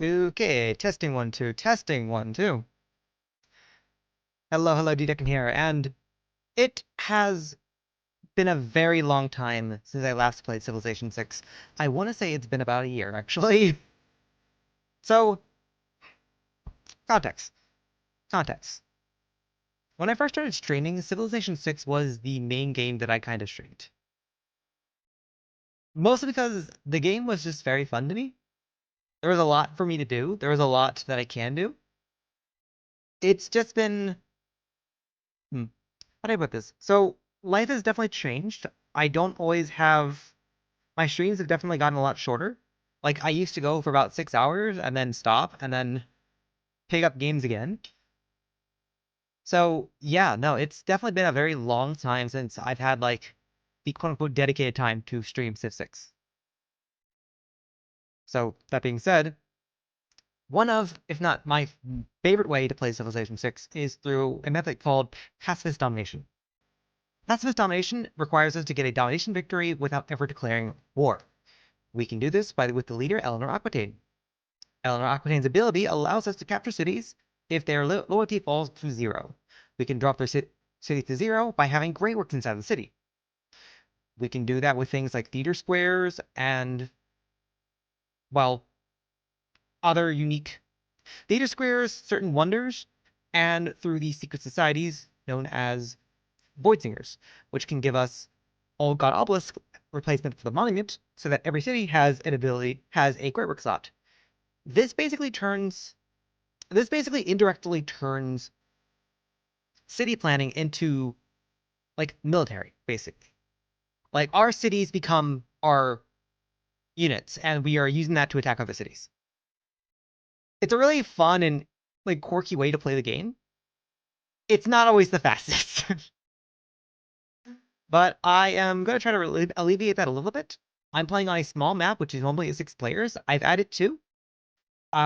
Okay, testing 1 2, testing 1 2. Hello, D-Decken here, and it has been a very long time since I last played Civilization 6. I want to say it's been about a year, actually. So, context. Context. When I first started streaming, Civilization 6 was the main game that I kind of streamed. Mostly because the game was just very fun to me. There was a lot for me to do. There was a lot that I can do. It's just been... How do I put this? So, life has definitely changed. I don't always have... My streams have definitely gotten a lot shorter. Like, I used to go for about 6 hours and then stop and then pick up games again. So, yeah, no, it's definitely been a very long time since I've had, like, the quote-unquote dedicated time to stream Civ 6. So, that being said, one of, if not my favorite way to play Civilization 6 is through a method called Pacifist Domination. Pacifist Domination requires us to get a domination victory without ever declaring war. We can do this with the leader, Eleanor Aquitaine. Eleanor Aquitaine's ability allows us to capture cities if their loyalty falls to 0. We can drop their city to 0 by having great works inside the city. We can do that with things like theater squares and, well, other unique theater squares, certain wonders, and through the secret societies known as Void Singers, which can give us Old God Obelisk replacement for the monument, so that every city has a great work slot. This basically indirectly turns city planning into like military, basically. Like our cities become our units, and we are using that to attack other cities. It's a really fun and like quirky way to play the game. It's not always the fastest. But I am going to try to alleviate that a little bit. I'm playing on a small map, which is normally 6 players. I've added 2.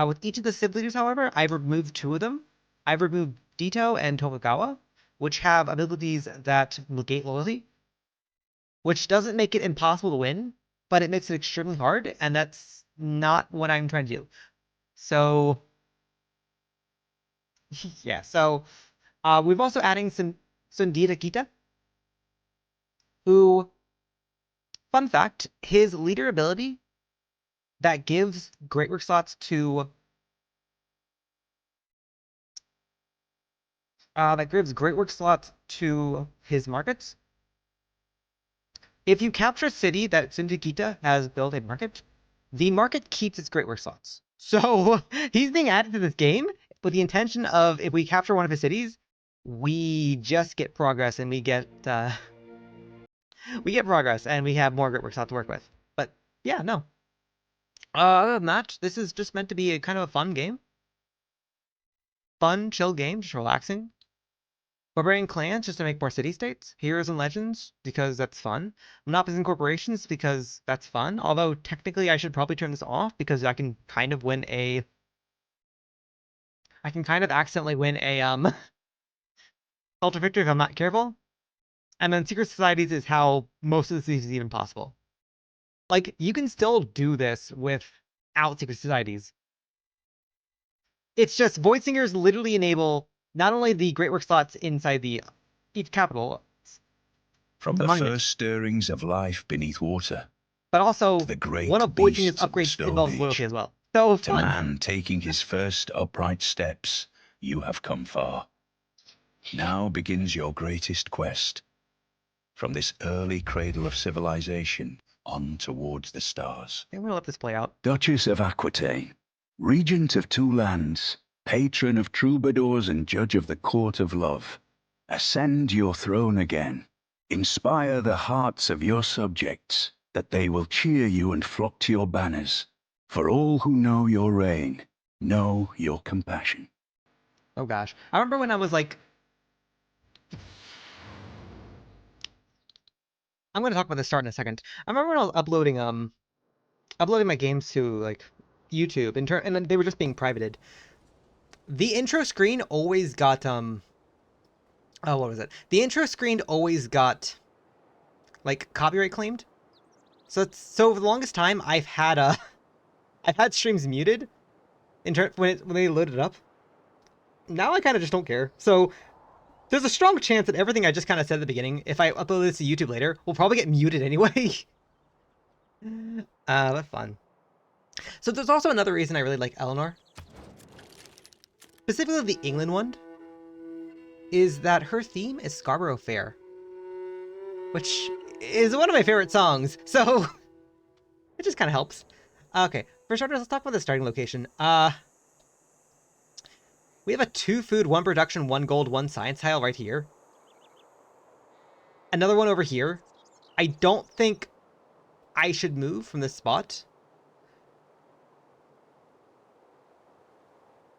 With each of the Civ leaders, however, I've removed 2 of them. I've removed Dito and Tokugawa, which have abilities that negate loyalty, which doesn't make it impossible to win, but it makes it extremely hard, and that's not what I'm trying to do. So, yeah, so we've also adding Sundita Kita, who, fun fact, his leader ability that gives great work slots to his markets. If you capture a city that Sundita has built a market, the market keeps its great work slots. So he's being added to this game with the intention of, if we capture one of his cities, we just get progress and we get progress and we have more great work slots to work with. But yeah, no. Other than that, this is just meant to be a kind of a fun game. Fun, chill game, just relaxing. Barbarian clans just to make more city-states. Heroes and legends because that's fun. Monopolies and corporations because that's fun. Although technically I should probably turn this off because I can kind of accidentally win a cult of victory if I'm not careful. And then secret societies is how most of this is even possible. Like, you can still do this without secret societies. It's just Void Singers literally enable not only the great work slots inside each capital, from the first stirrings of life beneath water, but also to the great one of Void Singers' beasts of the upgrades Stone involves Age, loyalty as well. So to fun. man taking his first upright steps, you have come far. Now begins your greatest quest. From this early cradle of civilization on towards the stars. I'm gonna let this play out. Duchess of Aquitaine, regent of 2 lands, patron of troubadours and judge of the court of love, ascend your throne again. Inspire the hearts of your subjects, that they will cheer you and flock to your banners. For all who know your reign, know your compassion. Oh gosh. I remember when I was like... I'm gonna talk about the start in a second. I remember when I was uploading my games to like YouTube and they were just being privated. The intro screen always got what was it? The intro screen always got like copyright claimed. So for the longest time I've had streams muted when they loaded it up. Now I kind of just don't care. So there's a strong chance that everything I just kind of said at the beginning, if I upload this to YouTube later, will probably get muted anyway. But fun. So there's also another reason I really like Eleanor. Specifically the England one, is that her theme is Scarborough Fair. Which is one of my favorite songs, so it just kind of helps. Okay, for starters, let's talk about the starting location. We have a 2 food, 1 production, 1 gold, 1 science tile right here. Another one over here. I don't think I should move from this spot.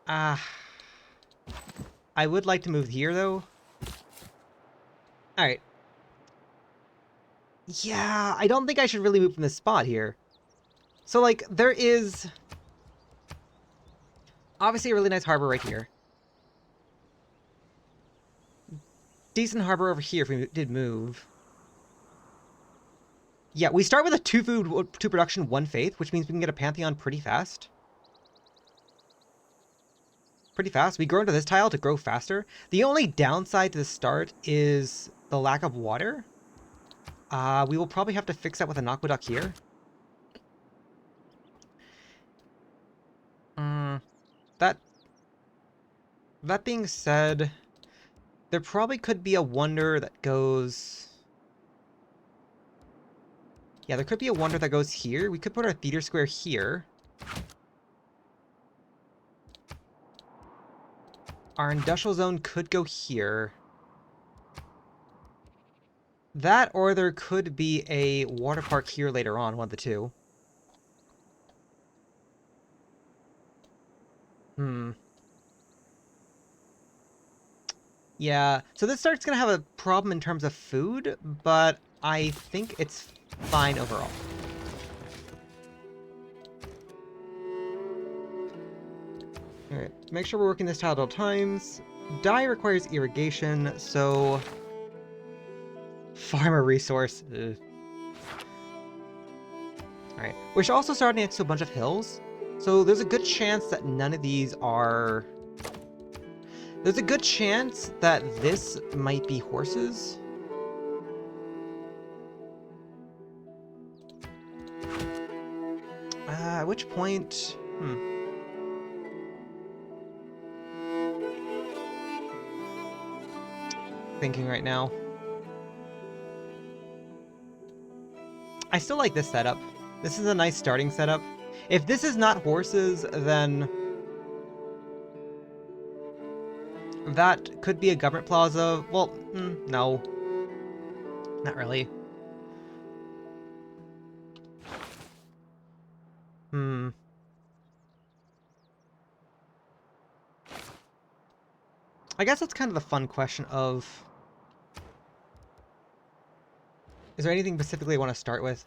I would like to move here, though. Alright. Yeah, I don't think I should really move from this spot here. So, like, there is obviously a really nice harbor right here. Decent harbor over here if we did move. Yeah, we start with a 2 food, 2 production, 1 faith, which means we can get a Pantheon pretty fast. Pretty fast. We grow into this tile to grow faster. The only downside to the start is the lack of water. We will probably have to fix that with an aqueduct here. That being said, there probably could be a wonder that goes... Yeah, there could be a wonder that goes here. We could put our theater square here. Our industrial zone could go here. That, or there could be a water park here later on, one of the two. Yeah, so this start's gonna have a problem in terms of food, but I think it's fine overall. Alright, make sure we're working this tile at all times. Dye requires irrigation, so... Farmer resource. Alright, we're also starting next to a bunch of hills, so there's a good chance that none of these are... There's a good chance that this might be horses. At which point... Thinking right now. I still like this setup. This is a nice starting setup. If this is not horses, then... that could be a government plaza. Well, no. Not really. I guess that's kind of the fun question of... Is there anything specifically I want to start with?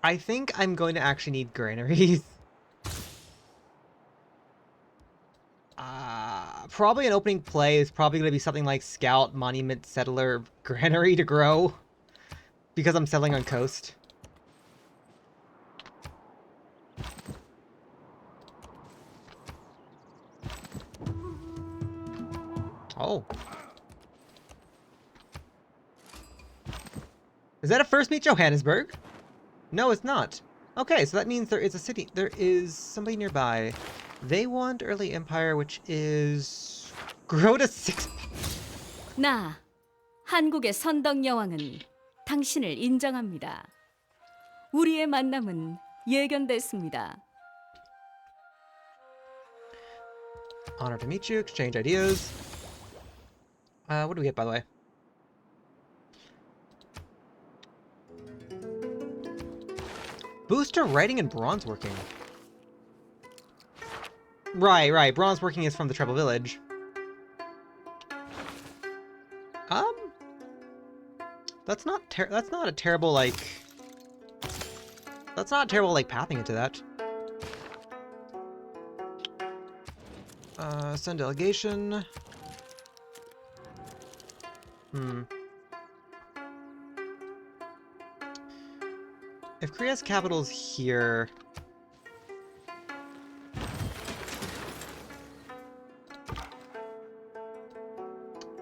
I think I'm going to actually need granaries. Probably an opening play is probably going to be something like Scout, Monument, Settler, Granary to grow. Because I'm settling on coast. Oh. Is that a first meet Johannesburg? No, it's not. Okay, so that means there is a city. There is somebody nearby. They want early empire, which is... grow to 6... 나, 한국의 선덕 여왕은 당신을 인정합니다. 우리의 만남은 예견됐습니다. Honor to meet you, exchange ideas. What do we get, by the way? Boost to writing and bronze working. Right. Bronze working is from the Treble Village. That's not a terrible, like... That's not terrible, like, pathing into that. Send delegation. If Korea's capital's here...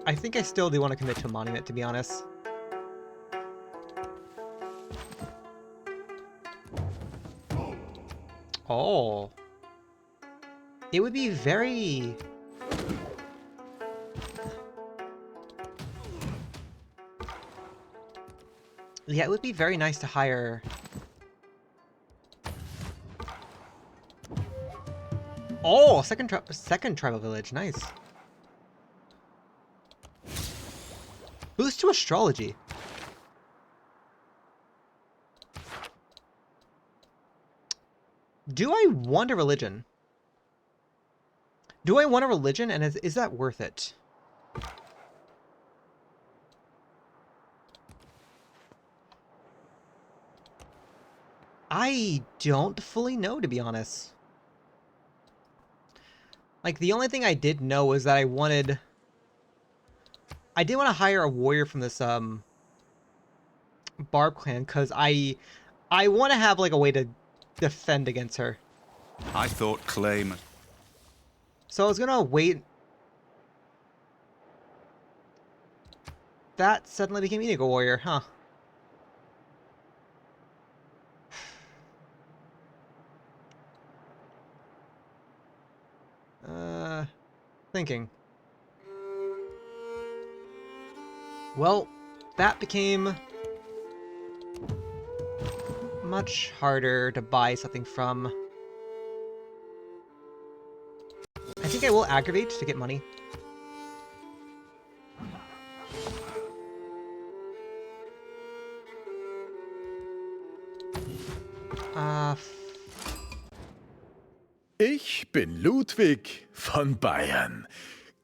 I think I still do want to commit to a monument, to be honest. Oh. It would be very... Yeah, it would be very nice to hire... Oh, second tribal village, nice. Boost to astrology. Do I want a religion? Do I want a religion, and is that worth it? I don't fully know, to be honest. Like, the only thing I did know was that I did want to hire a warrior from this, Barb clan, because I want to have, like, a way to defend against her. I thought claim. So I was gonna wait. That suddenly became Inigo warrior, huh? Thinking. Well, that became much harder to buy something from. I think I will aggravate to get money. Ich bin Ludwig von Bayern,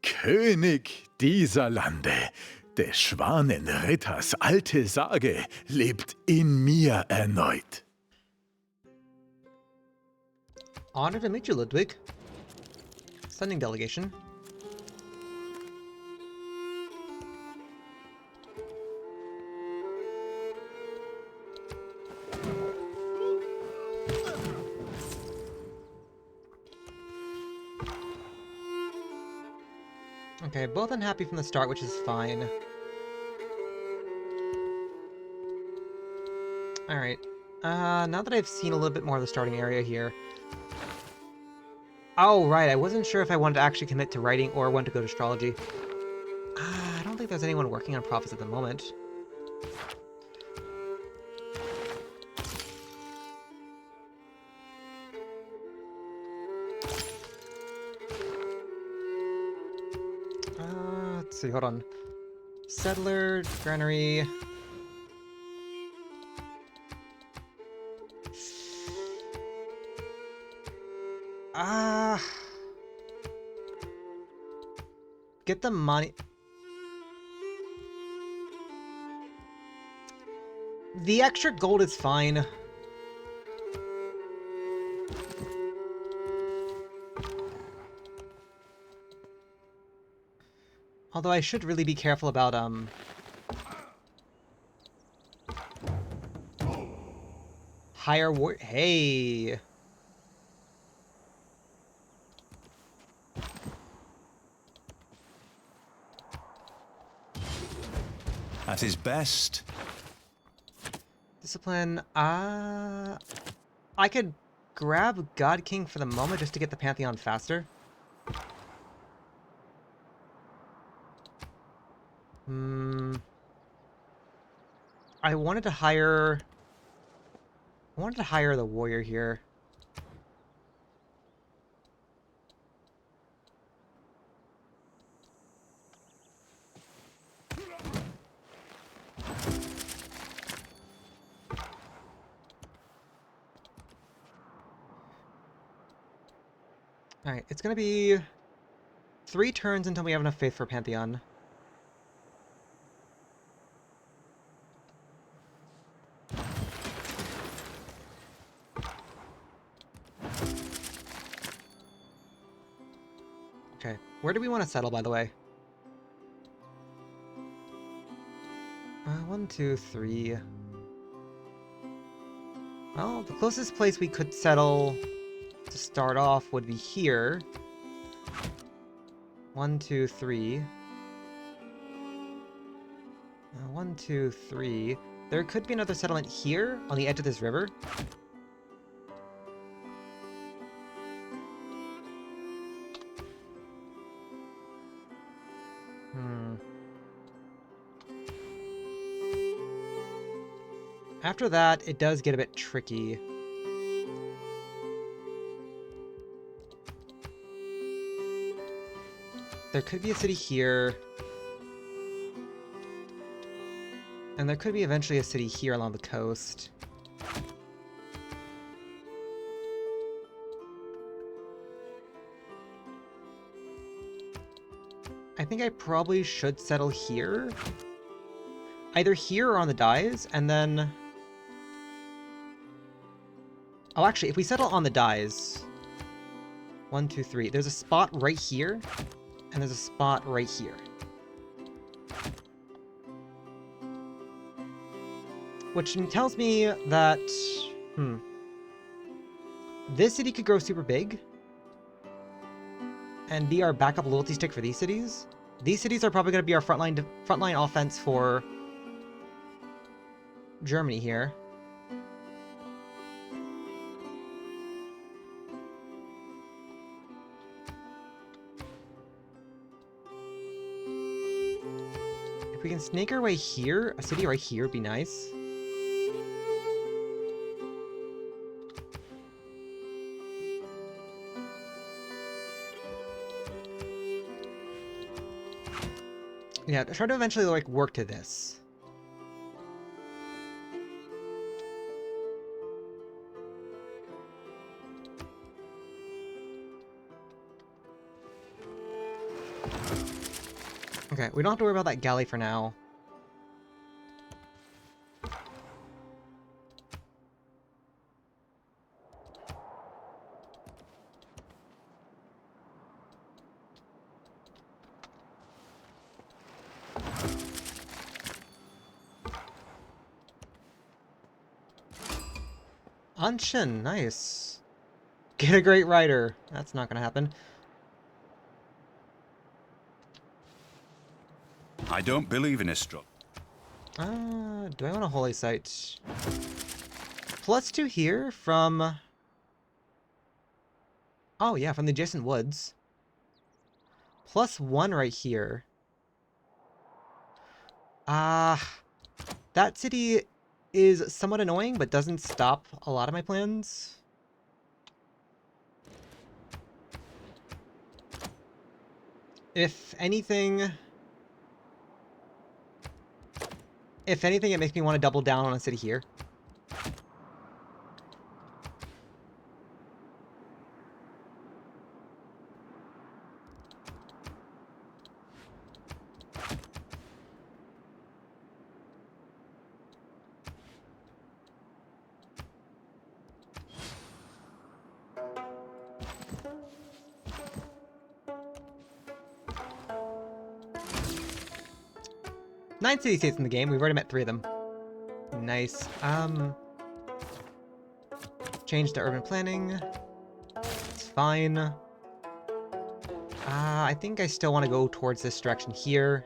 König dieser Lande. Des Schwanenritters alte Sage lebt in mir erneut. Honor to meet you, Ludwig. Sending delegation. Okay, both unhappy from the start, which is fine. Alright. Now that I've seen a little bit more of the starting area here. Oh, right, I wasn't sure if I wanted to actually commit to writing or want to go to astrology. I don't think there's anyone working on prophets at the moment. Let's see, hold on. Settler, granary. Get the money. The extra gold is fine. Although I should really be careful about, higher war- Hey! At his best. Discipline, I could grab God King for the moment just to get the Pantheon faster. I wanted to hire the warrior here. Alright, it's gonna be 3 turns until we have enough faith for Pantheon. Where do we want to settle, by the way? 1, 2, 3. Well, the closest place we could settle to start off would be here. 1, 2, 3. 1, 2, 3. There could be another settlement here on the edge of this river. After that, it does get a bit tricky. There could be a city here. And there could be eventually a city here along the coast. I think I probably should settle here. Either here or on the dies, and then... Oh, actually, if we settle on the dies... 1, 2, 3. There's a spot right here, and there's a spot right here. Which tells me that... This city could grow super big, and be our backup loyalty stick for these cities. These cities are probably going to be our frontline offense for Germany here. If we can snake our way here, a city right here would be nice. Yeah, try to eventually like work to this. Okay, we don't have to worry about that galley for now. Anshin, nice. Get a great rider. That's not gonna happen. I don't believe in astrology. Do I want a holy site? +2 here from... Oh yeah, from the adjacent woods. +1 right here. That city is somewhat annoying, but doesn't stop a lot of my plans. If anything, it makes me want to double down on a city here. Nine city-states in the game. We've already met 3 of them. Nice. Change to urban planning. It's fine. I think I still want to go towards this direction here.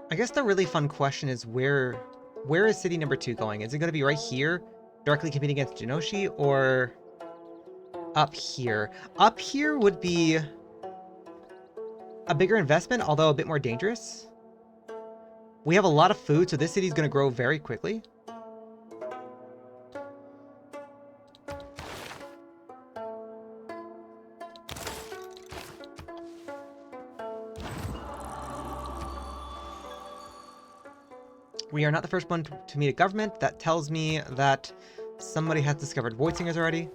I guess the really fun question is where is city number 2 going? Is it going to be right here, directly competing against Jinoshi, or up here? Up here would be a bigger investment, although a bit more dangerous. We have a lot of food, so this city is going to grow very quickly. We are not the first one to meet a government. That tells me that somebody has discovered void singers already.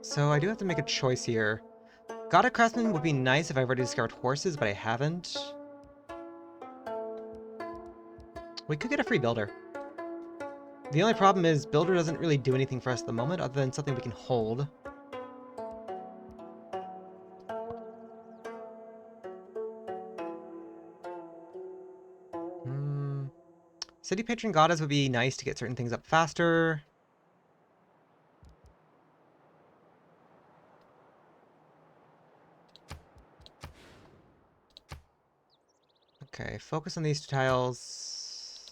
So I do have to make a choice here. God of Craftsman would be nice if I've already discovered horses, but I haven't. We could get a free builder. The only problem is builder doesn't really do anything for us at the moment other than something we can hold. City Patron Goddess would be nice to get certain things up faster. Okay, focus on these two tiles.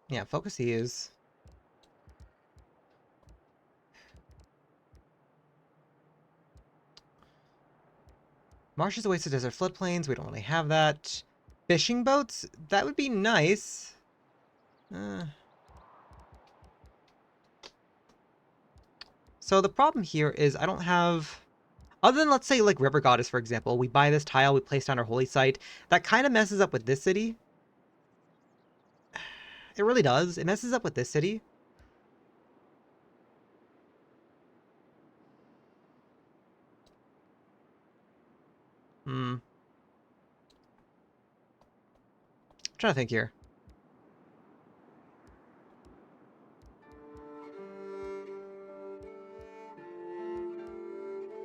Yeah, focus these. Marshes, Oasis, Desert, Floodplains. We don't really have that. Fishing boats? That would be nice. So the problem here is I don't have... Other than, let's say, like River Goddess, for example. We buy this tile, we place down our holy site. That kind of messes up with this city. It really does. It messes up with this city. I'm trying to think here.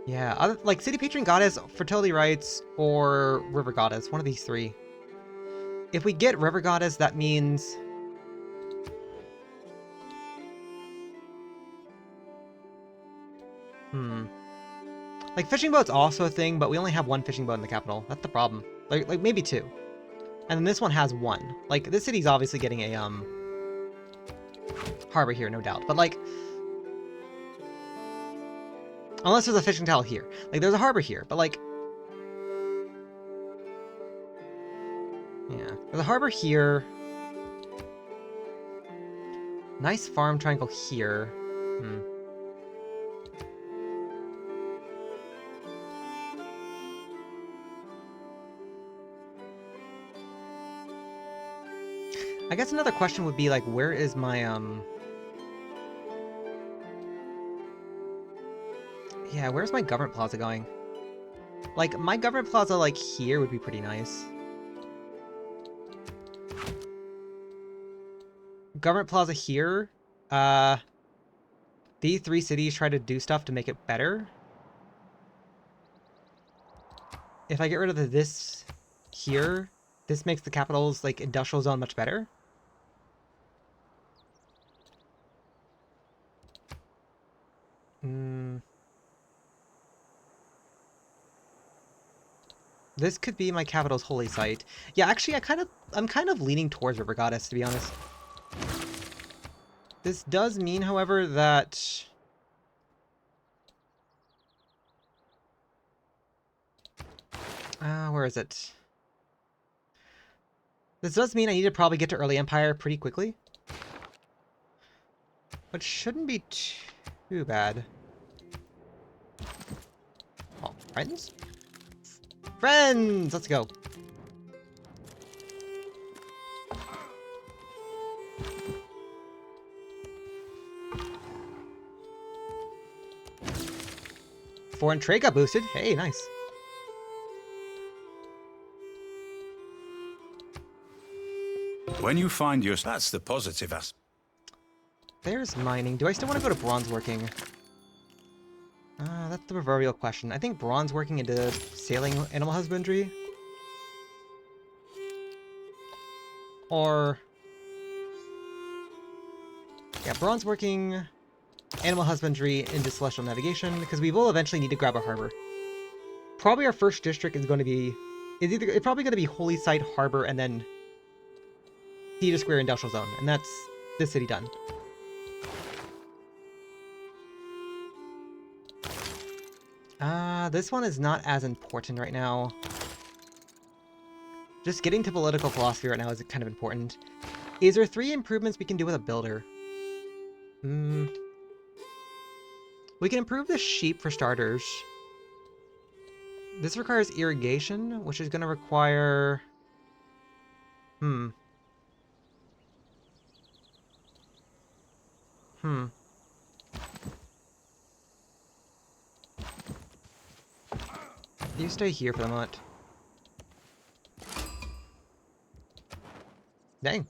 Yeah, like City Patron Goddess, Fertility Rites, or River Goddess. One of these three. If we get River Goddess, that means... Like, fishing boat's also a thing, but we only have one fishing boat in the capital. That's the problem. Like maybe two. And then this one has one. Like, this city's obviously getting a, harbor here, no doubt. But, like... Unless there's a fishing tile here. Like, there's a harbor here, but, like... Yeah. There's a harbor here. Nice farm triangle here. I guess another question would be, like, where is my, Yeah, where's my government plaza going? Like, my government plaza, like, here would be pretty nice. Government plaza here. These three cities try to do stuff to make it better. If I get rid of this here, this makes the capital's, like, industrial zone much better. This could be my capital's holy site. Yeah, actually, I'm kind of leaning towards River Goddess, to be honest. This does mean, however, that... where is it? This does mean I need to probably get to Early Empire pretty quickly. But shouldn't be too bad. Oh, friends? Friends! Let's go. Foreign trade got boosted. Hey, nice. When you find your... That's the positive aspect. There's mining. Do I still want to go to bronze working? That's the proverbial question. I think bronze working into sailing animal husbandry. Or... Yeah, bronze working, animal husbandry into celestial navigation, because we will eventually need to grab a harbor. Probably our first district is going to be... It's probably going to be Holy Site, Harbor, and then Theater Square Industrial Zone, and that's this city done. This one is not as important right now. Just getting to political philosophy right now is kind of important. Is there 3 improvements we can do with a builder? We can improve the sheep for starters. This requires irrigation, which is going to require... You stay here for the moment. Dang.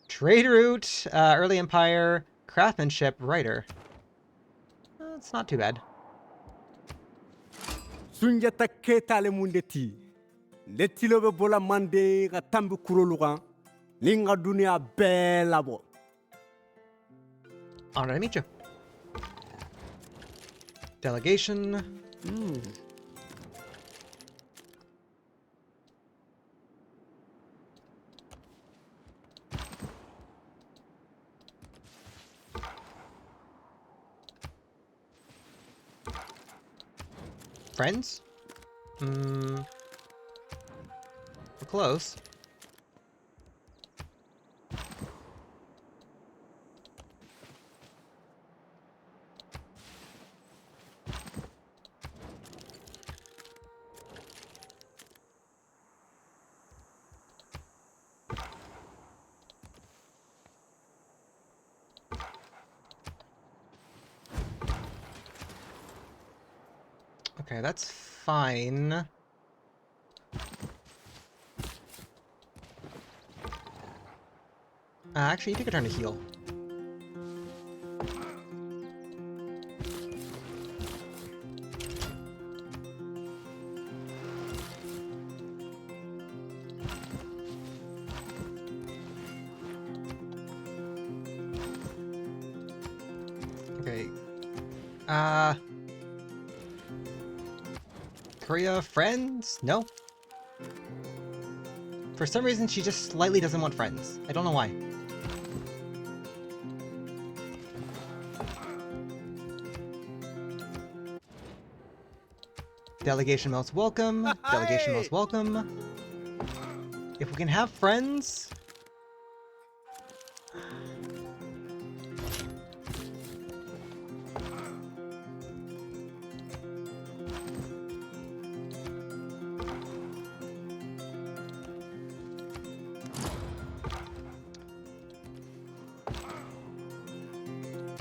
Trade route, early empire, craftsmanship, writer. It's not too bad. Sunjata Keita le mundeti. Letilo be bola mande ga tambi kuroluga. Ninga dunia belabo. Honored to meet you. Delegation. Friends? We're close. Okay, that's fine. Actually, you take a turn to heal. Okay. Korea friends? No. For some reason, she just slightly doesn't want friends. I don't know why. Delegation most welcome. Delegation most welcome. If we can have friends...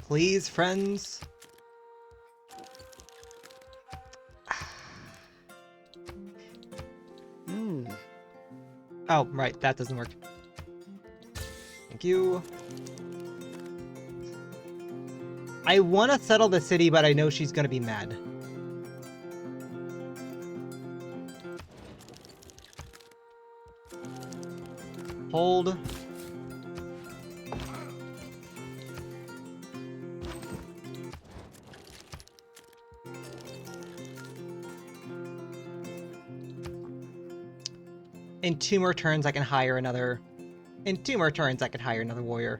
Please, friends. Oh, right, that doesn't work. Thank you. I want to settle the city, but I know she's going to be mad. Hold. In 2 more turns, I can hire another... In 2 more turns, I can hire another warrior.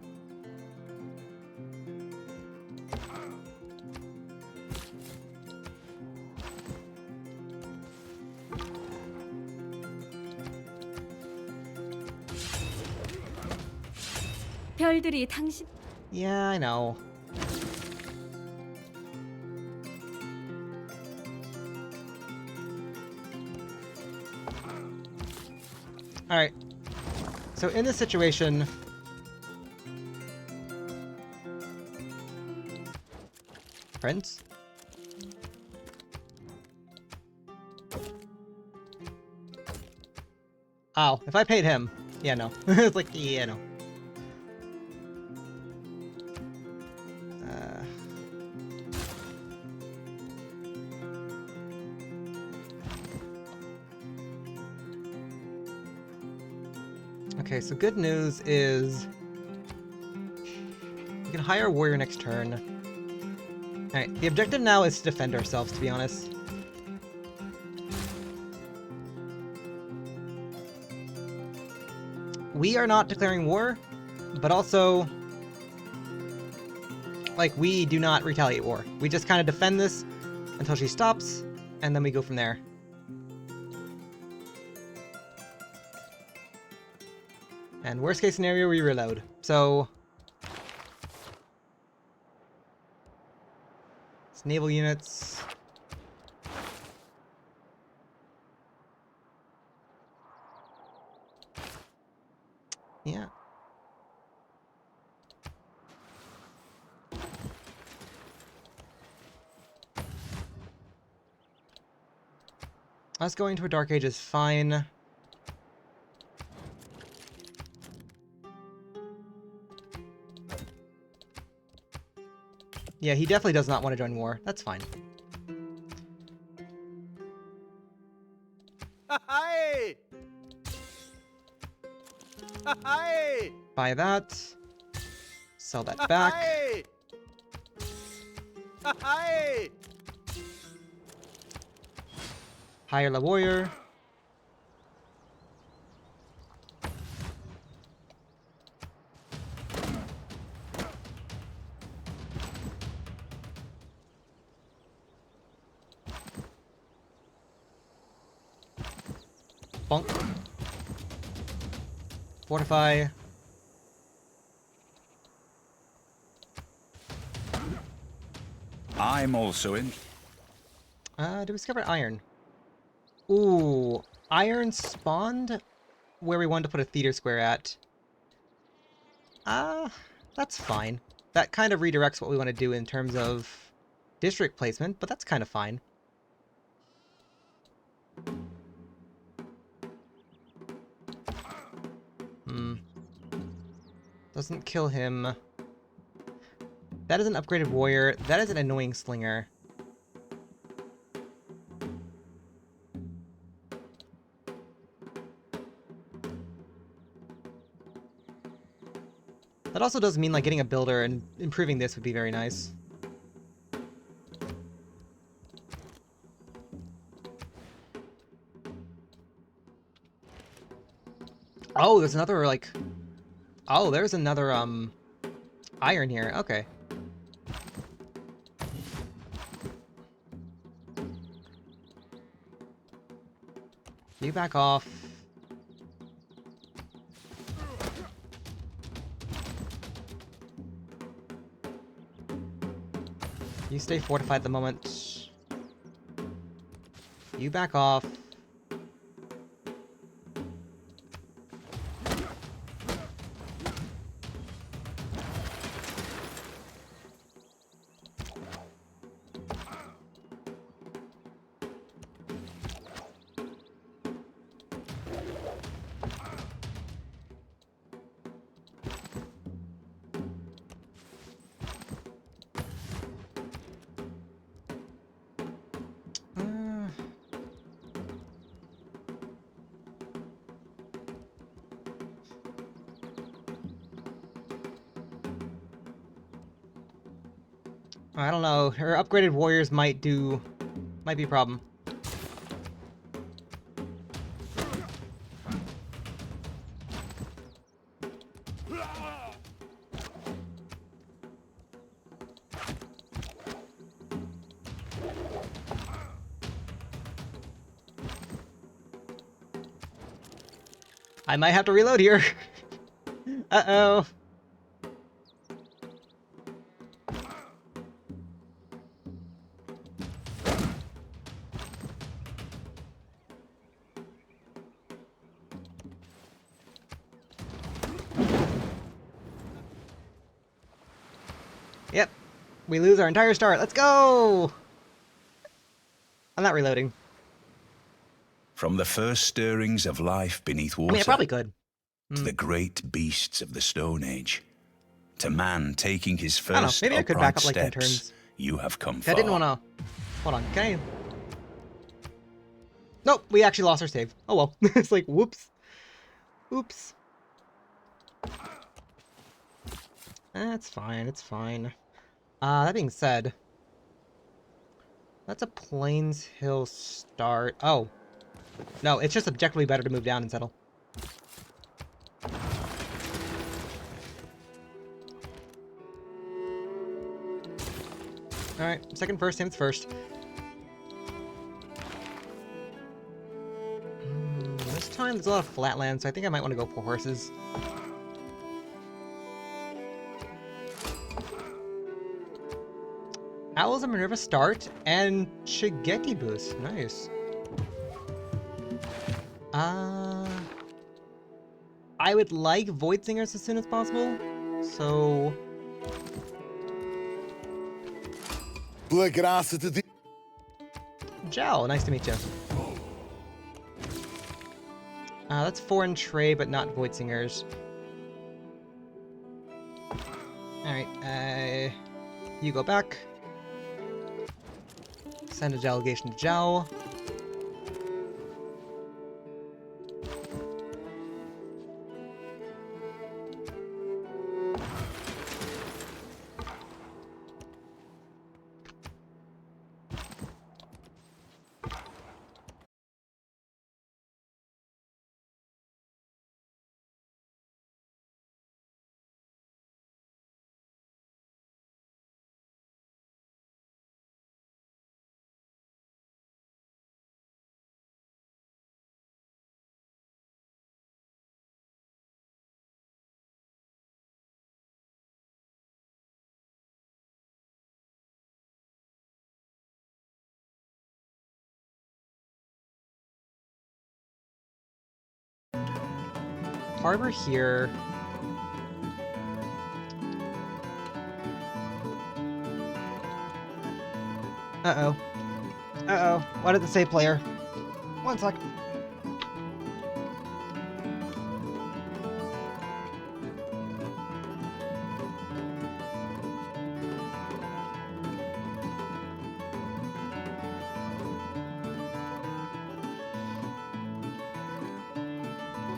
별들이 당신 Yeah, I know. Alright. So in this situation... Friends? Oh, if I paid him... Yeah, no. It's like, yeah, no. Okay, so good news is... We can hire a warrior next turn. Alright, the objective now is to defend ourselves, to be honest. We are not declaring war, but also... Like, we do not retaliate war. We just kind of defend this until she stops, and then we go from there. And worst case scenario, we reload. So... It's naval units. Yeah. Us going to a Dark Age is fine. Yeah, he definitely does not want to join war. That's fine. Hi! Hi! Buy that. Sell that back. Hi! Hi! Hire the warrior. Bonk. Fortify. I'm also in. Discover iron. Ooh, iron spawned where we wanted to put a theater square at. That's fine. That kind of redirects what we want to do in terms of district placement, but that's kind of fine. Doesn't kill him. That is an upgraded warrior. That is an annoying slinger. That also does mean like getting a builder and improving this would be very nice. Oh, there's another like... Oh, there's another iron here. Okay. You back off. You stay fortified at the moment. You back off. I don't know. Her upgraded warriors might be a problem. I might have to reload here. Uh-oh. Yep. We lose our entire start. Let's go! I'm not reloading. From the first stirrings of life beneath water I mean, I probably could. to the great beasts of the Stone Age, to man taking his I don't know. first Maybe I could back upright up like 10 steps, turns. you have come I far. didn't want to... Hold on. Can I... Nope. We actually lost our save. Oh well. It's like, whoops. Oops. That's fine. It's fine. That being said... That's a Plains Hill start. Oh. No, it's just objectively better to move down and settle. Alright, second first, same as first. This time there's a lot of flatland, so I think I might want to go for horses. Owls and Minerva start, and Shigeki boost. Nice. I would like Void Singers as soon as possible, so... Pela graça de Deus. Zhao, nice to meet you. That's foreign trade, but not Voidsingers. Alright, you go back. Send a delegation to Zhao. Harbor here. Uh-oh. Uh-oh. What did it say, player? One sec.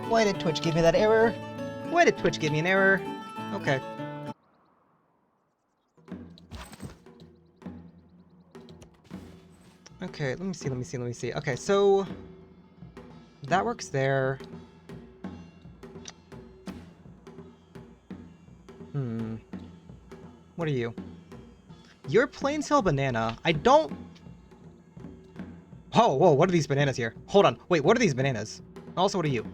Why did Twitch give me that error? Why did Twitch give me an error? Okay. Okay, let me see. Okay, so... that works there. What are you? You're Plainshill Banana. I don't... Oh, whoa, what are these bananas here? Hold on. Wait, what are these bananas? Also, what are you?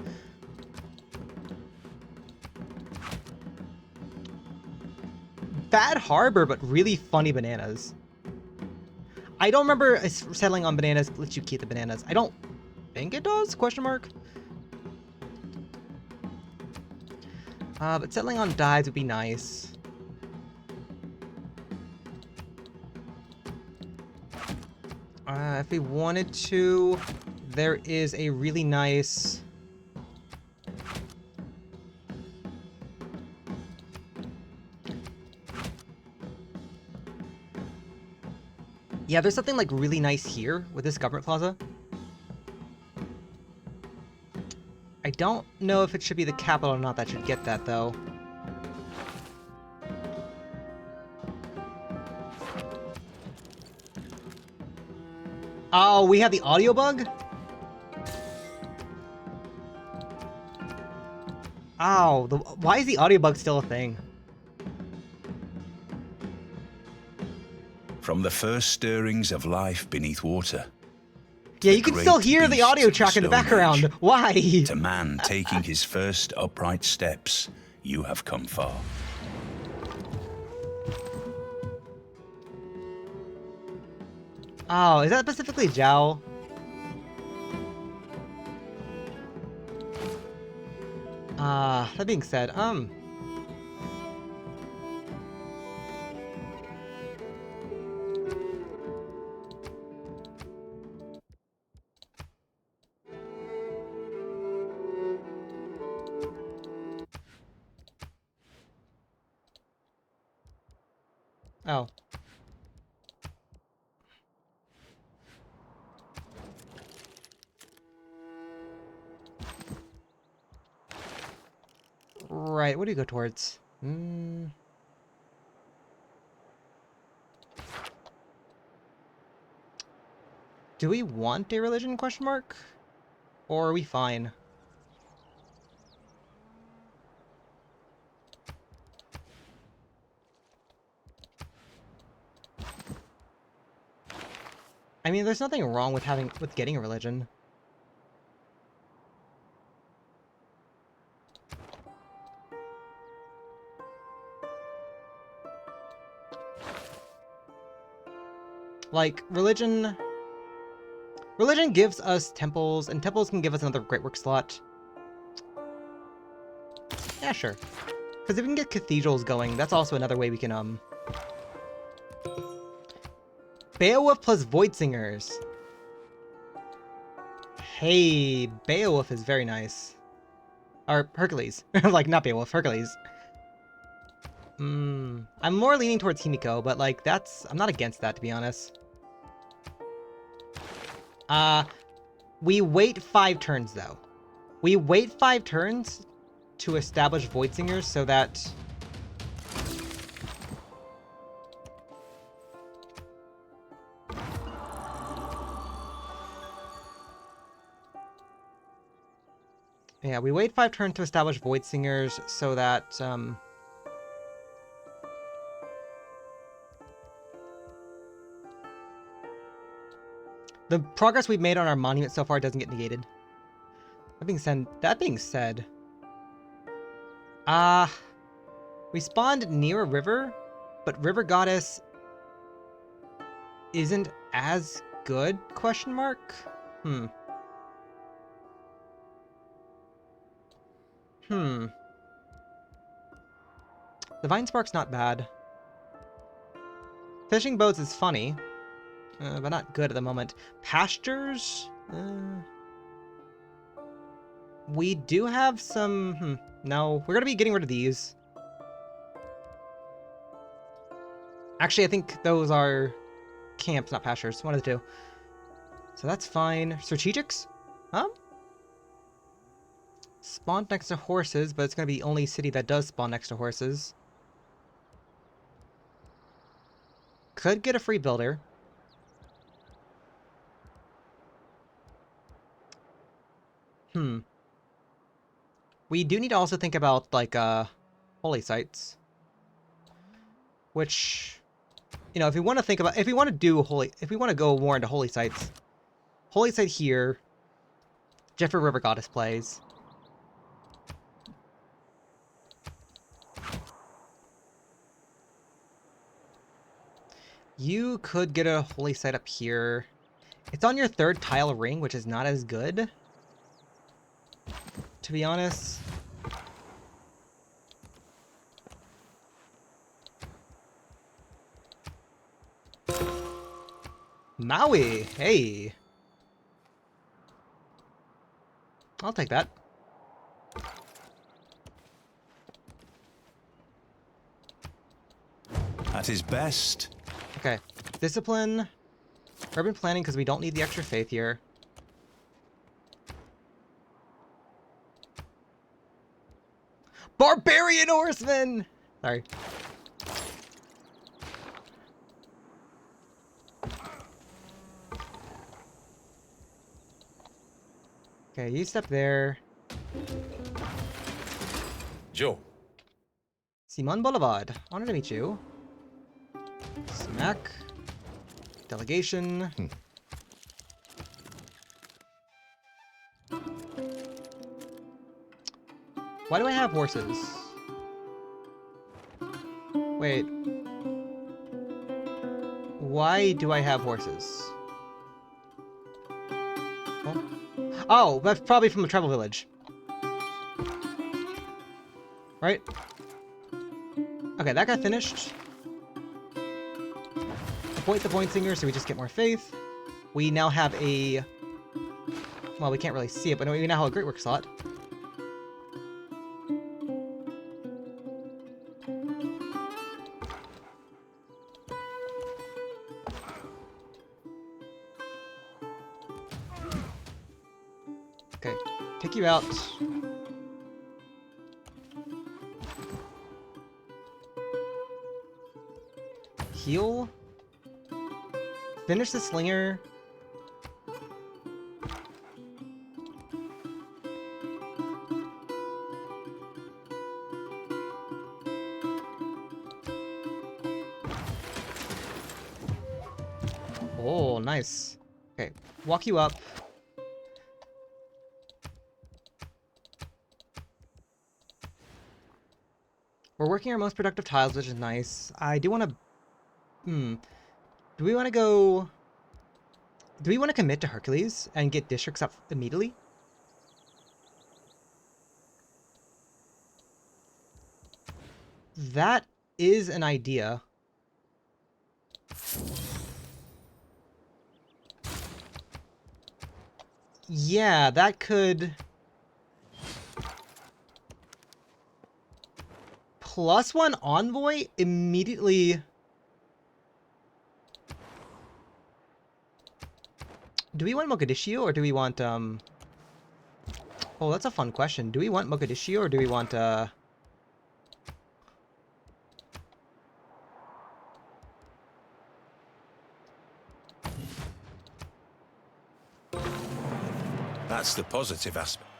Bad harbor, but really funny bananas. I don't remember settling on bananas lets you keep the bananas. I don't think it does? Question mark. But settling on dyes would be nice. If we wanted to, there is a really nice... Yeah, there's something like really nice here with this government plaza. I don't know if it should be the capital or not that should get that, though. Oh, we have the audio bug? Ow, why is the audio bug still a thing? From the first stirrings of life beneath water. Yeah, you can still hear the audio track in the background. Why? To man taking his first upright steps, you have come far. Oh, is that specifically Zhao? That being said, oh. Right, what do you go towards? Do we want a religion, question mark? Or are we fine? I mean, there's nothing wrong with getting a religion. Like, religion gives us temples, and temples can give us another great work slot. Yeah, sure. Because if we can get cathedrals going, that's also another way we can, Beowulf plus Voidsingers. Hey, Beowulf is very nice. Or Hercules. Like, not Beowulf, Hercules. I'm more leaning towards Himiko, but like, I'm not against that, to be honest. We wait 5 turns, though. We wait 5 turns to establish Void Singers so that... Yeah, we wait 5 turns to establish Void Singers so that, the progress we've made on our monument so far doesn't get negated. That being said, we spawned near a river, but River Goddess isn't as good, question mark? Divine Spark's not bad. Fishing boats is funny, but not good at the moment. Pastures? We do have some... No, we're gonna be getting rid of these. Actually, I think those are camps, not pastures. One of the two. So that's fine. Strategics? Huh? Spawned next to horses, but it's gonna be the only city that does spawn next to horses. Could get a free builder. We do need to also think about, like, holy sites. Which, you know, if we want to think about, if we want to go more into holy sites, holy site here, Jeffrey River Goddess plays. You could get a holy site up here. It's on your 3rd tile ring, which is not as good, to be honest. Maui, hey. I'll take that. At his best. Okay. Discipline. Urban planning, because we don't need the extra faith here. Barbarian Horseman! Sorry. Okay, you step there. Joe. Simon Boulevard. Honored to meet you. Smack. Delegation. Why do I have horses? Wait. Why do I have horses? Oh, that's probably from the travel village. Right? Okay, that got finished. Appoint the Point Singer so we just get more faith. We now have a... Well, we can't really see it, but we now have a Great Work slot. Okay, take you out. Heal. Finish the Slinger. Oh, nice. Okay, walk you up. We're working our most productive tiles, which is nice. I do want to... Do we want to go... Do we want to commit to Hercules and get districts up immediately? That is an idea. Yeah, that could... +1 envoy immediately... Do we want Mogadiscio or do we want, Oh, that's a fun question. Do we want Mogadiscio or do we want, That's the positive aspect.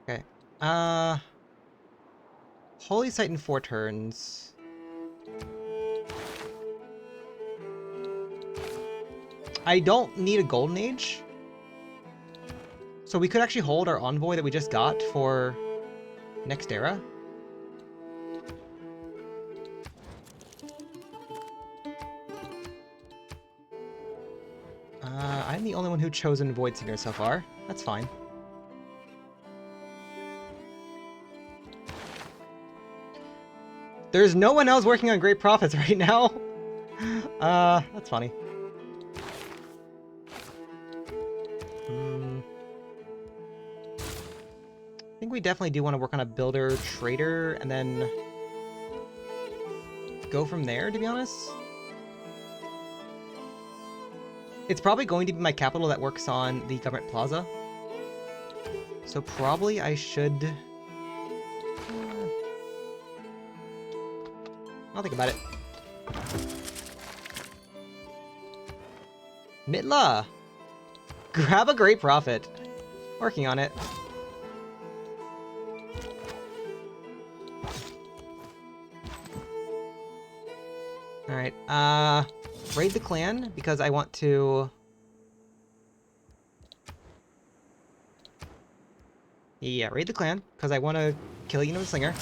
Okay. Holy Site in 4 turns. I don't need a Golden Age. So we could actually hold our envoy that we just got for next era. I'm the only one who chosen Void Singer so far. That's fine. There's no one else working on Great Prophets right now. That's funny. I think we definitely do want to work on a Builder Trader and then go from there, to be honest. It's probably going to be my capital that works on the Government Plaza. So probably I should... I'll think about it. Mitla! Grab a Great Prophet. Working on it. Alright, raid the clan, because I want to... Yeah, raid the clan, because I want to kill the Slinger.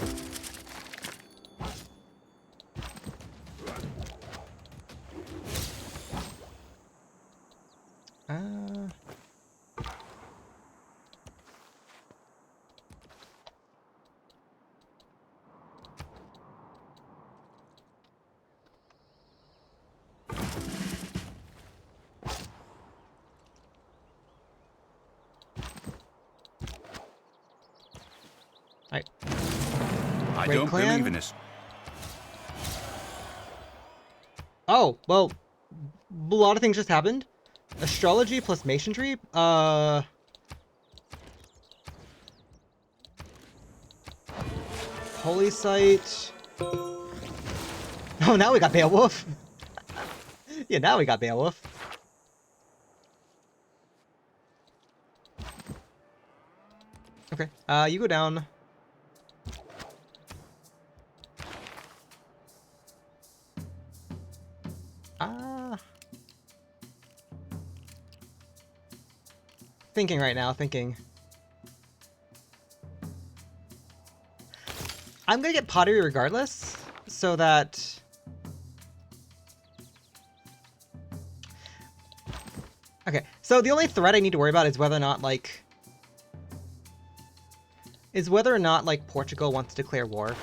Alright. I Raid don't clan? believe in this. Oh, well, a lot of things just happened. Astrology plus masonry, Holy Site... Oh, now we got Beowulf! Yeah, now we got Beowulf. Okay, you go down. Thinking right now, thinking. I'm gonna get pottery regardless, so that... Okay, so the only threat I need to worry about is whether or not, like... Portugal wants to declare war.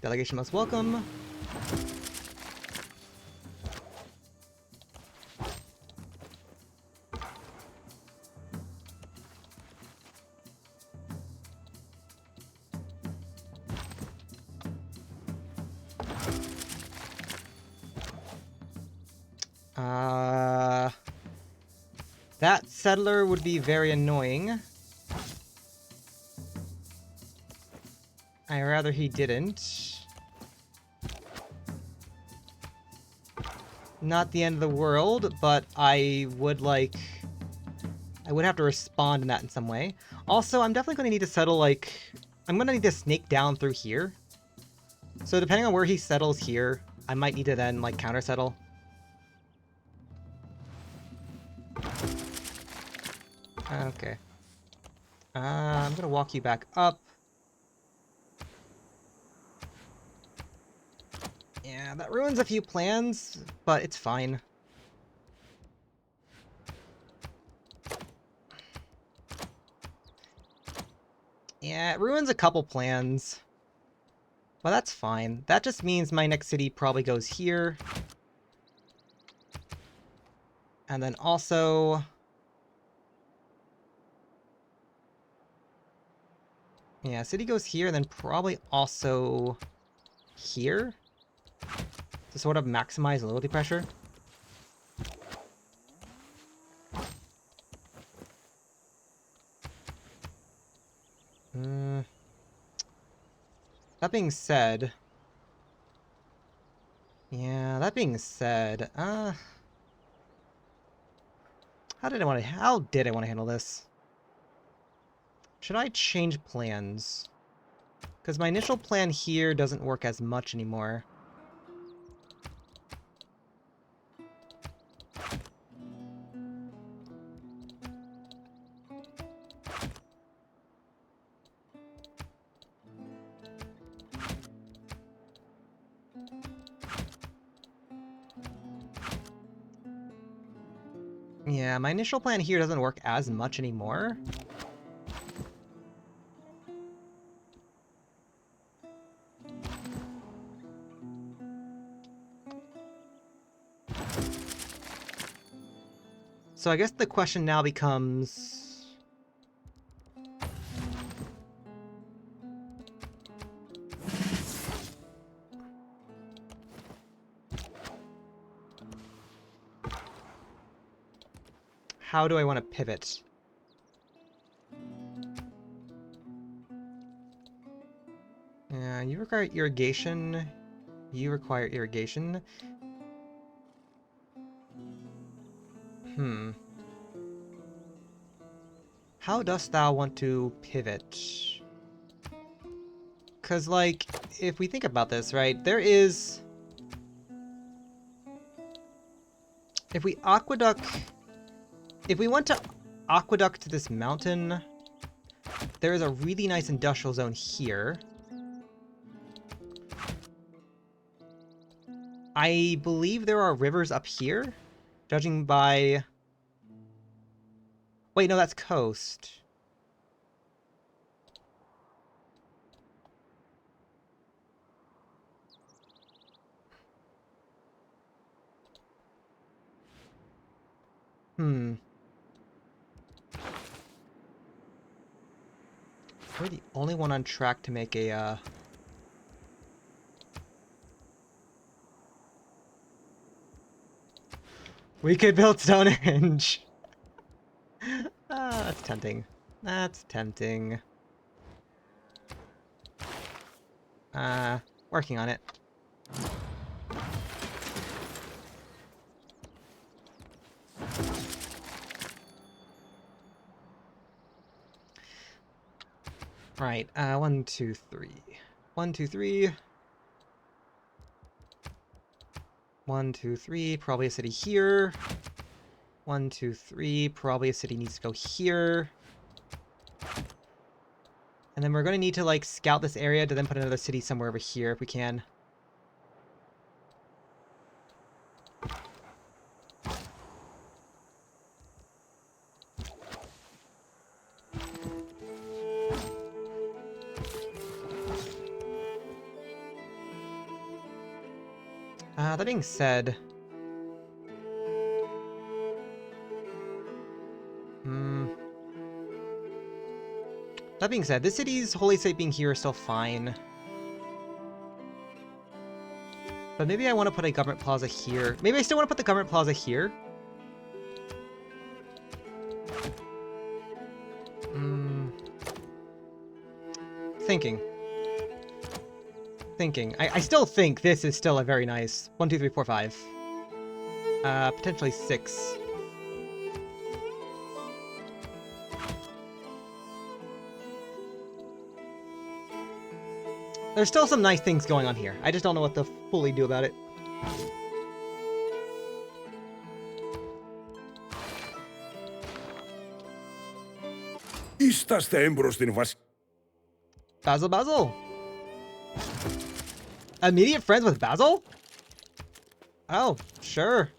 Delegation most welcome. That settler would be very annoying. I'd rather he didn't. Not the end of the world, but I would have to respond to that in some way. Also, I'm definitely going to need to settle, I'm going to need to snake down through here. So depending on where he settles here, I might need to then, counter-settle. Okay. I'm going to walk you back up. Yeah, that ruins a few plans, but it's fine. Yeah, That ruins a couple plans. Well, that's fine. That just means my next city probably goes here. And then also... yeah, city goes here, and then probably also here to sort of maximize loyalty pressure. That being said... yeah, that being said, how did I want to handle this? Should I change plans? Because my initial plan here doesn't work as much anymore. Yeah, my initial plan here doesn't work as much anymore. So I guess the question now becomes... how do I want to pivot? Yeah, you require irrigation. You require irrigation. How dost thou want to pivot? Because, like, if we think about this, right, there is... if we aqueduct... if we want to aqueduct this mountain, there is a really nice industrial zone here. I believe there are rivers up here, judging by... wait, no, that's coast. We're the only one on track to make a, we could build Stonehenge! That's tempting. That's tempting. Working on it. Right, 1, 2, 3. 1, 2, 3. 1, 2, 3, probably a city here. 1, 2, 3, probably a city needs to go here. And then we're going to need to, like, scout this area to then put another city somewhere over here if we can. That being said... that being said, this city's holy site being here is still fine. But maybe I want to put a government plaza here. Maybe I still want to put the government plaza here. Thinking. I still think this is still a very nice 1, 2, 3, 4, 5. Potentially 6. There's still some nice things going on here. I just don't know what to fully do about it. Είσαστε έμπρος στην Basil? Immediate friends with Basil? Oh, sure.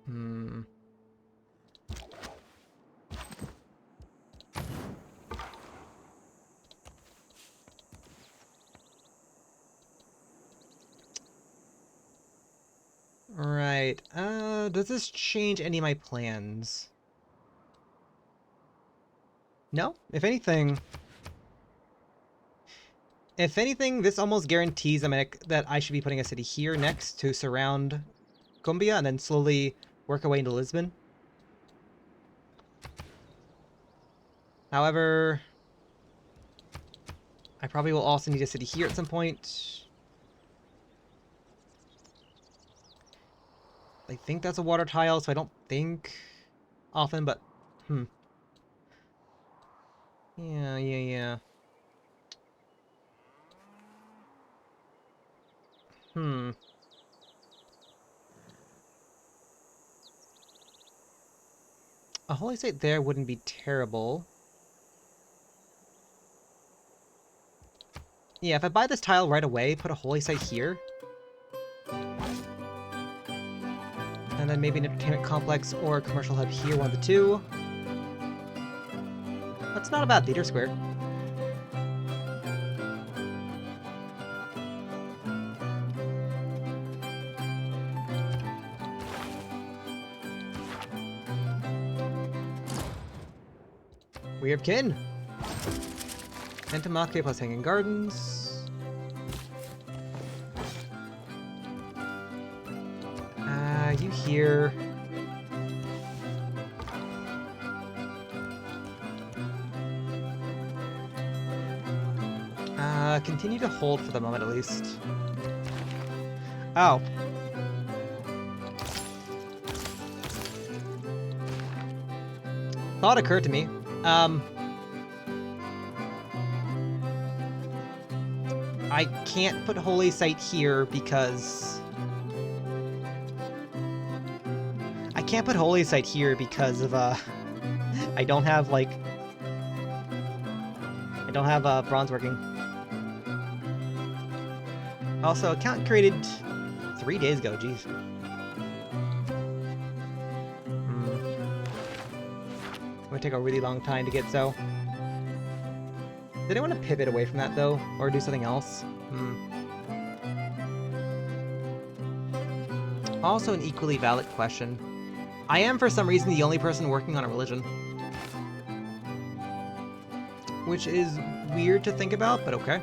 Hmm. Right. Does this change any of my plans? No? If anything, this almost guarantees that I should be putting a city here next to surround Cumbia and then slowly work our way into Lisbon. However, I probably will also need a city here at some point. I think that's a water tile, so I don't think often, but Yeah. Hmm. A holy site there wouldn't be terrible. Yeah, if I buy this tile right away, put a holy site here, and then maybe an entertainment complex or a commercial hub here, one of the two. That's not a bad theater square. Weird kin. Entomake plus Hanging Gardens. You here. Continue to hold for the moment at least. Oh. Thought occurred to me. I can't put Holy Site here because... I can't put Holy Site here because of, I don't have, like... I don't have, bronze working. Also, account created 3 days ago, jeez. It would take a really long time to get so. Did I want to pivot away from that, though? Or do something else? Also an equally valid question. I am, for some reason, the only person working on a religion. Which is weird to think about, but okay.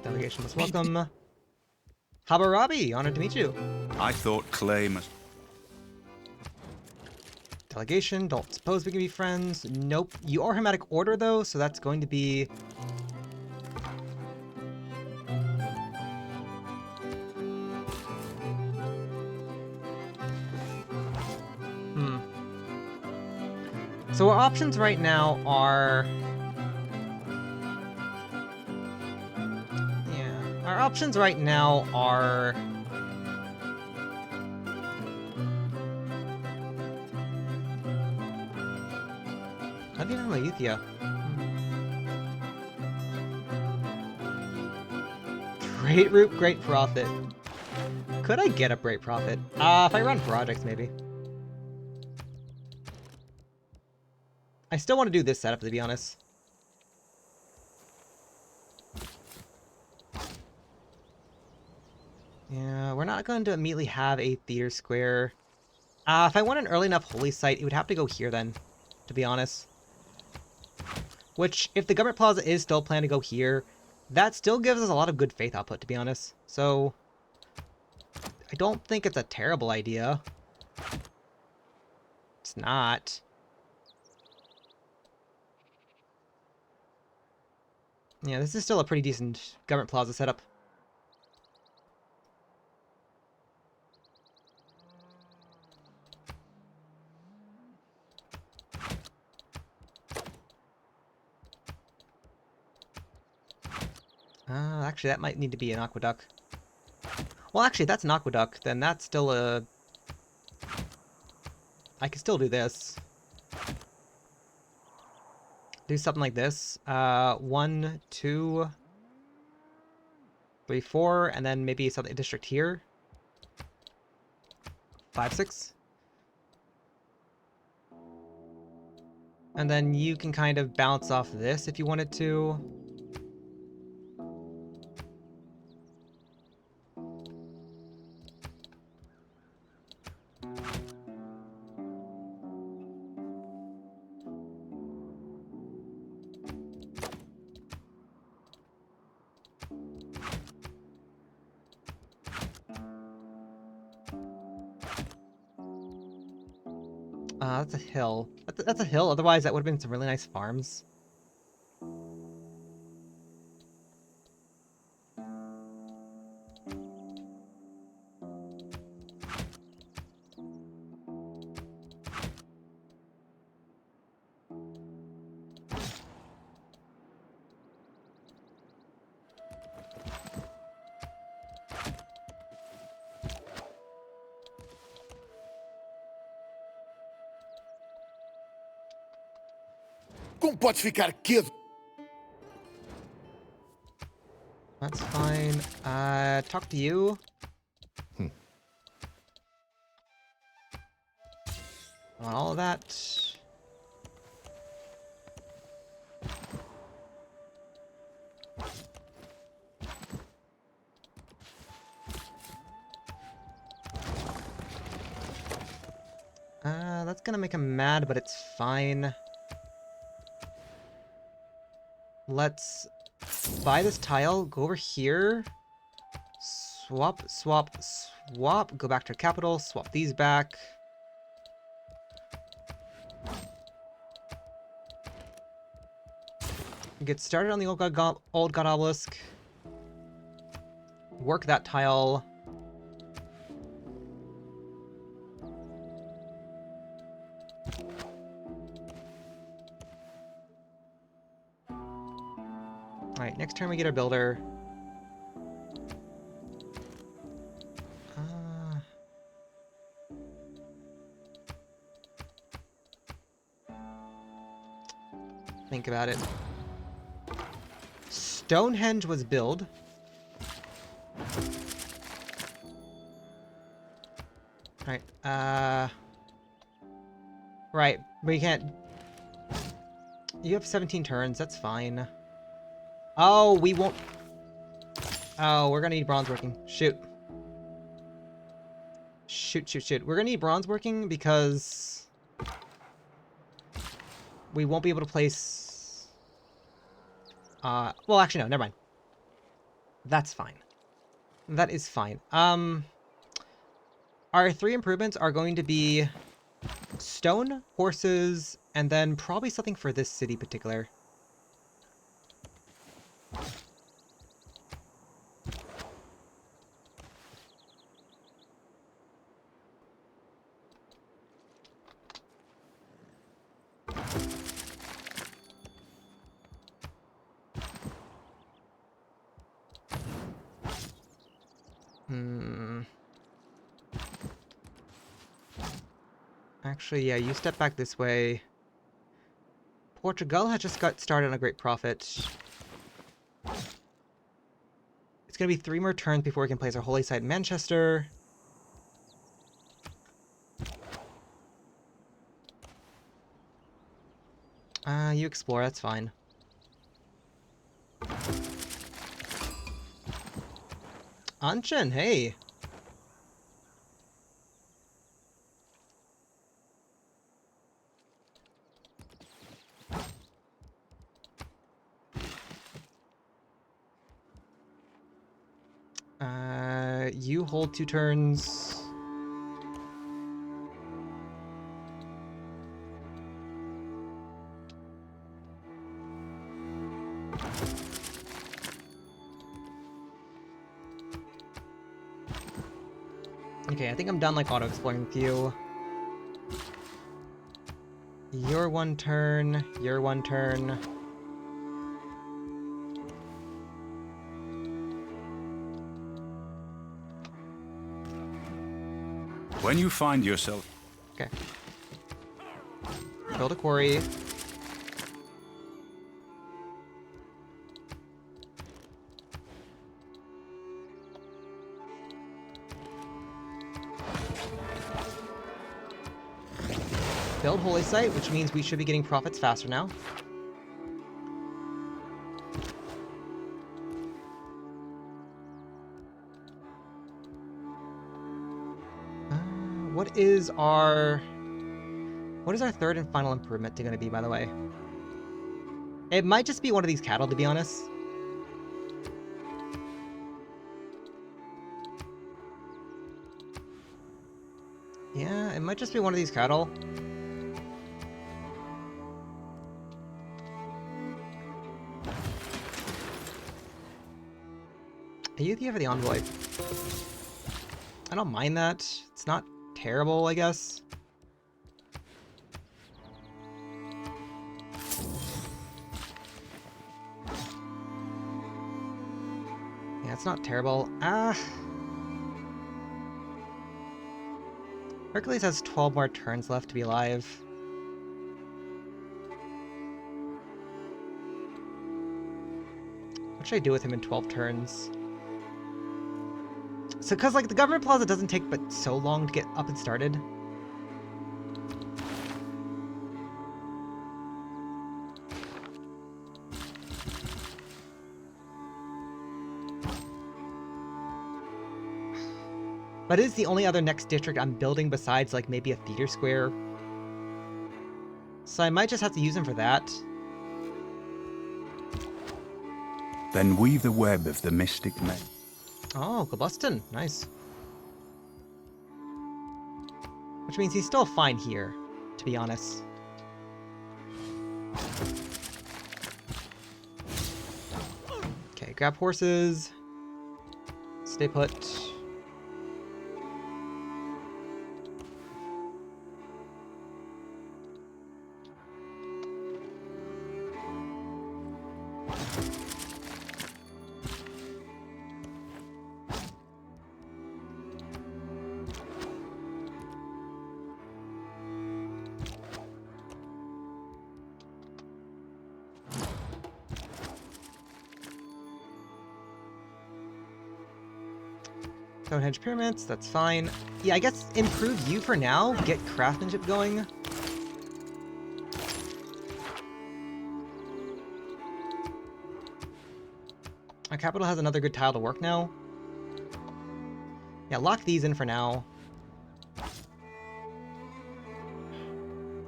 Delegation must welcome. Habarabi, honored to meet you. I thought clay must... Delegation, don't suppose we can be friends. Nope. You are Hermetic Order, though, so that's going to be... So our options right now are... Our options right now are... Levian and Laethia. Great Root, Great Profit. Could I get a Great Profit? If I run projects, maybe. I still want to do this setup, to be honest. Yeah, we're not going to immediately have a theater square. If I want an early enough holy site, it would have to go here then, to be honest. Which, if the government plaza is still planned to go here, that still gives us a lot of good faith output, to be honest. So, I don't think it's a terrible idea. It's not. Yeah, this is still a pretty decent government plaza setup. Actually, that might need to be an aqueduct. Well, actually, that's an aqueduct. Then that's still a... I can still do this. Do something like this. 1, 2, 3, 4, and then maybe something district here. 5, 6. And then you can kind of bounce off this if you wanted to. That's a hill. That's a hill, otherwise that would have been some really nice farms. Como pode ficar quieto? That's fine. Talk to you. On all of that. That's gonna make him mad, but it's fine. Let's buy this tile, go over here, swap, swap, swap, go back to capital, swap these back. Get started on the old god obelisk. Work that tile. Alright, next turn we get our builder. Think about it. Stonehenge was built. Alright, right, we can't... You have 17 turns, that's fine. Oh, we won't... Oh, we're gonna need bronze working. Shoot. Shoot, shoot, shoot. We're gonna need bronze working because... we won't be able to place... well, actually, no, never mind. That's fine. That is fine. Our 3 improvements are going to be stone, horses, and then probably something for this city in particular. Actually, yeah, you step back this way. Portugal has just got started on a great profit. It's gonna be 3 more turns before we can place our holy site in Manchester. You explore, that's fine. Anshin, hey! You hold 2 turns. Okay, I think I'm done like auto-exploring with you. Your 1 turn, your 1 turn. When you find yourself... Okay. Build a quarry. Build Holy Site, which means we should be getting profits faster now. What is our third and final improvement going to be, by the way? It might just be one of these cattle, to be honest. Yeah, it might just be one of these cattle. Ayuthia for the envoy. I don't mind that. It's not terrible, I guess. Yeah, it's not terrible. Hercules has 12 more turns left to be alive. What should I do with him in 12 turns? So, because, like, the government plaza doesn't take but so long to get up and started. But it is the only other next district I'm building besides, like, maybe a theater square. So I might just have to use him for that. Then weave the web of the mystic men. Oh, Gobuston. Nice. Which means he's still fine here, to be honest. Okay, grab horses. Stay put. Stonehenge pyramids, that's fine. Yeah, I guess improve you for now. Get craftsmanship going. Our capital has another good tile to work now. Yeah, lock these in for now.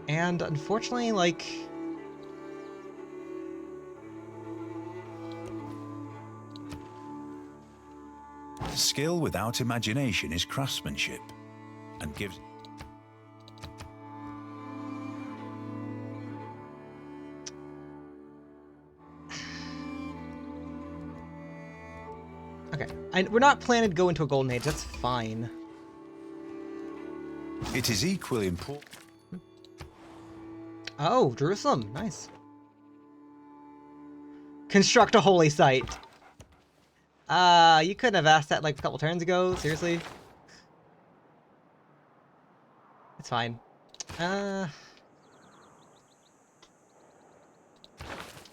And unfortunately, like... Skill without imagination is craftsmanship, and gives... Okay, we're not planning to go into a golden age, that's fine. It is equally important... Oh, Jerusalem, nice. Construct a holy site. You couldn't have asked that like a couple turns ago, seriously? It's fine.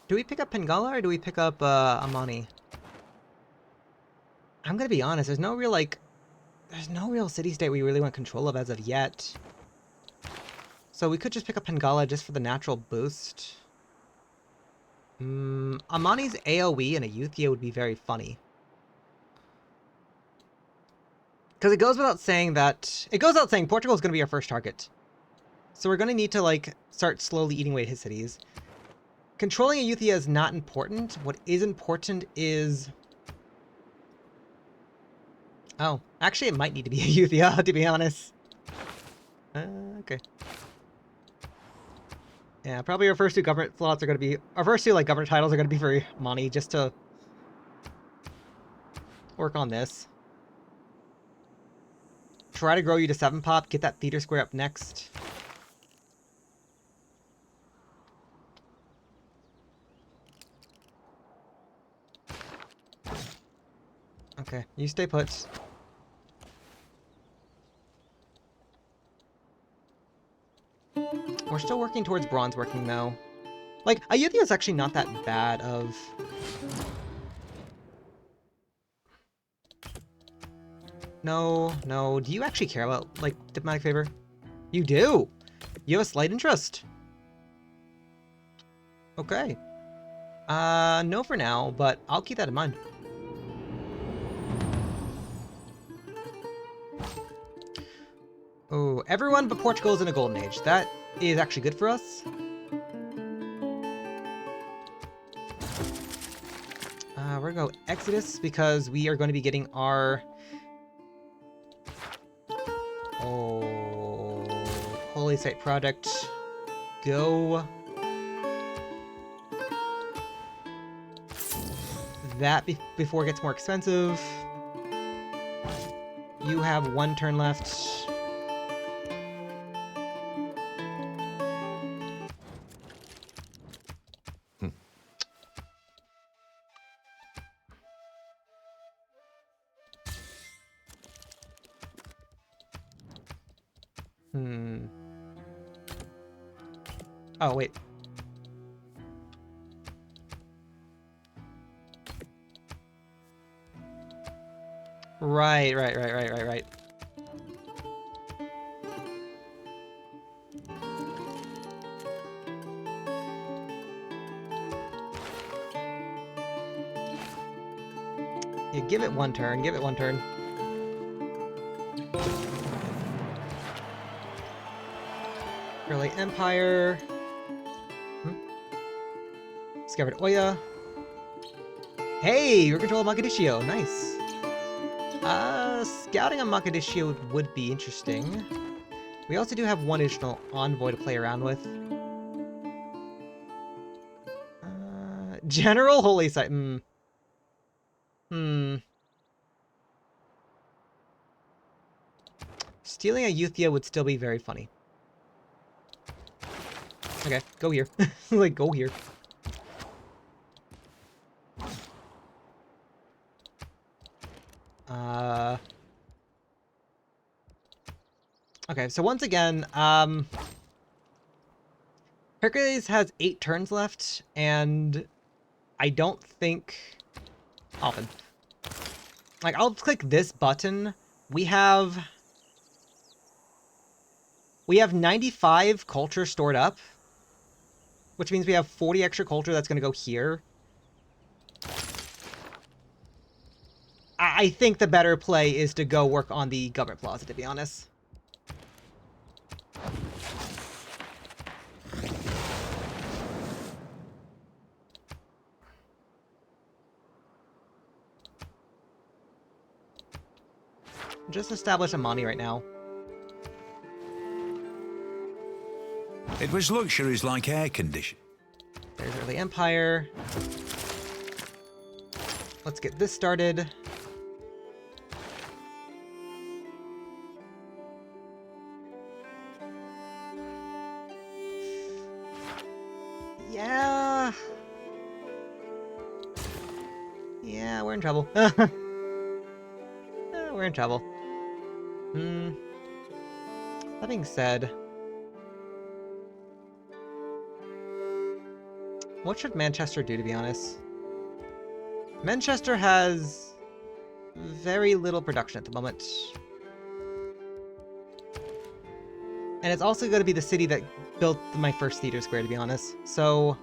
Do we pick up Pengala or do we pick up, Amani? I'm gonna be honest, there's no real city-state we really want control of as of yet. So we could just pick up Pengala just for the natural boost. Amani's AoE and Ayuthia would be very funny. Because it goes without saying Portugal is going to be our first target. So we're going to need to, like, start slowly eating away at his cities. Controlling Ayuthia is not important. What is important is... Oh, actually it might need to be Ayuthia, to be honest. Okay. Yeah, probably our first two government slots are going to be... Our first two, like, government titles are going to be for Mani, just to work on this. Try to grow you to 7 pop, get that theater square up next. Okay, you stay put. We're still working towards bronze working though. Like, Ayutthaya is actually not that bad of... No, no. Do you actually care about, like, diplomatic favor? You do! You have a slight interest. Okay. No for now, but I'll keep that in mind. Oh, everyone but Portugal is in a golden age. That is actually good for us. We're gonna go Exodus because we are going to be getting our... Oh... Holy Site Project. Go. That before it gets more expensive. You have 1 turn left. Oh, wait. Right. Yeah, give it 1 turn, give it 1 turn. Early Empire. Discovered Oya. Hey, you're control of Mogadiscio, nice. Scouting on Mogadiscio would be interesting. We also do have 1 additional envoy to play around with. General Holy Site. Stealing a Ayutthaya would still be very funny. Okay, go here. Like, go here. Okay, so once again, Hercules has 8 turns left, and I don't think... Often. Like, I'll click this button. We have 95 culture stored up, which means we have 40 extra culture that's going to go here. I think the better play is to go work on the government plaza, to be honest. Just establish Amani right now. It was luxuries like air conditioning. There's early Empire. Let's get this started. Yeah. Yeah, we're in trouble. We're in trouble. That being said, what should Manchester do, to be honest? Manchester has very little production at the moment. And it's also going to be the city that built my first theater square, to be honest. So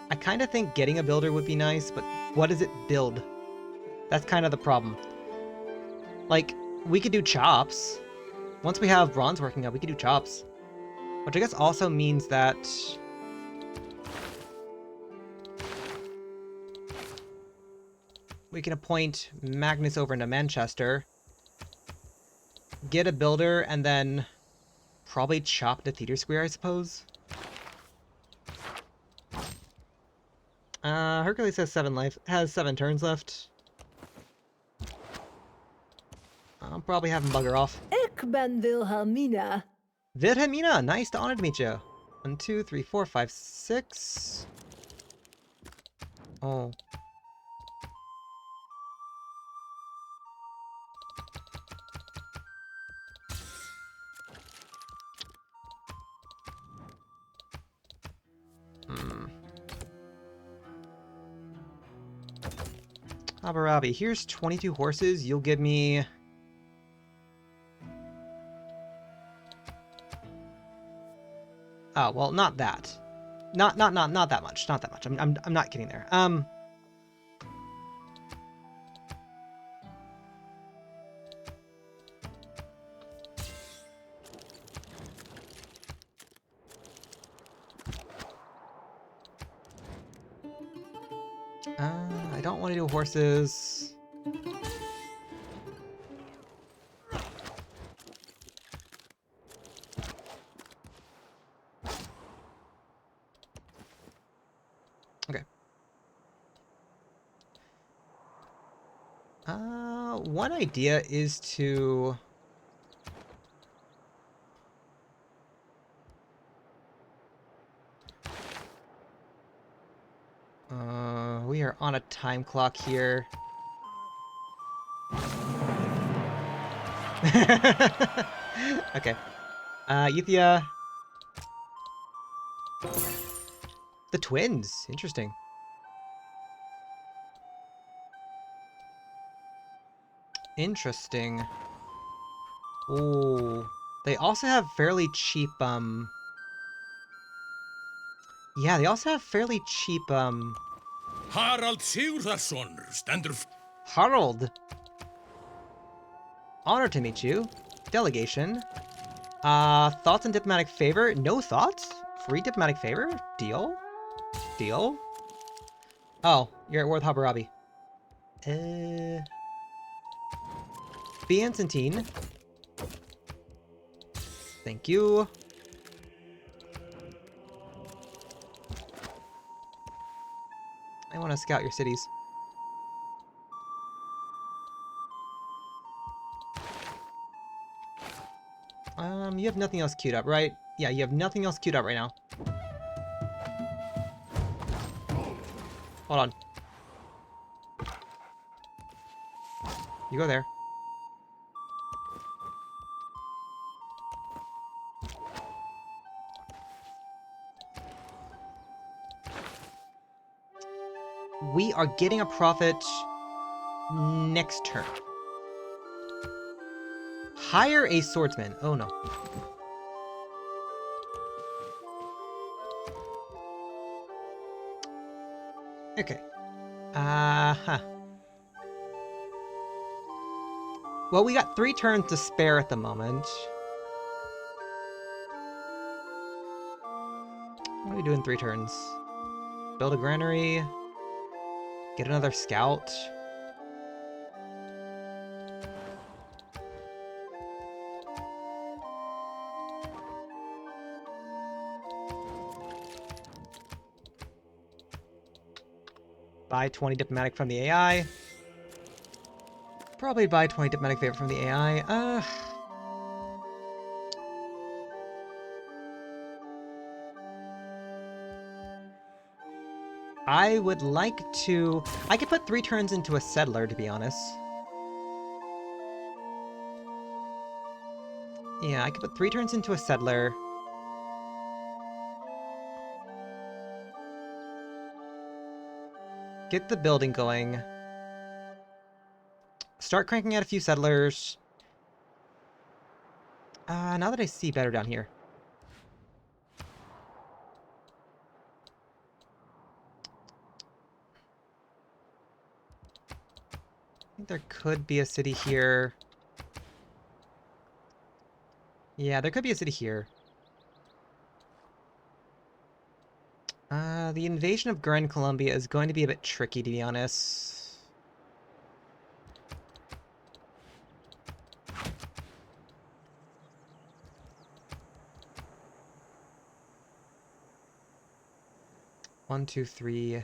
I kind of think getting a builder would be nice, but what does it build? That's kind of the problem. Like, we could do chops. Once we have bronze working up, we could do chops. Which I guess also means that... we can appoint Magnus over into Manchester. Get a builder, and then probably chop the theater square, I suppose. Hercules has 7 turns left. I'll probably have him bugger off. Ik ben Wilhelmina. Wilhelmina, nice to honor to meet you. 1, 2, 3, 4, 5, 6. Oh. Hammurabi, here's 22 horses. You'll give me... Oh, well, not that. Not that much. Not that much. I'm not getting there. I don't want to do horses. Okay. One idea is to... we are on a time clock here. Okay. Euthia. The twins. Interesting. Interesting. Ooh. They also have fairly cheap, yeah, they also have fairly cheap, Harald Sigurðarson stendur Harold. Honor to meet you. Delegation. Thoughts on diplomatic favor? No thoughts? Free diplomatic favor? Deal? Deal? Oh, you're at war with Hammurabi. Byzantine. Thank you. I want to scout your cities. You have nothing else queued up, right? Yeah, you have nothing else queued up right now. Hold on. You go there. We are getting a profit next turn. Hire a swordsman. Oh no. Okay. Well, we got 3 turns to spare at the moment. What are we doing 3 turns? Build a granary. Get another scout. Buy 20 diplomatic from the AI. Probably buy 20 diplomatic favor from the AI. I would like to... I could put 3 turns into a settler, to be honest. Yeah, I could put 3 turns into a settler. Get the building going. Start cranking out a few settlers. Now that I see better down here. I think there could be a city here. Yeah, there could be a city here. The invasion of Gran Colombia is going to be a bit tricky, to be honest. One, two, three.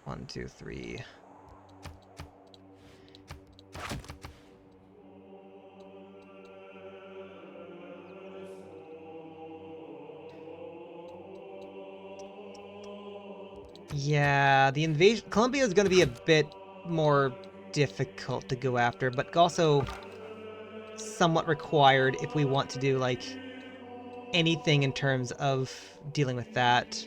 1, 2, 3. Yeah, the invasion... Colombia is going to be a bit more difficult to go after, but also somewhat required if we want to do, like, anything in terms of dealing with that.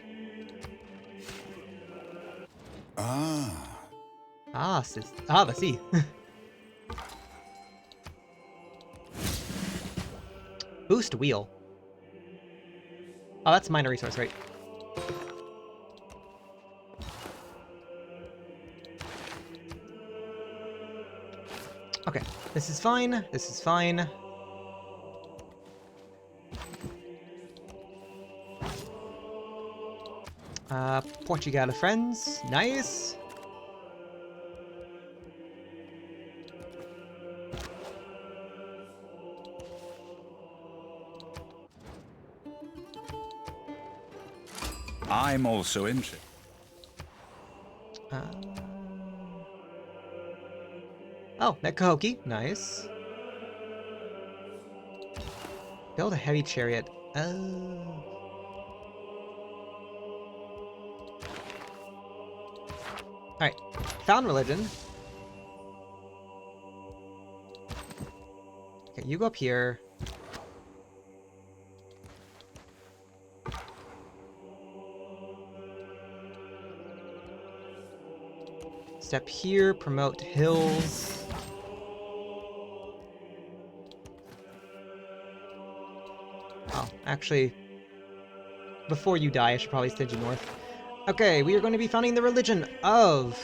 Ah, vas-y. Boost wheel. Oh, that's minor resource, right? Okay, this is fine. This is fine. Portugal friends. Nice. I'm also interested. Oh, Netkahoki. Nice. Build a heavy chariot. Oh. Alright. Found religion. Okay, you go up here. Step here, promote hills. Oh, actually, before you die, I should probably send you north. Okay, we are going to be founding the religion of...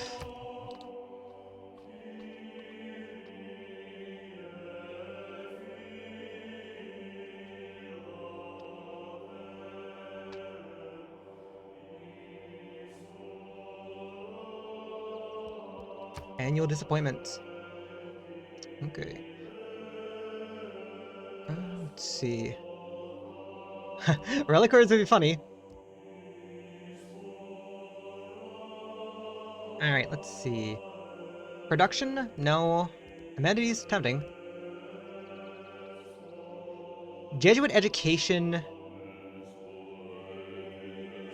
Annual disappointment. Okay. Let's see. Reliquaries would be funny. Alright, let's see. Production? No. Amenities? Tempting. Jesuit education.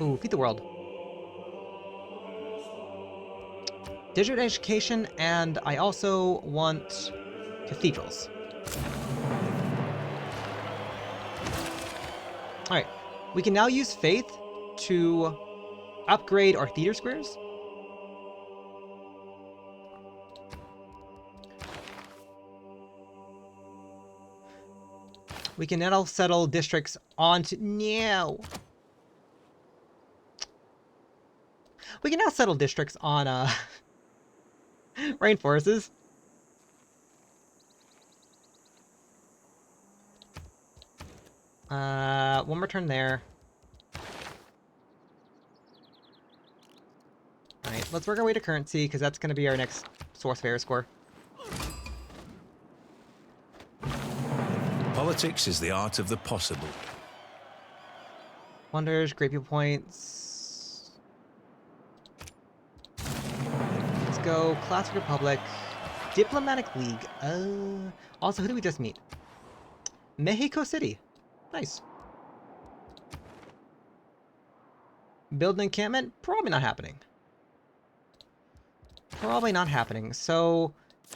Ooh, feed the world. Jesuit education, and I also want cathedrals. Alright, we can now use faith to upgrade our theater squares. We can now settle districts onto... No! We can now settle districts on, rainforests. One more turn there. Alright, let's work our way to currency, because that's going to be our next source fair score. Politics is the art of the possible. Wonders, great people points. Let's go Classic Republic. Diplomatic League. Also, who did we just meet? Mexico City. Nice. Build an encampment? Probably not happening. Probably not happening. So,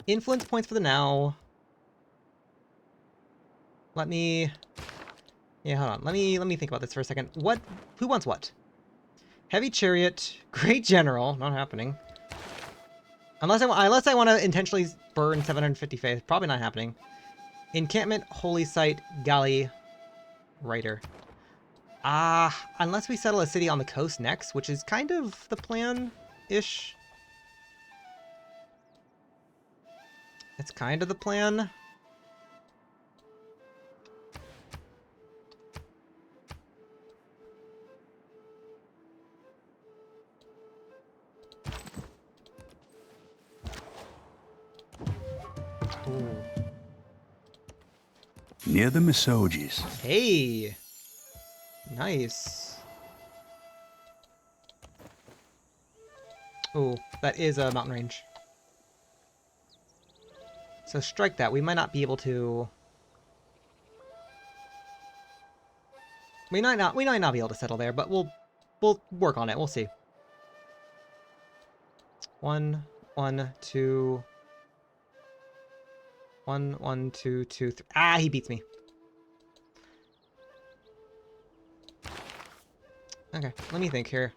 influence points for the now. Let me... Yeah, hold on. Let me think about this for a second. What? Who wants what? Heavy Chariot. Great General. Not happening. Unless I want to intentionally burn 750 faith. Probably not happening. Encampment, Holy Site, Galley, Writer. Unless we settle a city on the coast next, which is kind of the plan-ish. It's kind of the plan. Ooh. Near the Misogis. Hey! Nice. Ooh, that is a mountain range. So strike that. We might not be able to... We might not be able to settle there, but we'll work on it. We'll see. 1, 1, 2... 1, 1, 2, 2, 3. Ah, he beats me. Okay, let me think here.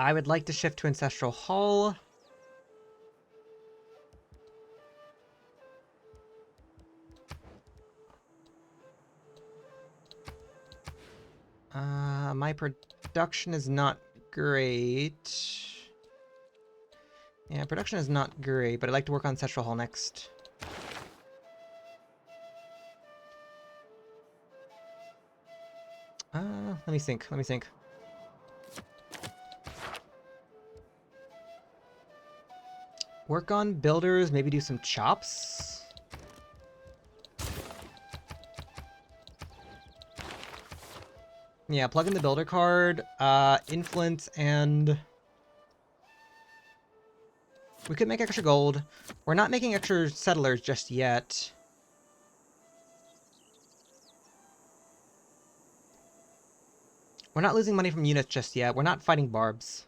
I would like to shift to Ancestral Hall. My production is not great. Yeah, production is not great, but I'd like to work on Ancestral Hall next. Let me think, let me think. Work on builders, maybe do some chops. Yeah, plug in the builder card, influence, and we could make extra gold. We're not making extra settlers just yet. We're not losing money from units just yet. We're not fighting barbs.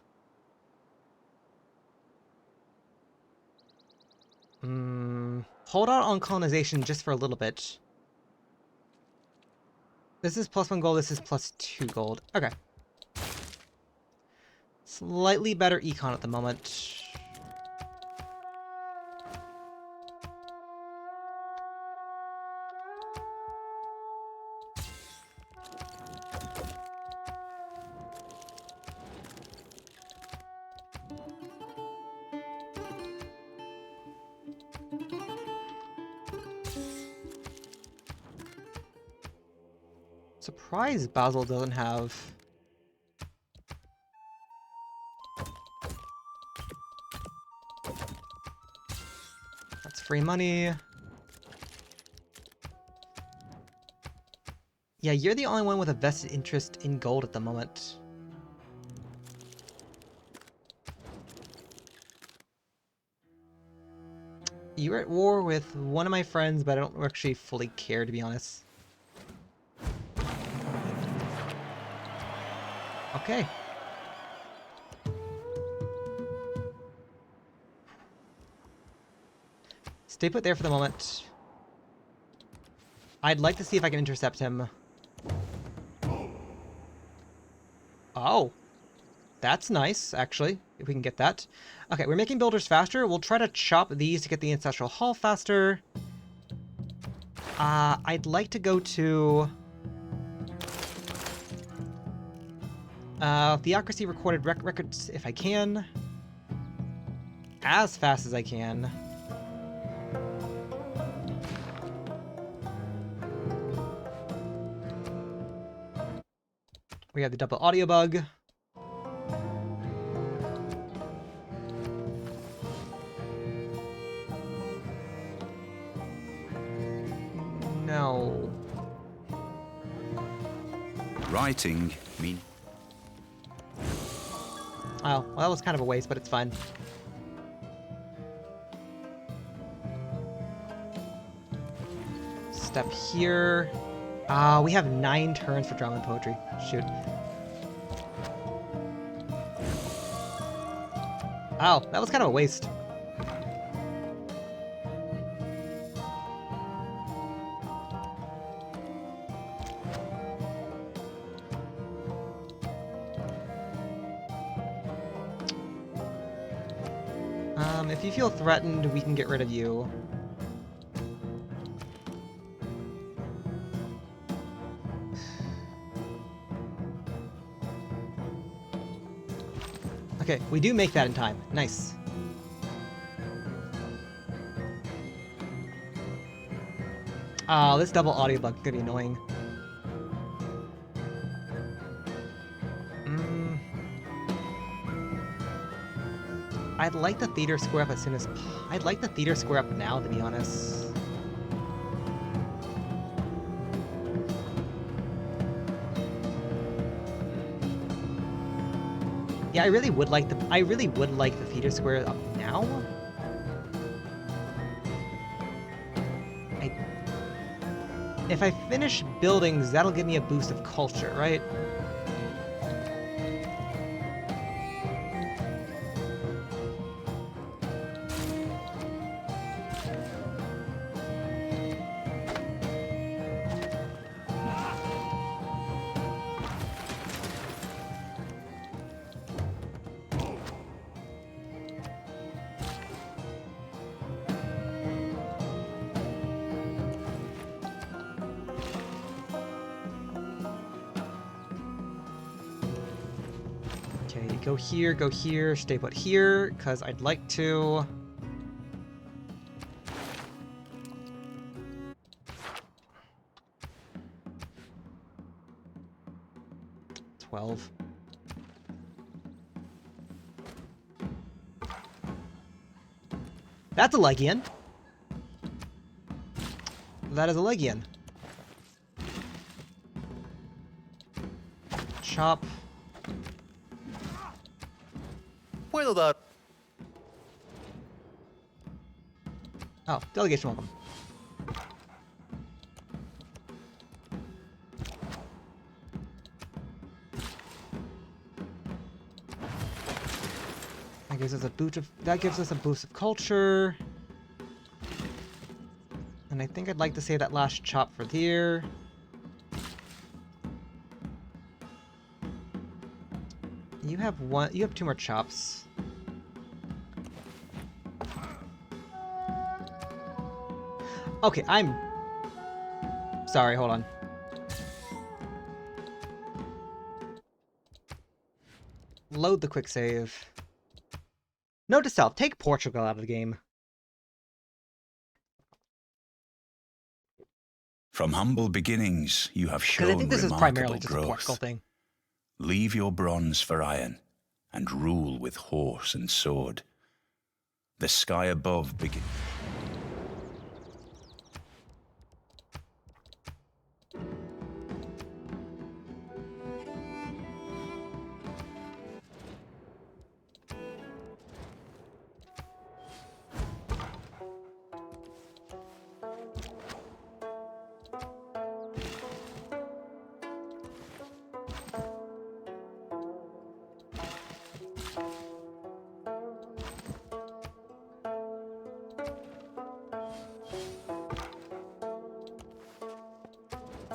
Hold out on colonization just for a little bit. This is +1 gold, this is +2 gold. Okay. Slightly better econ at the moment. Surprised Basel doesn't have... That's free money. Yeah, you're the only one with a vested interest in gold at the moment. You're at war with one of my friends, but I don't actually fully care, to be honest. Okay. Stay put there for the moment. I'd like to see if I can intercept him. Oh. That's nice, actually, if we can get that. Okay, we're making builders faster. We'll try to chop these to get the Ancestral Hall faster. I'd like to go to... Theocracy recorded records if I can. As fast as I can. We have the double audio bug. No. Writing mean. Oh, well, that was kind of a waste, but it's fine. Step here. We have 9 turns for drama and poetry. Shoot. Oh, that was kind of a waste. If you feel threatened, we can get rid of you. Okay, we do make that in time. Nice. Oh, this double audio bug could be annoying. I'd like the theater square up as soon as... I'd like the theater square up now, to be honest. Yeah, I really would like the theater square up now. If I finish buildings, that'll give me a boost of culture, right? Okay, go here, stay put here, because I'd like to... $12. That's a Legion. That is a Legion. Chop. Puedo dar. Oh, delegation welcome. That gives us a boost of culture. And I think I'd like to save that last chop for here. You have 2 more chops. Okay, I'm sorry, hold on. Load the quick save. Note to self, take Portugal out of the game. From humble beginnings, you have Because shown I think this is primarily remarkable just a Portugal growth. thing. Leave your bronze for iron, and rule with horse and sword. The sky above begins.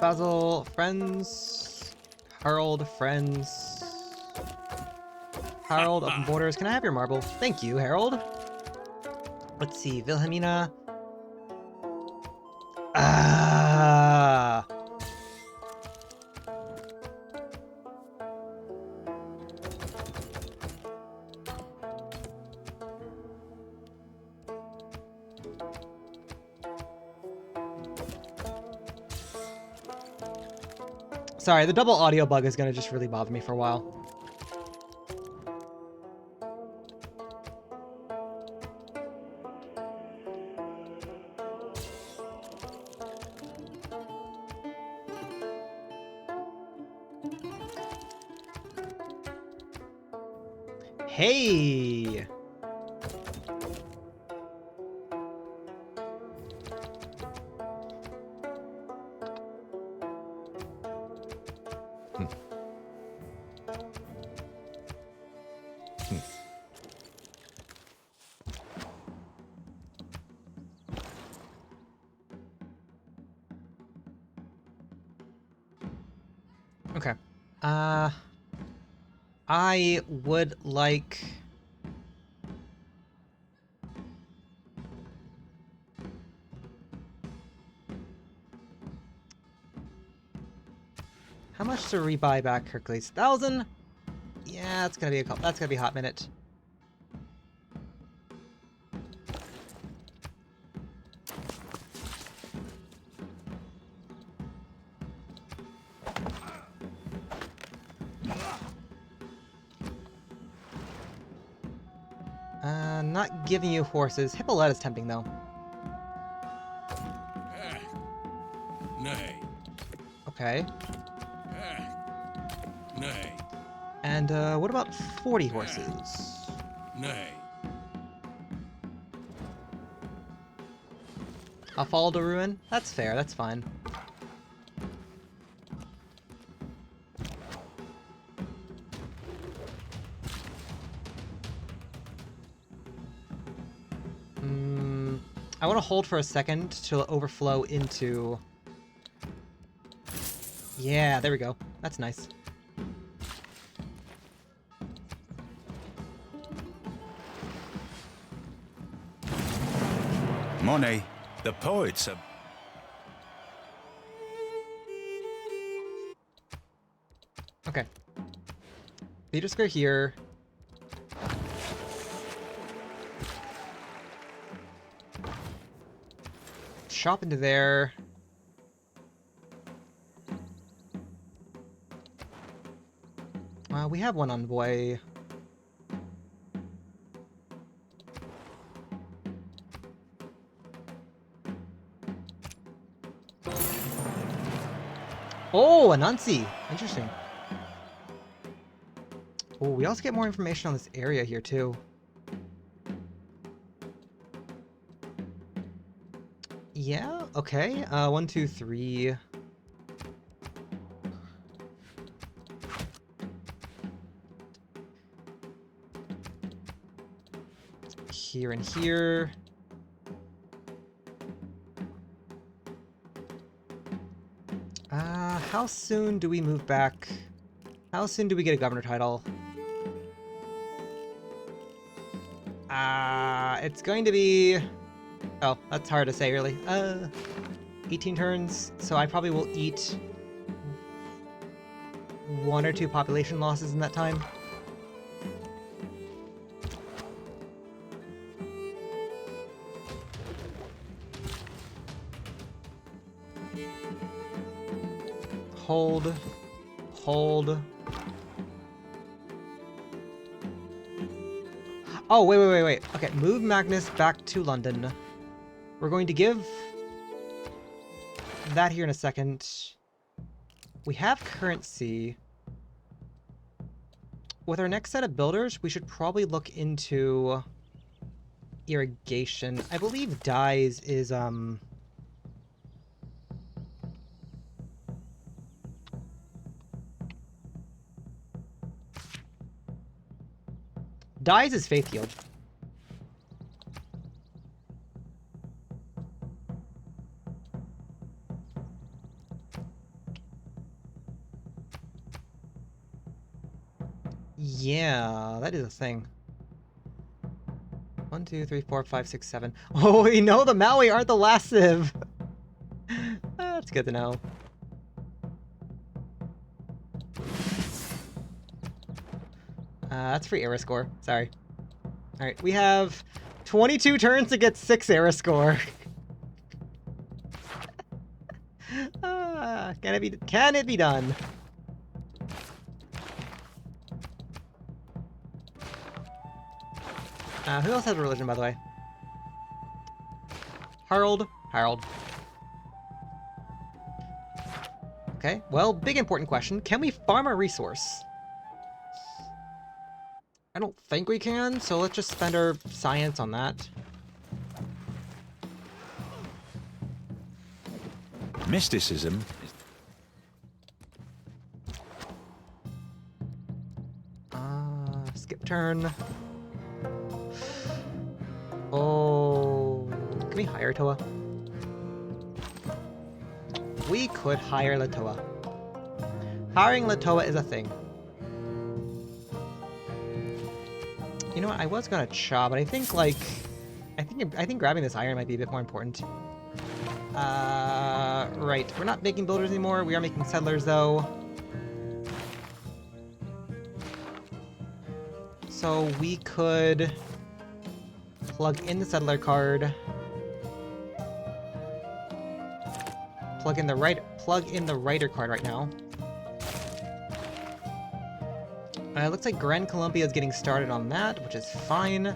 Basil, friends. Harold, friends. Harold, open borders. Can I have your marble? Thank you, Harold. Let's see, Wilhelmina. Ah. Sorry, the double audio bug is gonna just really bother me for a while. Hey! Okay. I would like... How much to rebuy back Hercules? 1,000? Yeah, that's gonna be a hot minute. Not giving you horses. Hippolyta's tempting though. Nay. Okay. Nay. And what about 40 horses? Nay. I'll follow the ruin? That's fair, that's fine. I want to hold for a second to overflow into... Yeah, there we go. That's nice. Monet, the poets are... Okay. Leader square here. Shop into there. We have one envoy. Oh, Anansi. Interesting. Oh, we also get more information on this area here, too. Yeah, okay. 1, 2, 3. Here and here. How soon do we move back? How soon do we get a governor title? It's going to be... Oh, that's hard to say, really. 18 turns, so I probably will eat 1 or 2 population losses in that time. Hold. Hold. Oh, wait. Okay, move Magnus back to London. We're going to give that here in a second. We have currency. With our next set of builders, we should probably look into irrigation. I believe dyes is, dyes is faith yield. Yeah, that is a thing. 1, 2, 3, 4, 5, 6, 7. Oh, we know the Maui aren't the last civ. That's good to know. That's free era score. Sorry. All right, we have 22 turns to get 6 era score. Can it be done? Who else has a religion, by the way? Harold. Okay, well, big important question. Can we farm a resource? I don't think we can, so let's just spend our science on that. Mysticism. Skip turn. Oh, can we hire Toa? We could hire Latoa. Hiring Latoa is a thing. You know what? I was gonna Cha, but I think like, I think grabbing this iron might be a bit more important. Right. We're not making builders anymore. We are making settlers though. So we could plug in the settler card. Plug in the writer card right now. Looks like Grand Columbia is getting started on that, which is fine.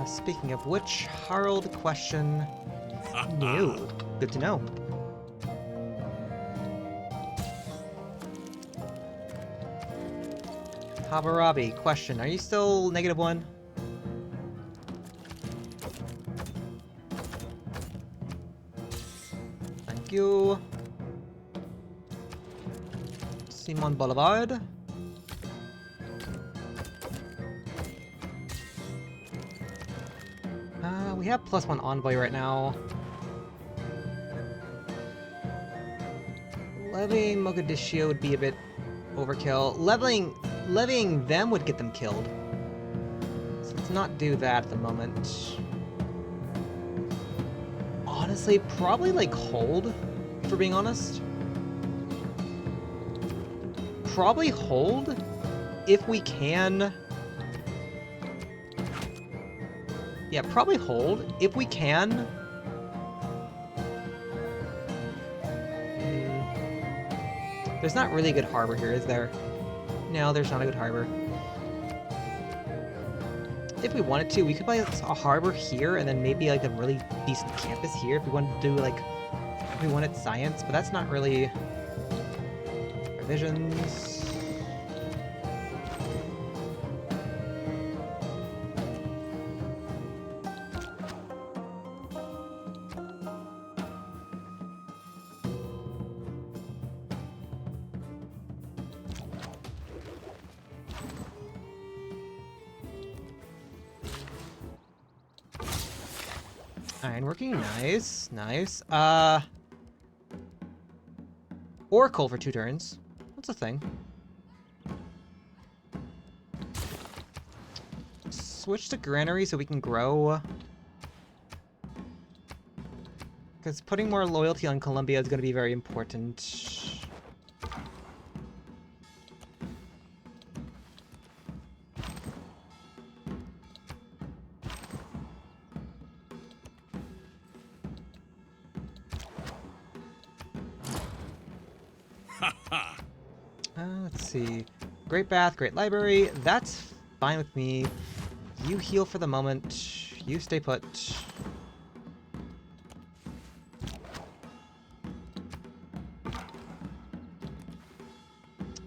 Speaking of which, Harold question. No. Good to know. Habarabi question. Are you still -1? Thank you. Simon Boulevard. We have +1 envoy right now. Levying Mogadiscio would be a bit overkill. Levying them would get them killed. So let's not do that at the moment. Honestly, probably like hold, if we're being honest. Probably hold if we can... Yeah, probably hold. If we can... There's not really a good harbor here, is there? No, there's not a good harbor. If we wanted to, we could buy a harbor here and then maybe like a really decent campus here if we wanted to do like... If we wanted science, but that's not really... Provisions... Ironworking, nice, nice. Oracle for 2 turns. That's a thing. Switch to granary so we can grow. Because putting more loyalty on Columbia is going to be very important. Let's see. Great Bath, Great Library. That's fine with me. You heal for the moment. You stay put.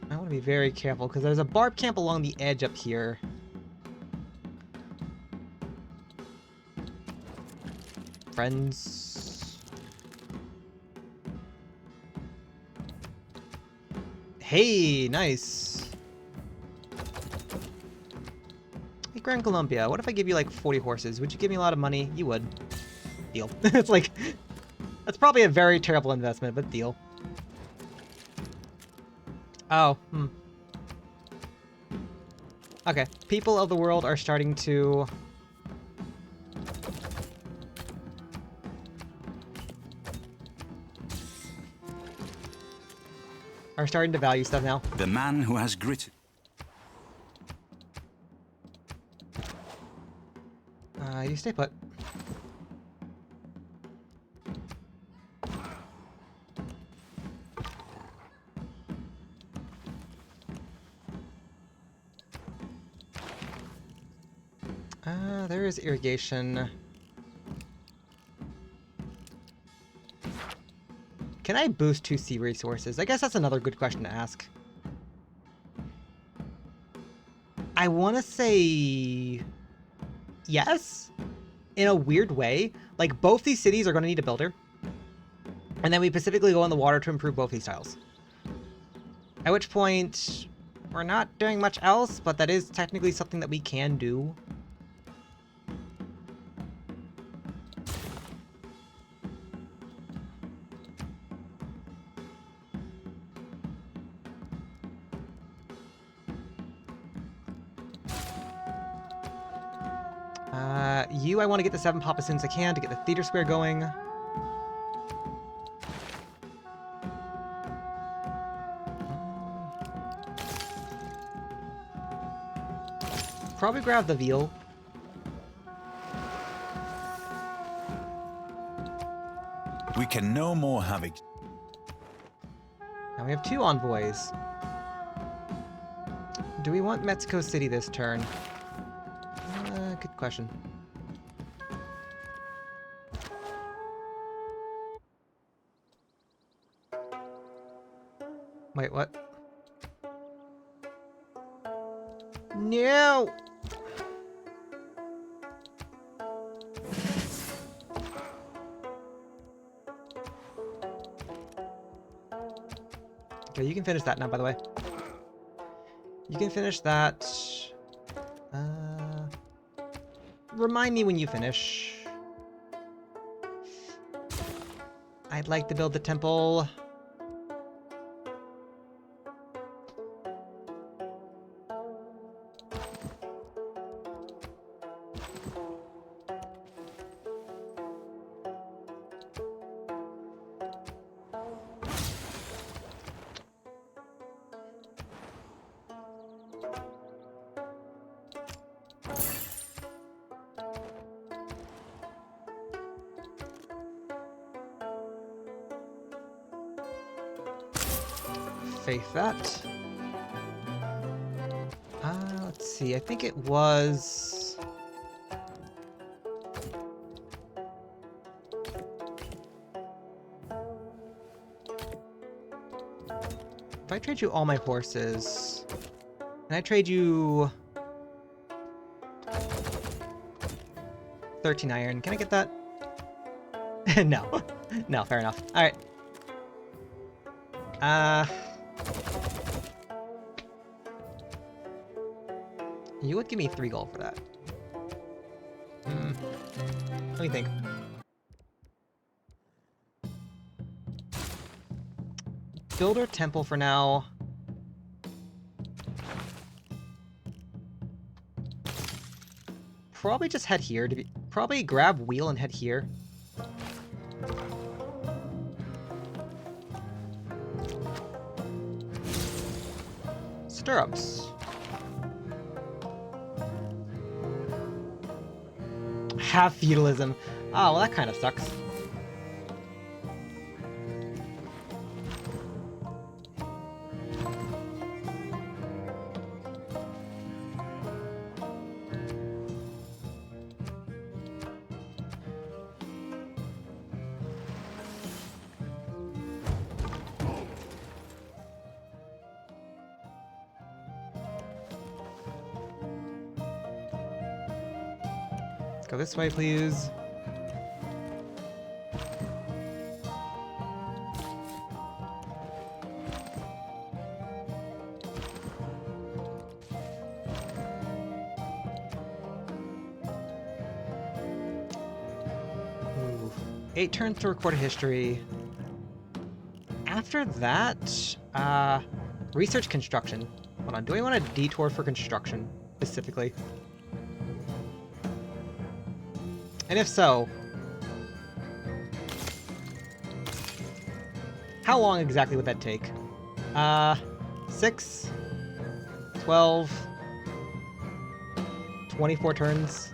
I want to be very careful because there's a barb camp along the edge up here. Friends. Hey, nice. Hey, Grand Columbia, what if I give you like 40 horses? Would you give me a lot of money? You would. Deal. It's like, that's probably a very terrible investment, but deal. Oh, Okay, people of the world are starting to... value stuff now. The man who has grit. You stay put. There is irrigation. Can I boost 2 sea resources? I guess that's another good question to ask. I want to say yes, in a weird way. Like, both these cities are going to need a builder. And then we specifically go on the water to improve both these tiles. At which point, we're not doing much else, but that is technically something that we can do. I want to get the 7 pop as soon as I can to get the theater square going. Probably grab the veal. We can no more have it. Now we have 2 envoys. Do we want Mexico City this turn? Good question. Wait, what? No! Okay, you can finish that now, by the way. You can finish that. Remind me when you finish. I'd like to build the temple. faith that. Let's see. I think it was. If I trade you all my horses, and I trade you 13 iron, can I get that? No. No, fair enough. Alright. You would give me 3 gold for that. Let me think. Build our temple for now. Probably just head here to be. Probably grab wheel and head here. Stirrups. Have feudalism. Oh, well, that kind of sucks. Go this way, please. Ooh. 8 turns to record a history. After that, research construction. Hold on, do I want a detour for construction, specifically? And if so, how long exactly would that take? 6, 12, 24 turns.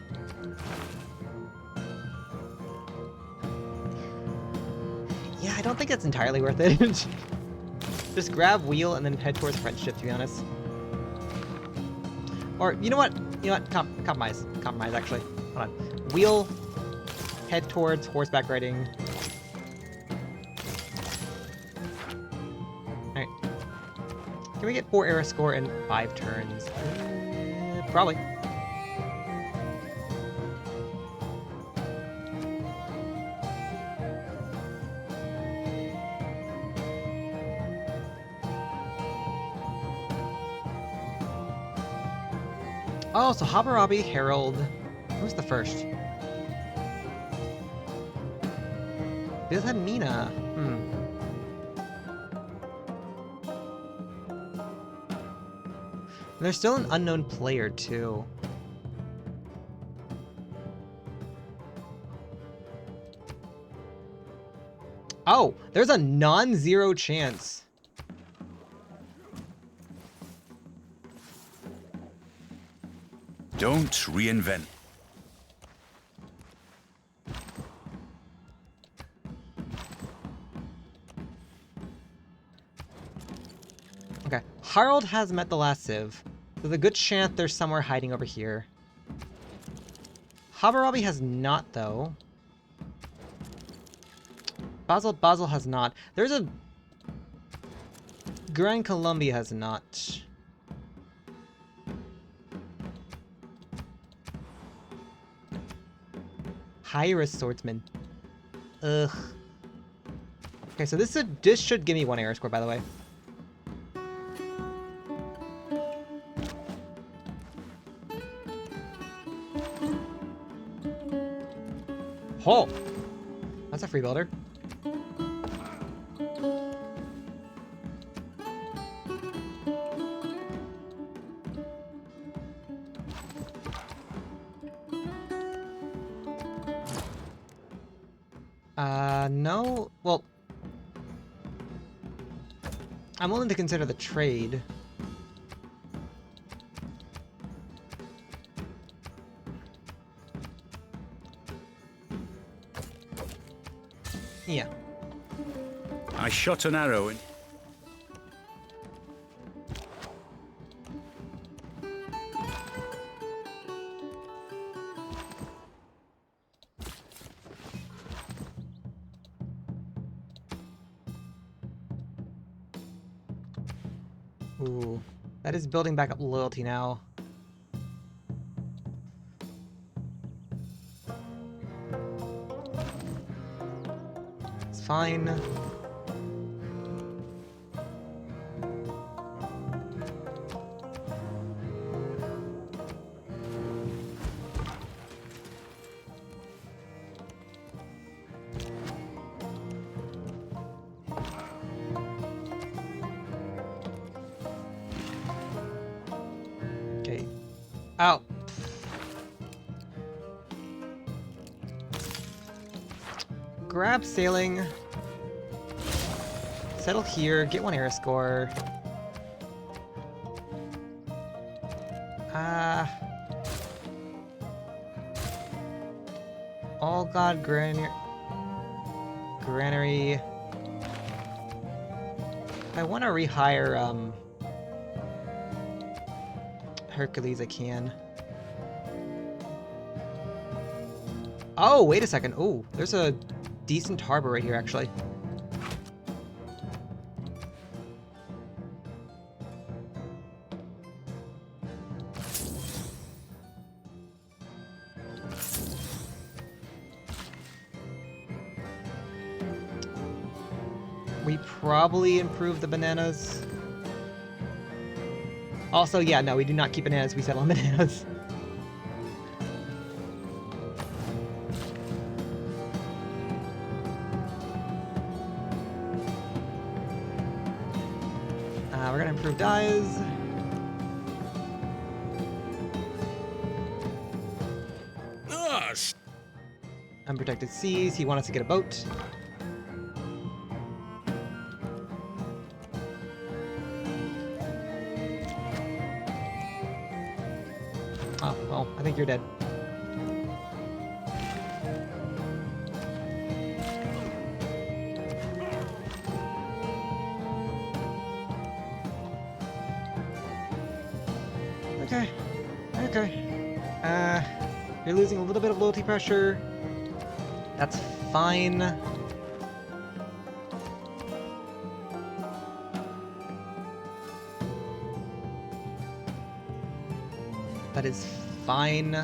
Yeah, I don't think it's entirely worth it. Just grab wheel and then head towards friendship, to be honest. Or, you know what? You know what? Compromise. Compromise, actually. Hold on. Wheel, head towards horseback riding. Alright. Can we get 4 era score in 5 turns? Probably. Oh, so Hammurabi, Herald. Who's the first? Wilhelmina. There's still an unknown player, too. Oh, there's a non-zero chance. Don't reinvent. Okay, Harald has met the last civ. There's a good chance there's somewhere hiding over here. Hammurabi has not, though. Basil has not. There's a... Grand Columbia has not. High-risk swordsman. Ugh. Okay, so this should give me 1 error score, by the way. Oh! That's a free builder. No. Well, I'm willing to consider the trade. Yeah. I shot an arrow in. Ooh, that is building back up loyalty now. It's fine. Okay. Ow. Grab sailing. Settle here, get one air score. All God Granary. I want to rehire Hercules, I can. Oh, wait a second. Oh, there's a decent harbor right here, actually. We probably improve the bananas. Also, yeah, no, we do not keep bananas, we settle on bananas. We're gonna improve dyes. Unprotected seas, he wants us to get a boat. Oh, well, I think you're dead. Okay. Okay. You're losing a little bit of loyalty pressure. That's fine. That is fine.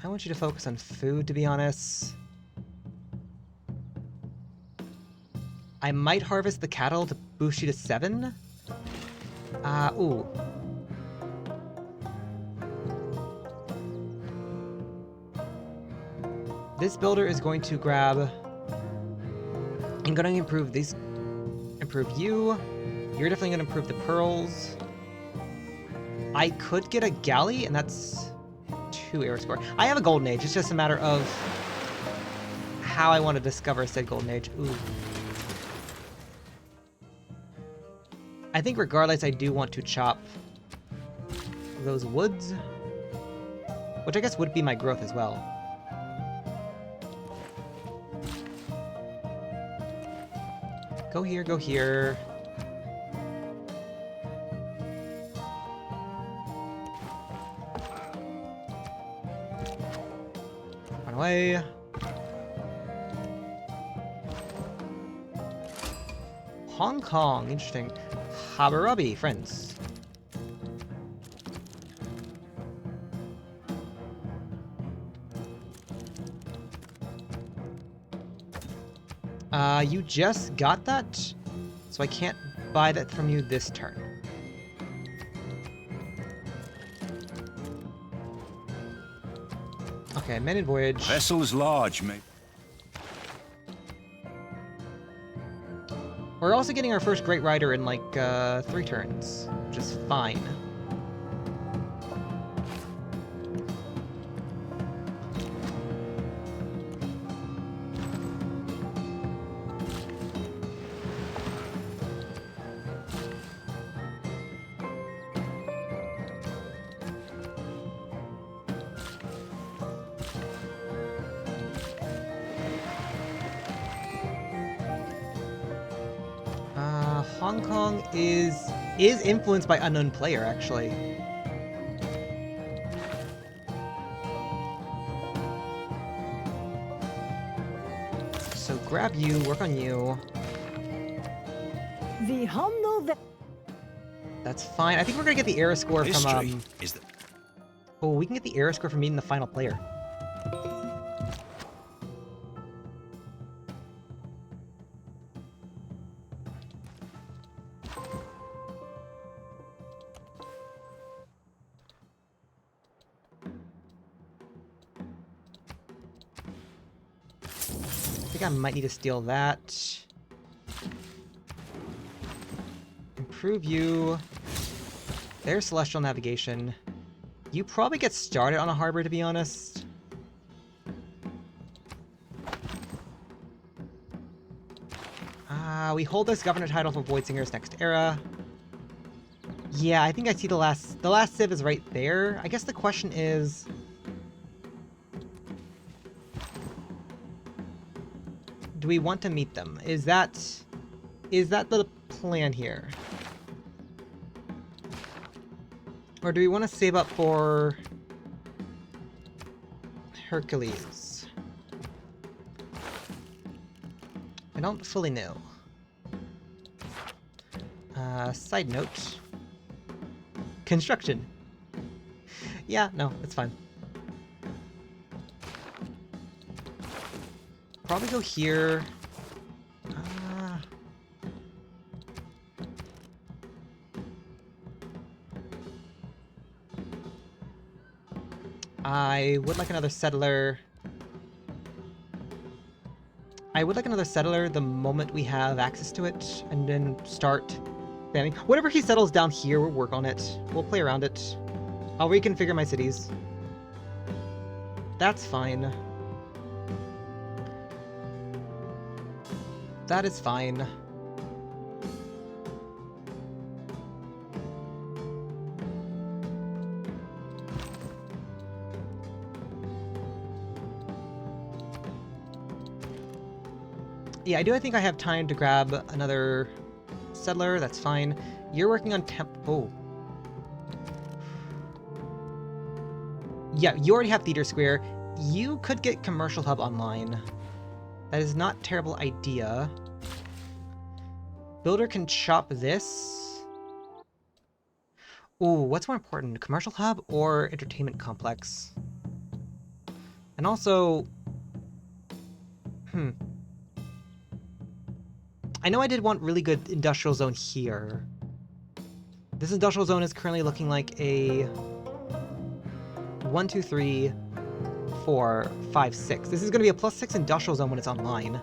I want you to focus on food, to be honest. I might harvest the cattle to boost you to 7. Ooh. This builder is going to grab... I'm going to improve these... Improve you. You're definitely going to improve the pearls. I could get a galley, and that's 2 air score. I have a golden age. It's just a matter of how I want to discover said golden age. Ooh. I think regardless, I do want to chop those woods, which I guess would be my growth as well. Go here, go here. Run away. Hong Kong, interesting. Hammurabi, friends. You just got that, so I can't buy that from you this turn. Okay, men in voyage. Vessel's large, mate. We're also getting our first Great Rider in like 3 turns, which is fine. Hong Kong is influenced by Unknown Player, actually. grab you, work on you. The humble That's fine. I think we're gonna get the era score This from tree is the... Oh, we can get the era score from meeting the final player. I think I might need to steal that. Improve you. There's Celestial Navigation. You probably get started on a harbor, to be honest. We hold this governor title for Voidsinger's next era. Yeah, I think I see the last civ is right there. I guess the question is... do we want to meet them? Is that the plan here? Or do we want to save up for Hercules? I don't fully know. Side note. Construction. Yeah, no, it's fine. Probably go here. I would like another settler. I would like another settler the moment we have access to it, and then start spamming. Whatever he settles down here, we'll work on it. We'll play around it. I'll reconfigure my cities. That's fine. That is fine. Yeah, I think I have time to grab another settler. That's fine. You're working on oh. Yeah, you already have Theater Square. You could get Commercial Hub online. That is not a terrible idea. Builder can chop this. Ooh, what's more important? Commercial Hub or Entertainment Complex? And also... I know I did want really good industrial zone here. This industrial zone is currently looking like a 1, 2, 3, 4, 5, 6. This is going to be a +6 industrial zone when it's online.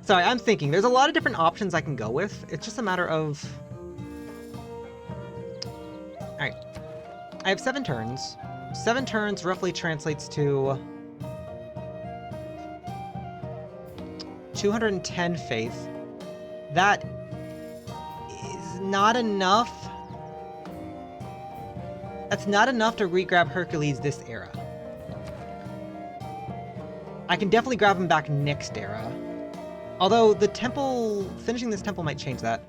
Sorry, I'm thinking. There's a lot of different options I can go with. It's just a matter of... Alright. I have 7 turns. 7 turns roughly translates to... 210 faith. That is not enough. That's not enough to re-grab Hercules this era. I can definitely grab him back next era. Although, the temple... finishing this temple might change that.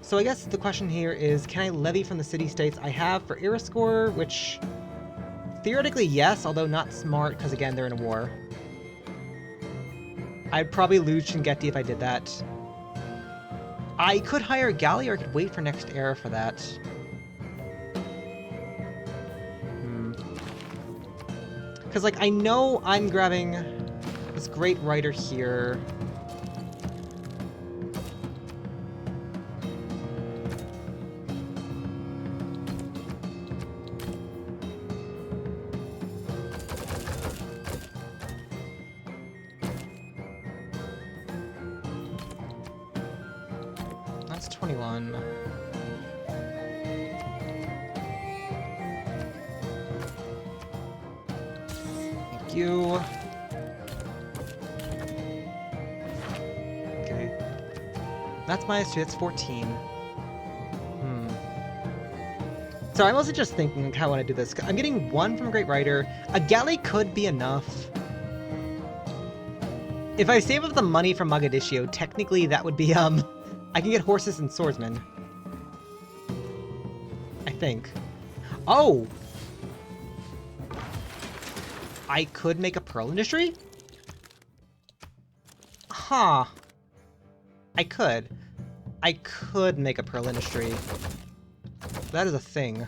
So I guess the question here is, can I levy from the city-states I have for era score, which... theoretically, yes, although not smart, because again, they're in a war. I'd probably lose Chingeti if I did that. I could hire a galley, or I could wait for next era for that. Because, like, I know I'm grabbing this great writer here. That's 21. You. Okay. That's -2, that's 14. So I'm also just thinking how I want to do this. I'm getting 1 from Great Writer. A galley could be enough. If I save up the money from Mogadiscio, technically that would be, I can get horses and swordsmen. I think. Oh! I could make a pearl industry? Huh. I could. I could make a pearl industry. That is a thing.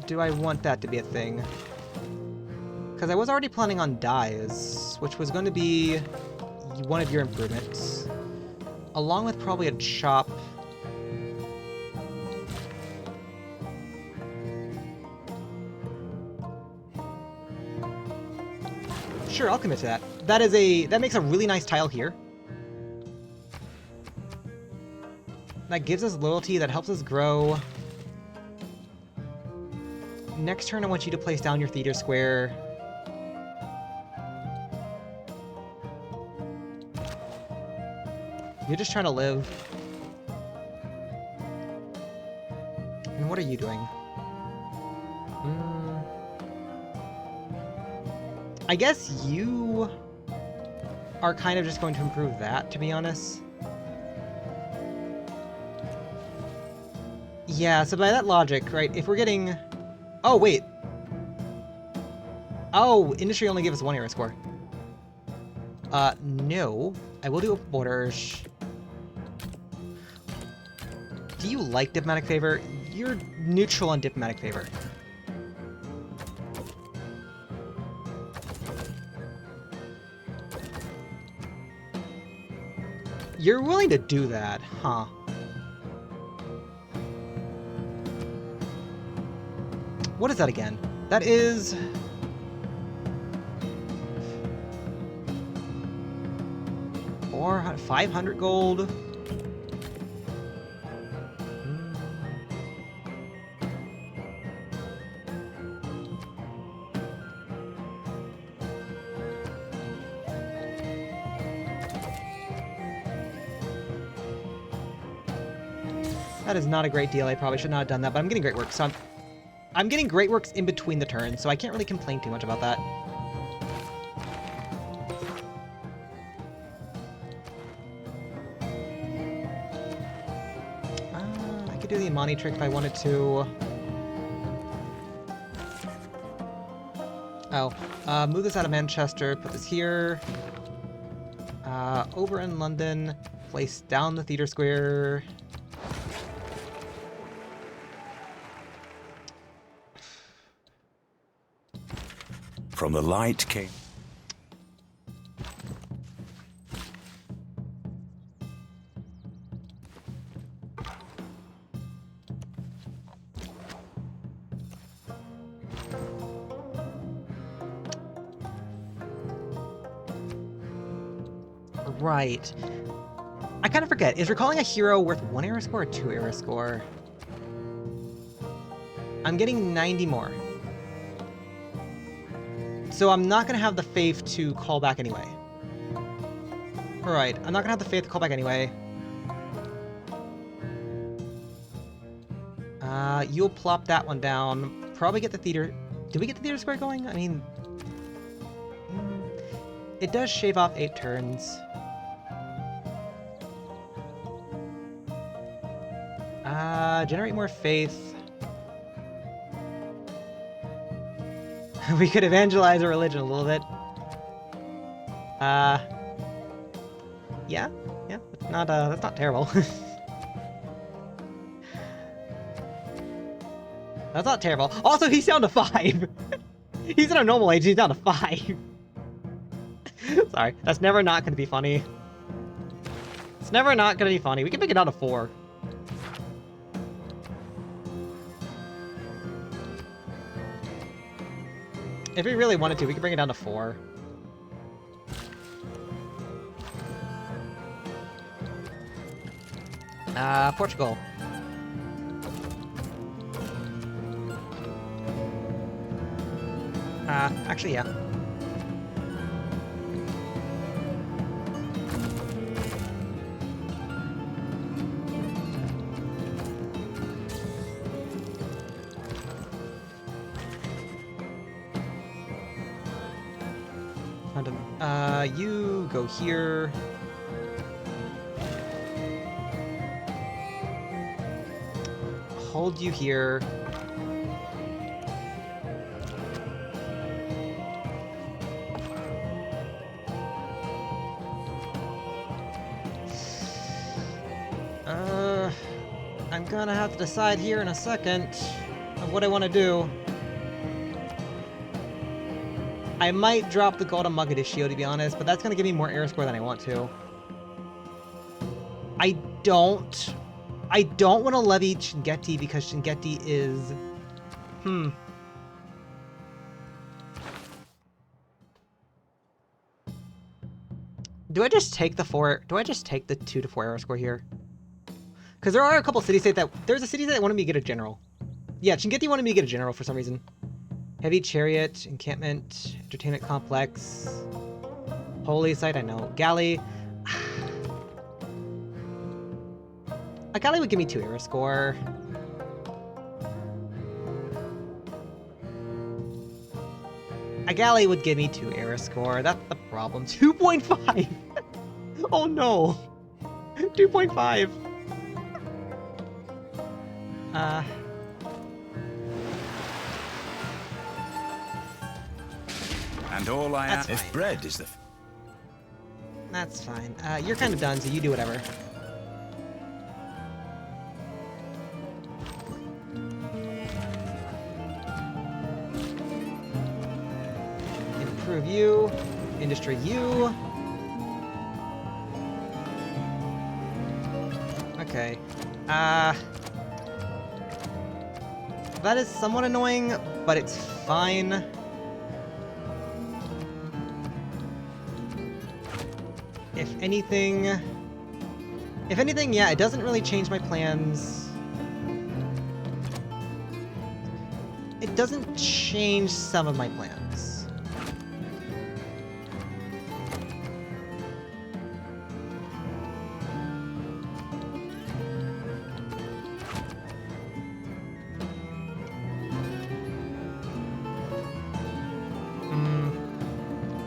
Do I want that to be a thing? Because I was already planning on dyes, which was going to be one of your improvements. Along with probably a chop. Sure, I'll commit to that. That makes a really nice tile here. That gives us loyalty, that helps us grow. Next turn, I want you to place down your theater square. You're just trying to live. And what are you doing? I guess you are kind of just going to improve that, to be honest. Yeah, so by that logic, right, if we're getting... Oh, wait. Oh, industry only gives us 1 era score. No. I will do a borders. Do you like diplomatic favor? You're neutral on diplomatic favor. You're willing to do that, huh? What is that again? That is... 500 gold. That is not a great deal. I probably should not have done that, but I'm getting great work, so I'm getting great works in between the turns, so I can't really complain too much about that. I could do the Imani trick if I wanted to. Oh, move this out of Manchester, put this here. Over in London, place down the theater square. From the light came... Right. I kind of forget. Is recalling a hero worth 1 era score or 2 era score? I'm getting 90 more. So I'm not going to have the faith to call back anyway. Alright, I'm not going to have the faith to call back anyway. You'll plop that one down. Probably get the theater... Did we get the theater square going? I mean... It does shave off 8 turns. Generate more faith. We could evangelize our religion a little bit. Yeah, that's not terrible. That's not terrible. Also, he's down to 5. He's in a normal age, he's down to 5. Sorry, that's never not gonna be funny. It's never not gonna be funny. We can make it down to 4. If we really wanted to, we could bring it down to 4. Portugal. Actually, yeah. You go here. Hold you here. I'm gonna have to decide here in a second of what I want to do. I might drop the gold on Mogadiscio, to be honest, but that's gonna give me more air score than I want to. I don't want to levy Chinguetti because Chinguetti is... Do I just take the 2 to 4 air score here? Because there are a couple city-states that... There's a city that wanted me to get a general. Yeah, Chinguetti wanted me to get a general for some reason. Heavy Chariot, Encampment, Entertainment Complex, Holy Site, I know. Galley. A galley would give me 2 air score. A galley would give me 2 air score. That's the problem. 2.5! Oh no! 2.5! And all I That's ask, if fine. bread is the... That's fine. You're kind of done, so you do whatever. Improve you. Industry you. Okay. That is somewhat annoying, but it's fine. If anything, yeah, it doesn't really change my plans. It doesn't change some of my plans.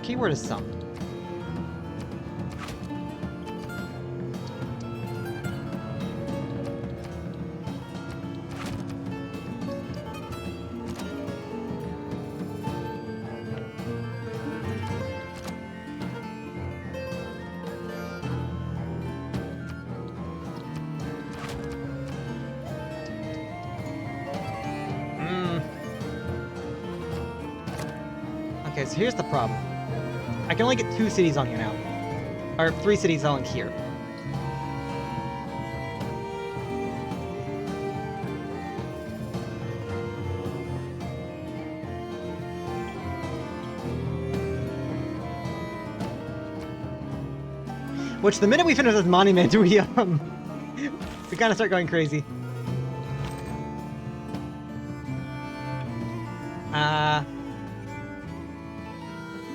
Keyword is some. Okay, so here's the problem. I can only get 2 cities on here now. Or 3 cities on here. Which, the minute we finish this monument, we kind of start going crazy.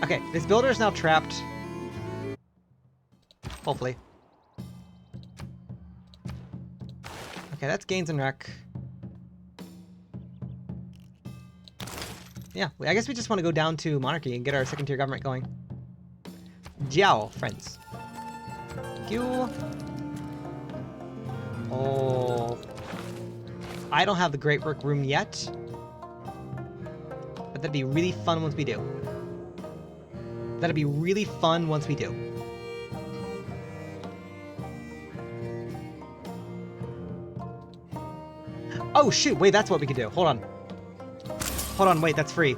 Okay, this builder is now trapped. Hopefully. Okay, that's gains and wreck. Yeah, I guess we just want to go down to monarchy and get our second tier government going. Jiao, friends. Thank you. Oh. I don't have the Great Work Room yet. But that'd be really fun once we do. That'd be really fun once we do. Oh shoot, wait, that's what we can do. Hold on. Hold on, wait, that's free.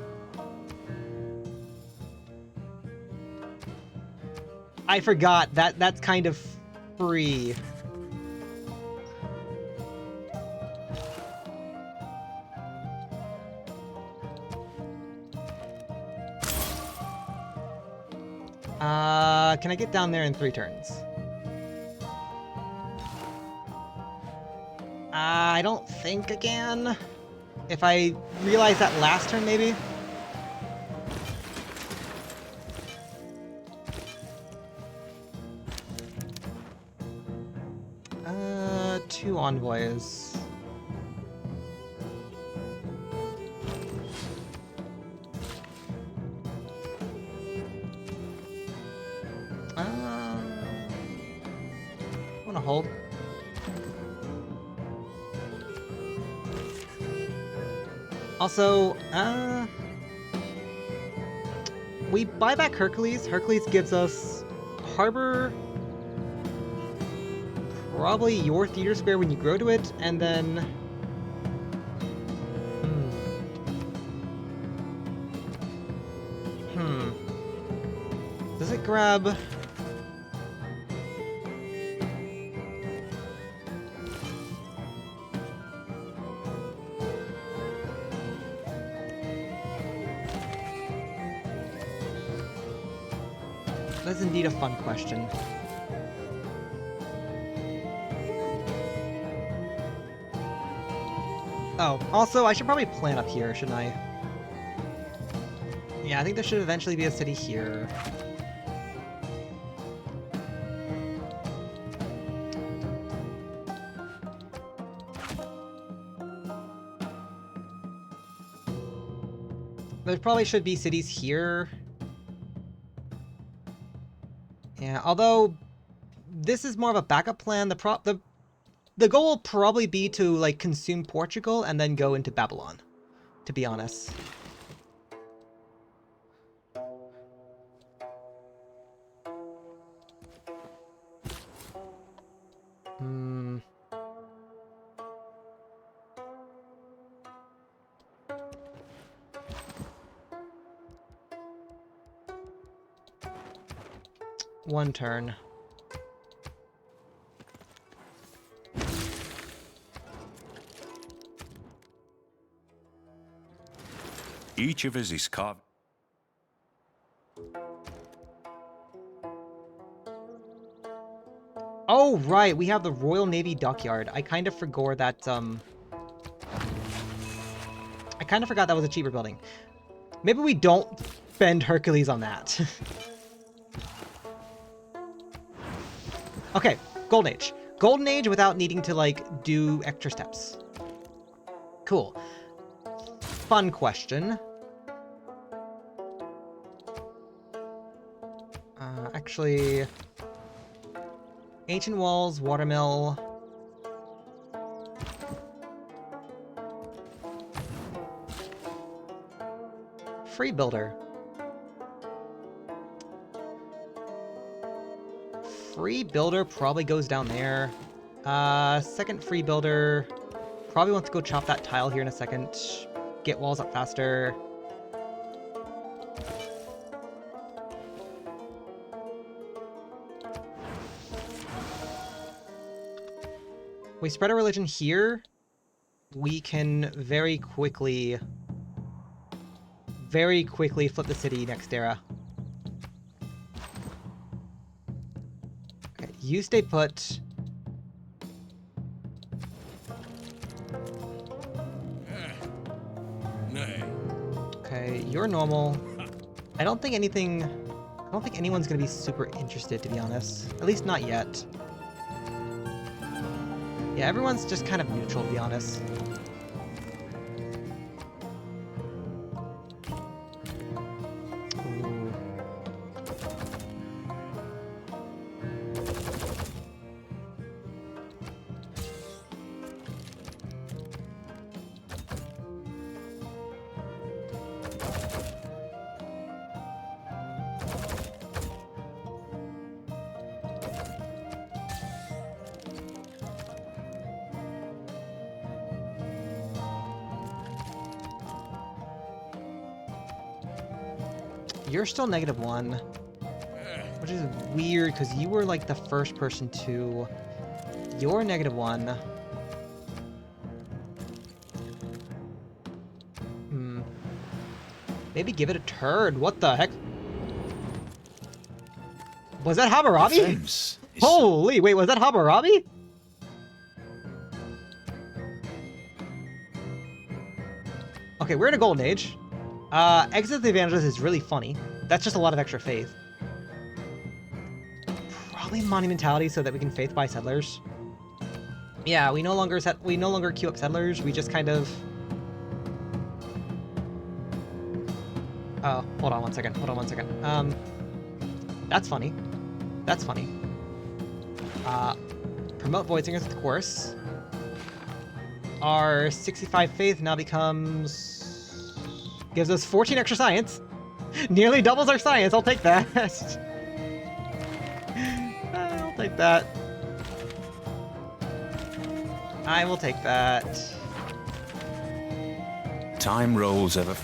I forgot that's kind of free. Can I get down there in 3 turns? I don't think again. If I realize that last turn, maybe? Two envoys. gonna hold. Also, we buy back Hercules. Hercules gives us Harbor, probably your theater square when you grow to it, and then... Does it grab... That's indeed a fun question. Oh, also, I should probably plan up here, shouldn't I? Yeah, I think there should eventually be a city here. There probably should be cities here. Yeah, although this is more of a backup plan. The goal will probably be to like consume Portugal and then go into Babylon, to be honest. One turn. Each of us is carved. Oh, right, we have the Royal Navy Dockyard. I kind of forgot that, I kind of forgot that was a cheaper building. Maybe we don't spend Hercules on that. Okay, Golden Age. Golden Age without needing to, like, do extra steps. Cool. Fun question. Actually... Ancient Walls, Watermill... Free Builder. Free Builder probably goes down there. Second Free Builder probably wants to go chop that tile here in a second. Get walls up faster. We spread our religion here. We can very quickly flip the city next era. Okay, you stay put. Nay. Okay, you're normal. I don't think anyone's gonna be super interested, to be honest. At least not yet. Yeah, everyone's just kind of neutral, to be honest. Ooh. You're still -1, which is weird because you were like the first person to. You're -1. Maybe give it a turn. What the heck? Was that Hammurabi? Holy, wait, was that Hammurabi? Okay, we're in a golden age. Exit the Evangelist is really funny. That's just a lot of extra faith. Probably monumentality so that we can faith buy settlers. Yeah, we no longer queue up settlers. We just kind of. Oh, hold on one second. That's funny. That's funny. promote Voidsingers, of course. Our 65 faith now becomes... gives us 14 extra science. Nearly doubles our science, I'll take that. I'll take that. I will take that. Time rolls ever.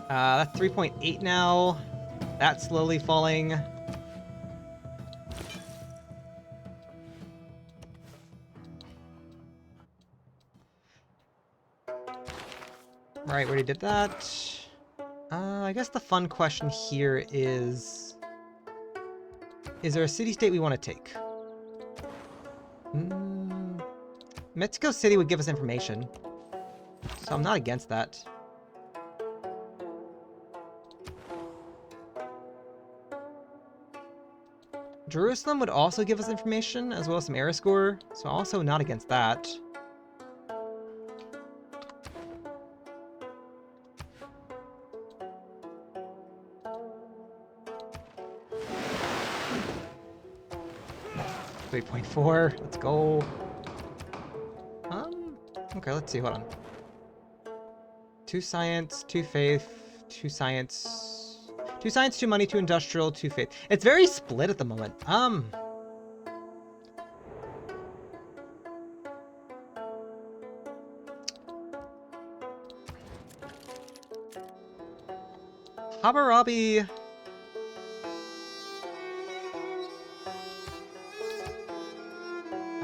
That's 3.8 now. That's slowly falling. Right, we already did that. I guess the fun question here is there a city-state we want to take? Mexico City would give us information, so I'm not against that. Jerusalem would also give us information, as well as some era score, so also not against that. .4, let's go. Okay, let's see, hold on. 2 science, 2 faith, 2 science, 2 science, 2 money, 2 industrial, 2 faith. It's very split at the moment. Hammurabi.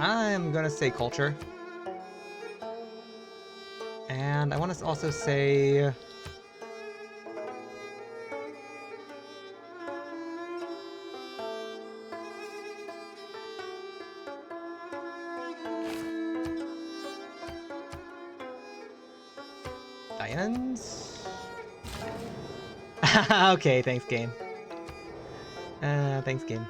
I'm gonna say culture. And I want to also say... Diane's? Okay, thanks, game. Thanks, game.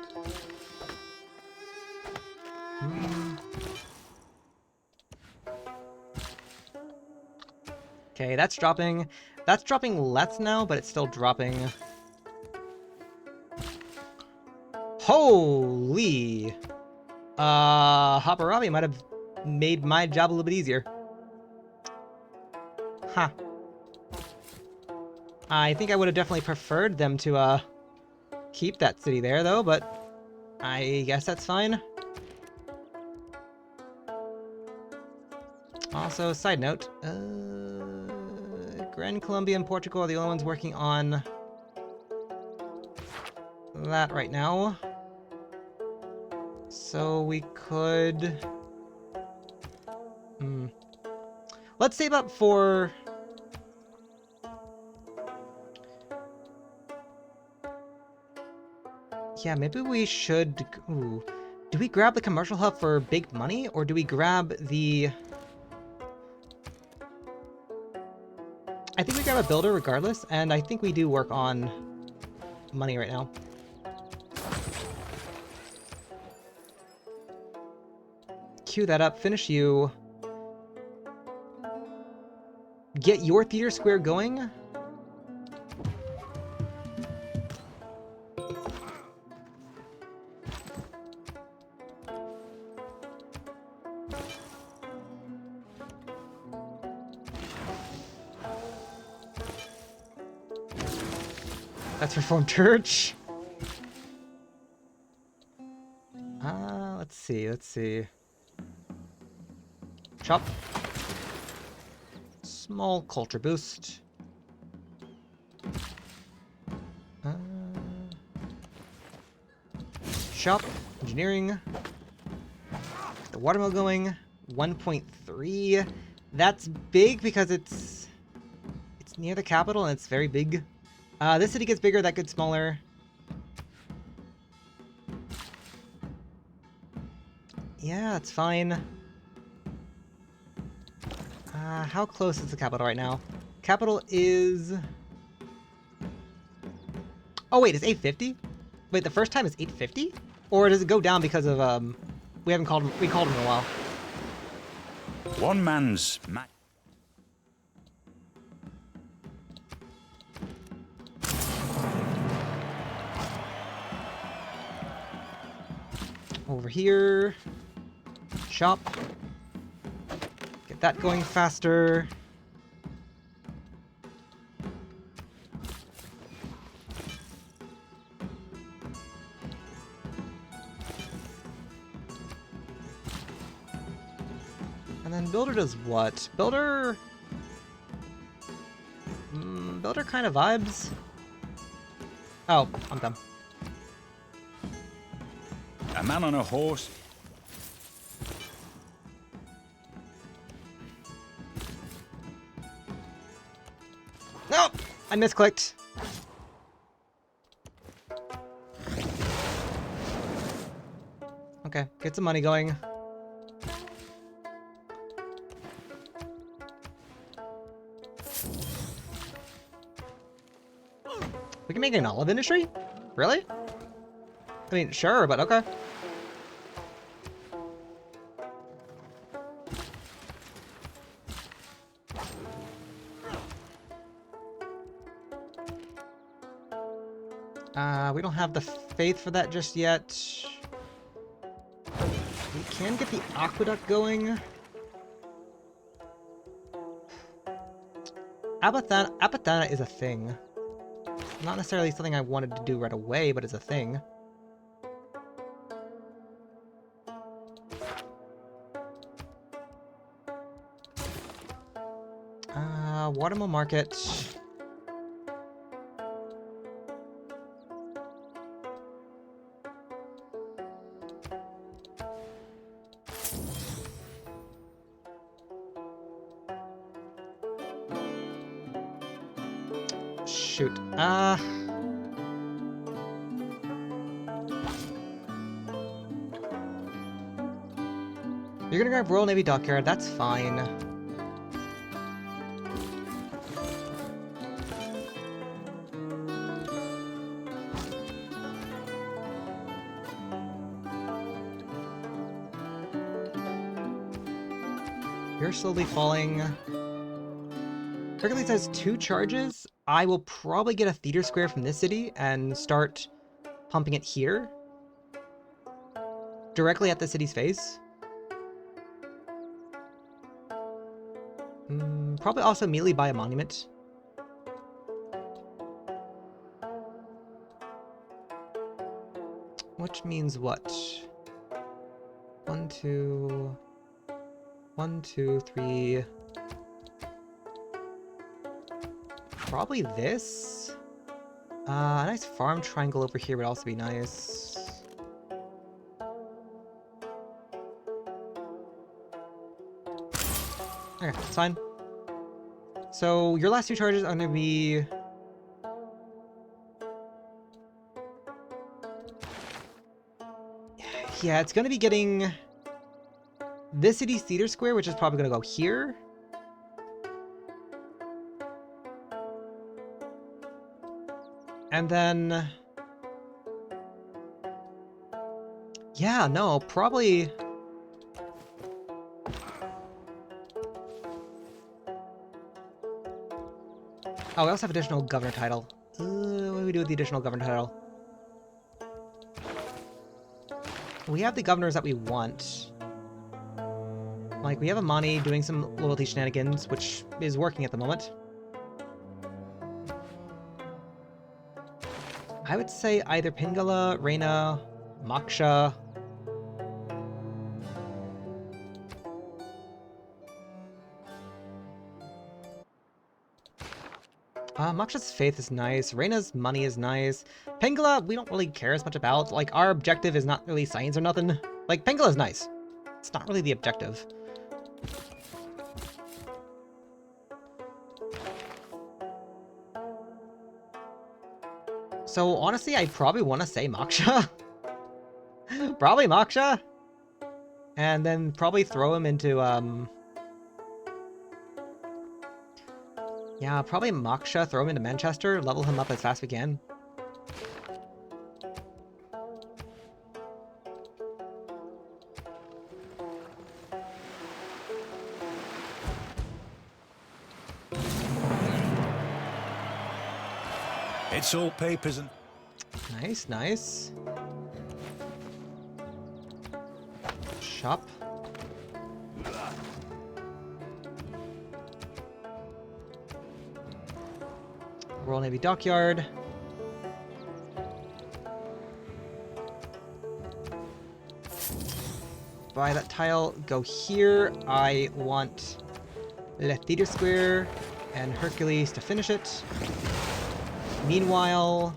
Okay, that's dropping. That's dropping less now, but it's still dropping. Holy! Hammurabi might have made my job a little bit easier. Huh. I think I would have definitely preferred them to, keep that city there, though, but I guess that's fine. Also, side note, Grand Colombia and Portugal are the only ones working on that right now. So we could... Let's save up for... Yeah, maybe we should... Ooh. Do we grab the commercial hub for big money, or do we grab the... I think we grab a builder regardless, and I think we do work on money right now. Queue that up, finish you. Get your theater square going. That's Reformed Church. Let's see. Chop. Small culture boost. Shop. Engineering. The watermill going. 1.3. That's big because it's near the capital and it's very big. This city gets bigger, that gets smaller. Yeah, it's fine. How close is the capital right now? Capital is... Oh wait, it's 850? Wait, the first time is 850? Or does it go down because of, we called him in a while. One man's Over here. Shop. Get that going faster. And then Builder does what? Builder... Builder kind of vibes. Oh, I'm dumb. a man on a horse. Nope! I misclicked. Okay, get some money going. We can make an olive industry? Really? I mean, sure, but okay. We don't have the faith for that just yet. We can get the aqueduct going. Apathana is a thing. Not necessarily something I wanted to do right away, but it's a thing. Watermill Market. Shoot. You're gonna grab Royal Navy Dockyard, that's fine. You're slowly falling. Hercules has 2 charges. I will probably get a theater square from this city and start pumping it here. Directly at the city's face. Probably also immediately buy a monument. Which means what? 1, 2... 1, 2, 3... Probably this? A nice farm triangle over here would also be nice. Okay, it's fine. So, your last 2 charges are gonna be... Yeah, it's gonna be getting... this city's theater square, which is probably gonna go here. And then... yeah, no, probably... oh, we also have additional governor title. What do we do with the additional governor title? We have the governors that we want. Like, we have Amani doing some loyalty shenanigans, which is working at the moment. I would say either Pingala, Reina, Moksha. Moksha's faith is nice. Reina's money is nice. Pingala, we don't really care as much about. Like, our objective is not really science or nothing. Like, Pingala's nice. It's not really the objective. So, honestly, I probably want to say Moksha. Probably Moksha. And then probably throw him into, yeah, probably Moksha, throw him into Manchester, level him up as fast as we can. It's all papers and... Nice, nice. Shop. Royal Navy Dockyard. Buy that tile, go here. I want Le Theater Square and Hercules to finish it. Meanwhile,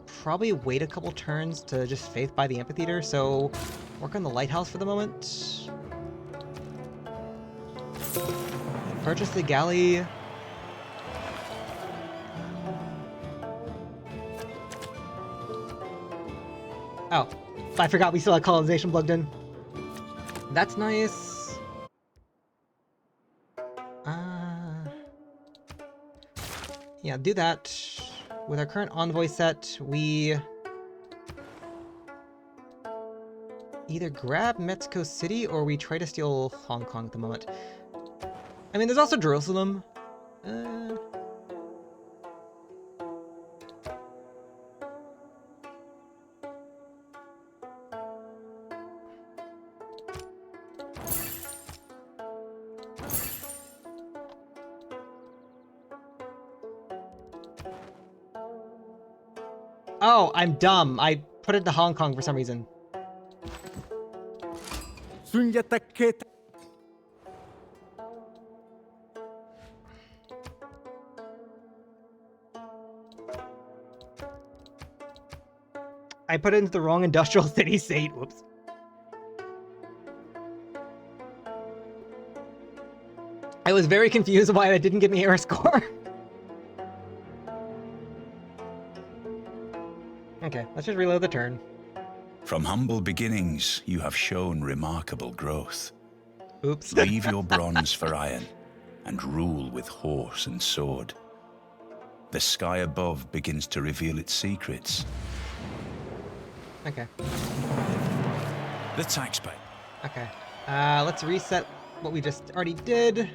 probably wait a couple turns to just faith by the amphitheater, so work on the lighthouse for the moment. Purchase the galley. Oh, I forgot we still had colonization plugged in. That's nice. Yeah, do that. With our current envoy set, we either grab Mexico City or we try to steal Hong Kong at the moment. I mean, there's also Jerusalem. Oh, I'm dumb. I put it to Hong Kong for some reason. Sunjata Keita. I put it into the wrong industrial city state. Whoops. I was very confused why that didn't give me error score. Okay, let's just reload the turn. From humble beginnings, you have shown remarkable growth. Oops. Leave your bronze for iron, and rule with horse and sword. The sky above begins to reveal its secrets. Okay. The taxpayer. Okay. Let's reset what we just already did.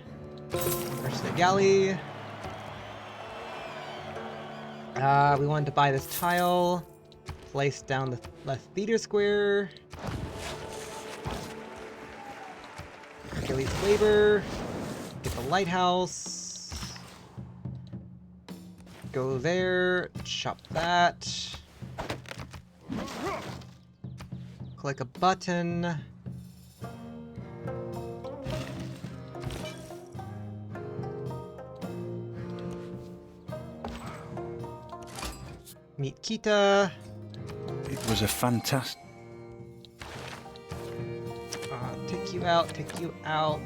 Purchase the galley. We wanted to buy this tile. Place down the left theater square. Hercules labor. Get the lighthouse. Go there. Chop that. Click a button. Meet Kita. It was a fantastic... Take you out, take you out.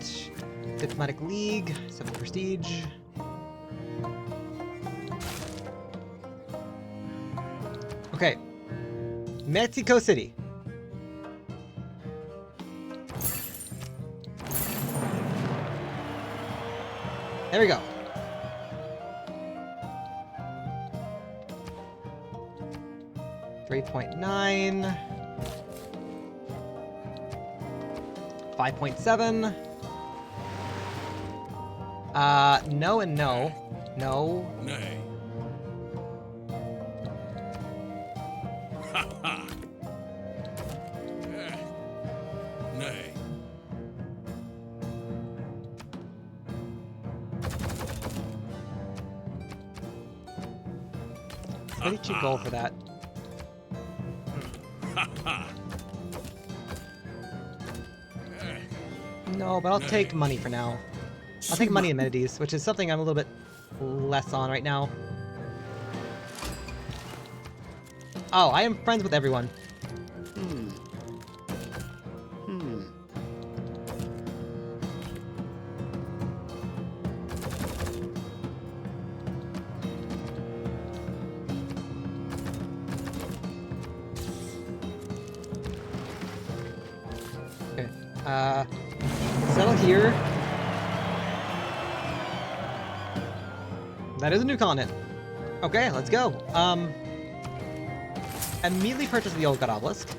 Diplomatic League, 7 prestige. Okay. Mexico City. There we go. $3.9. 5.7. No and no. No. Nay. Ha ha. Nay. Pretty cheap gold for that. No, but I'll take money for now. I'll take money and amenities, which is something I'm a little bit less on right now. Oh, I am friends with everyone. Okay. Settle here. That is a new continent. Okay, let's go. Immediately purchase the old God Obelisk.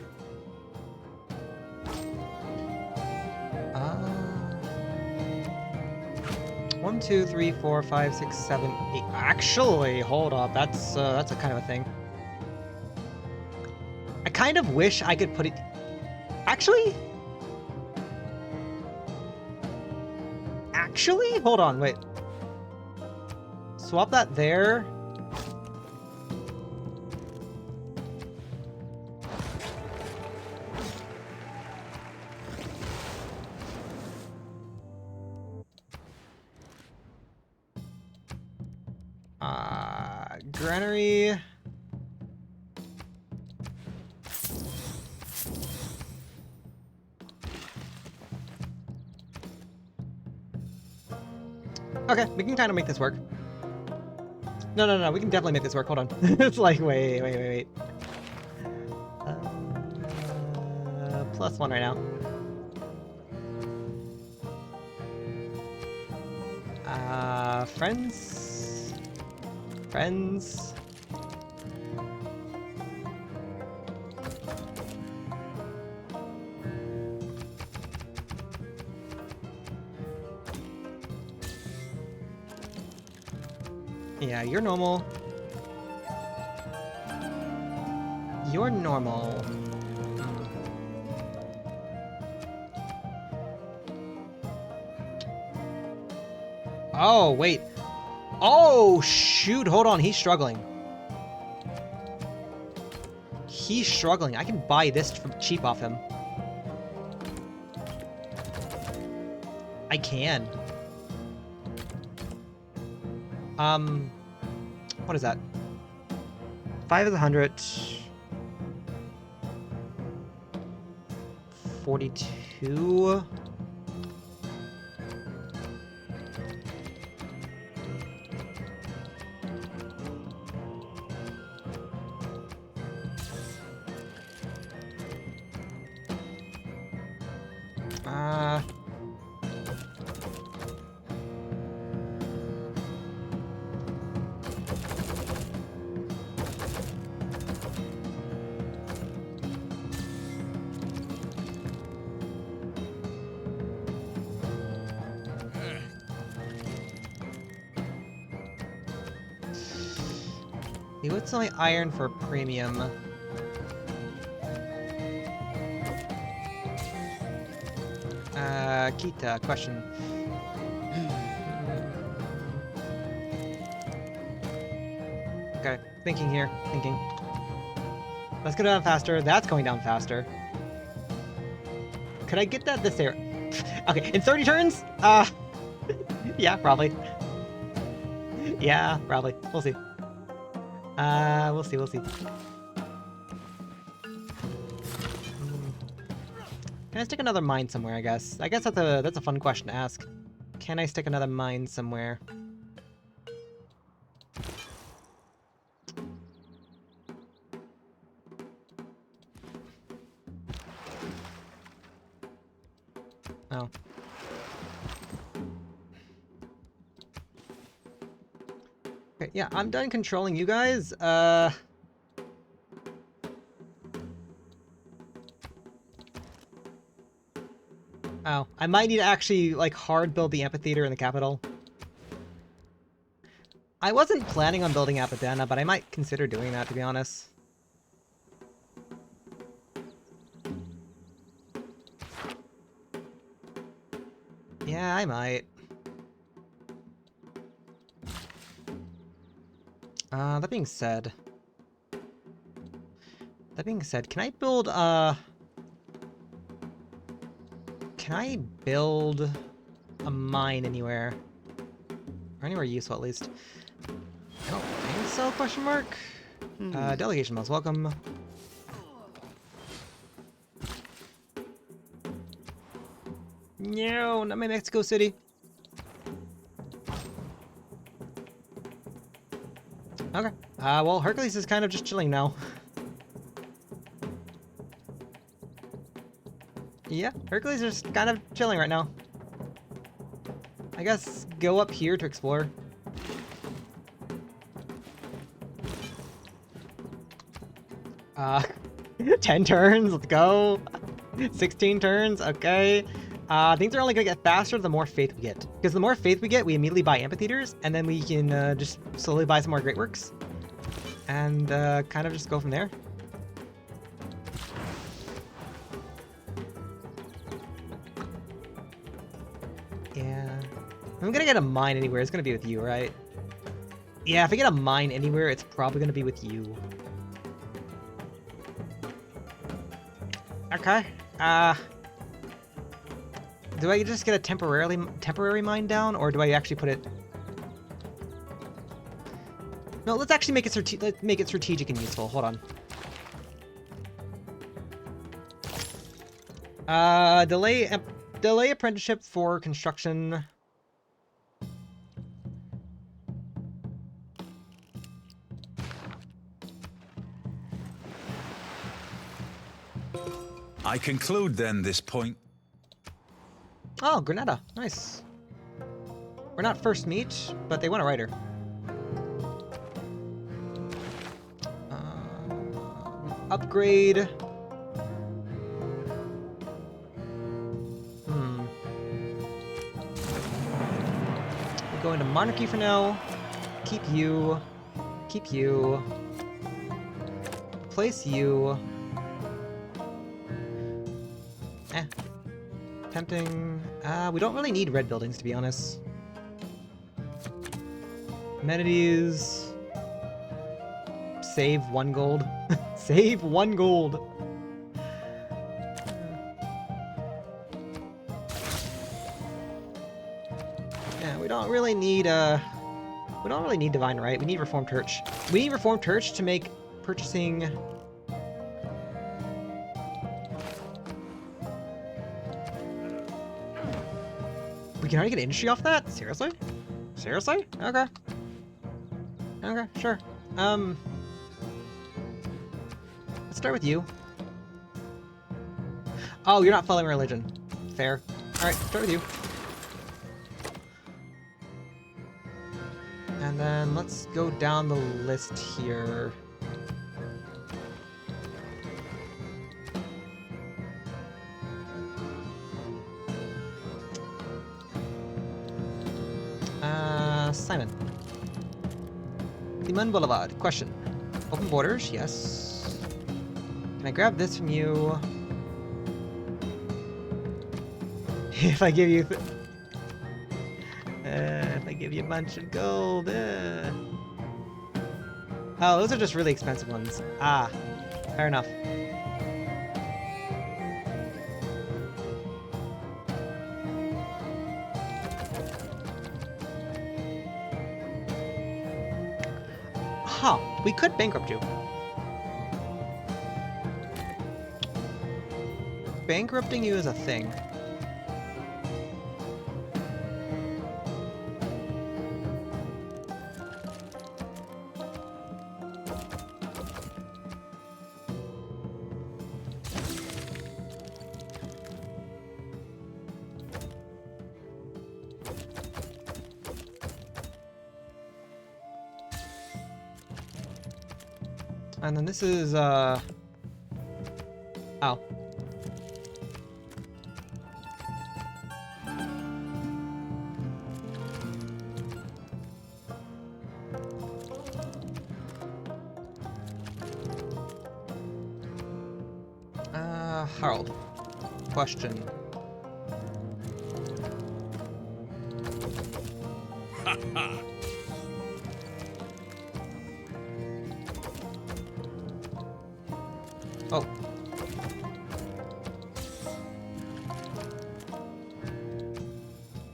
1, 2, 3, 4, 5, 6, 7, 8. Actually, hold up. That's a kind of a thing. I kind of wish I could put it... Actually? Actually? Hold on, wait. Swap that there. Granary. Okay, we can kind of make this work. No, we can definitely make this work. Hold on. It's like, wait. +1 right now. Friends? Friends? Yeah, you're normal. You're normal. Oh, wait. Oh, shoot. Hold on. He's struggling. He's struggling. I can buy this for cheap off him. I can. What is that? 5 is 100. 42. He would sell me iron for premium. Kita, question. Okay, thinking here, thinking. Let's go down faster. That's going down faster. Could I get that this area? Okay, in 30 turns? Yeah, probably. Yeah, probably. We'll see. We'll see. Can I stick another mine somewhere, I guess? I guess that's a fun question to ask. Can I stick another mine somewhere? Oh. Okay, yeah, I'm done controlling you guys. Oh, I might need to actually, like, hard build the amphitheater in the capital. I wasn't planning on building Apadana, but I might consider doing that, to be honest. Yeah, I might. That being said, can I build a mine anywhere? Or anywhere useful, at least. I don't think so, question mark? Delegation most welcome. No, not my Mexico City. Okay. Well, Hercules is kind of just chilling now. Yeah, Hercules is just kind of chilling right now. I guess go up here to explore. Uh, 10 turns, let's go. 16 turns, okay. Things are only gonna get faster the more faith we get. Because the more faith we get, we immediately buy amphitheaters, and then we can just slowly buy some more great works. And kind of just go from there. Yeah. If I'm gonna get a mine anywhere, it's gonna be with you, right? Yeah, if I get a mine anywhere, it's probably gonna be with you. Okay. Do I just get a temporary mine down, or do I actually put it? No, let's actually make it strategic and useful. Hold on. Delay apprenticeship for construction. I conclude then this point. Oh, Granada. Nice. We're not first meet, but they want a writer. Upgrade. We're going to monarchy for now. Keep you. Keep you. Place you. Tempting. We don't really need red buildings, to be honest. Amenities. Save 1 gold. Save 1 gold. Yeah, we don't really need Divine Right. We need Reformed Church. We need Reformed Church to make purchasing. We can already get industry off that? Seriously? Seriously? Okay. Okay, sure. Let's start with you. Oh, you're not following religion. Fair. Alright, start with you. And then let's go down the list here. Simon. Liman Boulevard. Question. Open borders? Yes. Can I grab this from you? If I give you... if I give you a bunch of gold... Oh, those are just really expensive ones. Ah. Fair enough. Huh, we could bankrupt you. Bankrupting you is a thing. And then this is, oh. Harold. Question. Oh.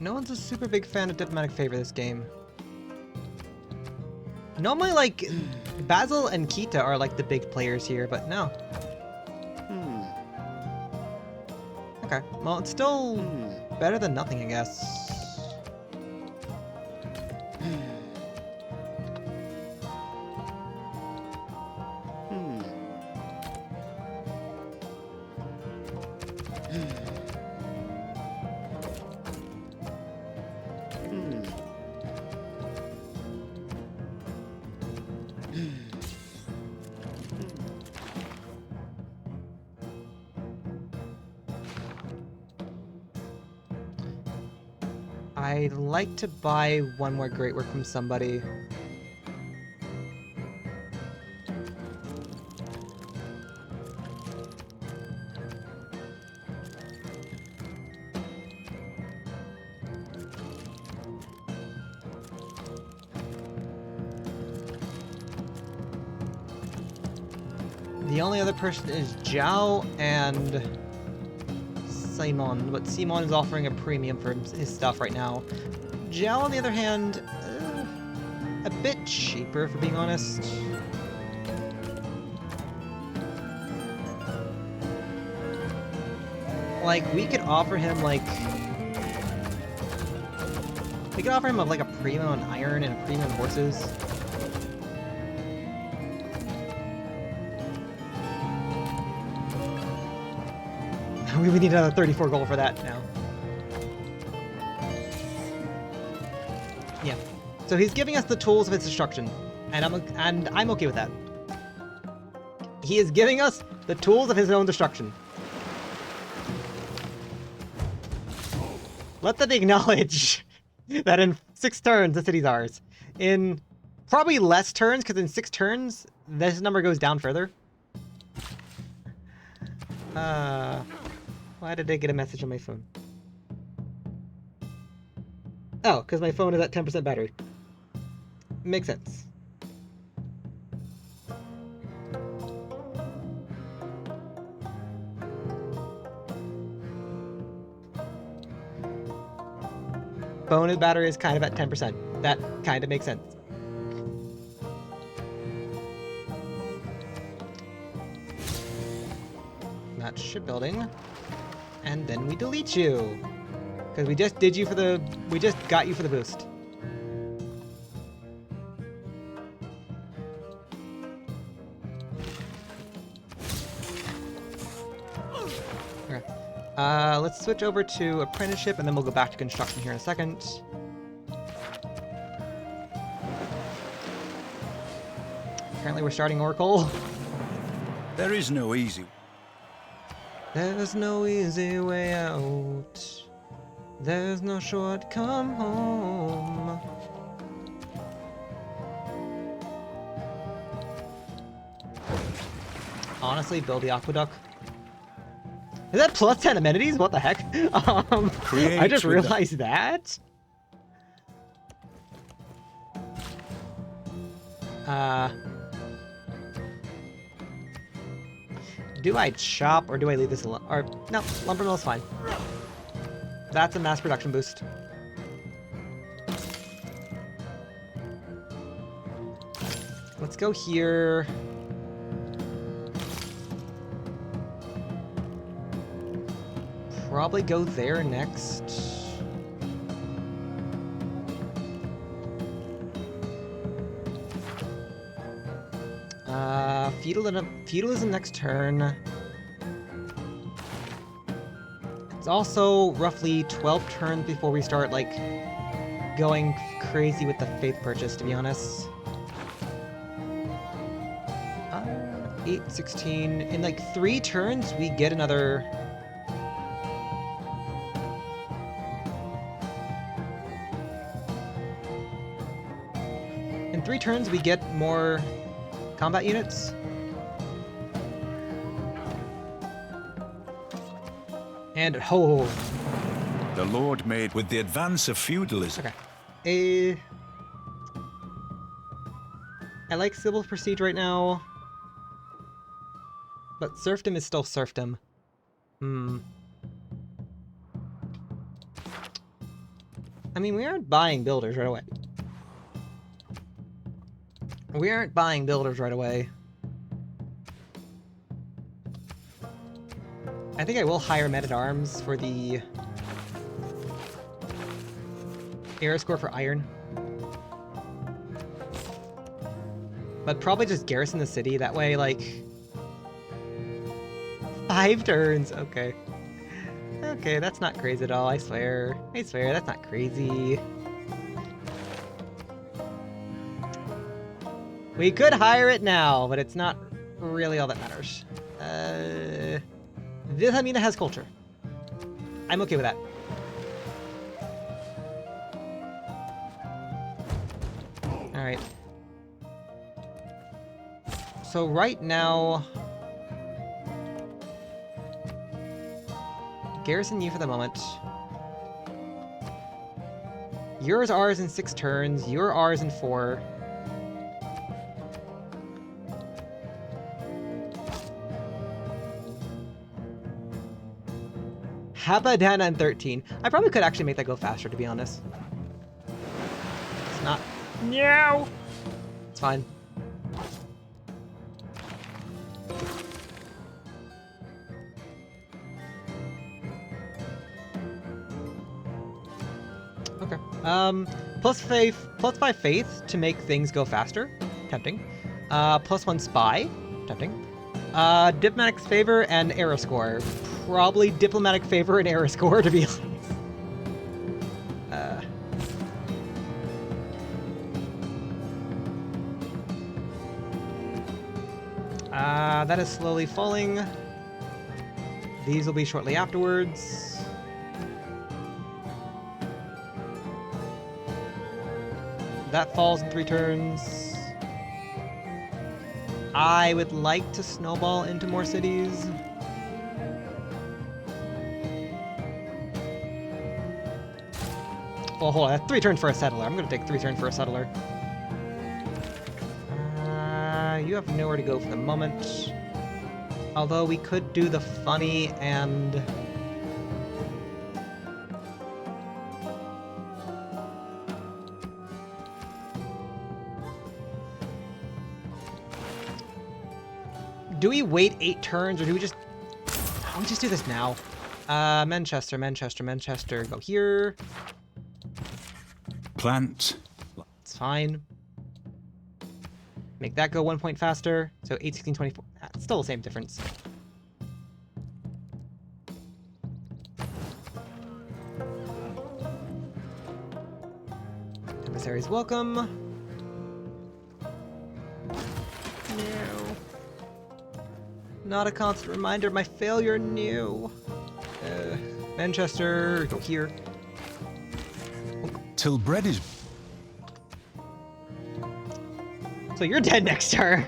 No one's a super big fan of diplomatic favor this game. Normally, like, Basil and Kita are like the big players here, but no. Okay, well, it's still better than nothing, I guess. I'd like to buy one more great work from somebody. The only other person is Zhao and Simon, but Simon is offering a premium for his stuff right now. Zhao, on the other hand, a bit cheaper, for being honest. Like, we could offer him, like... We could offer him, like, a premium on iron and a premium on horses. We would need another 34 gold for that now. Yeah. So he's giving us the tools of his destruction, and I'm okay with that. He is giving us the tools of his own destruction. Let them acknowledge that in 6 turns the city's ours. In probably less turns, because in 6 turns this number goes down further. Why did I get a message on my phone? Oh, because my phone is at 10% battery. Makes sense. Phone battery is kind of at 10%. That kind of makes sense. Not shipbuilding. And then we delete you. Because we just did you for the... We just got you for the boost. Okay. Let's switch over to apprenticeship and then we'll go back to construction here in a second. Apparently we're starting Oracle. There is no easy. There's no easy way out. There's no short come home. Honestly, build the aqueduct. Is that plus 10 amenities? What the heck? I just realized that. Do I chop or do I leave this alone? Or no, lumber mill's fine. That's a mass production boost. Let's go here. Probably go there next. Feudalism next turn. It's also roughly 12 turns before we start, like, going crazy with the faith purchase, to be honest. 8, 16. In, like, 3 turns, we get another... In 3 turns, we get more combat units. And oh, The Lord made with the advance of feudalism. okay. I like civil prestige right now, but serfdom is still serfdom. I mean, we aren't buying builders right away. We aren't buying builders right away. I think I will hire men-at-arms for the era score for iron. But probably just garrison the city, that way, like... 5 turns, okay. Okay, that's not crazy at all, I swear. I swear, that's not crazy. We could hire it now, but it's not really all that matters. Wilhelmina has culture. I'm okay with that. Alright. So right now... Garrison you for the moment. Yours ours in 6 turns, your ours in 4. Habadana in 13. I probably could actually make that go faster, to be honest. It's not... No! It's fine. Okay. +5 faith to make things go faster. Tempting. +1 spy. Tempting. Diplomatic favor and error score. Probably diplomatic favor and error score, to be honest. That is slowly falling. These will be shortly afterwards. That falls in 3 turns. I would like to snowball into more cities. Well, hold on, that's 3 turns for a settler. I'm gonna take 3 turns for a settler. You have nowhere to go for the moment. Although we could do the funny and... Do we wait 8 turns, or do we just... Why don't we just do this now? Manchester, go here. Plant. It's fine. Make that go 1 point faster. So 8, 16, 24. It's still the same difference. Emissaries welcome. No. Not a constant reminder of my failure. No. Manchester, go here. Till bread is... So you're dead next turn.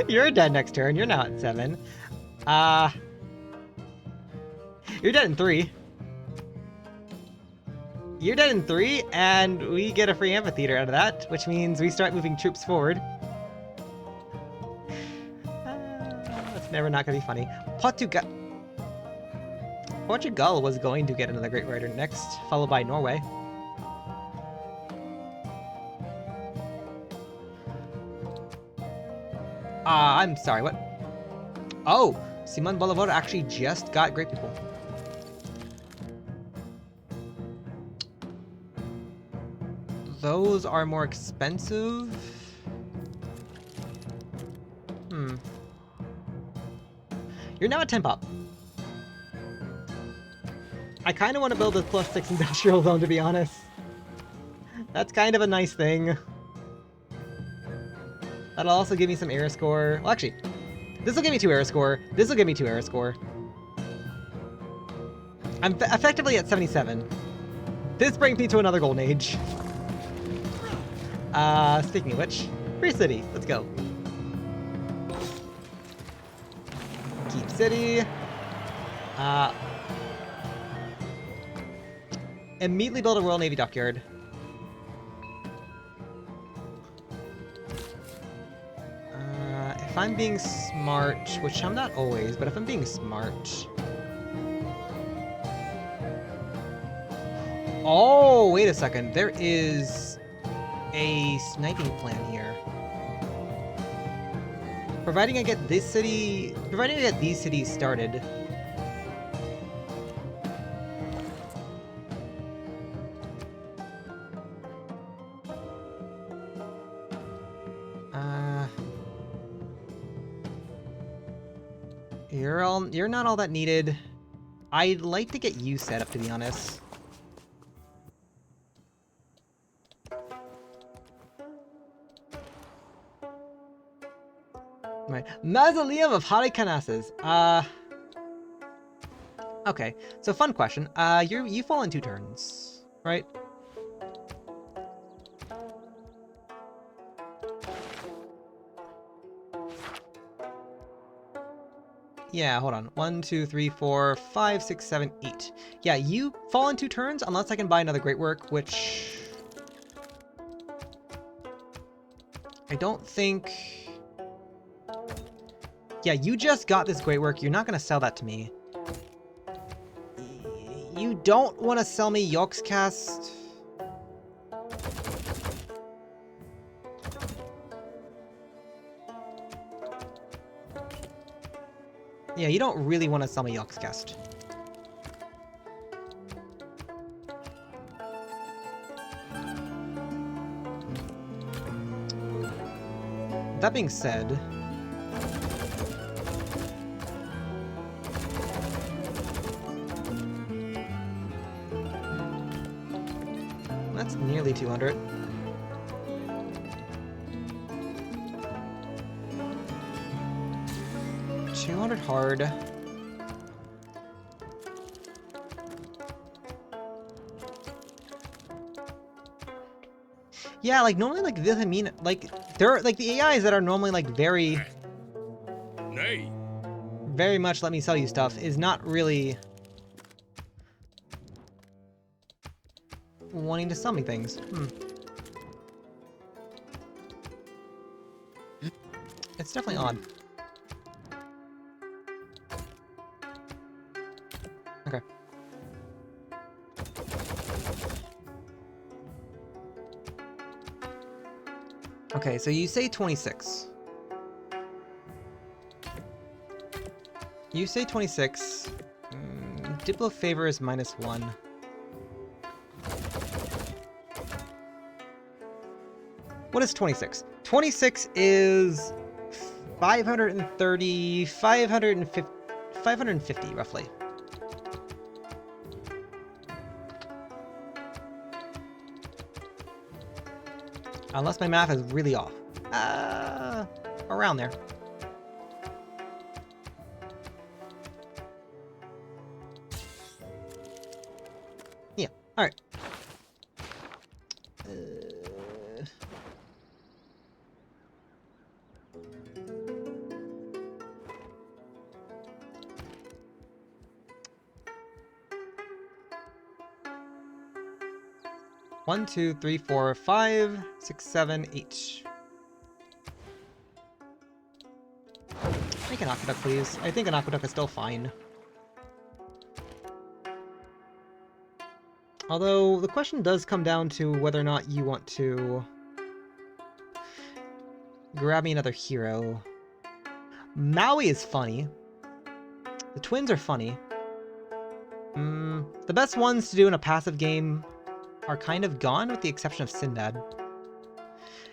You're dead next turn. You're now at 7. You're dead in 3. You're dead in 3, and we get a free amphitheater out of that, which means we start moving troops forward. That's never not gonna be funny. Portugal was going to get another Great Rider next, followed by Norway. I'm sorry, what? Oh, Simon Bolivar actually just got Great People. Those are more expensive. You're now at 10 pop. I kind of want to build a +6 industrial zone, to be honest. That's kind of a nice thing. That'll also give me some error score. Well, actually, this will give me 2 error score. This will give me 2 error score. I'm effectively at 77. This brings me to another golden age. Speaking of which, free city. Let's go. Keep city. Immediately build a Royal Navy dockyard. If I'm being smart, which I'm not always, but if I'm being smart... Oh, wait a second. There is a sniping plan here. Providing I get this city... Providing I get these cities started... You're not all that needed. I'd like to get you set up, to be honest. Right. Mausoleum of Harikanases. Okay. So fun question. You fall in 2 turns, right? Yeah, hold on. 1, 2, 3, 4, 5, 6, 7, 8. Yeah, you fall in 2 turns unless I can buy another Great Work, which I don't think. Yeah, you just got this Great Work. You're not going to sell that to me. You don't want to sell me York's Cast. Yeah, you don't really want to sell me York's Cast. That being said, that's nearly 200. $200 hard. Yeah, like normally like this, I mean, like there are like the AIs that are normally like very Nay. much let me sell you stuff is not really wanting to sell me things. It's definitely odd. Okay. Okay, so you say 26. You say 26. Diplo favor is -1. What is 26? 26 is 530, 550, 550 roughly. Unless my math is really off. Around there. Yeah, alright. One, 2, 3, 4, 5, 6, 7, 8. Make an aqueduct, please. I think an aqueduct is still fine. Although, the question does come down to whether or not you want to grab me another hero. Maui is funny. The twins are funny. The best ones to do in a passive game are kind of gone, with the exception of Sinbad.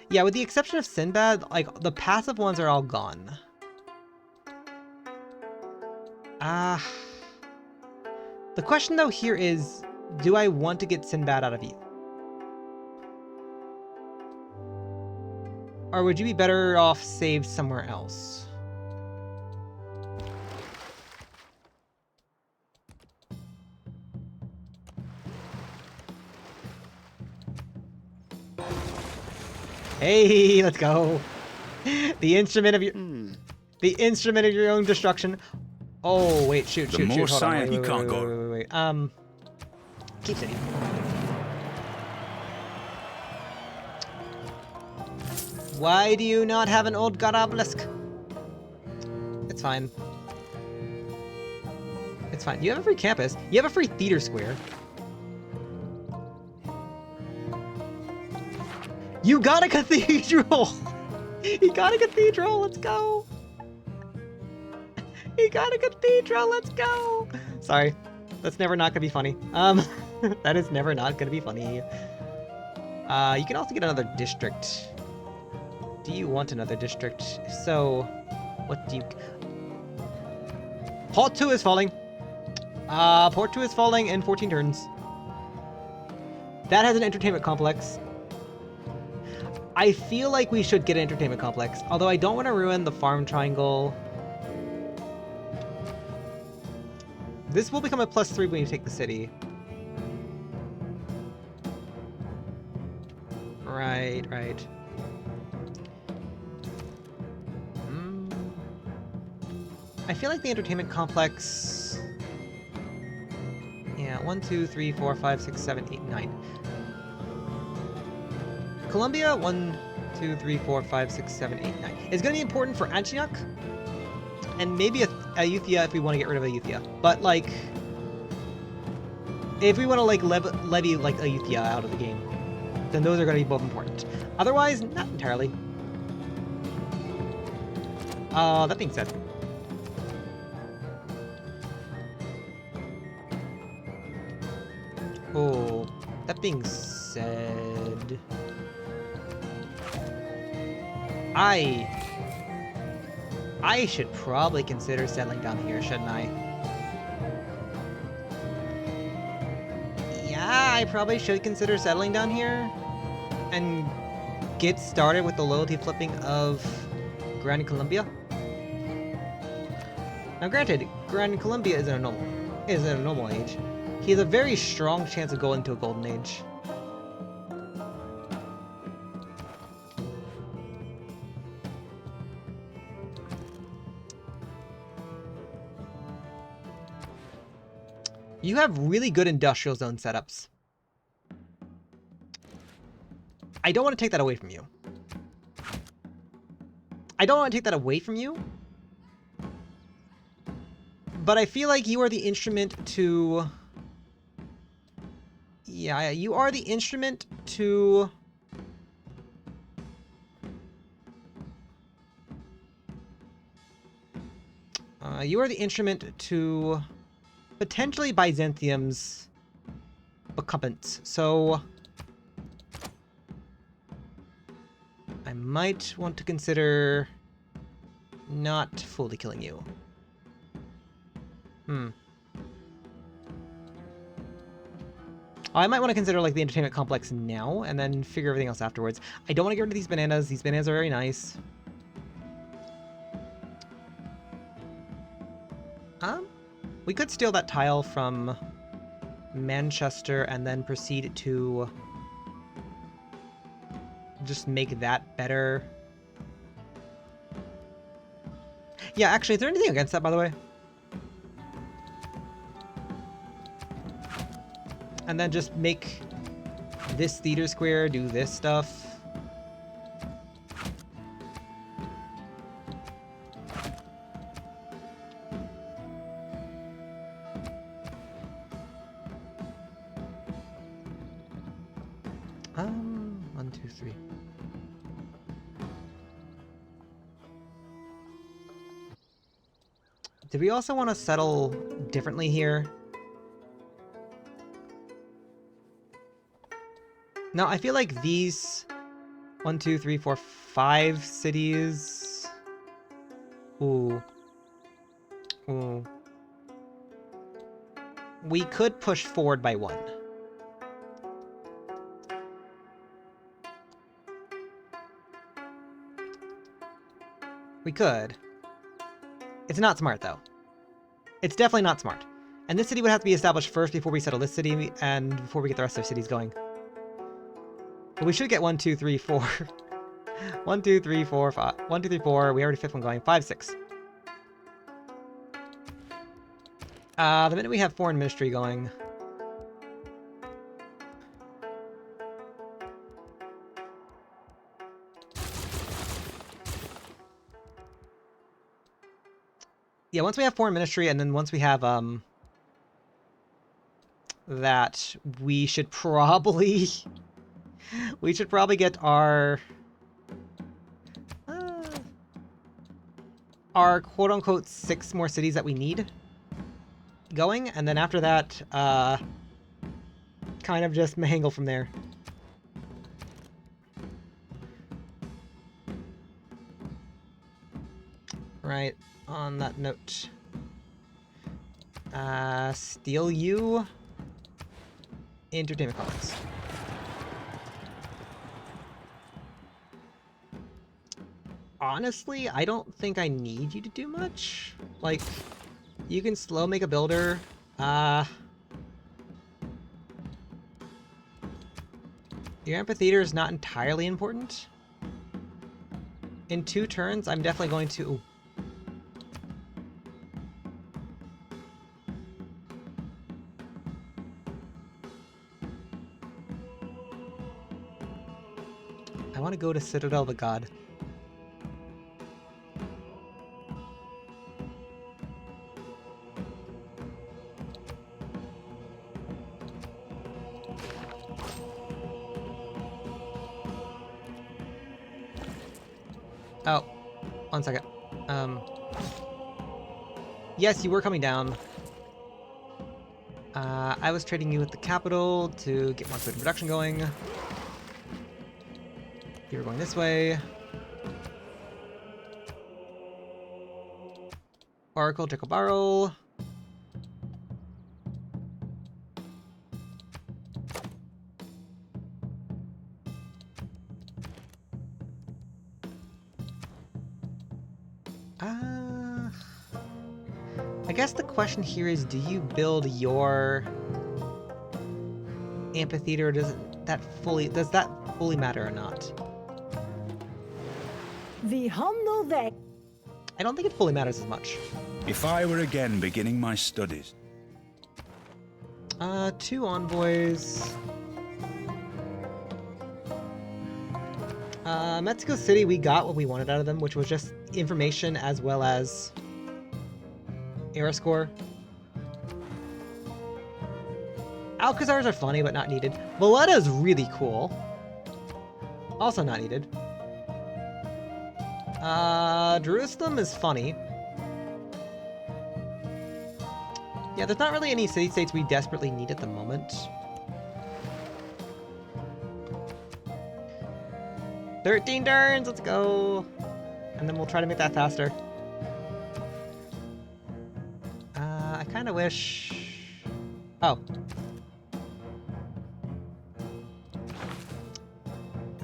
Yeah, with the exception of Sinbad, like, the passive ones are all gone. The question, though, here is, do I want to get Sinbad out of you? Or would you be better off saved somewhere else? Hey, let's go. The instrument of your own destruction. Oh wait, shoot. The more Hold on, science wait, you can't go. wait. Keep city. Why do you not have an old god obelisk? It's fine. It's fine. You have a free campus. You have a free theater square. You got a cathedral! He got a cathedral, let's go! He got a cathedral, let's go! Sorry, that's never not gonna be funny. That is never not gonna be funny. You can also get another district. Do you want another district? If so, what do you... Port 2 is falling! Port 2 is falling in 14 turns. That has an entertainment complex. I feel like we should get an entertainment complex, although I don't want to ruin the farm triangle. This will become a +3 when you take the city. Right. I feel like the entertainment complex... Yeah, 1, 2, 3, 4, 5, 6, 7, 8, 9. Colombia, 1, 2, 3, 4, 5, 6, 7, 8, 9. It's going to be important for Antioch, and maybe Ayutthaya if we want to get rid of Ayutthaya. But, like, if we want to, like, levy, like, Ayutthaya out of the game, then those are going to be both important. Otherwise, not entirely. That being said... Oh, that being said... I should probably consider settling down here, shouldn't I? Yeah, I probably should consider settling down here and get started with the loyalty flipping of Grand Colombia. Now granted, Grand Colombia is in a normal age. He has a very strong chance of going into a golden age. You have really good industrial zone setups. I don't want to take that away from you. But I feel like you are the instrument to... Yeah, you are the instrument to... you are the instrument to potentially Byzantium's accompants. So I might want to consider not fully killing you. I might want to consider like the entertainment complex now and then figure everything else afterwards. I don't want to get rid of these bananas. These bananas are very nice. We could steal that tile from Manchester and then proceed to just make that better. Yeah, actually, is there anything against that, by the way? And then just make this theater square do this stuff. One, two, three. Do we also want to settle differently here? No, I feel like these 1, 2, 3, 4, 5 cities. Ooh. We could push forward by 1. We could. It's not smart, though. It's definitely not smart. And this city would have to be established first before we settle this city and before we get the rest of the cities going. But we should get 1, 2, 3, 4. 1, 2, 3, 4, 5. 1, 2, 3, 4. We already 5th one going. 5, 6. The minute we have foreign ministry going. Yeah, once we have foreign ministry and then once we have that, we should probably get our quote-unquote 6 more cities that we need going, and then after that, kind of just mangle from there. Right, on that note, steal you, entertainment complex. Honestly, I don't think I need you to do much. Like, you can slow make a builder. Your amphitheater is not entirely important. In 2 turns, I'm definitely going to... want to go to Citadel of the God. Oh, 1 second. Yes, you were coming down. I was trading you with the capital to get more food production going. You were going this way. Oracle, Tickle Barrel. I guess the question here is, do you build your amphitheater, or does that fully matter or not? Vi handel weg. I don't think it fully matters as much. If I were again beginning my studies, 2 envoys. Mexico City, we got what we wanted out of them, which was just information as well as era score. Alcazars are funny, but not needed. Valletta's really cool. Also not needed. Jerusalem is funny. Yeah, there's not really any city-states we desperately need at the moment. 13 turns, let's go! And then we'll try to make that faster. I kind of wish... Oh.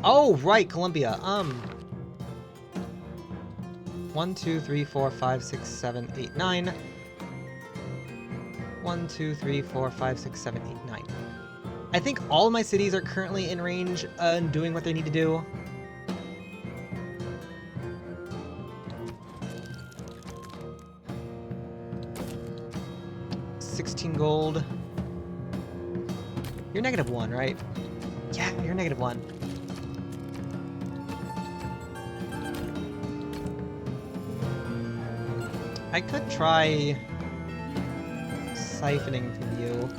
Oh, right, Colombia. 1, 2, 3, 4, 5, 6, 7, 8, 9. 1, 2, 3, 4, 5, 6, 7, 8, 9. I think all of my cities are currently in range and doing what they need to do. Gold. You're -1, right? Yeah, you're -1. I could try siphoning from you.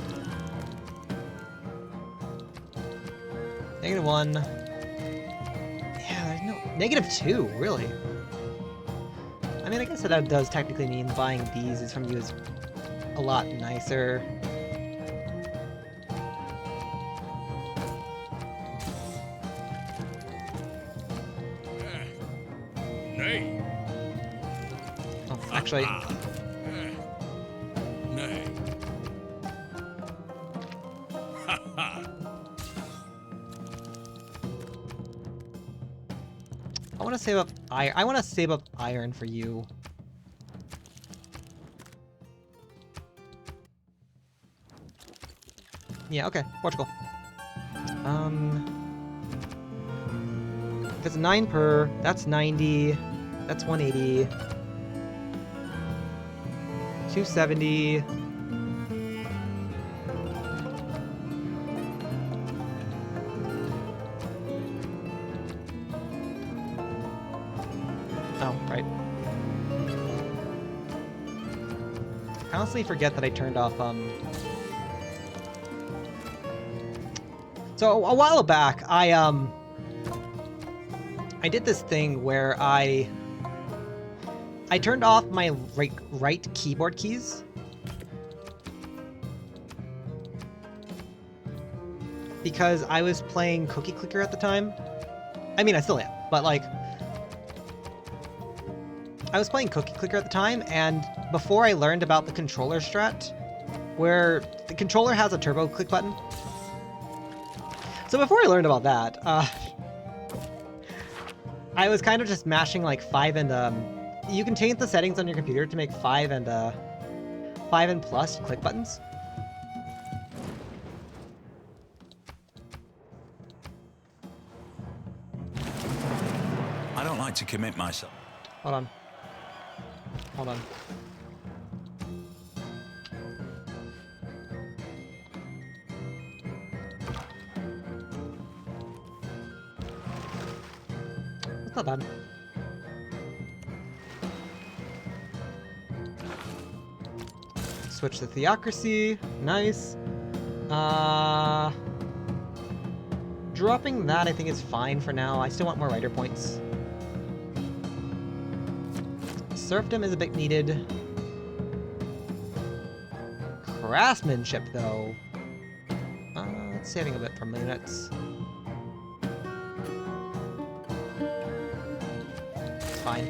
-1. Yeah, there's no... -2, really? I mean, I guess that does technically mean buying these is from you is a lot nicer. Nay. Oh, actually, Nay. Ha ha. I want to save up iron. I want to save up iron for you. Yeah, okay, Portugal. If it's 9 per, that's 90, that's 180, 270. Oh, right. I constantly forget that I turned off, So a while back, I did this thing where I turned off my right keyboard keys because I was playing Cookie Clicker at the time. I mean, I still am, but like I was playing Cookie Clicker at the time, and before I learned about the controller strat, where the controller has a turbo click button. So before I learned about that, I was kind of just mashing like 5 and you can change the settings on your computer to make 5 and plus click buttons. I don't like to commit myself. Hold on. Hold on. Not bad. Switch to Theocracy. Nice. Dropping that I think is fine for now. I still want more writer points. Serfdom is a bit needed. Craftsmanship, though. It's saving a bit from units. It's fine.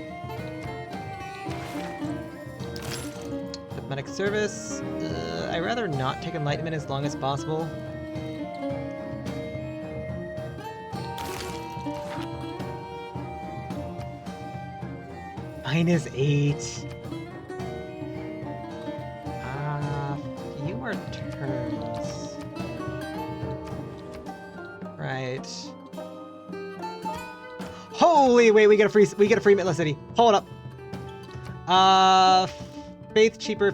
Diplomatic service. I'd rather not take enlightenment as long as possible. -8. Fewer turns. Right. Holy wait, we get a free Mittla City. Hold up. Faith cheaper.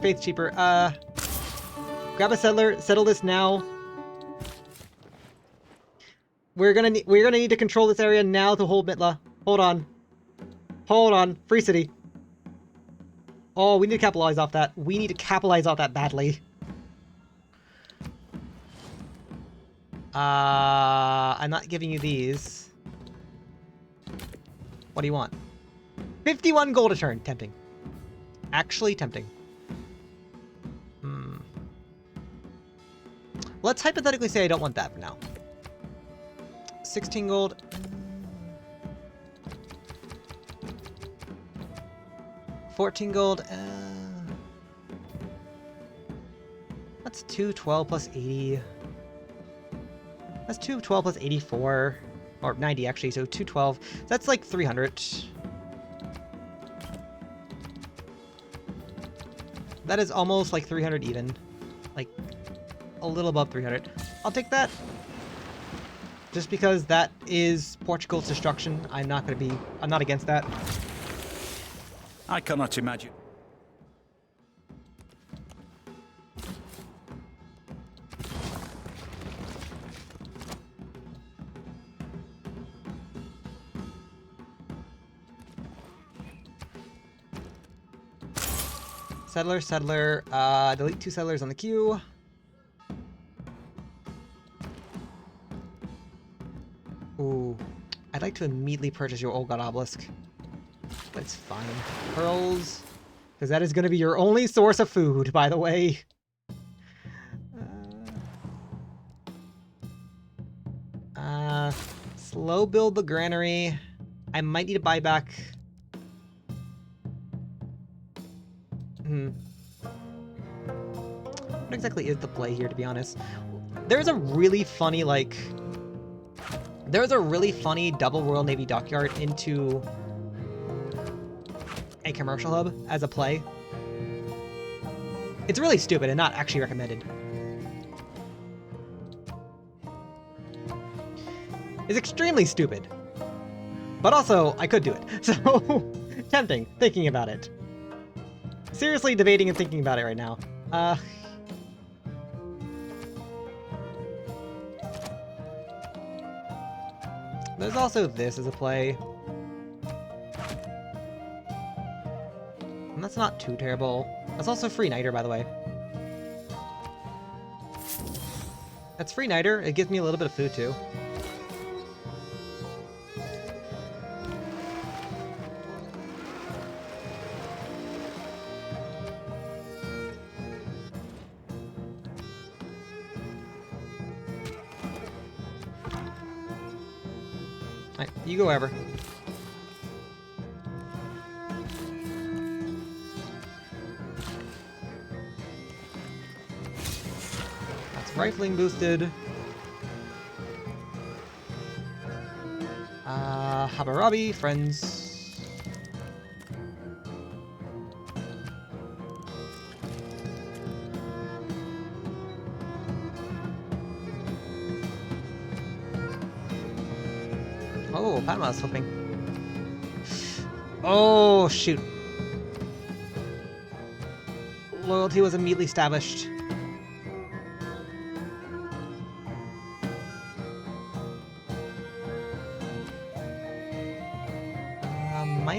Grab a settler, settle this now. We're gonna need to control this area now to hold Mittla. Hold on. Free city. Oh, we need to capitalize off that. We need to capitalize off that badly. I'm not giving you these. What do you want? 51 gold a turn. Tempting. Actually tempting. Let's hypothetically say I don't want that for now. 16 gold. $14 gold. That's 212 plus 80. That's 212 plus 84. Or 90 actually, so 212. That's like 300. That is almost like 300 even. Like a little above 300. I'll take that. Just because that is Portugal's destruction. I'm not against that. I cannot imagine. Settler. Delete 2 settlers on the queue. Ooh. I'd like to immediately purchase your Old God Obelisk. But it's fine. Pearls. Because that is going to be your only source of food, by the way. Slow build the granary. I might need to buy back... What exactly is the play here, to be honest? There's a really funny, double Royal Navy dockyard into a commercial hub as a play. It's really stupid and not actually recommended. It's extremely stupid. But also, I could do it. So, tempting, thinking about it. Seriously debating and thinking about it right now. There's also this as a play. And that's not too terrible. That's also free Niter, by the way. That's free Niter. It gives me a little bit of food, too. Alright, you go ever. Rifling boosted. Hammurabi, friends. Oh, Panama's flipping. Oh, shoot. Loyalty was immediately established.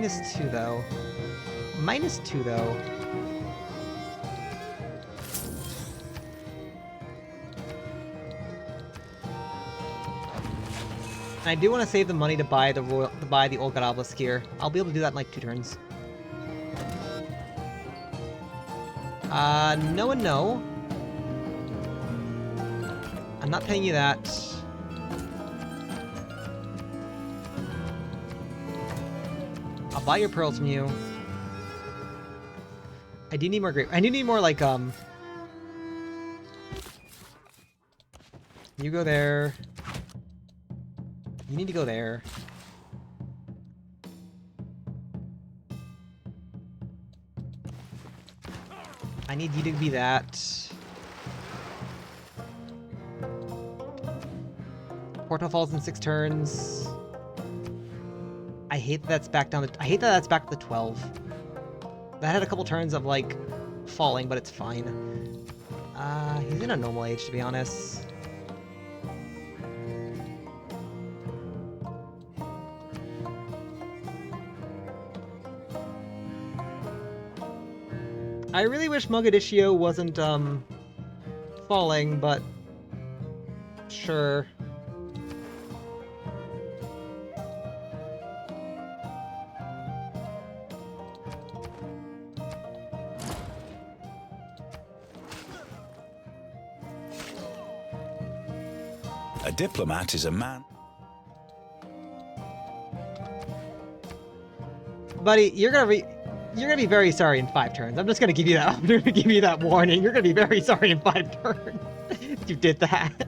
-2 though. -2 though. And I do want to save the money to buy the old God Obelisk here. I'll be able to do that in like 2 turns. No and no. I'm not paying you that. I'll buy your pearls from you. I do need more grape. I do need more like you go there. You need to go there. I need you to be that. Portal falls in 6 turns. I hate that that's back down to, I hate that that's back to 12. That had a couple turns of like falling, but it's fine. He's in a normal age, to be honest. I really wish Mogadiscio wasn't, falling, but sure. A diplomat is a man. Buddy, you're gonna be very sorry in 5 turns. I'm just gonna give you that. I'm gonna give you that warning. You're gonna be very sorry in 5 turns if you did that.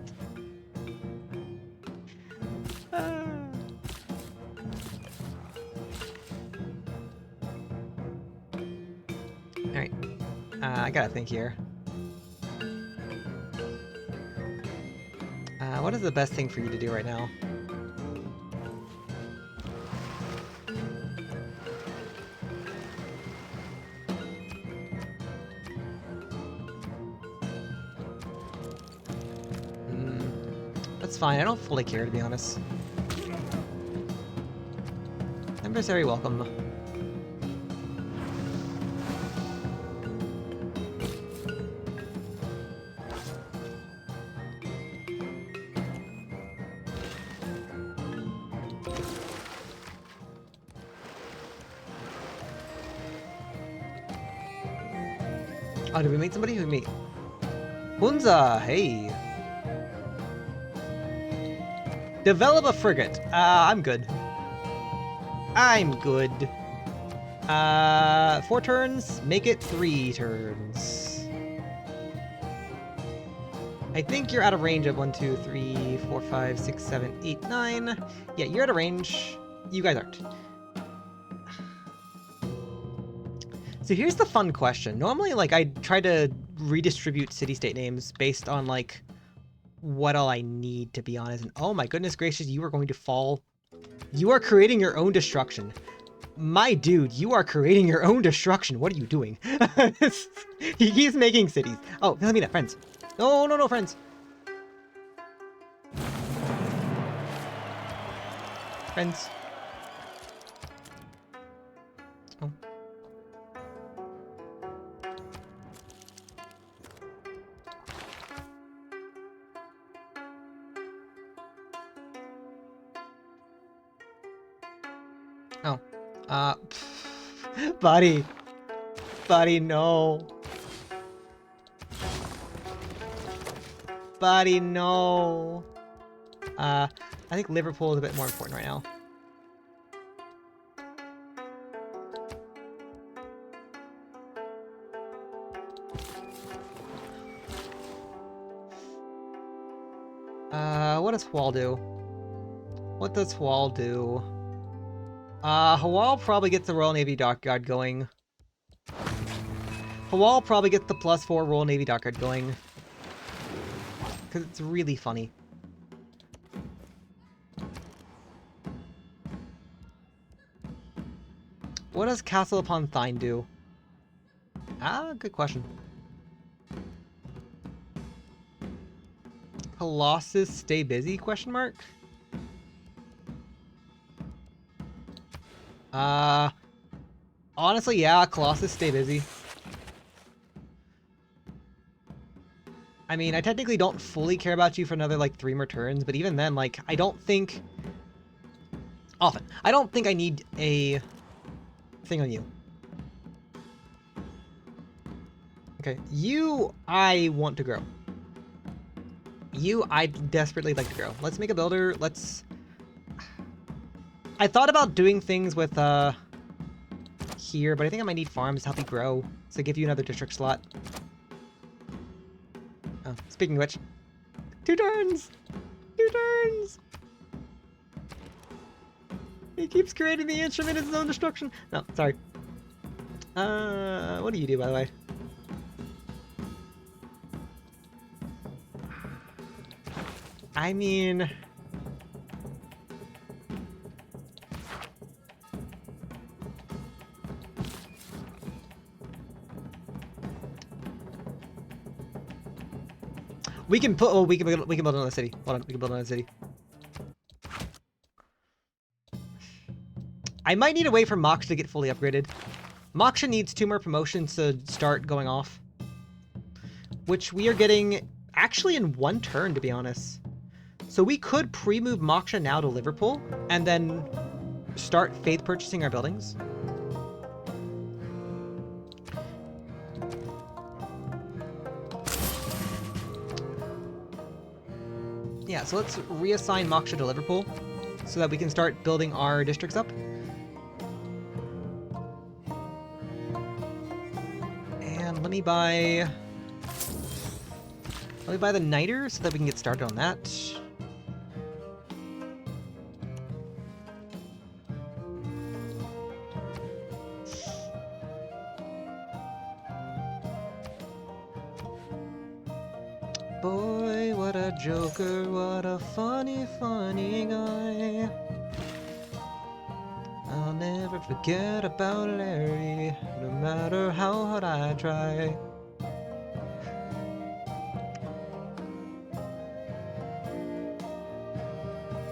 All right, I gotta think here. What is the best thing for you to do right now? That's fine. I don't fully care, to be honest. Adversary welcome. Oh, did we meet somebody? Who did we meet? Hunza, hey. Develop a frigate. I'm good. I'm good. 4 turns, make it 3 turns. I think you're out of range of 1, 2, 3, 4, 5, 6, 7, 8, 9. Yeah, you're out of range. You guys aren't. So here's the fun question. Normally, like, I try to redistribute city-state names based on, like, what all I need, to be honest. And oh my goodness gracious, you are going to fall. You are creating your own destruction. My dude, you are creating your own destruction. What are you doing? He's making cities. Oh, let me know, friends. No, friends. Friends. Oh. Oh. Buddy. Buddy, no. Buddy, no. I think Liverpool is a bit more important right now. What does Hwal do? What does Hwal do? Hwal probably gets the Royal Navy Dockyard going. Hwal probably gets the +4 Royal Navy Dockyard going. Because it's really funny. What does Castle upon Thine do? Good question. Colossus stay busy? Question mark. Honestly, yeah, Colossus, stay busy. I mean, I technically don't fully care about you for another, like, 3 more turns, but even then, like, I don't think... Often. I don't think I need a thing on you. Okay, you, I want to grow. You, I desperately like to grow. Let's make a builder. Let's... I thought about doing things with, here, but I think I might need farms to help you grow. So give you another district slot. Oh, speaking of which, 2 turns! 2 turns! He keeps creating the instrument as his own destruction. No, sorry. What do you do, by the way? I mean... We can put. Oh, we can build another city. Hold on, we can build another city. I might need a way for Moksha to get fully upgraded. Moksha needs 2 more promotions to start going off, which we are getting actually in 1 turn, to be honest. So we could pre-move Moksha now to Liverpool and then start faith purchasing our buildings. Yeah, so let's reassign Moksha to Liverpool so that we can start building our districts up. And let me buy the Niter so that we can get started on that. Boy, what a joker, what a funny, funny guy. I'll never forget about Larry, no matter how hard I try. I'm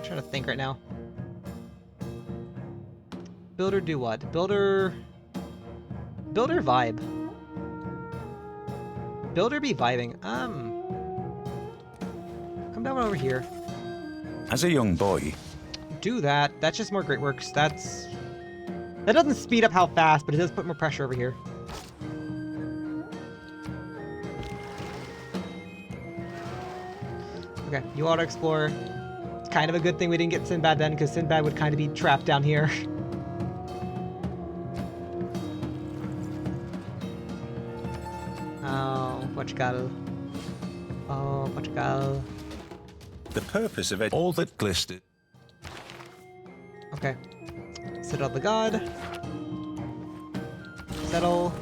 trying to think right now. Builder do what? Builder vibe. Builder be vibing. Come down over here. As a young boy, Do that. That's just more great works. That doesn't speed up how fast, but it does put more pressure over here. Okay, you auto explore. It's kind of a good thing we didn't get Sinbad then, because Sinbad would kind of be trapped down here. Oh, Portugal. Oh, Portugal. the purpose of it, all that glistered. Okay. Settle the god. Settle.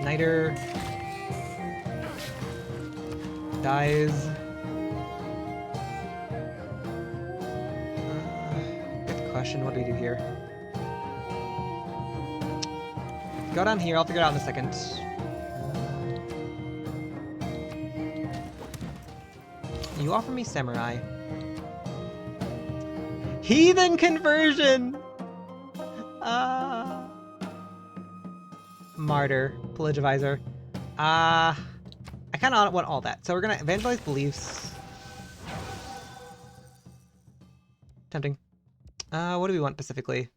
Niter. Dies. Good question. What do we do here? Go down here. I'll figure it out in a second. You offer me samurai. Heathen conversion! Martyr. Pelagivizer. I kind of want all that. So we're going to evangelize beliefs. Tempting. What do we want specifically?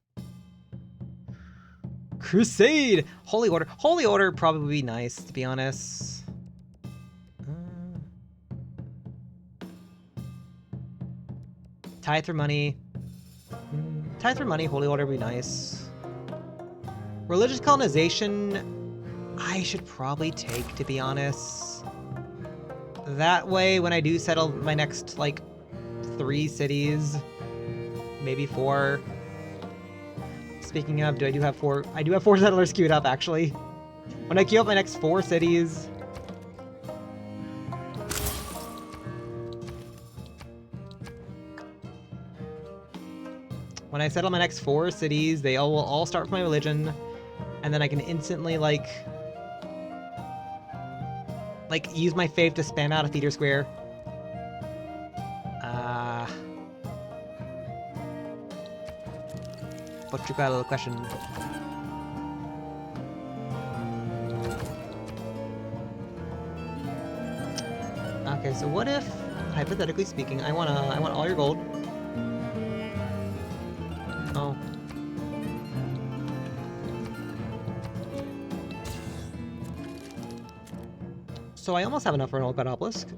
Crusade! Holy Order. Holy Order probably would be nice, to be honest. Tithe for money. Tithe for money, Holy Order would be nice. Religious colonization, I should probably take, to be honest. That way, when I do settle my next, like, 3 cities, maybe 4. Speaking of, I do have 4 settlers queued up, actually. When I queue up my next 4 cities... When I settle my next 4 cities, they all will all start with my religion, and then I can instantly, like, use my faith to spam out a theater square. Portugal question. Okay, so what if, hypothetically speaking, I want all your gold. Oh. So I almost have enough for an old god obelisk.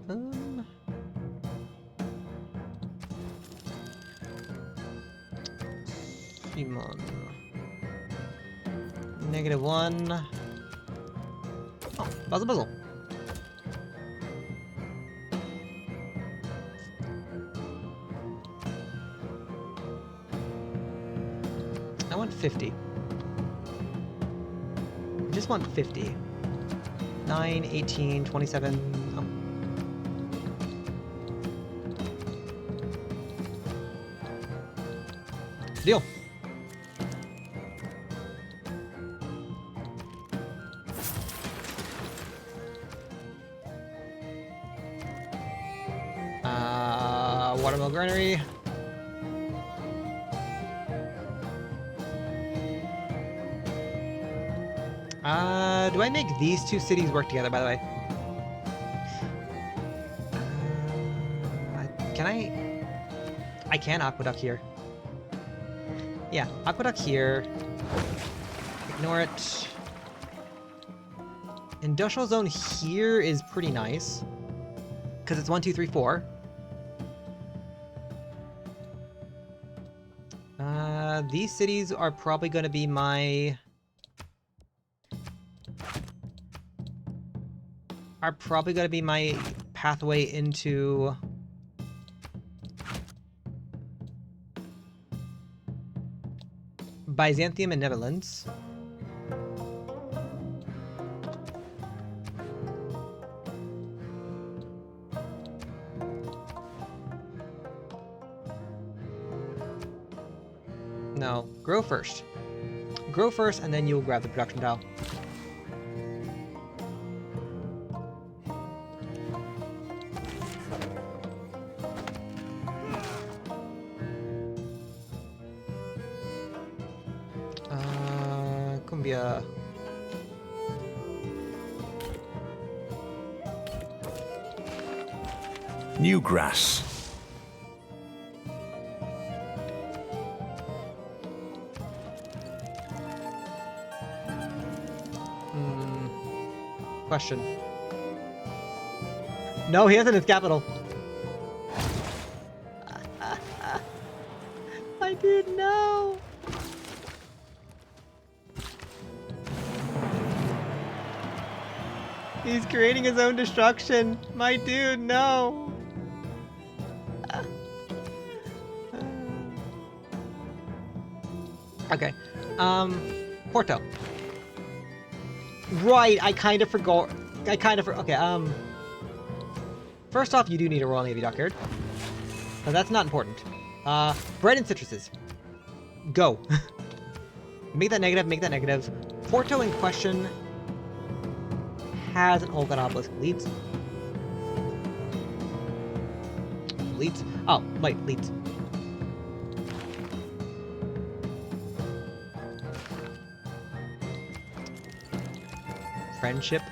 Simon. -1. Oh, puzzle puzzle. I want 50. I just want 50. 9, 18, 27. Oh. Deal. Watermill Granary. Do I make these two cities work together, by the way? Can I? I can aqueduct here. Yeah, aqueduct here. Ignore it. Industrial zone here is pretty nice. Because it's 1, 2, 3, 4. These cities are probably going to be my... pathway into... Byzantium and Netherlands. No, grow first. Grow first, and then you'll grab the production tile. Cumbia. New grass. Question. No, he hasn't his capital. My dude, no. He's creating his own destruction. My dude, no. Okay. Porto. Right, I kind of forgot. Okay, first off, you do need a Royal Navy dockyard. But that's not important. Bread and citruses. Go. Make that negative, make that negative. Porto in question has an old god obelisk. Leeds. Leeds. Oh, wait, Leeds. Friendship.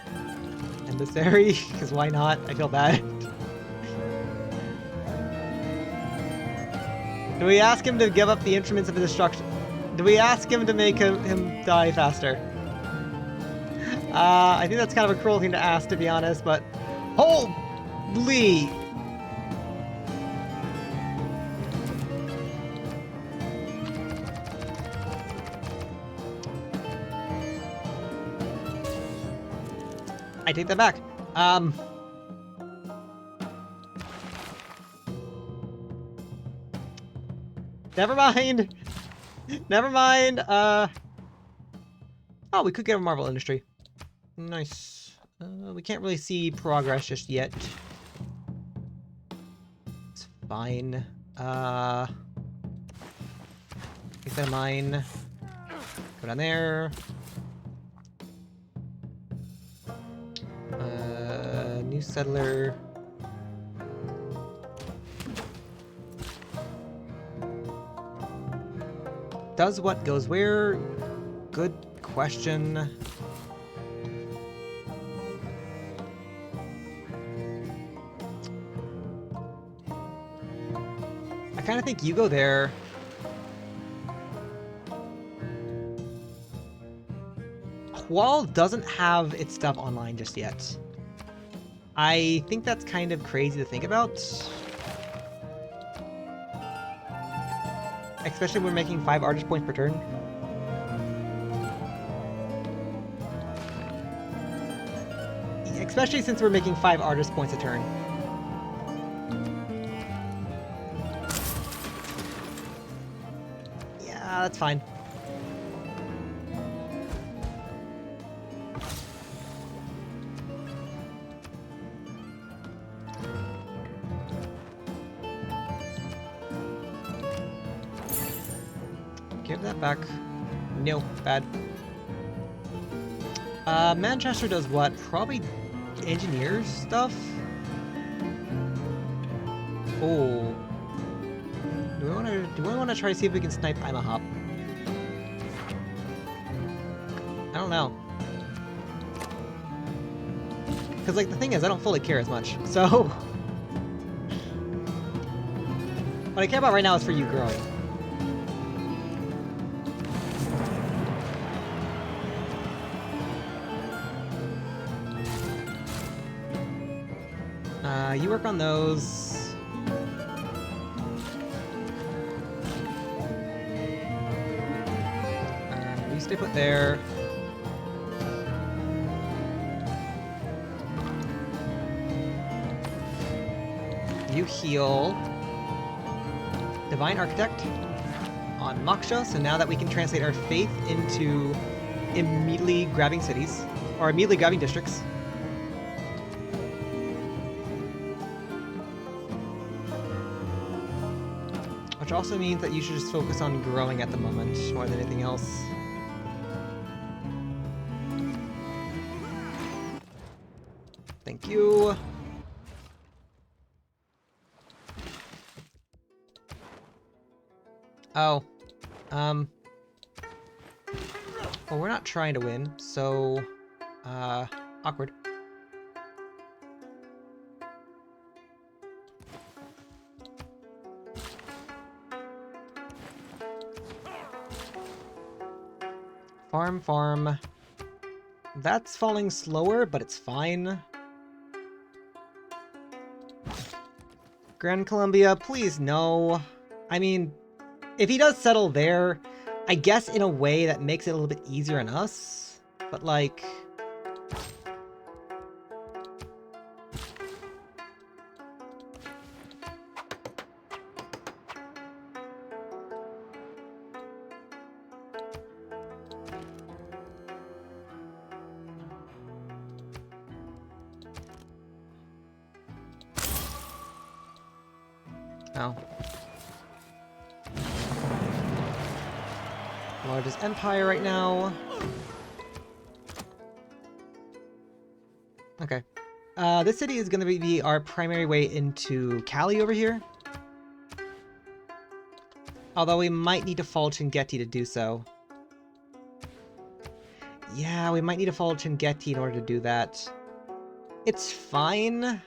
Emissary, because why not? I feel bad. Do we ask him to give up the instruments of destruction? Do we ask him to make him die faster? I think that's kind of a cruel thing to ask, to be honest, but... Holy! I take that back. Never mind. Never mind. Oh, we could get a Marvel Industry. Nice. We can't really see progress just yet. It's fine. Take that in mind. Go down there. New settler. Does what goes where? Good question. I kind of think you go there. Hual doesn't have its stuff online just yet. I think that's kind of crazy to think about. Especially when we're making 5 artist points per turn. Especially since we're making 5 artist points a turn. Yeah, that's fine. Give that back. No, bad. Manchester does what? Probably engineer stuff? Oh. Do we wanna try to see if we can snipe Imahop? I don't know. Cause like the thing is I don't fully care as much, so what I care about right now is for you growing. You work on those. You stay put there. You heal Divine Architect on Moksha, so now that we can translate our faith into immediately grabbing cities, or immediately grabbing districts. Which also means that you should just focus on growing at the moment more than anything else. Thank you. Oh. Well, we're not trying to win, so... awkward. Farm. That's falling slower, but it's fine. Grand Columbia, please no. I mean, if he does settle there, I guess in a way that makes it a little bit easier on us. But like... Oh. Largest empire right now. Okay. This city is going to be our primary way into Cali over here. Although we might need to fall Chinguetti to do so. Yeah, we might need to follow Chinguetti in order to do that. It's fine.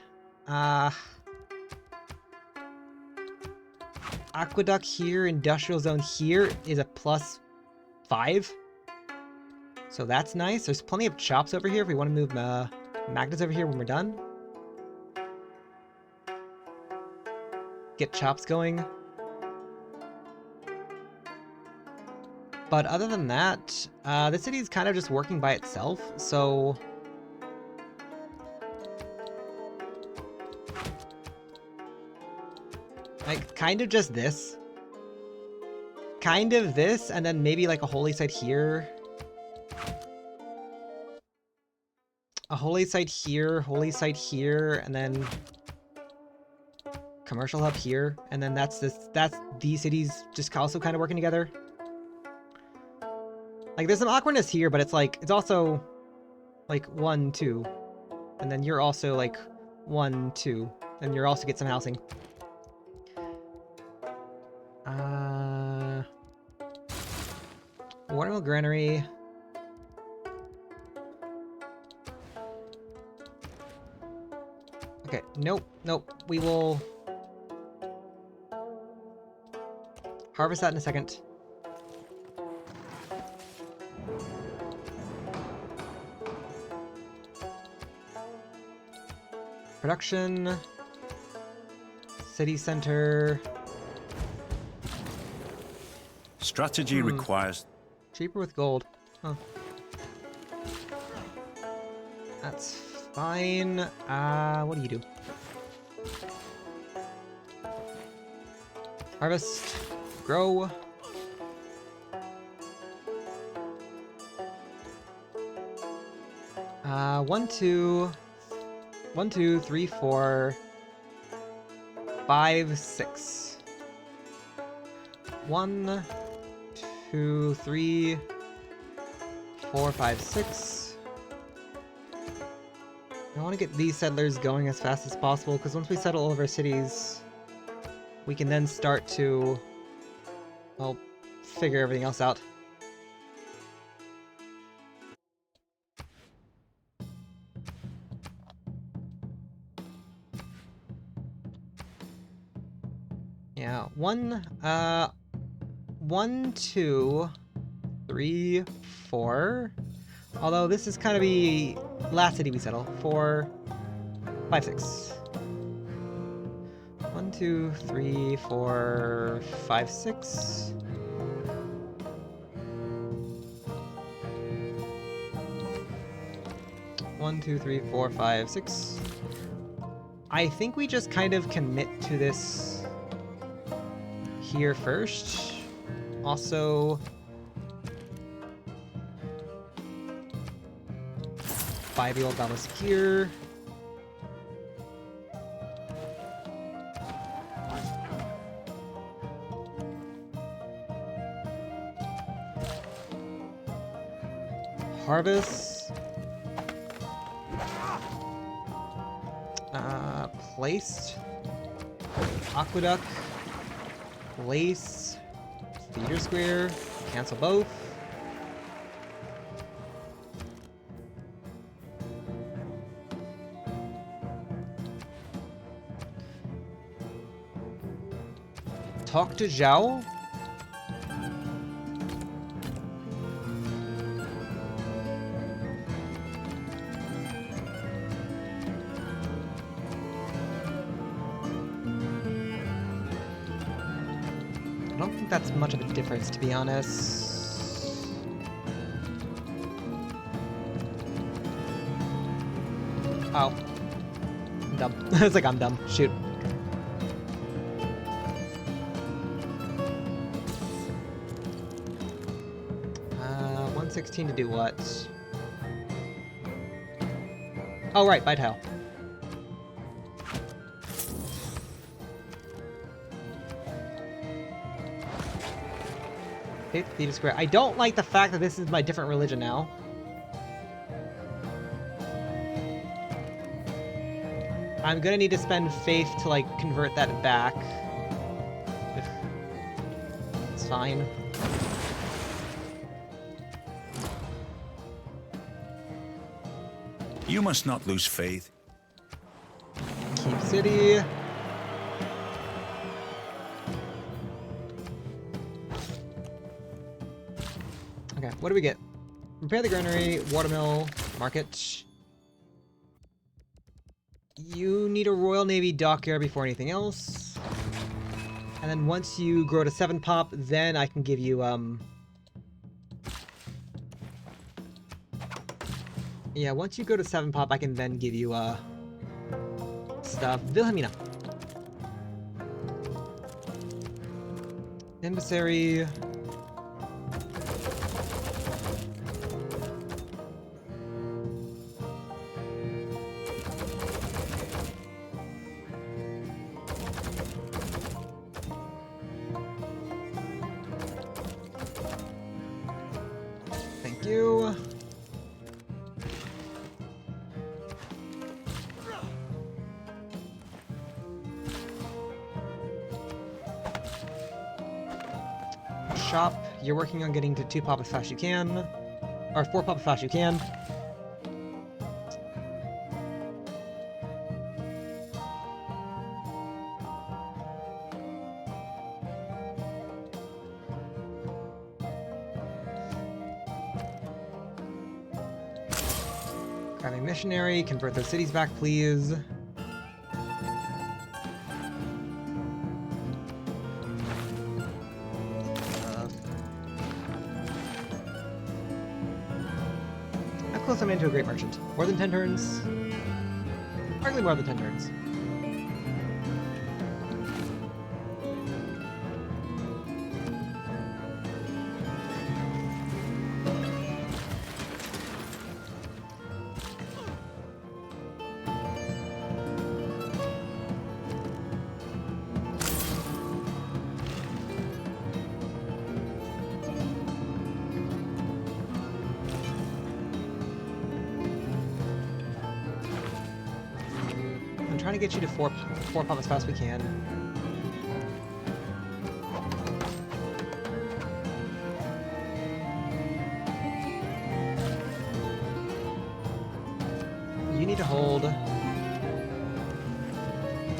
Aqueduct here, Industrial Zone here is a +5. So that's nice. There's plenty of chops over here if we want to move magnets over here when we're done. Get chops going. But other than that, the city is kind of just working by itself, so... like, kind of just this. Kind of this, and then maybe like a holy site here. A holy site here, and then... commercial hub here, and then that's these cities just also kind of working together. Like, there's some awkwardness here, but it's like, it's also, like, 1, 2. And then you're also, like, 1, 2. And you're also get some housing. Watermill Granary. Okay, nope, nope. We will harvest that in a second. Production. City center. Strategy requires... Cheaper with gold. Huh. That's fine. What do you do? Harvest. Grow. One, two, 3, 4, 5, 6. 1, 2, 3, 4, 5, 6. I want to get these settlers going as fast as possible, because once we settle all of our cities, we can then start to, well, figure everything else out. Yeah, 1, 2, 3, 4. Although this is kind of the last city we settle. 4, 5, 6. 1, 2, 3, 4, 5, 6. One, two, three, 4, 5, 6. I think we just kind of commit to this here first. Also, buy the old obelisk here. Harvest. Placed. Aqueduct. Place. Theater Square. Cancel both. Talk to Zhao. I don't think that's much of a difference, to be honest. Oh. I'm dumb. It's like I'm dumb. Shoot. 116 to do what? Oh, right, buy tile. Hit Theater Square. I don't like the fact that this is my different religion now. I'm gonna need to spend faith to, like, convert that back. It's fine. You must not lose faith. Keep city. Okay, what do we get? Repair the granary, watermill, market. You need a Royal Navy dockyard before anything else. And then once you grow to 7 pop, then I can give you, yeah, once you go to 7 pop, I can then give you, stuff. Wilhelmina. Emissary. Thank you. Shop You're working on getting to 2 pop as fast as you can. Or 4 pop as fast as you can. Grab a missionary, convert those cities back, please. How close am I into a great merchant? More than 10 turns? Hardly more than 10 turns. I'm trying to get you to 4 pop as fast as we can. You need to hold.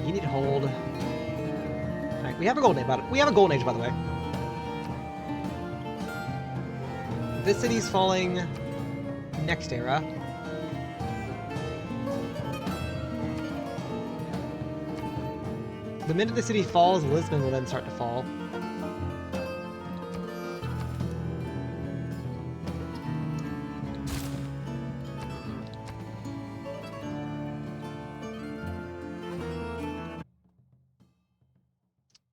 You need to hold. Alright, we have a golden age, we have a golden age, by the way. This city's falling next era. The minute the city falls, Lisbon will then start to fall.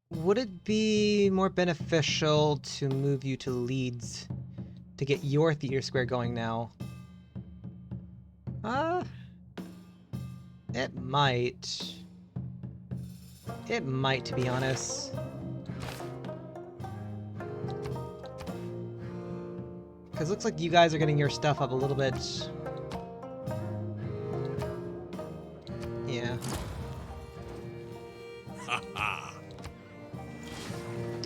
Would it be more beneficial to move you to Leeds to get your theater square going now? It might. It might, to be honest. Because it looks like you guys are getting your stuff up a little bit. Yeah.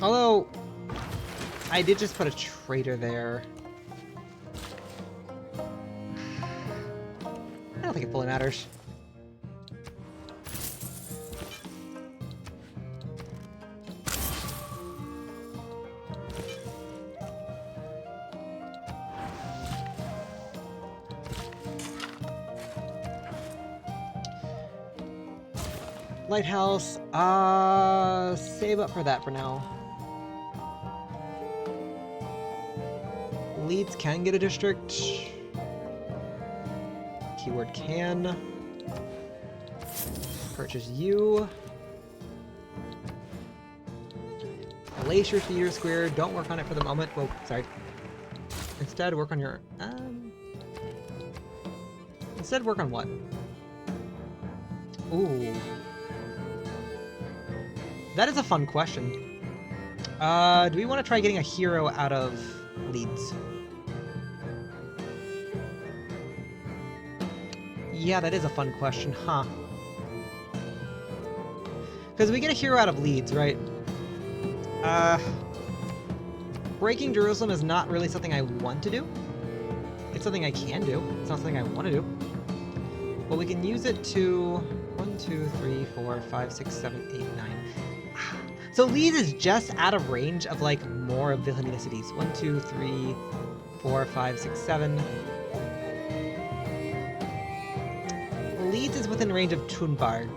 Although, I did just put a traitor there. I don't think it fully matters. Lighthouse, save up for that for now. Leeds can get a district. Keyword can. Purchase you. Glacier Theater Square, don't work on it for the moment. Well, sorry. Instead, work on your, Instead, work on what? Ooh. That is a fun question. Do we want to try getting a hero out of Leeds? Yeah, that is a fun question, huh? Because we get a hero out of Leeds, right? Breaking Jerusalem is not really something I want to do. It's something I can do. It's not something I want to do. But we can use it to 1, 2, 3, 4, 5, 6, 7, 8, 9. So Leeds is just out of range of like more of Wilhelmina cities. 1, 2, 3, 4, 5, 6, 7. Leeds is within range of Thunberg.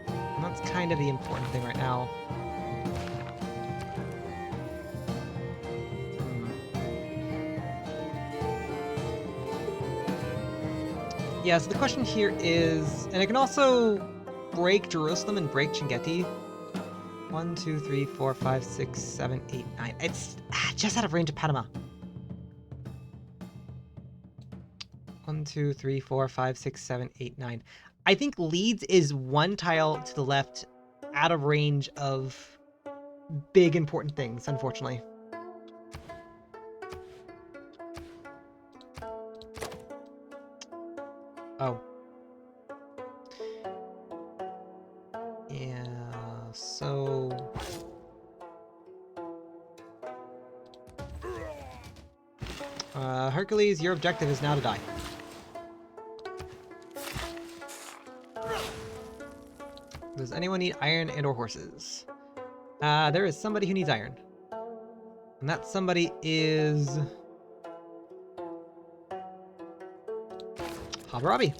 And that's kind of the important thing right now. Yeah, so the question here is, and I can also break Jerusalem and break Chinguetti. 1, 2, 3, 4, 5, 6, 7, 8, 9. It's just out of range of Panama. 1, 2, 3, 4, 5, 6, 7, 8, 9. I think Leeds is one tile to the left out of range of big important things, unfortunately. Oh. Hercules, your objective is now to die. Does anyone need iron and or horses? There is somebody who needs iron. And that somebody is... Hammurabi.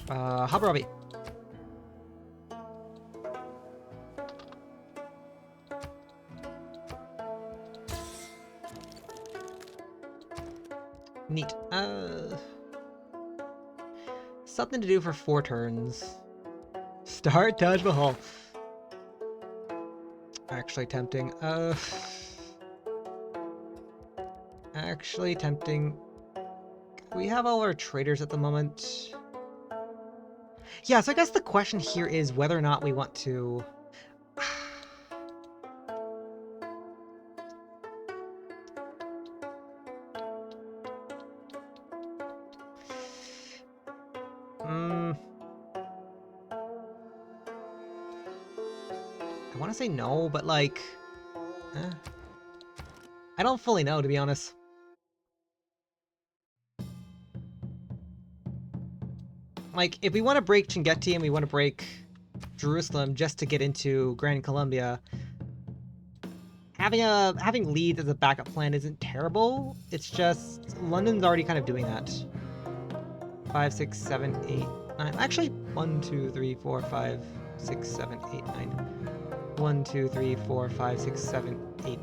Hammurabi. Neat. Something to do for 4 turns. Start Taj Mahal. Actually tempting. Actually tempting. We have all our traders at the moment. Yeah, so I guess the question here is whether or not we want to... I want to say no, but like... I don't fully know, to be honest. Like, if we want to break Chinguetti and we want to break Jerusalem just to get into Grand Colombia, having Leeds as a backup plan isn't terrible. It's just London's already kind of doing that. 5, 6, 7, 8, 9. Actually, 1, 2, 3, 4, 5, 6, 7, 8, 9. 1, 2, 3, 4, 5, 6, 7, 8.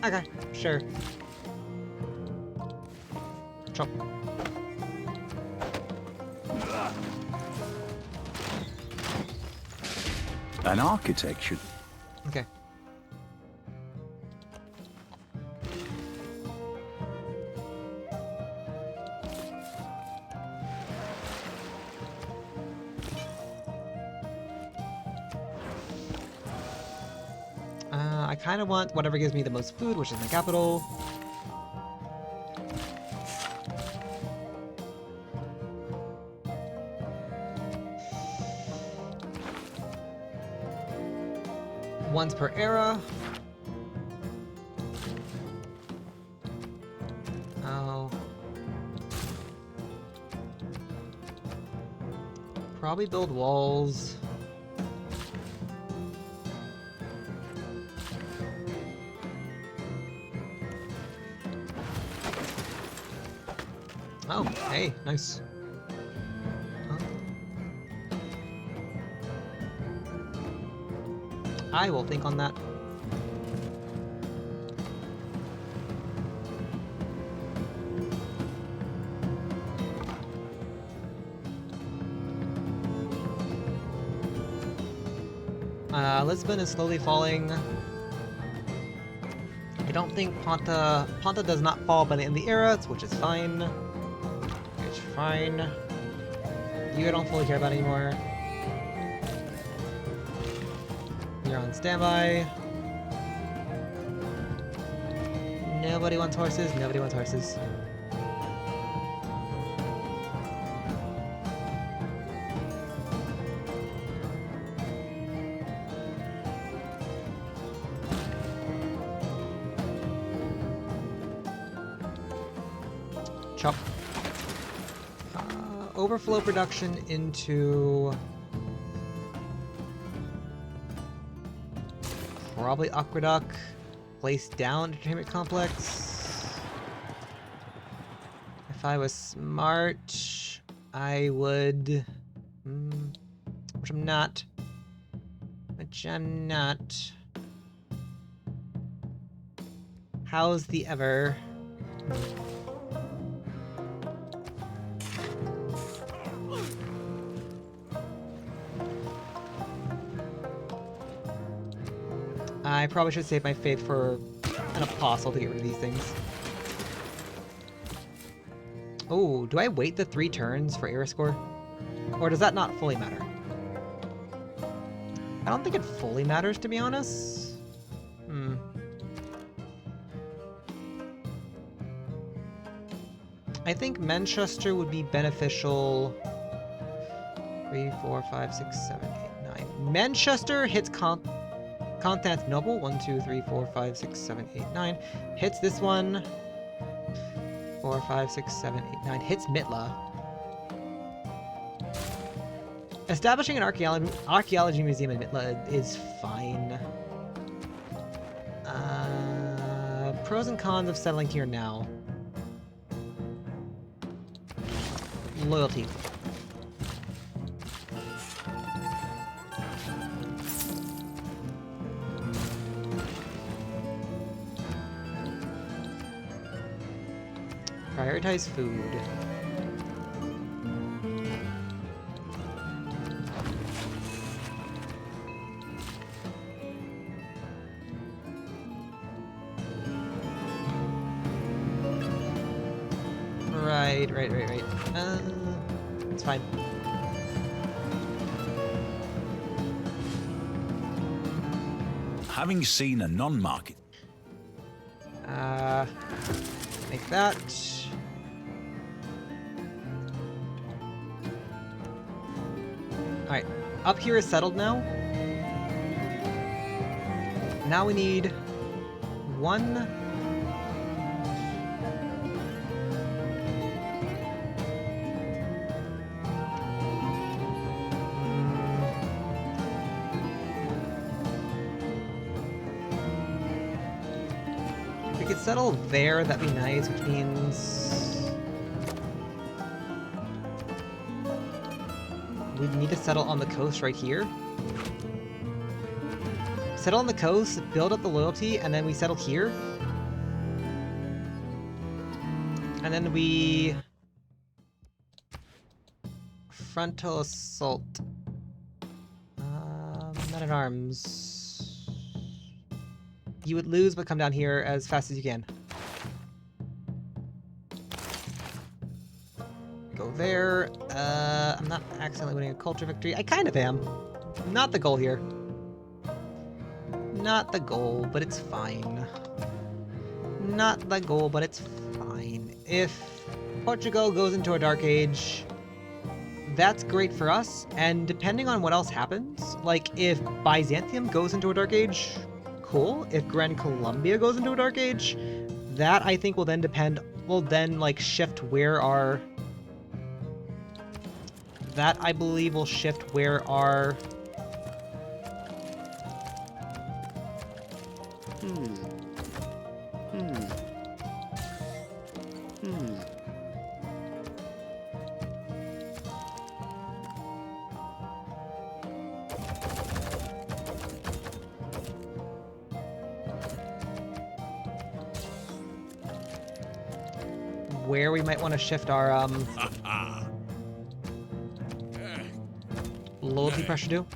Okay, sure. Chop. An architect should... Okay. I kind of want whatever gives me the most food, which is my capital. Once per era. Oh. Probably build walls. Oh, hey, nice. I will think on that. Lisbon is slowly falling. I don't think Ponta does not fall by the end of the era, which is fine. It's fine. You I don't fully care about anymore. You're on standby. Nobody wants horses. Nobody wants horses. Chop. Overflow production into... probably Aqueduct. Place down Entertainment Complex. If I was smart, I would... which I'm not. Which I'm not. How's the ever? I probably should save my faith for an apostle to get rid of these things. Oh, do I wait the 3 turns for era score? Or does that not fully matter? I don't think it fully matters, to be honest. I think Manchester would be beneficial. 3, 4, 5, 6, 7, 8, 9. Manchester hits Constantinople. 1, 2, 3, 4, 5, 6, 7, 8, 9. Hits this one. 4, 5, 6, 7, 8, 9. Hits Mitla. Establishing an archaeology museum in Mitla is fine. Pros and cons of settling here now. Loyalty. Prioritize food. Right. It's fine. Having seen a non-market... Make that. Alright, up here is settled now. Now we need one... If we could settle there, that'd be nice, which means... we need to settle on the coast right here. Settle on the coast, build up the loyalty, and then we settle here. And then we... frontal assault. Men-at-arms. You would lose, but come down here as fast as you can. Go there. I'm not accidentally winning a culture victory. I kind of am. Not the goal here. Not the goal, but it's fine. Not the goal, but it's fine. If Portugal goes into a dark age, that's great for us, and depending on what else happens, like if Byzantium goes into a dark age, cool. If Grand Colombia goes into a dark age, that I think will then like shift where our... that I believe will shift where our... where we might want to shift our loyalty pressure to.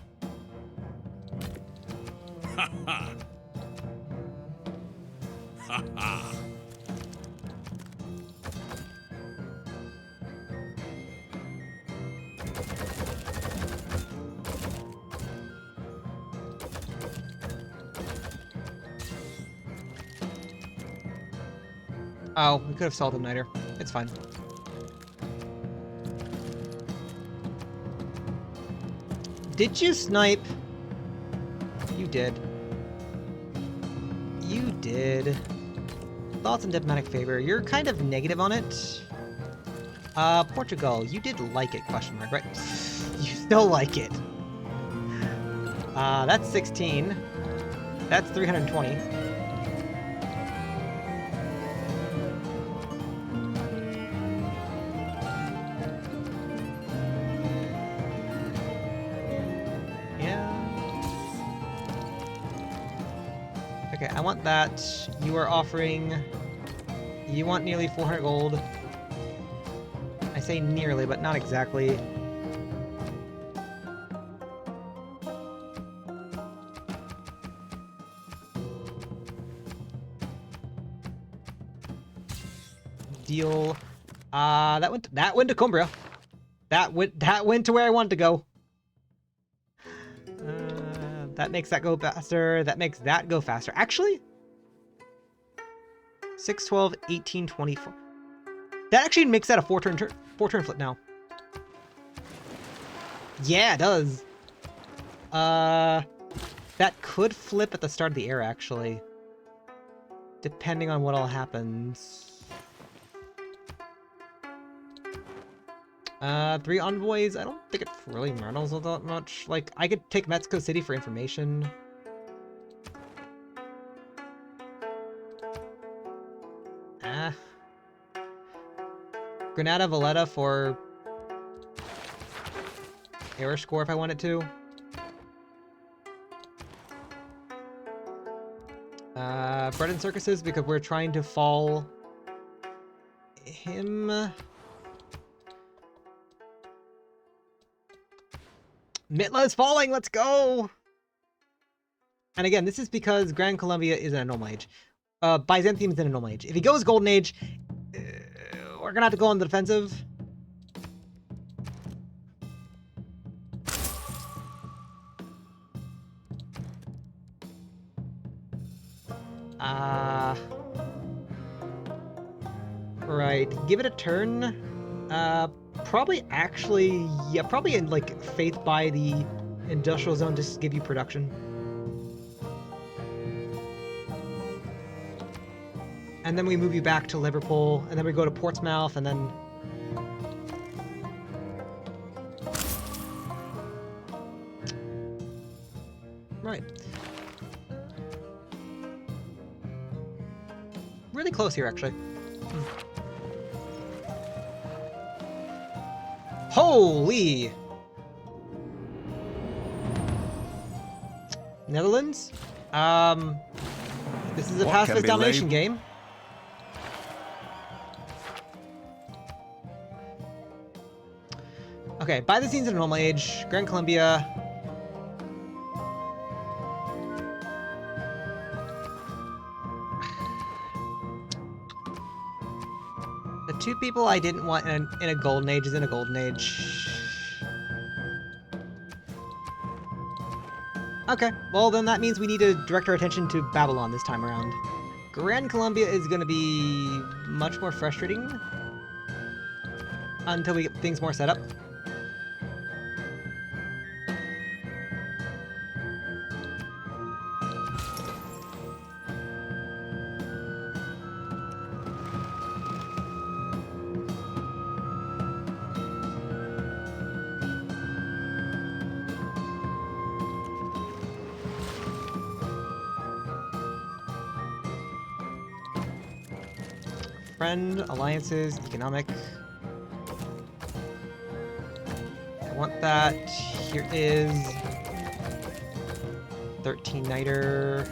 Oh, we could have solved him later. It's fine. Did you snipe? You did. You did. Thoughts on diplomatic favor. You're kind of negative on it. Portugal, you did like it, question mark, right? You still like it. That's 16. That's 320. Okay, I want that. You are offering... you want nearly 400 gold. I say nearly, but not exactly. Deal. That went to Cumbria. That went to where I wanted to go. That makes that go faster. That makes that go faster. Actually, 6, 12, 18, 24. That actually makes that a 4-turn flip now. Yeah, it does. That could flip at the start of the era, actually. Depending on what all happens. 3 envoys, I don't think it really matters all that much. Like, I could take Mexico City for information. Granada Valletta for error score if I wanted to. Bread and Circuses because we're trying to fall him. Mitla is falling, let's go! And again, this is because Grand Colombia is an Normal Age. Byzantium is in a Normal Age. If he goes Golden Age, we're gonna have to go on the defensive. Right. Give it a turn. Probably actually, yeah, probably in like Faith by the Industrial Zone just to give you production. And then we move you back to Liverpool, and then we go to Portsmouth, and then... Right. Really close here, actually. Holy! Netherlands? This is a Pacifist Domination game. Okay, by the scenes in a Normal Age, Grand Columbia. The 2 people I didn't want in a Golden Age is in a Golden Age. Okay, well then that means we need to direct our attention to Babylon this time around. Grand Columbia is going to be much more frustrating until we get things more set up. Friend, alliances, economic. I want that. Here is 13 Nighter.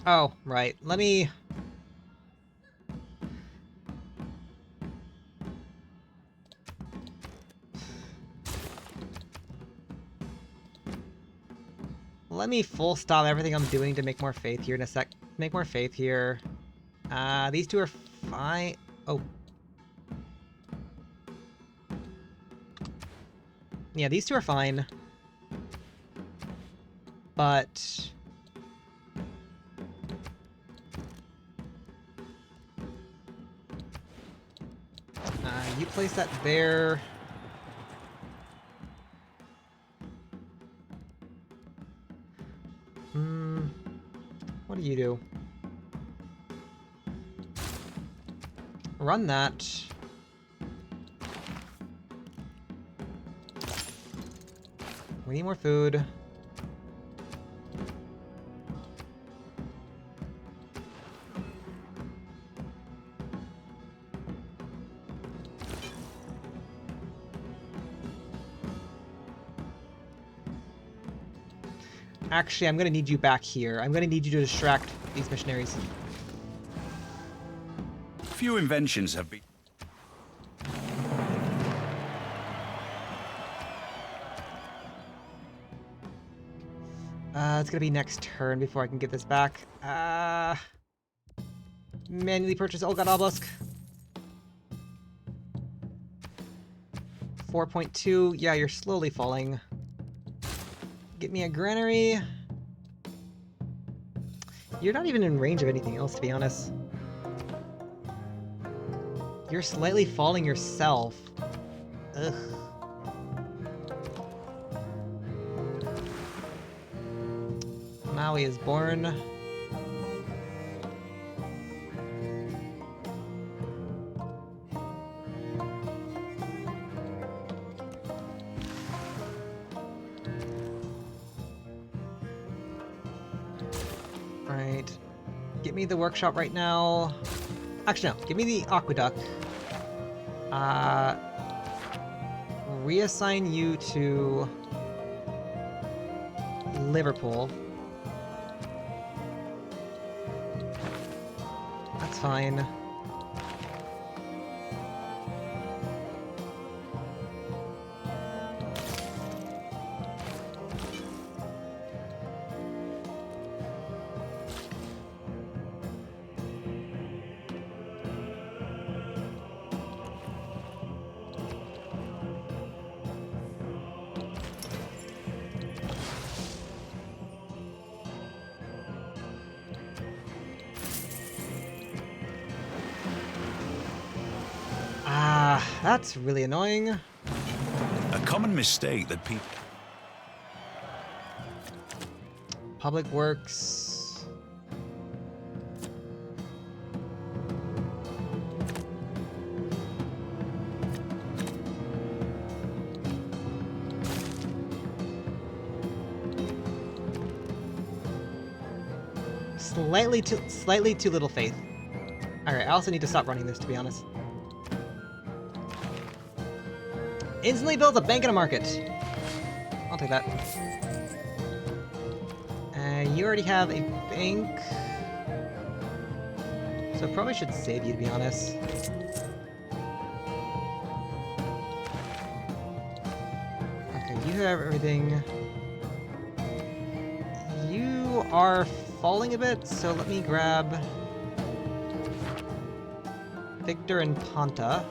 Oh, right. Let me... Let me full stop everything I'm doing to make more faith here in a sec. Make more faith here. These 2 are fine. Oh. Yeah, these 2 are fine. But... you place that there. What do you do? Run that. We need more food. Actually, I'm gonna need you back here. I'm gonna need you to distract these missionaries. Few inventions have been. It's gonna be next turn before I can get this back. Manually purchase. Oh god, obelisk. 4.2. Yeah, you're slowly falling. Get me a granary. You're not even in range of anything else, to be honest. You're slightly falling yourself. Ugh. Maui is born. Right. Get me the workshop right now. Actually, no. Give me the aqueduct. Reassign you to Liverpool. That's fine. That's really annoying. A common mistake that people. Public Works. Slightly too little faith. Alright, I also need to stop running this, to be honest. Instantly builds a bank and a market. I'll take that. You already have a bank. So I probably should save you, to be honest. Okay, you have everything. You are falling a bit, so let me grab Victor and Ponta.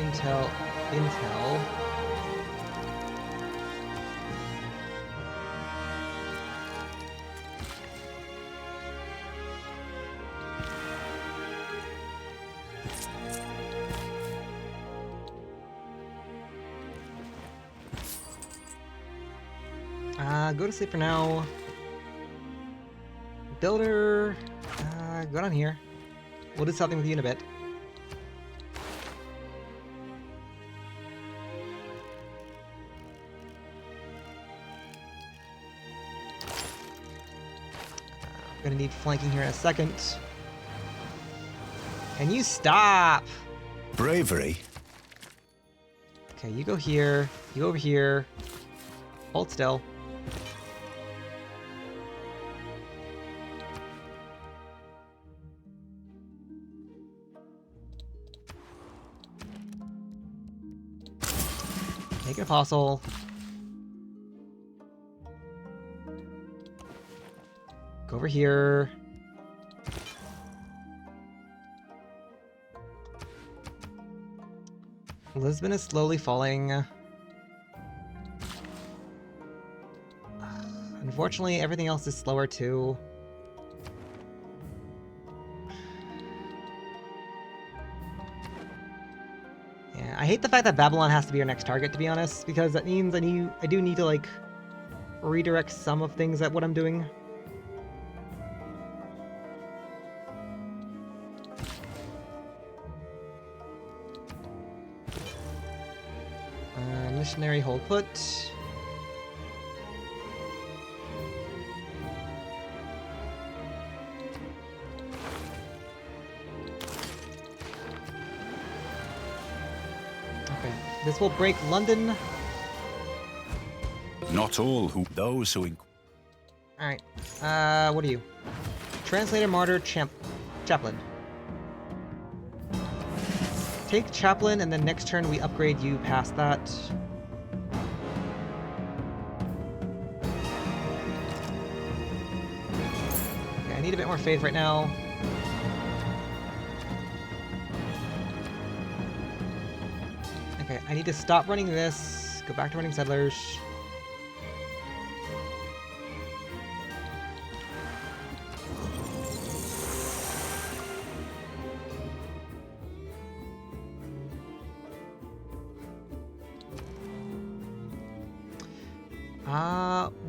Intel. Go to sleep for now. Builder, go down here. We'll do something with you in a bit. Gonna need flanking here in a second. Can you stop? Bravery. Okay, you go here. You go over here. Hold still. Make an apostle. Go over here. Lisbon is slowly falling. Unfortunately, everything else is slower too. Yeah, I hate the fact that Babylon has to be our next target, to be honest, because that means I do need to, like, redirect some of things at what I'm doing. I'm Missionary hold put. Okay, this will break London. Not all who those who All right. What are you? Translator, martyr, chaplain. Take chaplain, and then next turn we upgrade you past that. Okay, I need a bit more faith right now. Okay, I need to stop running this. Go back to running settlers.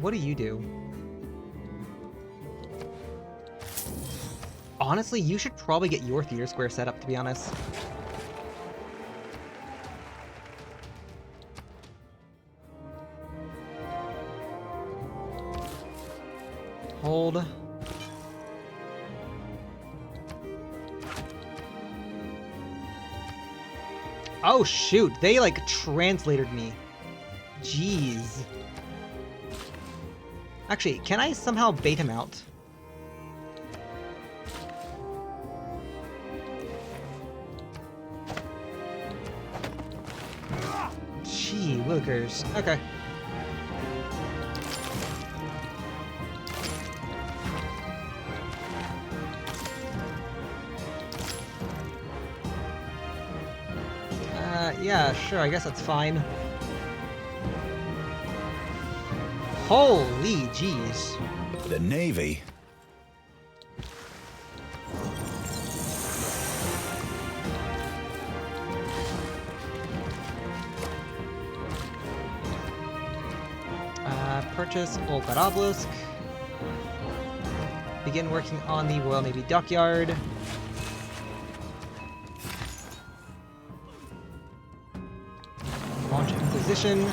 What do you do? Honestly, you should probably get your theater square set up, to be honest. Hold. Oh shoot, they like translated me. Jeez. Actually, can I somehow bait him out? Gee, willikers. Okay. Yeah, sure, I guess that's fine. Holy jeez. the Navy Purchase Old Obelisk. Begin working on the Royal Navy Dockyard. Launch Inquisition.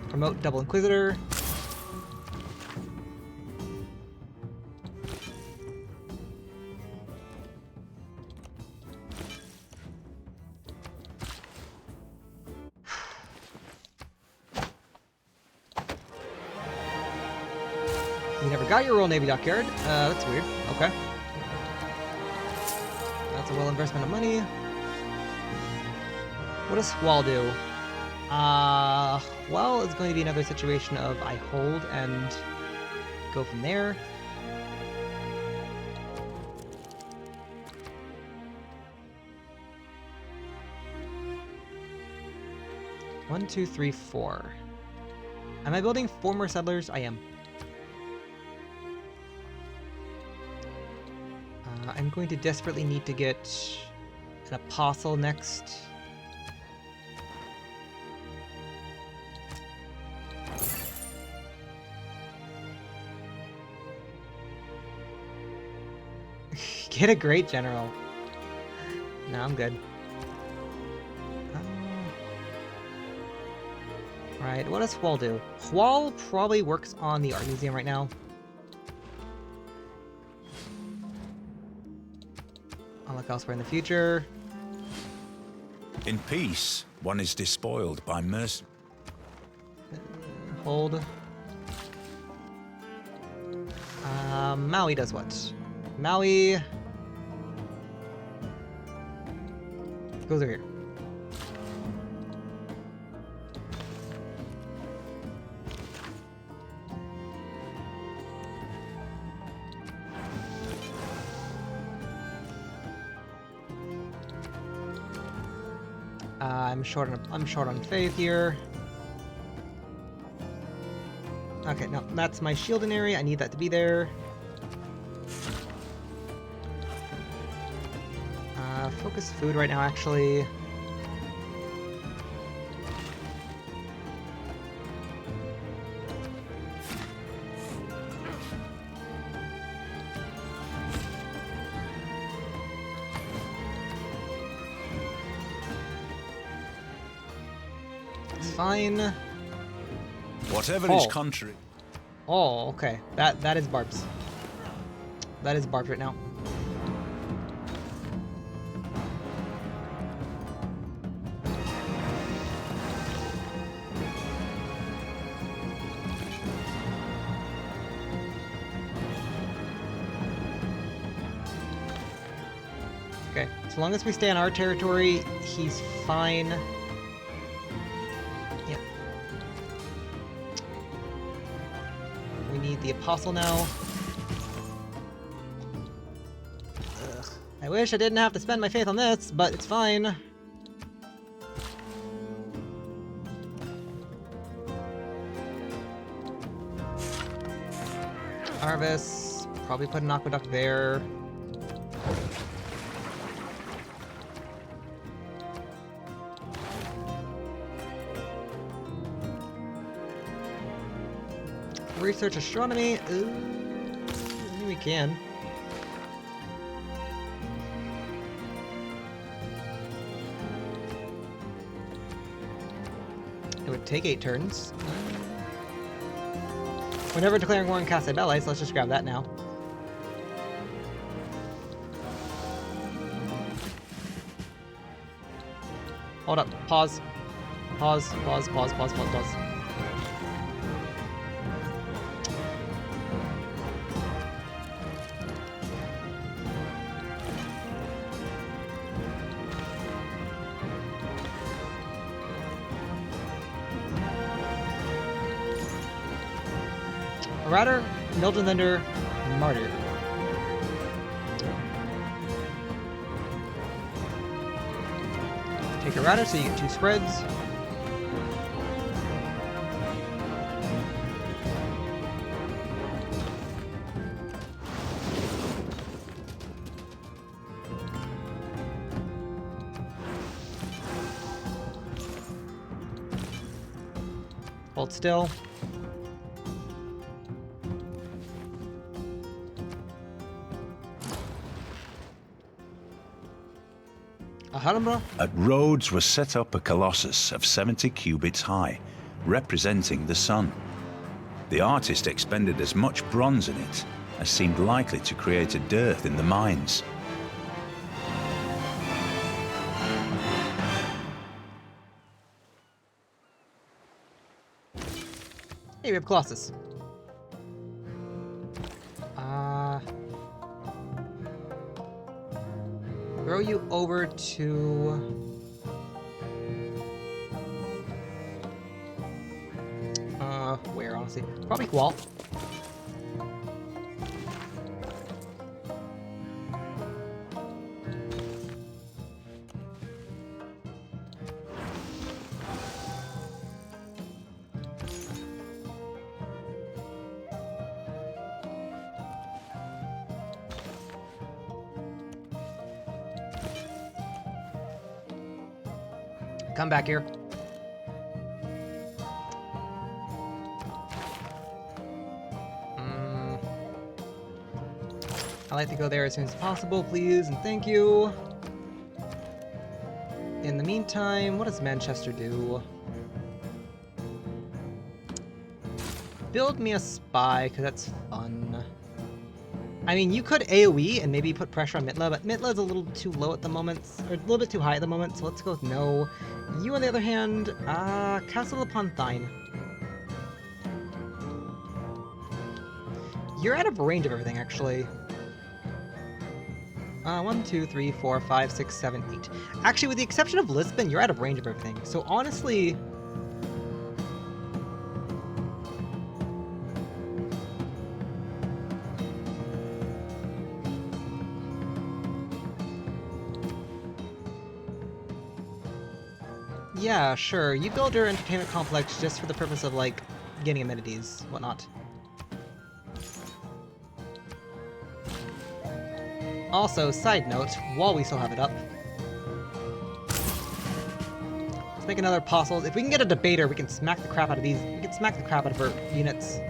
Promote Double Inquisitor. You never got your Royal Navy Dockyard. That's weird. Okay. That's a well investment of money. What does Squall do? Well, it's going to be another situation of I hold and go from there. One, two, three, four. Am I building 4 more settlers? I am. I'm going to desperately need to get an apostle next. Get a great general. No, I'm good. Right, what does Hual do? Hual probably works on the art museum right now. I'll look elsewhere in the future. in peace. One is despoiled by mercy. Hold. Maui does what? Maui goes over here. I'm short on faith here. Okay, no, that's my shielding area. I need that to be there. Focus food right now, actually. fine. Whatever is Oh. contrary. Oh, okay. That is barbs. That is barbs right now. Okay, so long as we stay on our territory, he's fine. Yep. We need the Apostle now. Ugh. I wish I didn't have to spend my faith on this, but it's fine. Harvest. Probably put an aqueduct there. Research astronomy. Ooh, I mean, we can. It would take 8 turns. We're never declaring war on Casa Belli, so let's just grab that now. Hold up. Pause. Pause. Pause. Pause. Pause. Pause. Pause. Marauder, Mildred Thunder, Martyr. Take a Marauder so you get 2 spreads. Hold still. At Rhodes was set up a colossus of 70 cubits high, representing the sun. The artist expended as much bronze in it as seemed likely to create a dearth in the mines. Hey, we have Colossus. Throw you over to... where, honestly? Probably Qual. Come back here. I'd like to go there as soon as possible, please, and thank you. In the meantime, what does Manchester do? Build me a spy, because that's fun. I mean, you could AoE and maybe put pressure on Mitla, but Mitla's a little too low at the moment, or a little bit too high at the moment, so let's go with no. You, on the other hand, Castle upon Thine. You're out of range of everything, actually. 1, 2, 3, 4, 5, 6, 7, 8. Actually, with the exception of Lisbon, you're out of range of everything. So honestly... yeah, sure. You build your entertainment complex just for the purpose of, like, getting amenities, whatnot. Also, side note, while we still have it up, let's make another apostles. If we can get a debater, we can smack the crap out of these. We can smack the crap out of our units.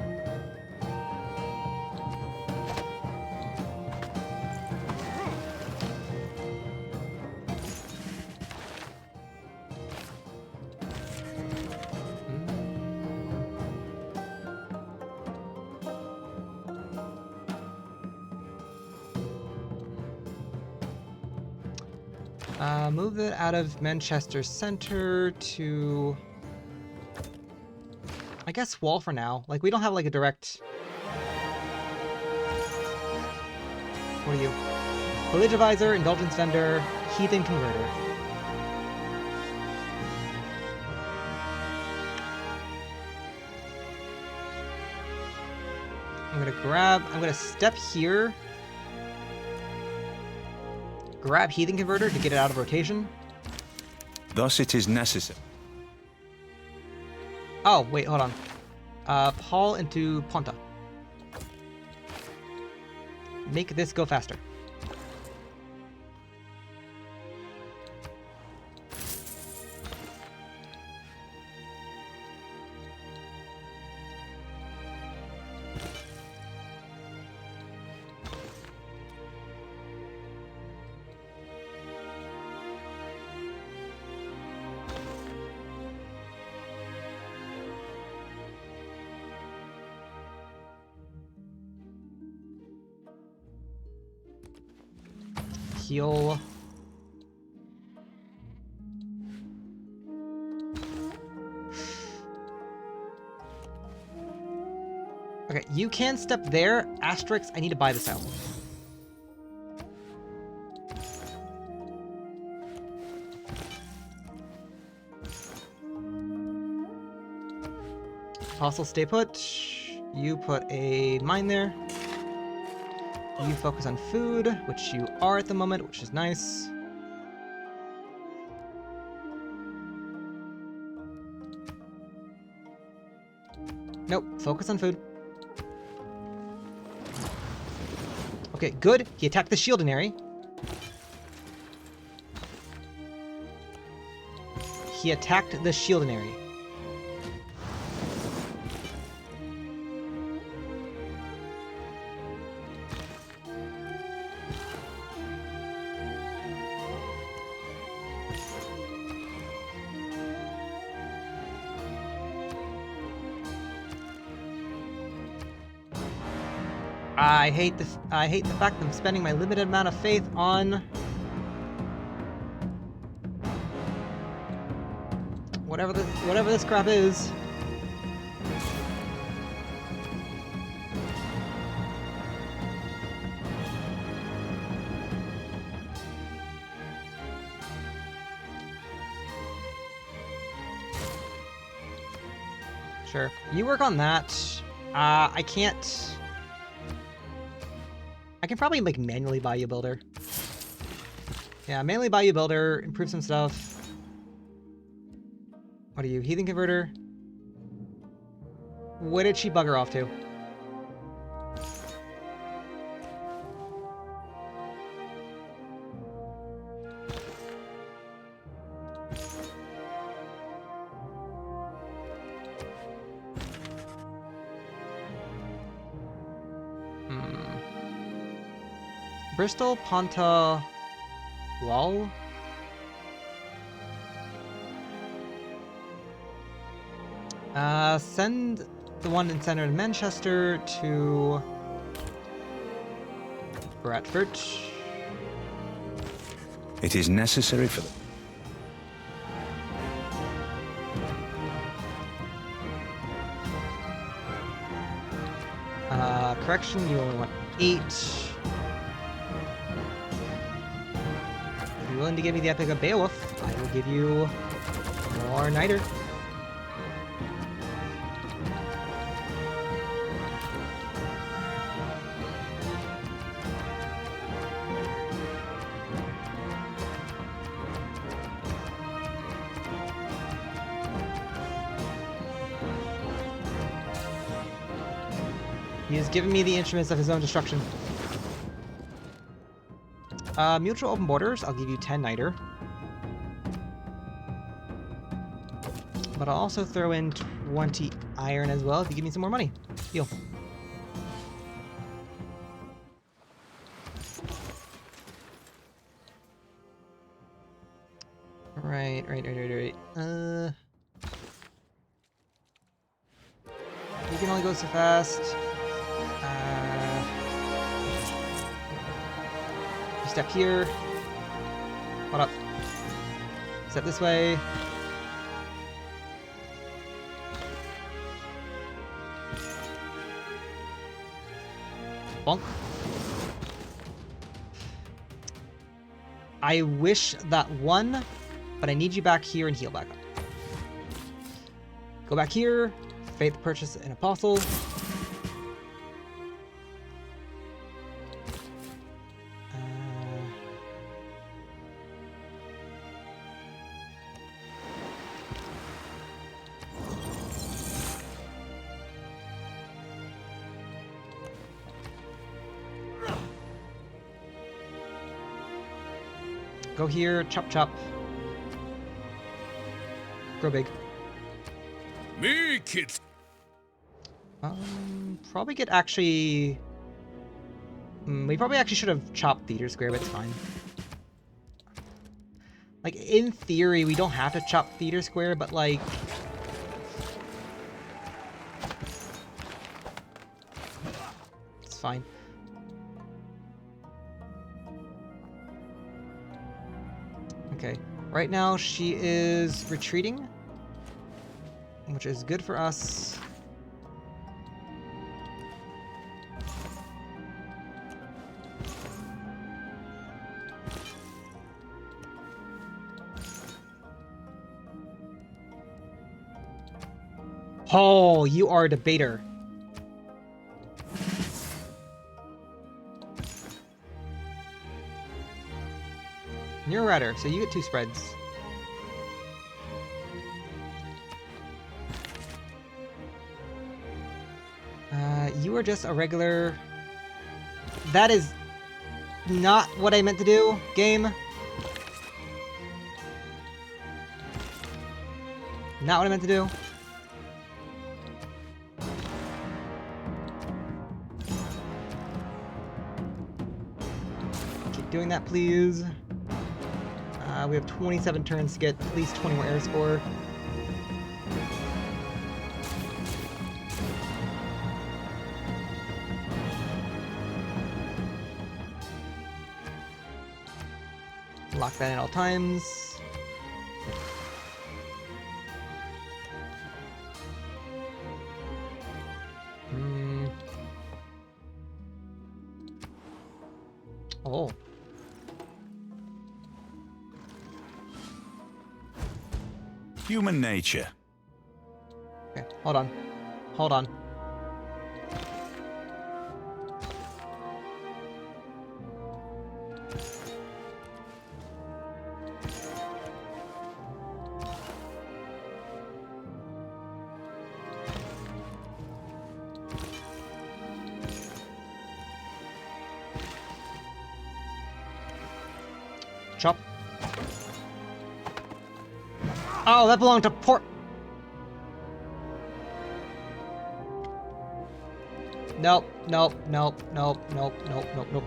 Move it out of Manchester Center to, I guess, Wall for now. Like, we don't have like a direct. What are you? Village Advisor, Indulgence Vendor, Heathen Converter. I'm gonna step here. Grab Heathen Converter to get it out of rotation. Thus it is necessary. Oh, wait, hold on. Paul into Ponta. Make this go faster. Heal. Okay, you can step there. Asterix, I need to buy this out. Apostle, stay put. You put a mine there. You focus on food, which you are at the moment, which is nice. Nope, focus on food. Okay, good. He attacked the Shieldinary. He attacked the Shieldinary. I hate the fact that I'm spending my limited amount of faith on whatever this crap is. Sure. You work on that. I can't. I can probably like manually buy you a builder. Yeah, manually buy you a builder, improve some stuff. What are you, Heathen Converter? What did she bugger off to? Bristol, Ponta, Wall? Send the one in center in Manchester to Bradford. It is necessary for them. Correction, you only want 8. If you're willing to give me the Epic of Beowulf, I will give you more Niter. He has given me the instruments of his own destruction. Mutual open borders, I'll give you 10 Niter. But I'll also throw in 20 iron as well if you give me some more money. Deal. Right. You can only go so fast. You step here. Hold up. Step this way. Bonk. I wish that won, but I need you back here and heal back up. Go back here. Faith, purchase an apostle. Go here, chop chop. Grow big. Me kids. Probably get actually... we probably actually should have chopped Theater Square, but it's fine. Like, in theory, we don't have to chop Theater Square, but like... it's fine. Okay, right now she is retreating, which is good for us. Oh, you are a debater. You're a router, so you get 2 spreads. You are just a regular... That is not what I meant to do, game. Not what I meant to do. Keep doing that, please. We have 27 turns to get at least 20 more air score. Lock that in all times. Oh. Human nature. Okay, hold on. Hold on. Chop. Oh, that belonged to Port. Nope, nope, nope, nope, nope, nope, nope, nope.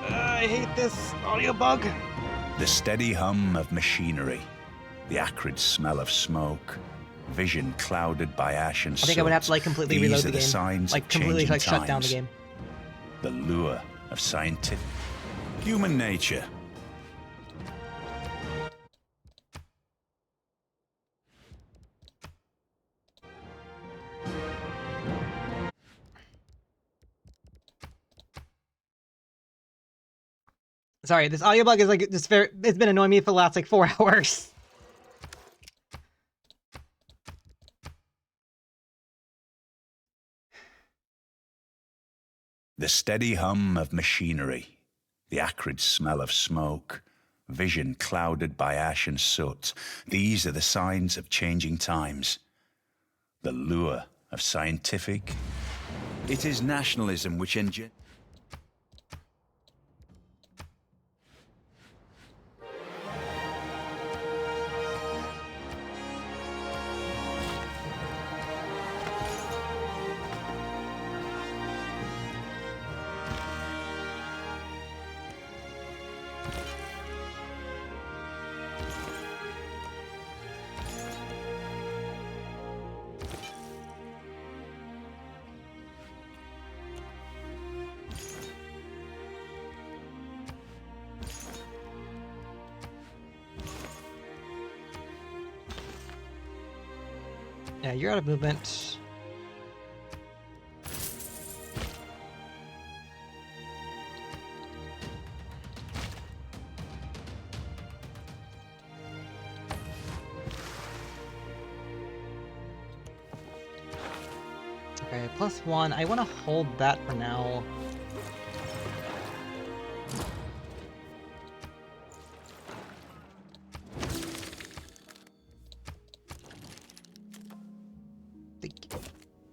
I hate this audio bug. The steady hum of machinery, the acrid smell of smoke, vision clouded by ash and I think I would have to like completely reload the game. Signs like of completely changing like shut down the times. game. The lure of scientific human nature. Sorry, this audio bug is like just very. It's been annoying me for the last like 4 hours. The steady hum of machinery, the acrid smell of smoke, vision clouded by ash and soot. These are the signs of changing times. The lure of scientific. It is nationalism which engenders. Yeah, you're out of movement. Okay, +1. I want to hold that for now.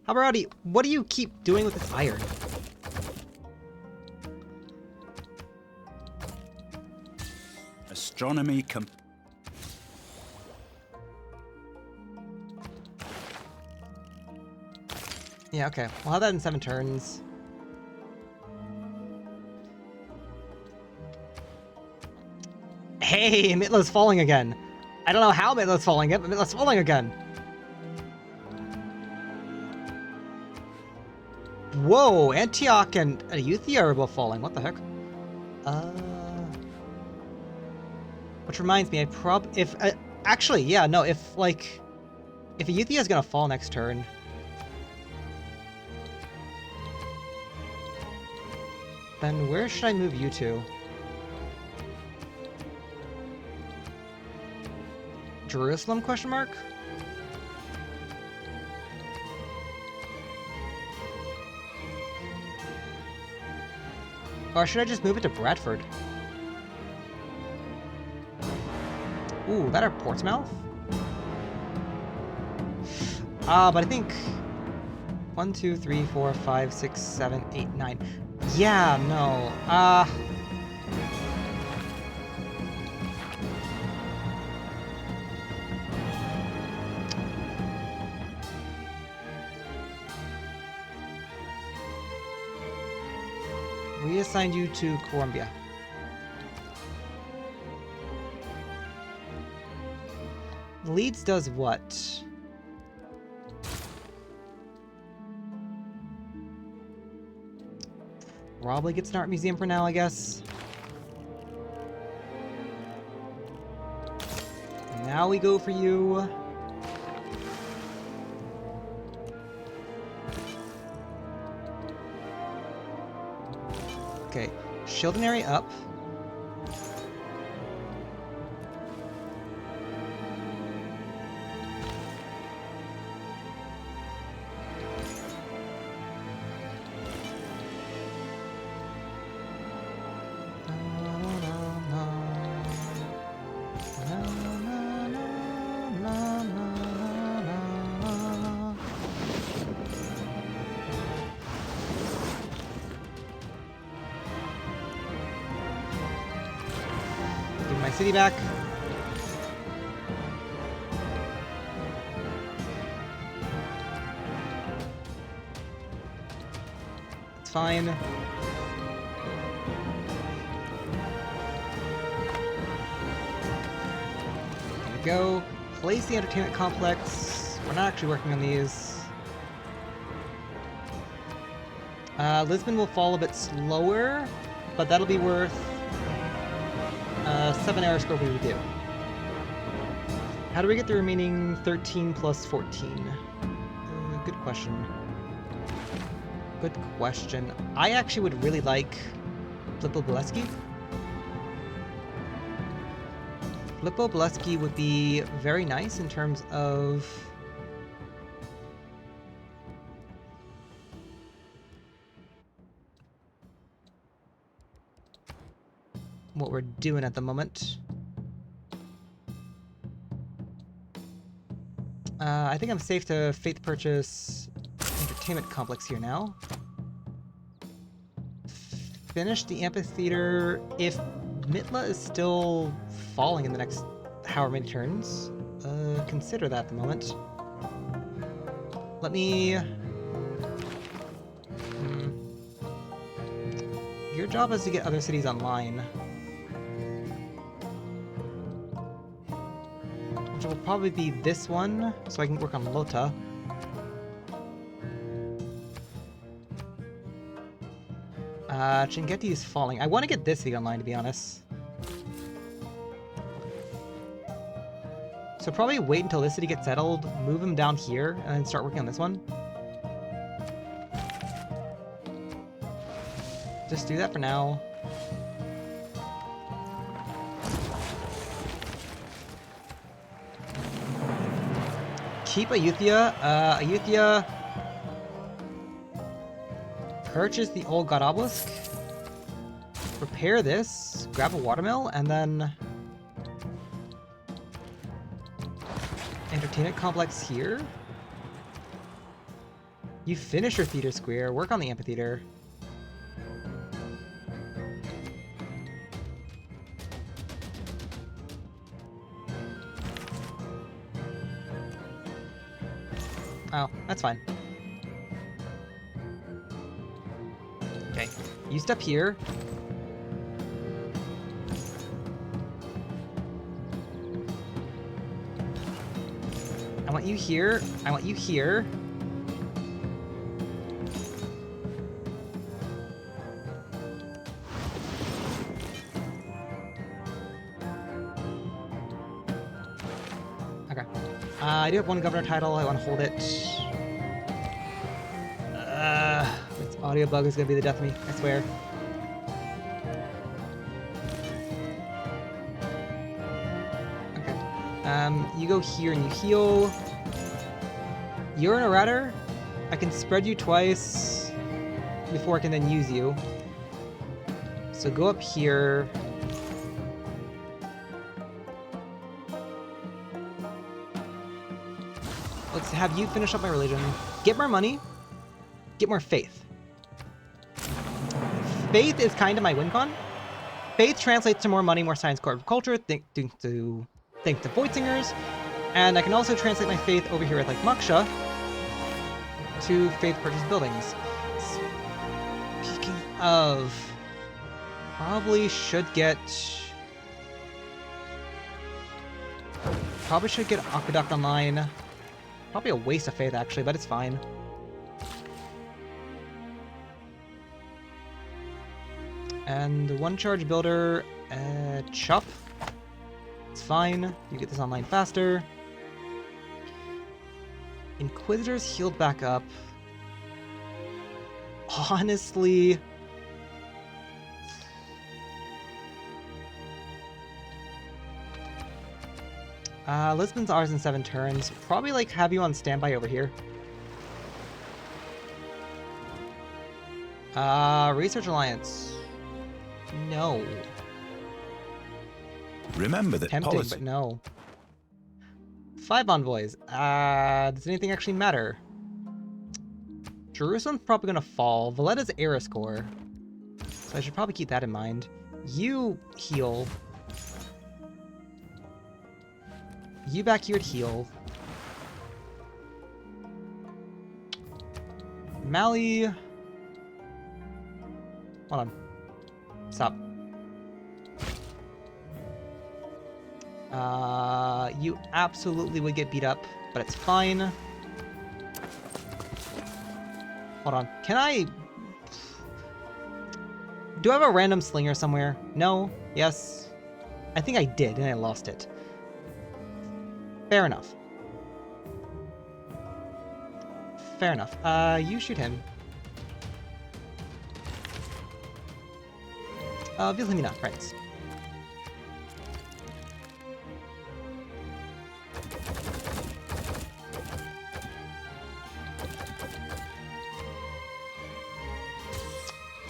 Habarati, what do you keep doing with this iron? Astronomy Yeah, okay. We'll have that in 7 turns. Hey, Mitla's falling again. I don't know how Mitla's falling yet, but Mitla's falling again. Whoa, Antioch and Euthia are both falling. What the heck? Which reminds me, actually, yeah, no, if Euthia is gonna fall next turn, then where should I move you to? Jerusalem, question mark? Or should I just move it to Bradford? Ooh, that are Portsmouth? But I think 1, 2, 3, 4, 5, 6, 7, 8, 9. Yeah, no. Reassigned you to Columbia. Leeds does what? Probably gets an art museum for now, I guess. Now we go for you. Okay, Shieldonary up. Give my city back. It's fine. There we go. Place the entertainment complex. We're not actually working on these. Lisbon will fall a bit slower, but that'll be worth 7 error score we would do. How do we get the remaining 13 plus 14? Good question. Good question. I actually would really like Flippo Boleski. Flippo Boleski would be very nice in terms of what we're doing at the moment. I think I'm safe to faith purchase entertainment complex here now. Finish the amphitheater. If Mitla is still falling in the next however many turns, consider that at the moment. Let me... Your job is to get other cities online. Which will probably be this one, so I can work on Lota. Chinguetti is falling. I want to get this city online, to be honest. So probably wait until this city gets settled, move him down here, and then start working on this one. Just do that for now. Keep Ayutthaya. Ayutthaya. Purchase the old God Obelisk. Repair this. Grab a watermill, and then entertainment complex here. You finish your theater square. Work on the amphitheater. Oh, that's fine. Okay, you step here. I want you here. I want you here. Okay. I do have one governor title. I want to hold it. This audio bug is gonna be the death of me, I swear. Okay. You go here and you heal. You're an errator. I can spread you twice before I can then use you. So go up here. Let's have you finish up my religion. Get more money. Get more faith. Faith is kind of my win con. Faith translates to more money, more science, core culture, thanks to Voitzingers. And I can also translate my faith over here with like Moksha to faith purchase buildings. Speaking of, probably should get Aqueduct online. Probably a waste of faith actually, but it's fine. And the one charge builder, Chop. It's fine. You get this online faster. Inquisitors healed back up. Honestly, Lisbon's ours in 7 turns. Probably like have you on standby over here. Research Alliance. No. Remember that Tempting, politics. but no. 5 envoys. Does anything actually matter? Jerusalem's probably gonna fall. Valletta's era score. So I should probably keep that in mind. You heal. You back here to heal. Mali. Hold on. Stop. You absolutely would get beat up, but it's fine. Hold on. Can I... Do I have a random slinger somewhere? No? Yes? I think I did, and I lost it. Fair enough. Fair enough. You shoot him. Wilhelmina, right.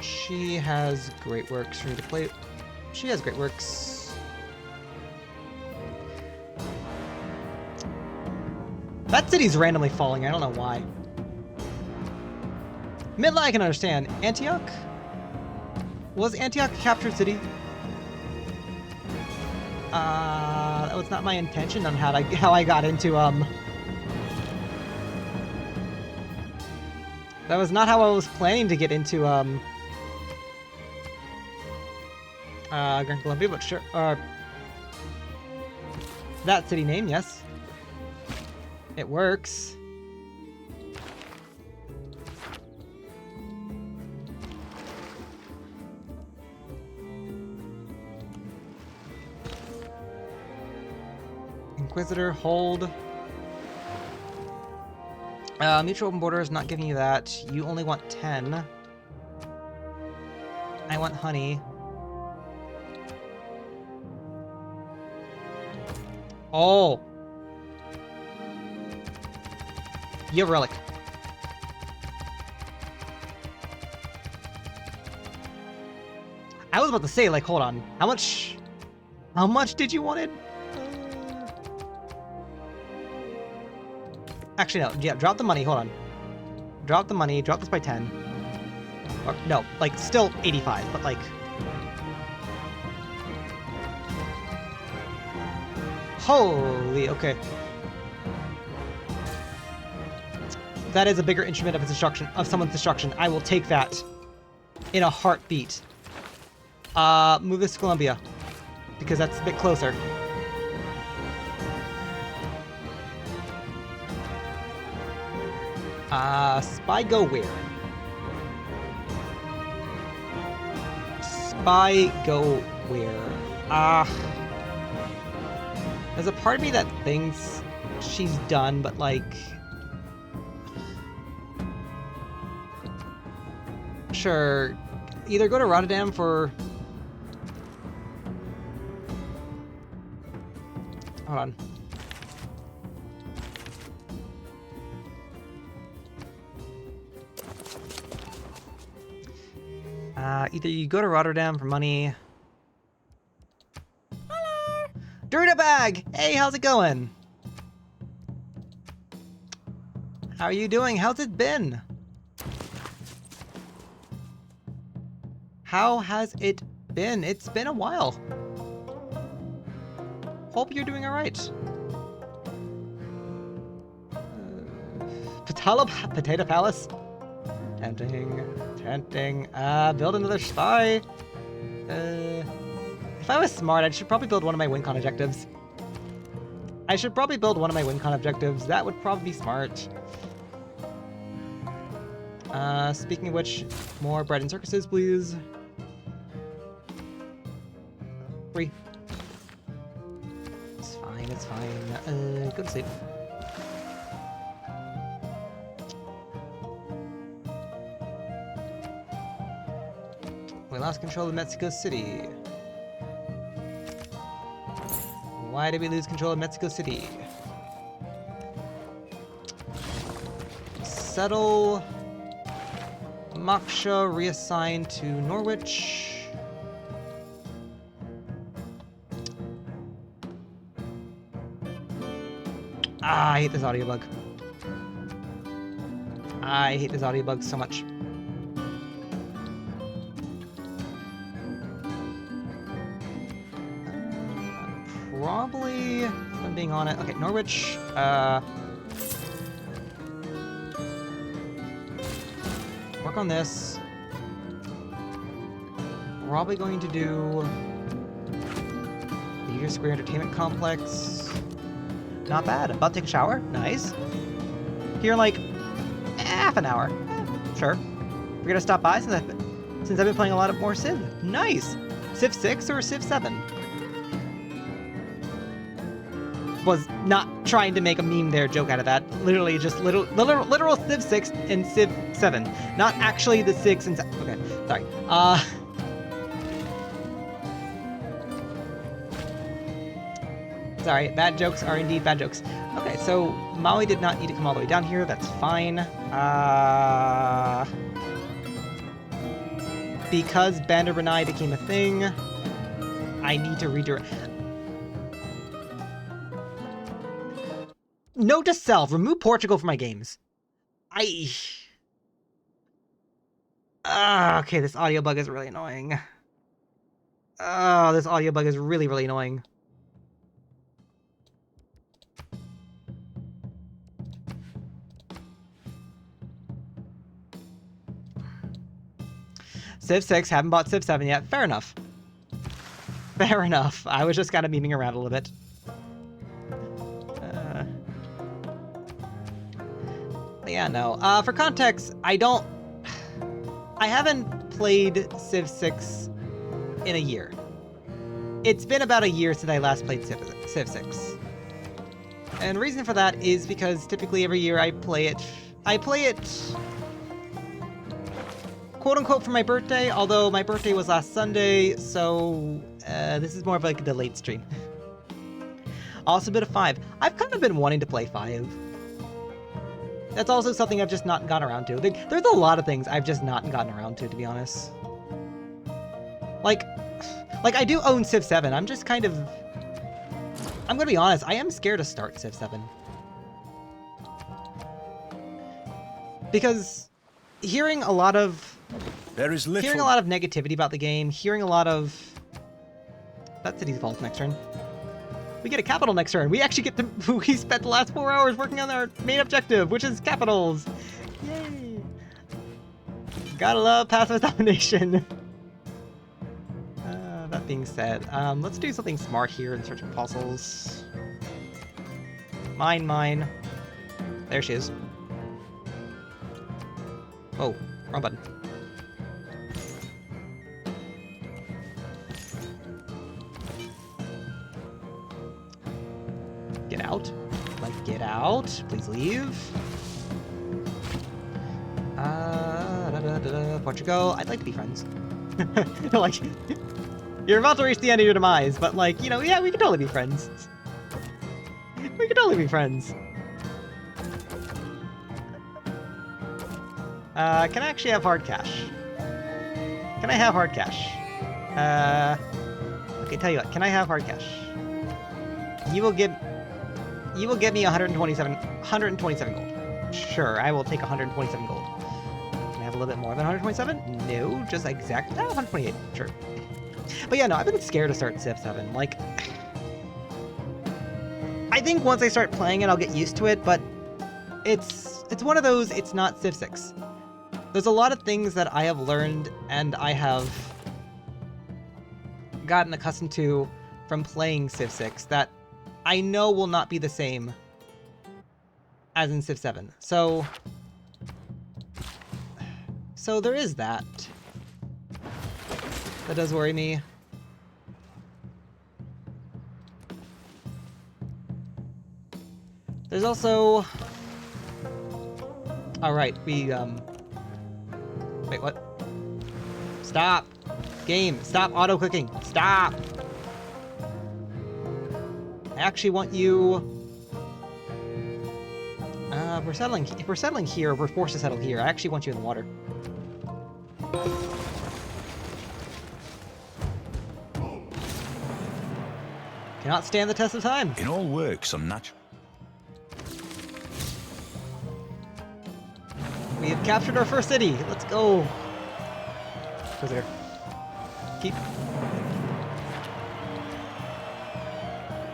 She has great works for me to play. She has great works. That city's randomly falling. I don't know why. Midla I can understand. Antioch? Was Antioch a captured city? That was not my intention on how I got into That was not how I was planning to get into Grand Columbia, but sure. That city name, yes. It works. Inquisitor, hold. Mutual open border is not giving you that. You only want 10. I want honey. Oh! You have a relic. I was about to say, like, hold on. How much did you want it? Actually, no. Yeah, drop the money. Hold on. Drop the money. Drop this by 10. Or, no, like, still 85, but, like... Holy, okay. That is a bigger instrument of its destruction, of someone's destruction. I will take that in a heartbeat. Move this to Columbia, because that's a bit closer. Spy go where? Spy go where? There's a part of me that thinks she's done, but like... Sure, either go to Rotterdam for... Hold on. Either you go to Rotterdam for money. Hello! Dorito Bag! Hey, how's it going? How are you doing? How's it been? How has it been? It's been a while. Hope you're doing alright. Potato Palace? Tempting. Build another spy. If I was smart, I should probably build one of my WinCon objectives. That would probably be smart. Speaking of which, more bread and circuses, please. 3. It's fine. Go to sleep. We lost control of Mexico City. Why did we lose control of Mexico City? Settle. Moksha reassigned to Norwich. I hate this audio bug. I hate this audio bug so much. Probably, if I'm being honest. Okay, Norwich. Work on this. Probably going to do the Union Square Entertainment Complex. Not bad. About to take a shower. Nice. Here in like half an hour. Sure. We're gonna stop by since I've been playing a lot of more Civ. Nice. Civ 6 or Civ 7? Was not trying to make a meme there, joke out of that. Literally just literal Civ 6 and Civ 7. Not actually the 6 and 7. Okay, sorry. Sorry, bad jokes are indeed bad jokes. Okay, so Maui did not need to come all the way down here. That's fine. Because Bandarbanai became a thing, I need to redirect. Note to self, remove Portugal from my games. Okay, this audio bug is really annoying. Oh, this audio bug is really, really annoying. Civ 6, haven't bought Civ 7 yet. Fair enough. Fair enough. I was just kind of memeing around a little bit. Yeah, no. For context, I haven't played Civ 6 in a year. It's been about a year since I last played Civ 6. And the reason for that is because typically every year I play it quote unquote for my birthday, although my birthday was last Sunday, so this is more of like a delayed stream. Also a bit of 5. I've kind of been wanting to play 5. That's also something I've just not gotten around to. There's a lot of things I've just not gotten around to be honest. Like I do own Civ 7. I'm just kind of... I'm gonna be honest, I am scared to start Civ 7. Because hearing a lot of negativity about the game, hearing a lot of... That city's falls next turn. We get a capital next turn. We actually get to... We spent the last 4 hours working on our main objective, which is capitals. Yay! Gotta love Pacifist Domination. That being said, let's do something smart here in search of fossils. Mine. There she is. Oh, wrong button. Get out. Like, get out. Please leave. Portugal, I'd like to be friends. Like, you're about to reach the end of your demise, but like, you know, yeah, we can totally be friends. We can totally be friends. Can I actually have hard cash? Can I have hard cash? Okay, tell you what, can I have hard cash? You will get me 127 gold. Sure, I will take 127 gold. Can I have a little bit more than 127? No, just exactly, 128, sure. But yeah, no, I've been scared to start Civ 7. Like, I think once I start playing it, I'll get used to it, but it's one of those, it's not Civ 6. There's a lot of things that I have learned and I have gotten accustomed to from playing Civ 6 that I know will not be the same as in Civ 7. So there is that. That does worry me. There's also... Alright, we, Wait, what? Stop! Game, stop auto-clicking! Stop! I actually want you... if we're settling here, we're forced to settle here. I actually want you in the water. Cannot stand the test of time. In all work, some natural... We have captured our first city. Let's go. Go there. Keep.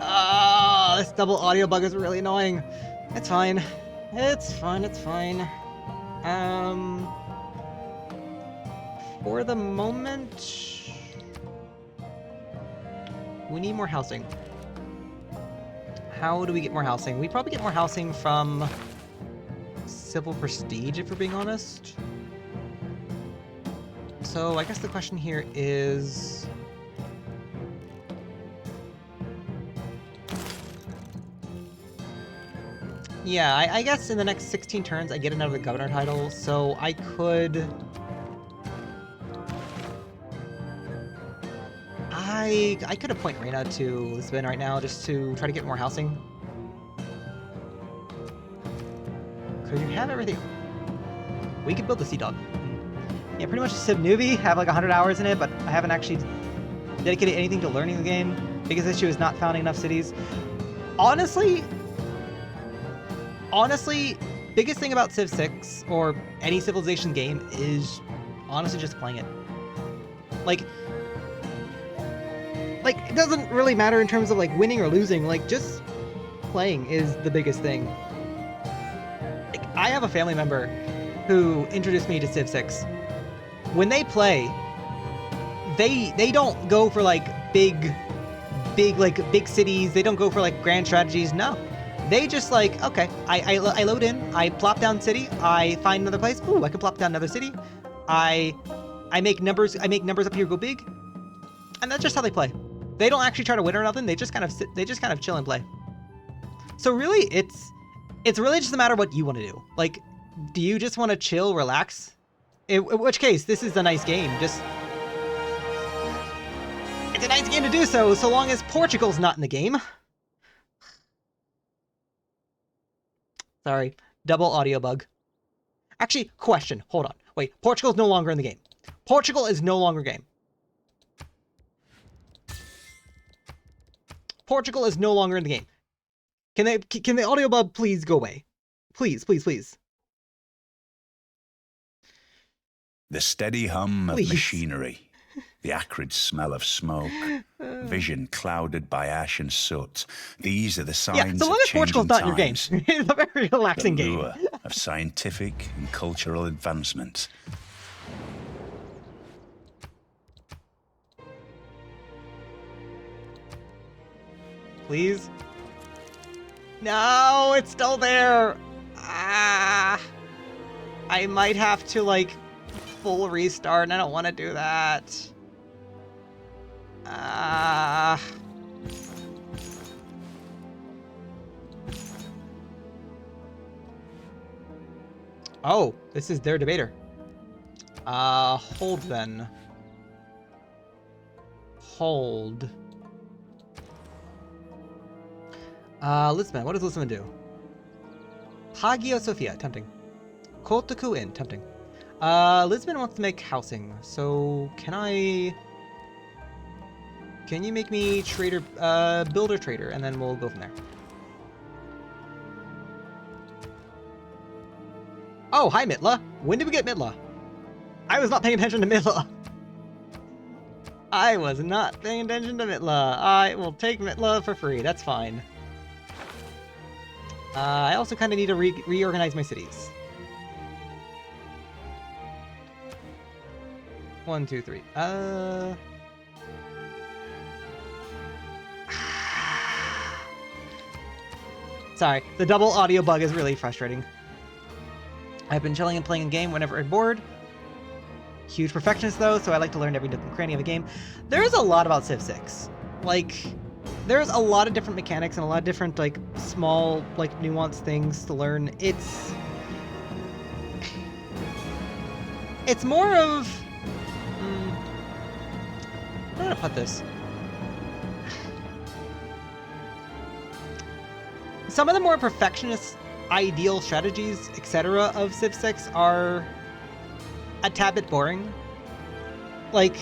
Ah, this double audio bug is really annoying. It's fine. It's fine. It's fine. For the moment, we need more housing. How do we get more housing? We probably get more housing from civil prestige, if we're being honest. So I guess the question here is... Yeah, I guess in the next 16 turns I get another governor title, so I could... I could appoint Reina to Lisbon right now just to try to get more housing. Because you have everything. We could build the Sea Dog. Yeah, pretty much a Civ newbie. Have like 100 hours in it, but I haven't actually dedicated anything to learning the game. Biggest issue is not founding enough cities. Honestly, biggest thing about Civ 6 or any Civilization game is honestly just playing it. Like it doesn't really matter in terms of like winning or losing. Like just playing is the biggest thing. Like I have a family member who introduced me to Civ 6. When they play, they don't go for like big cities. They don't go for like grand strategies. No, they just like, okay, I load in, I plop down city, I find another place. Ooh, I can plop down another city. I make numbers up here go big, and that's just how they play. They don't actually try to win or nothing. They just kind of chill and play. So really, it's really just a matter of what you want to do. Like, do you just want to chill, relax? In which case, this is a nice game. Just it's a nice game to do so long as Portugal's not in the game. Sorry, double audio bug. Actually, question. Hold on. Wait, Portugal's no longer in the game. Portugal is no longer game. Portugal is no longer in the game. Can the audio bug please go away? Please, please, please. The steady hum of Please. machinery, the acrid smell of smoke, vision clouded by ash and soot. These are the Yeah, signs so long of as Portugal's changing not in your game. times. It's a very The relaxing game. lure of scientific and cultural advancement. Please? No, it's still there! Ah! I might have to, like, full restart, and I don't want to do that. Ah. Oh, this is their debater. Hold then. Hold. Lisbon, what does Lisbon do? Hagia Sophia, tempting. Kotoku Inn, tempting. Lisbon wants to make housing, so can you make me trader, builder trader, and then we'll go from there. Oh, hi Mitla. When did we get Mitla? I was not paying attention to Mitla. I was not paying attention to Mitla. I will take Mitla for free, that's fine. I also kind of need to reorganize my cities. 1, 2, 3. Sorry, the double audio bug is really frustrating. I've been chilling and playing a game whenever I'm bored. Huge perfectionist though, so I like to learn every nook and cranny of a game. There's a lot about Civ 6. Like, there's a lot of different mechanics and a lot of different, like, small, like, nuanced things to learn. It's more of... how do I put this? Some of the more perfectionist, ideal strategies, etc. of Civ 6 are a tad bit boring. Like,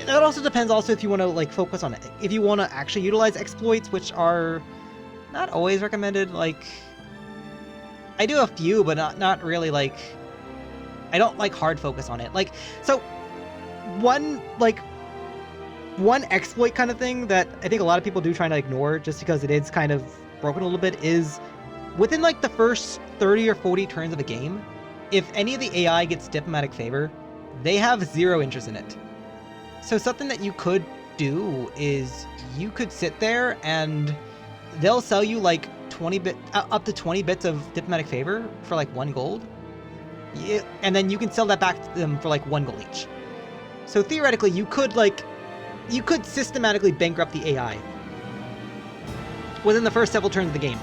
that also depends also if you want to, like, focus on it. If you want to actually utilize exploits, which are not always recommended. Like, I do a few, but not really, like, I don't like hard focus on it. Like, so one exploit kind of thing that I think a lot of people do try to ignore just because it is kind of broken a little bit is within, like, the first 30 or 40 turns of a game, if any of the AI gets diplomatic favor, they have zero interest in it. So something that you could do is you could sit there and they'll sell you like up to 20 bits of diplomatic favor for like 1 gold. Yeah, and then you can sell that back to them for like 1 gold each. So theoretically, you could systematically bankrupt the AI within the first several turns of the game.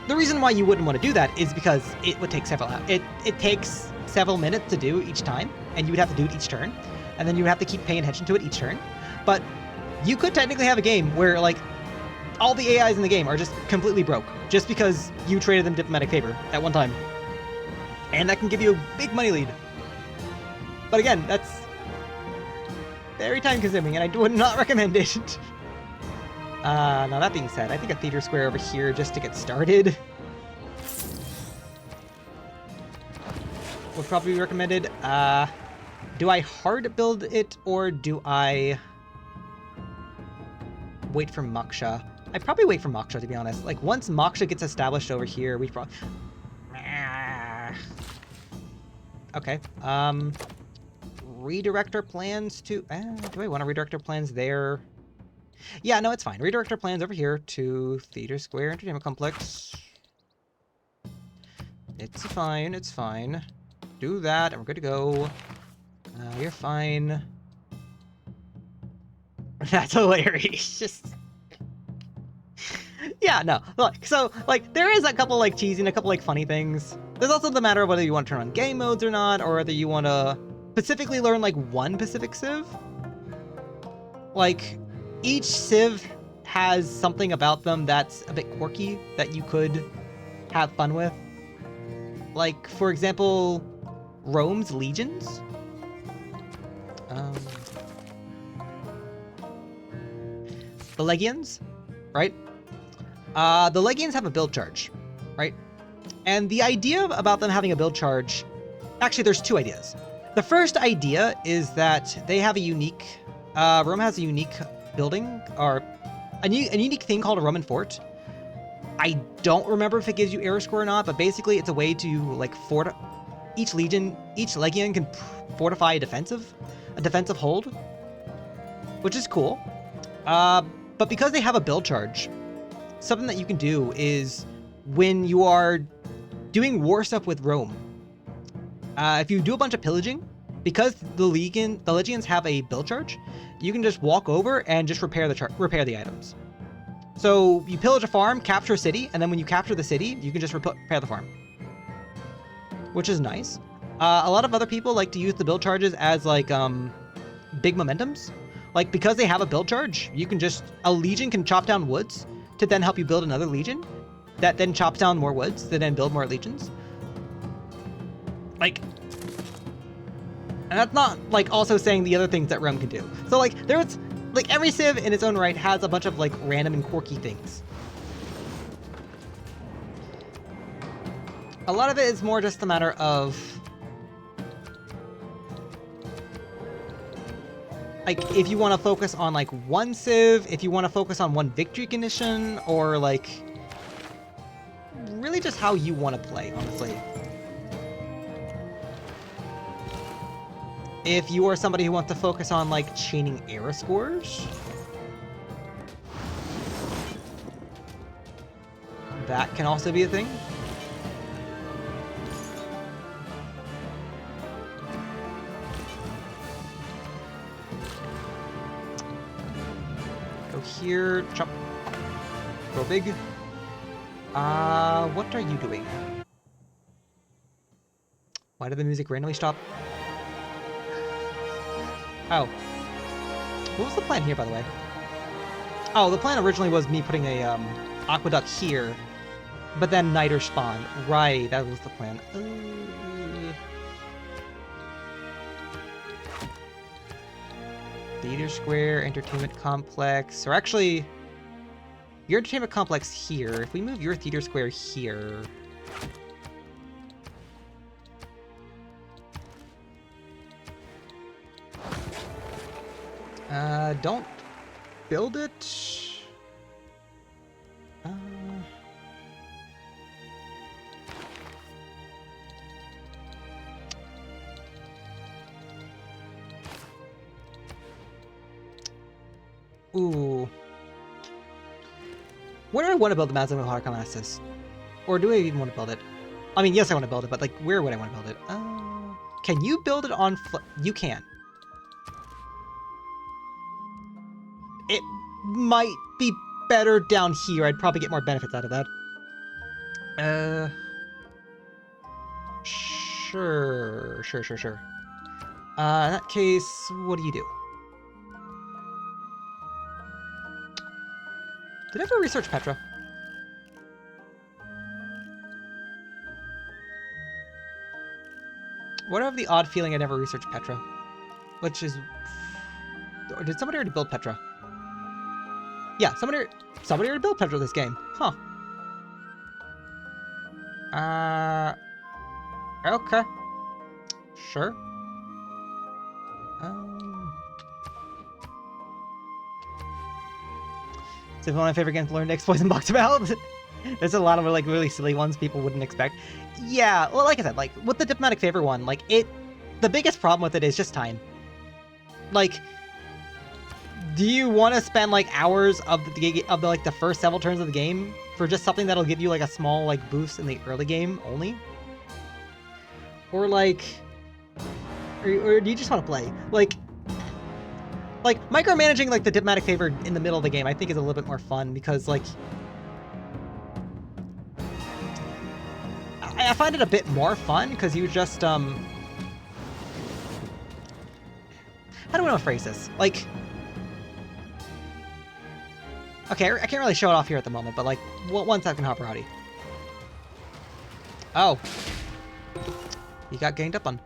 The reason why you wouldn't want to do that is because it would take it takes several minutes to do each time, and you would have to do it each turn, and then you would have to keep paying attention to it each turn. But you could technically have a game where, like, all the AIs in the game are just completely broke, just because you traded them diplomatic favor at one time. And that can give you a big money lead. But again, that's very time consuming, and I would not recommend it. Now that being said, I think a theater square over here just to get started would probably be recommended. Do I hard build it, or do I wait for Moksha? I'd probably wait for Moksha, to be honest. Like, once Moksha gets established over here, we probably... Okay. Redirect our plans to... do I want to redirect our plans there? Yeah, no, it's fine. Redirect our plans over here to Theater Square Entertainment Complex. It's fine, it's fine. Do that, and we're good to go. You're fine. That's hilarious. Just Yeah, no. Look, so like there is a couple like cheesy and a couple like funny things. There's also the matter of whether you want to turn on game modes or not, or whether you want to specifically learn like one Pacific Civ. Like each Civ has something about them that's a bit quirky that you could have fun with. Like for example, Rome's legions. The Legions, right? The Legions have a build charge, right? And the idea about them having a build charge, actually there's two ideas. The first idea is that they have a unique, Rome has a unique building, or a unique thing called a Roman fort. I don't remember if it gives you era score or not, but basically it's a way to like each legion can fortify a defensive hold, which is cool. But because they have a build charge, something that you can do is when you are doing war stuff with Rome, if you do a bunch of pillaging, because the legions have a build charge, you can just walk over and just repair the items. So you pillage a farm, capture a city, and then when you capture the city, you can just repair the farm, which is nice. A lot of other people like to use the build charges as like big momentums. Like because they have a build charge, a legion can chop down woods to then help you build another legion that then chops down more woods to then build more legions. Like, and that's not like also saying the other things that Rome can do. So like there's like every Civ in its own right has a bunch of like random and quirky things. A lot of it is more just a matter of like if you want to focus on like one Civ, if you want to focus on one victory condition, or like really just how you want to play, honestly. If you are somebody who wants to focus on like chaining era scores, that can also be a thing. Go here, chop, go big. What are you doing? Why did the music randomly stop? Oh. What was the plan here, by the way? Oh, the plan originally was me putting a aqueduct here, but then Niter spawned. Right, that was the plan. Theater Square, Entertainment Complex, or actually, your Entertainment Complex here. If we move your Theater Square here... don't build it. Ooh. Where do I want to build the Mazda Hardcom Assist? Or do I even want to build it? I mean, yes, I want to build it, but like, where would I want to build it? Can you build it on you can. It might be better down here. I'd probably get more benefits out of that. Sure. In that case, what do you do? Did I ever research Petra? What I have the odd feeling I never researched Petra. Which is... Or did somebody already build Petra? Yeah, somebody already built Petra this game. Huh. Okay. Sure. It's one of my favorite games to learn to exploit and box about. There's a lot of like really silly ones people wouldn't expect. Yeah, well, like I said, like with the diplomatic favor one, like the biggest problem with it is just time. Like, do you want to spend like hours of the first several turns of the game for just something that'll give you like a small like boost in the early game only? Or like, or do you just want to play? Like micromanaging like the diplomatic favor in the middle of the game, I think is a little bit more fun because like I find it a bit more fun because you just how do I want to phrase this? Like, okay, I can't really show it off here at the moment, but like, one second, Hopper Howdy. Oh, you got ganged up on.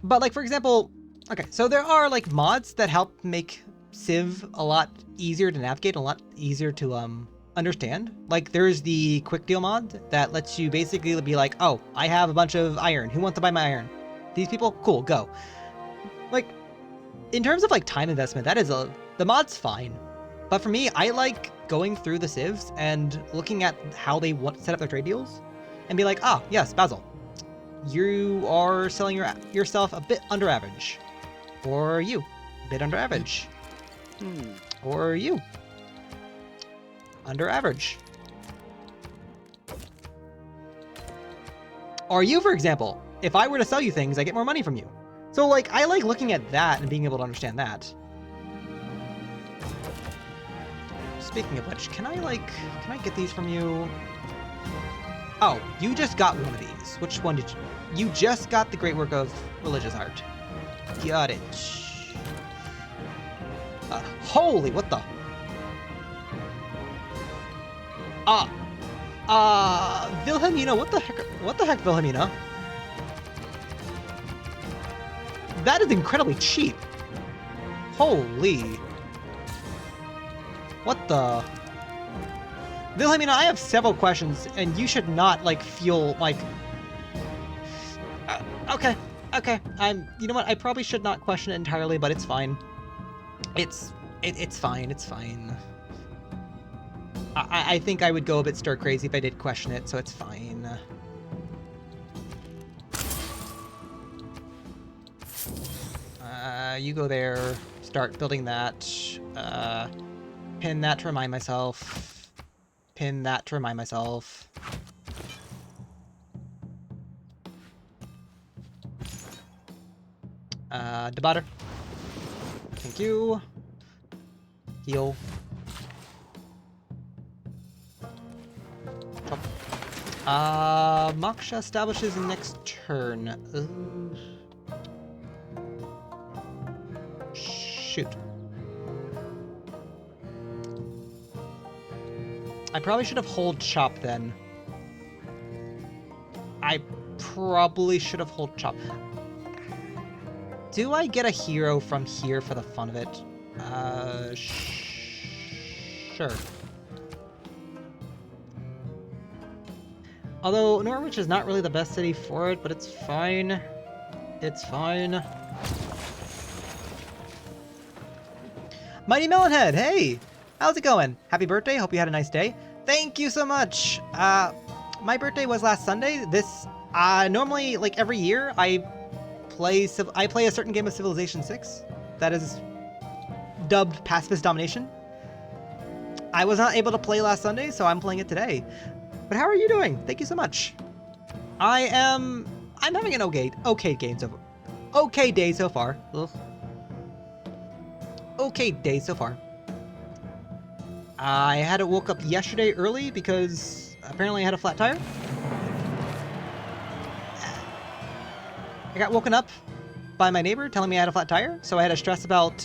But like, for example, okay, so there are like mods that help make Civ a lot easier to navigate, a lot easier to understand. Like there's the quick deal mod that lets you basically be like, oh, I have a bunch of iron. Who wants to buy my iron? These people? Cool, go. Like, in terms of like time investment, the mod's fine. But for me, I like going through the civs and looking at how they set up their trade deals and be like, ah, yes, Basil, you are selling yourself a bit under average. Or you, a bit under average. Or you, under average. Or you, for example, if I were to sell you things, I get more money from you. So like, I like looking at that and being able to understand that. Speaking of which, can I get these from you? Oh, you just got one of these. Which one did you? You just got the Great Work of Religious Art. Got it. Holy, what the? Wilhelmina, what the heck, Wilhelmina? That is incredibly cheap. Holy. What the? Wilhelmina, I have several questions, and you should not, like, feel like... okay. You know what? I probably should not question it entirely, but it's fine. It's fine. I think I would go a bit stir crazy if I did question it, so it's fine. You go there, start building that, pin that to remind myself, pin that to remind myself. Debater. Thank you. Heal. Chop. Moksha establishes next turn. Shoot. I probably should have hold chop then. I probably should have hold chop. Do I get a hero from here for the fun of it? Sure. Although Norwich is not really the best city for it, but it's fine. It's fine. Mighty Melonhead, hey! How's it going? Happy birthday, hope you had a nice day. Thank you so much! My birthday was last Sunday. Normally, like every year, I play a certain game of Civilization 6 that is dubbed Pacifist Domination. I was not able to play last Sunday, so I'm playing it today. But how are you doing? Thank you so much. I'm having an okay day so far. Ugh. Okay day so far. I woke up yesterday early because apparently I had a flat tire. I got woken up by my neighbor telling me I had a flat tire, so I had to stress about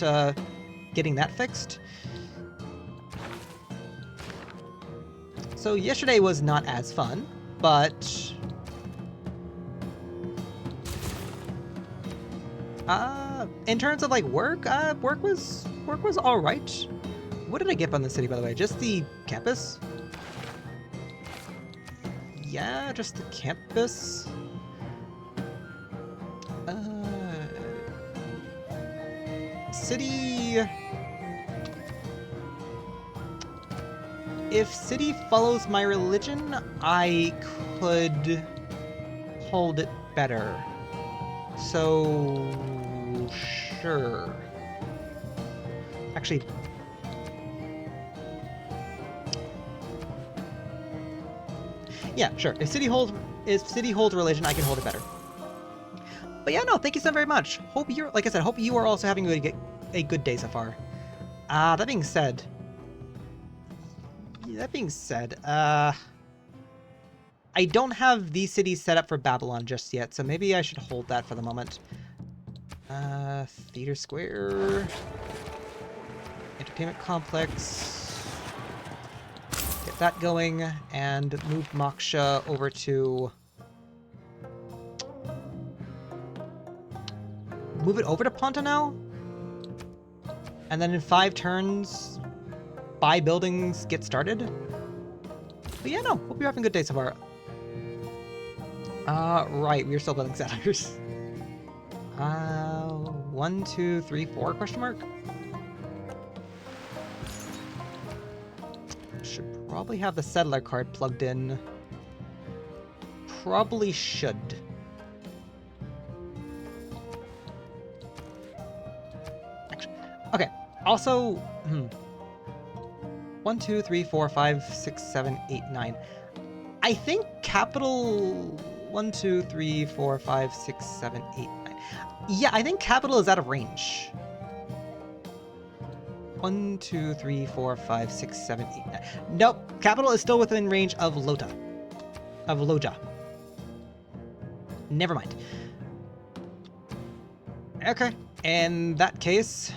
getting that fixed. So yesterday was not as fun, but in terms of like work was all right. What did I get from the city, by the way? Just the campus? Yeah, just the campus. City. If city follows my religion, I could hold it better. So, sure. Actually, yeah, sure. If city holds religion, I can hold it better. But yeah, no, thank you so very much. Hope you're, like I said, hope you are also having a good day so far. That being said, I don't have these cities set up for Babylon just yet, so maybe I should hold that for the moment. Theater Square. Entertainment Complex. Get that going, and move Moksha over to... Move it over to Ponta now? And then in 5 turns, buy buildings, get started? But yeah, no, hope you're having a good day so far. Right, we're still building settlers. 1, 2, 3, 4, question mark? Should probably have the settler card plugged in. Probably should. Actually, okay, also, 1, 2, 3, 4, 5, 6, 7, 8, 9. I think capital 1, 2, 3, 4, 5, 6, 7, 8, 9. Yeah, I think capital is out of range. 1, 2, 3, 4, 5, 6, 7, 8, 9. Nope, capital is still within range of Lota. Of Loja. Never mind. Okay, in that case...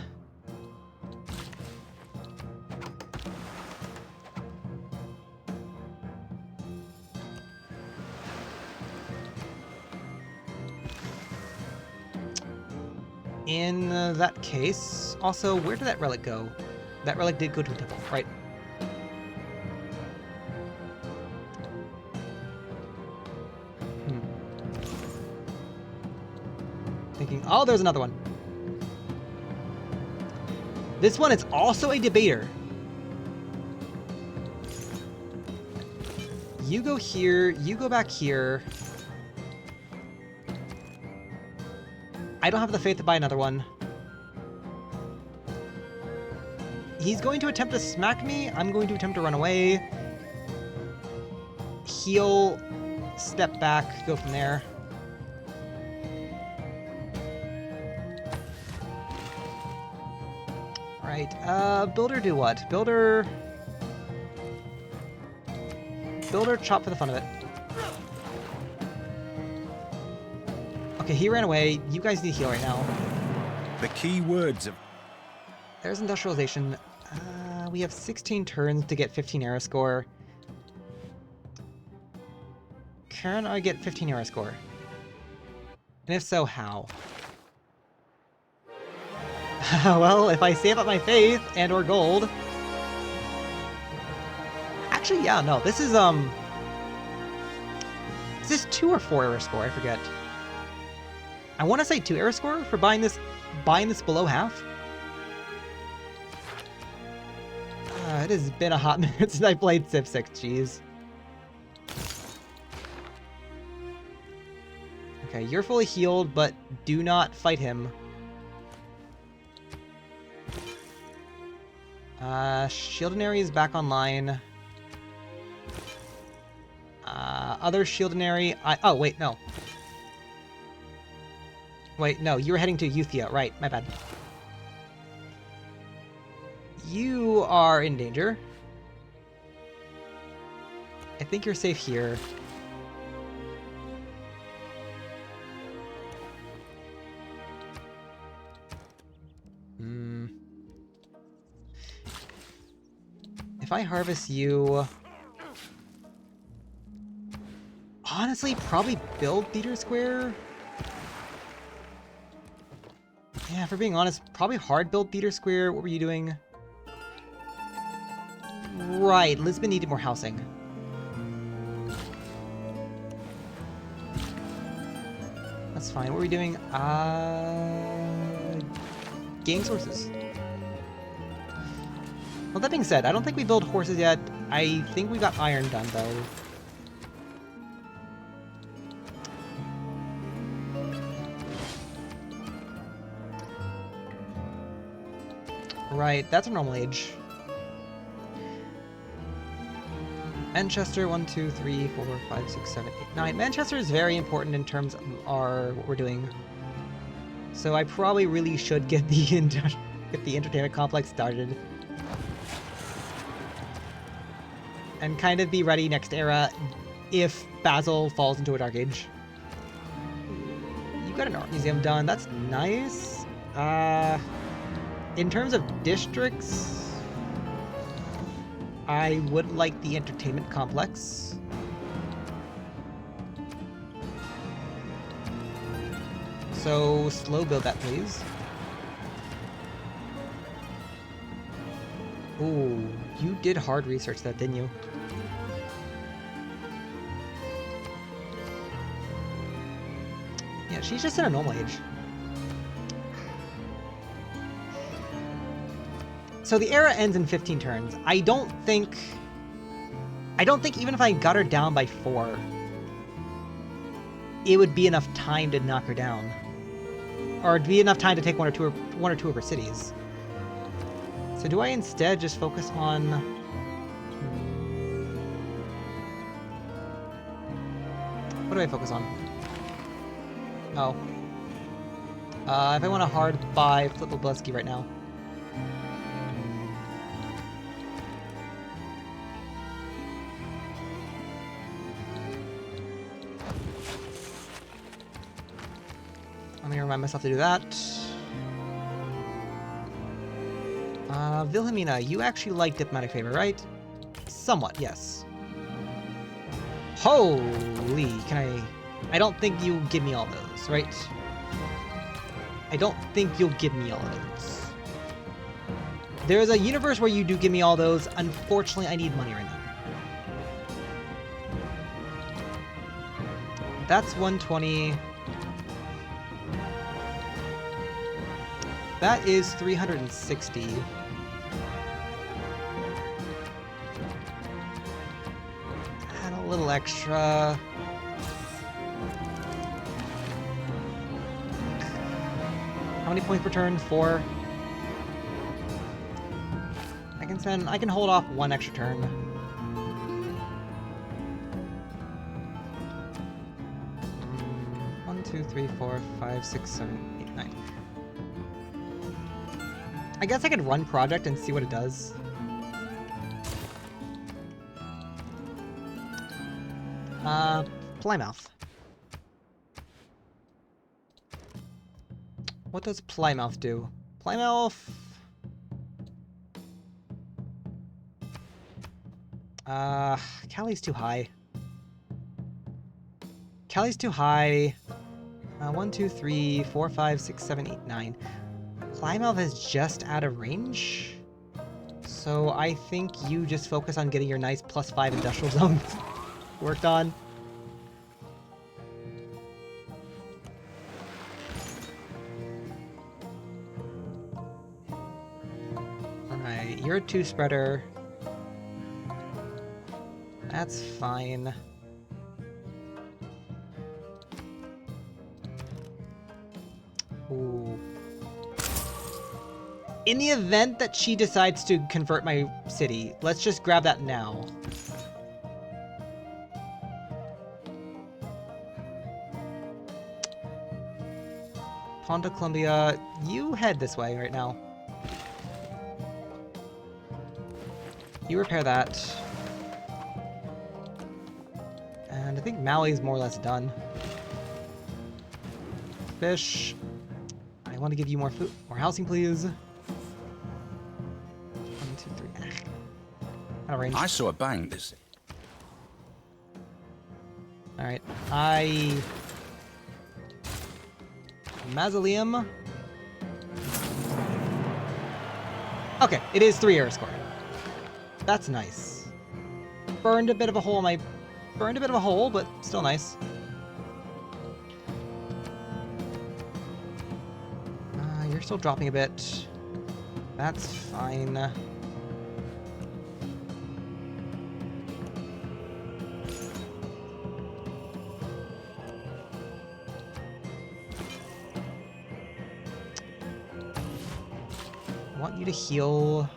In that case, also, where did that relic go? That relic did go to a temple, right? Thinking, oh, there's another one. This one is also a debater. You go here, you go back here. I don't have the faith to buy another one. He's going to attempt to smack me. I'm going to attempt to run away. Heal, step back, go from there. Right, builder do what? Builder chop for the fun of it. Okay, he ran away. You guys need to heal right now. The key words of... There's industrialization. We have 16 turns to get 15 era score. Can I get 15 era score? And if so, how? Well, if I save up my faith and or gold... Actually, yeah, no, this is, Is this 2 or 4 era score? I forget. I want to say 2 era score for buying this below half. It has been a hot minute since I played Civ 6, jeez. Okay, you're fully healed, but do not fight him. Shieldinary is back online. Other Shieldinary... Oh, wait, no. Wait, no, you were heading to Euthia. Right, my bad. You are in danger. I think you're safe here. If I harvest you... Honestly, probably build Theater Square? Yeah, for being honest, probably hard build Theater Square. What were you doing? Right, Lisbon needed more housing. That's fine. What were we doing? Gain sources. Well, that being said, I don't think we build horses yet. I think we got iron done, though. Right, that's a normal age. Manchester, 1, 2, 3, 4, 5, 6, 7, 8, 9. Manchester is very important in terms of what we're doing. So I probably really should get the entertainment complex started. And kind of be ready next era. if Basil falls into a Dark Age. You got an art museum done. That's nice. In terms of districts, I would like the entertainment complex. So slow build that, please. Ooh, you did hard research that, didn't you? Yeah, she's just in a normal age. So the era ends in 15 turns. I don't think even if I got her down by 4, it would be enough time to knock her down. Or it'd be enough time to take one or two of her cities. So do I instead just focus on... What do I focus on? Oh. If I want to hard buy Flip Obleski right now. Let me remind myself to do that. Wilhelmina, you actually like diplomatic favor, right? Somewhat, yes. Holy, I don't think you give me all those, right? I don't think you'll give me all those. There's a universe where you do give me all those. Unfortunately, I need money right now. That's 120. That is 360. Add a little extra. How many points per turn? 4. I can hold off 1 extra turn. One, 2, 3, 4, 5, 6, 7, 8, 9. I guess I could run project and see what it does. Plymouth. What does Plymouth do? Plymouth... Cali's too high. Cali's too high. 1, 2, 3, 4, 5, 6, 7, 8, 9. Plymouth is just out of range. So I think you just focus on getting your nice +5 industrial zones worked on. Alright, you're a 2-spreader. That's fine. Ooh. In the event that she decides to convert my city, let's just grab that now. Ponta Columbia, you head this way right now. You repair that. And I think Maui's more or less done. Fish. I want to give you more food, more housing, please. 1, 2, 3. Out of range. I saw a bank this. Alright. Mausoleum. Okay, it is 3 era score. That's nice. Burned a bit of a hole but still nice. You're still dropping a bit. That's fine. I want you to heal.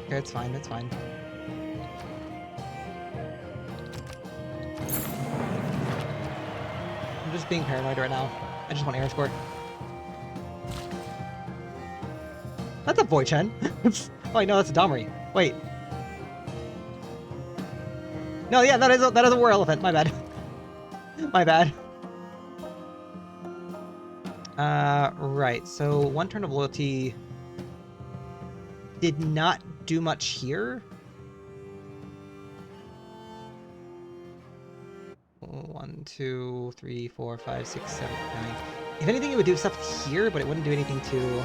Okay, it's fine, it's fine. I'm just being paranoid right now. I just want air escort. That's a boy Chen. Oh, wait, no, that's a Domri. Wait. No, yeah, that is a war elephant. My bad. My bad. Right. So 1 turn of loyalty did not do much here. 1, 2, 3, 4, 5, 6, 7, 9. If anything, it would do stuff here, but it wouldn't do anything to...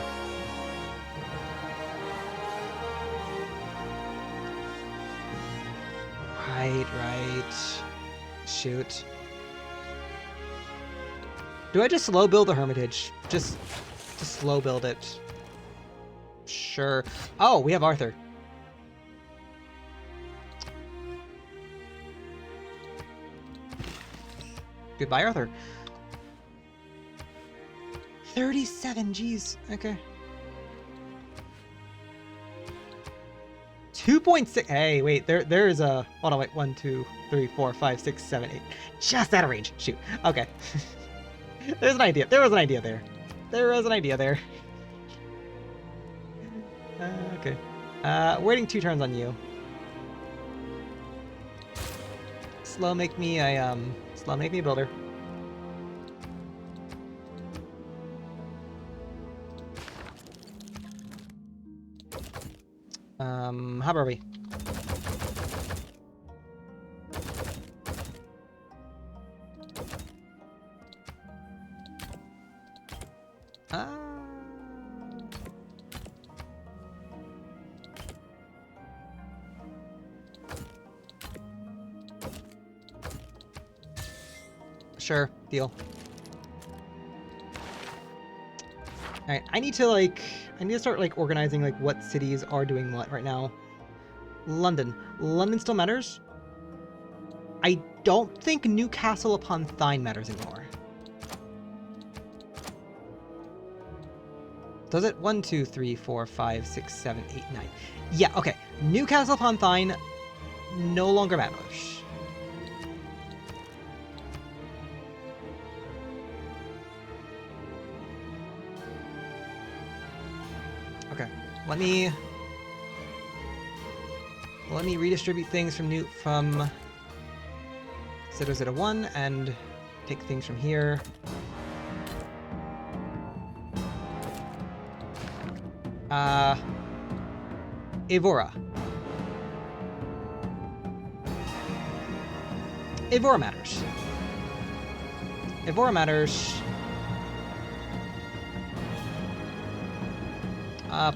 Right. Shoot. Do I just slow build the Hermitage? Just slow build it. Sure. Oh, we have Arthur. Goodbye, Arthur. 37, jeez. Okay. 2.6. Hey, wait. There is a. Hold on, wait. 1, 2, 3, 4, 5, 6, 7, 8. Just out of range. Shoot. Okay. There's an idea. There was an idea there. There was an idea there. Okay. Waiting 2 turns on you. Slow make me a builder. How about we? Sure, deal. Alright, I need to start like organizing like what cities are doing what right now. London. London still matters. I don't think Newcastle upon Tyne matters anymore. Does it? 1, 2, 3, 4, 5, 6, 7, 8, 9. Yeah, okay. Newcastle upon Tyne no longer matters. Okay, let me redistribute things from Zeta 1 and take things from here. Evora. Evora matters. Evora matters.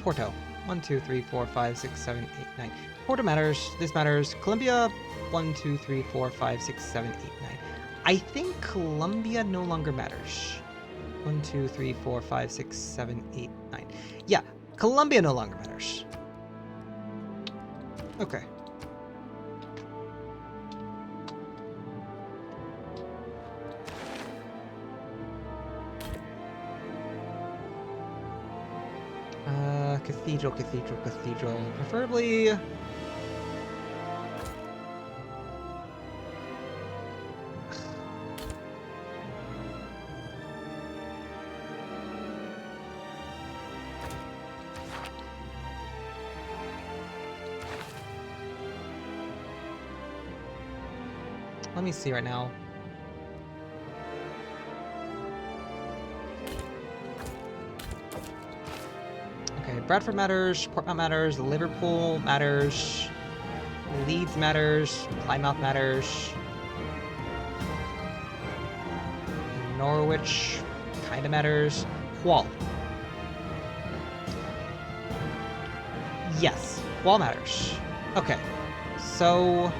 Porto. 1, 2, 3, 4, 5, 6, 7, 8, 9. Porto matters. This matters. Colombia. 1, 2, 3, 4, 5, 6, 7, 8, 9. I think Colombia no longer matters. 1, 2, 3, 4, 5, 6, 7, 8, 9. Yeah, Colombia no longer matters. Okay. Cathedral. Preferably... Let me see right now. Okay, Bradford matters, Portsmouth matters, Liverpool matters, Leeds matters, Plymouth matters, Norwich kinda matters, Hull. Yes, Hull matters. Okay, so...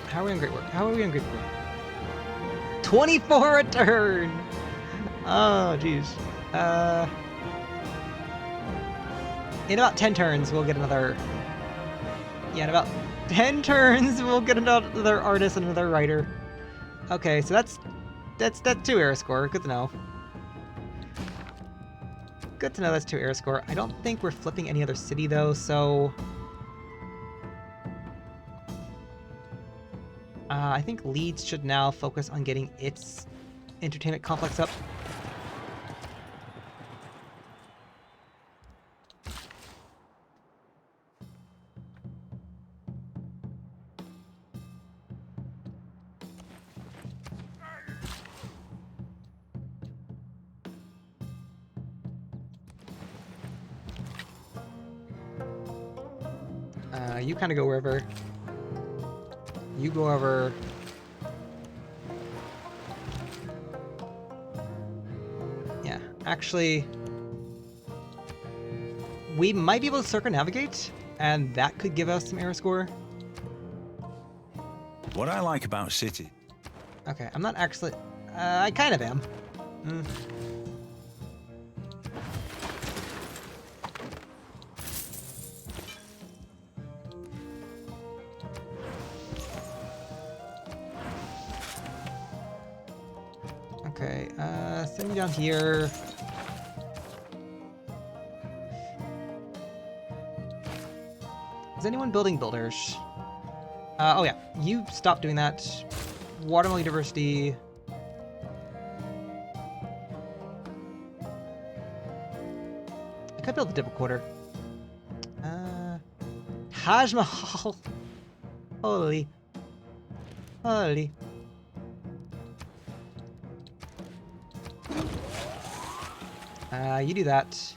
How are we on Great Work? How are we on Great Work? 24 a turn! Oh, jeez. In about 10 turns, we'll get another... Yeah, in about 10 turns, we'll get another artist and another writer. Okay, so that's 2 error score. Good to know. Good to know that's 2 error score. I don't think we're flipping any other city, though, so... I think Leeds should now focus on getting its entertainment complex up. You kind of go wherever. You go over. Yeah, actually, we might be able to circumnavigate, and that could give us some air score. What I like about city. Okay, I'm not actually. I kind of am. Okay, send you down here. Is anyone building builders? Oh yeah, you stop doing that. Watermelon University. I could build a dipple quarter. Taj Mahal. Holy. Holy. You do that.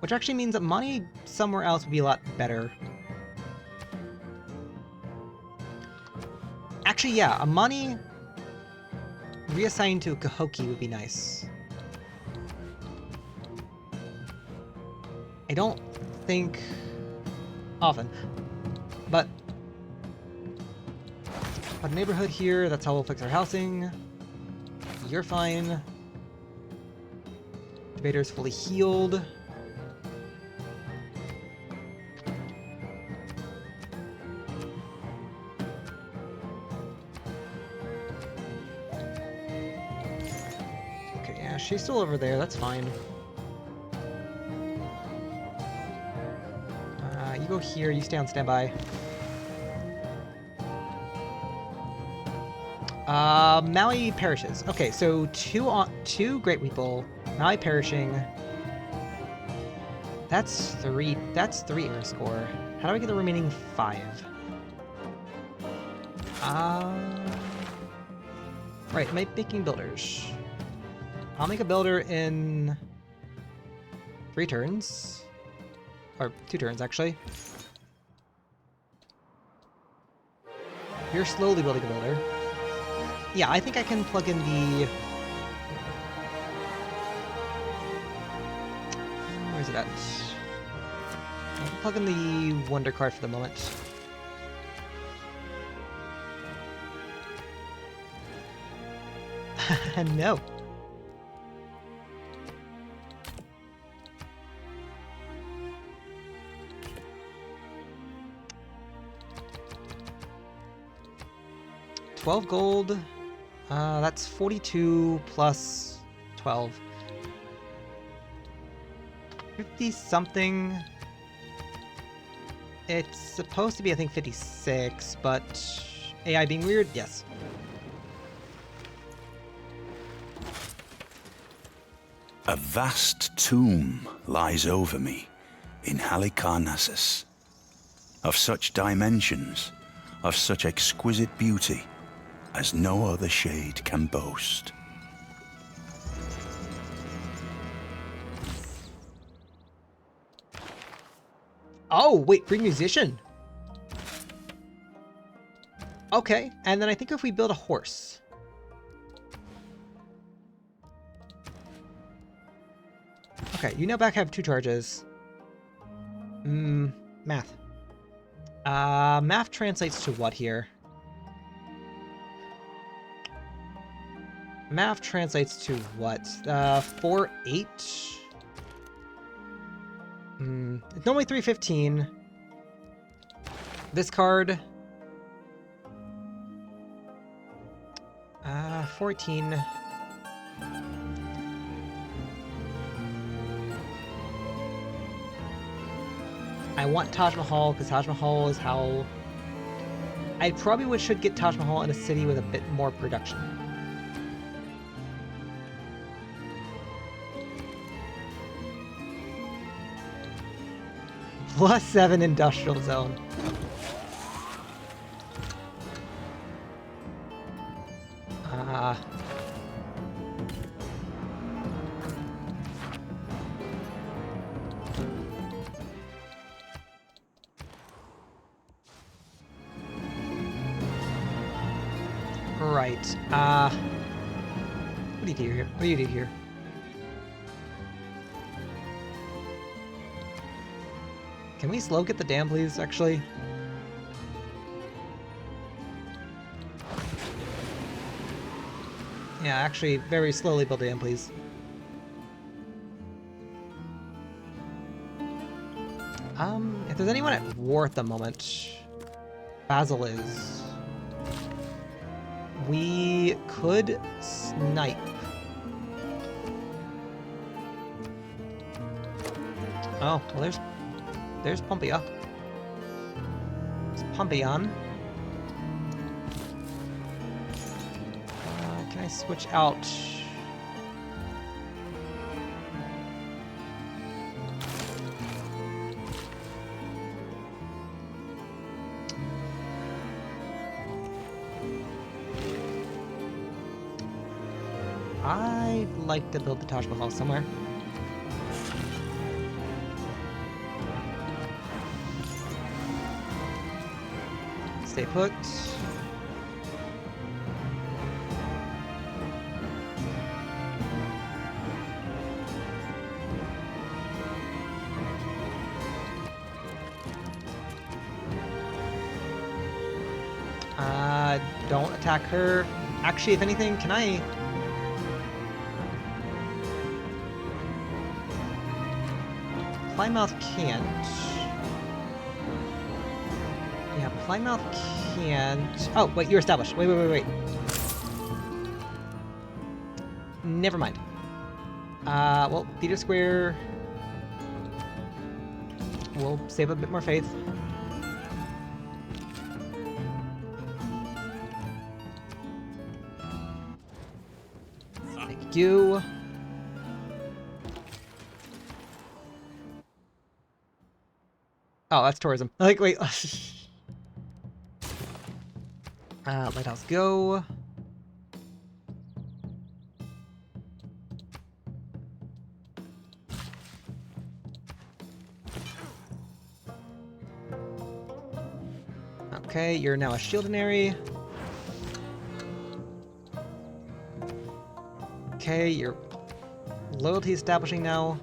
Which actually means that money somewhere else would be a lot better. Actually, yeah, a money reassigned to Kahoki would be nice. I don't think often, but a neighborhood here, that's how we'll fix our housing. You're fine. Debater's fully healed. Okay, yeah, she's still over there, that's fine. You go here, you stay on standby. Maui perishes. Okay, so two Great Weeple, Maui perishing. That's three air score. How do I get the remaining 5? Right, am I making builders? I'll make a builder in 3 turns. Or 2 turns, actually. You're slowly building a builder. Yeah, I think I can plug in the... Where is it at? I can plug in the Wonder card for the moment. No. $12 gold. That's 42 plus 12. 50 something. It's supposed to be, I think, 56, but AI being weird, yes. A vast tomb lies over me in Halicarnassus, of such dimensions, of such exquisite beauty, as no other shade can boast. Oh, wait, free musician. Okay, and then I think if we build a horse. Okay, you now back have 2 charges. Math. Math translates to what here? Math translates to what? 4, 8? It's normally 315. This card. 14. I want Taj Mahal because Taj Mahal is how... I probably should get Taj Mahal in a city with a bit more production. +7 industrial zone. Alright, what do you do here? What do you do here? Can we slow get the dam, please, actually? Yeah, actually, very slowly build the dam, please. If there's anyone at war at the moment, Basil is. We could snipe. Oh, well, there's Pompea. It's Pompeian. Can I switch out? I'd like to build the Taj Mahal somewhere. Stay put. Don't attack her. Actually, if anything, can I... Plymouth can't. Yeah, Plymouth can't... Oh, wait, you're established. Wait. Never mind. Well, Theater Square... We'll save a bit more faith. Thank you. Oh, that's tourism. Like, wait. Lighthouse go. Okay, you're now a shieldinary. Okay, you're loyalty establishing now.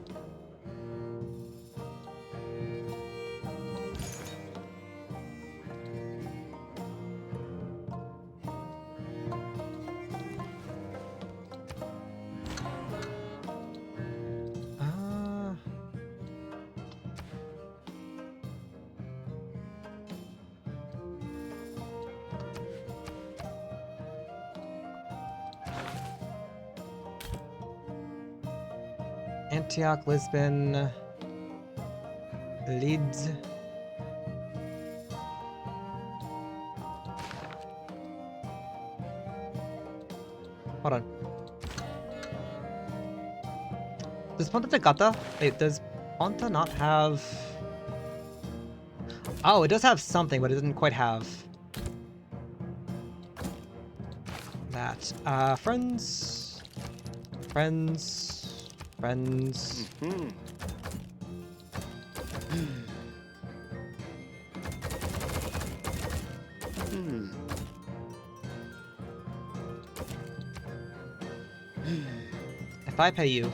Antioch, Lisbon, Leeds. Hold on. Does Ponta Gata? Wait, does Ponta not have... Oh, it does have something, but it doesn't quite have that. Friends. If I pay you.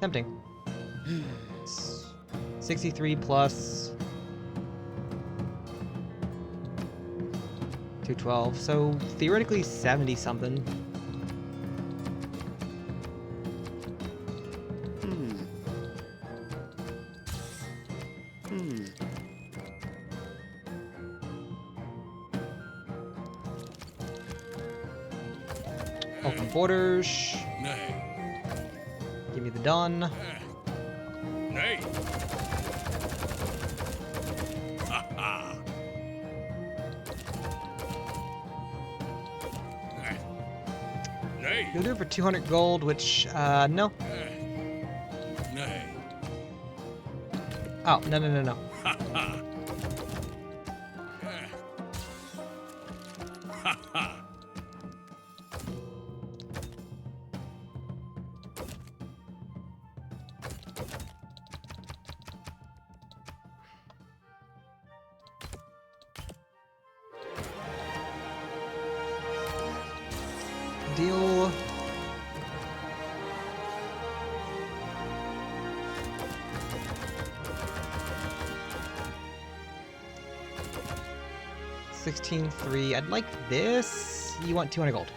Tempting. 63 plus 212, so theoretically 70 something. Open borders. Nay. Give me the done. Nay. Ha ha. Nay. You'll do it for 200 gold, which, no. Nay. Oh, no. Ha ha. Ha ha. 16.3. I'd like this. You want 200 gold.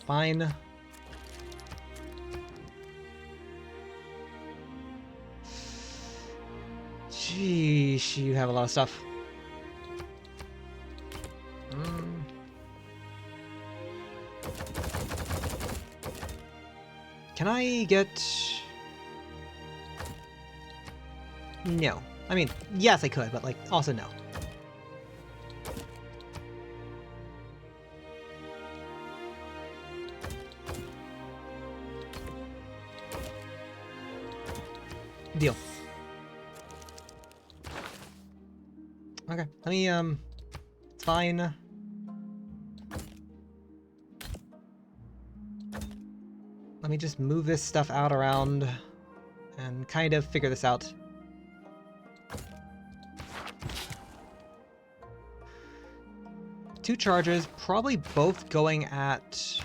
Fine. Sheesh, you have a lot of stuff. Can I get... No. I mean, yes I could, but like, also no. Deal. Okay, let me, it's fine. Let me just move this stuff out around and kind of figure this out. Two charges, probably both going at...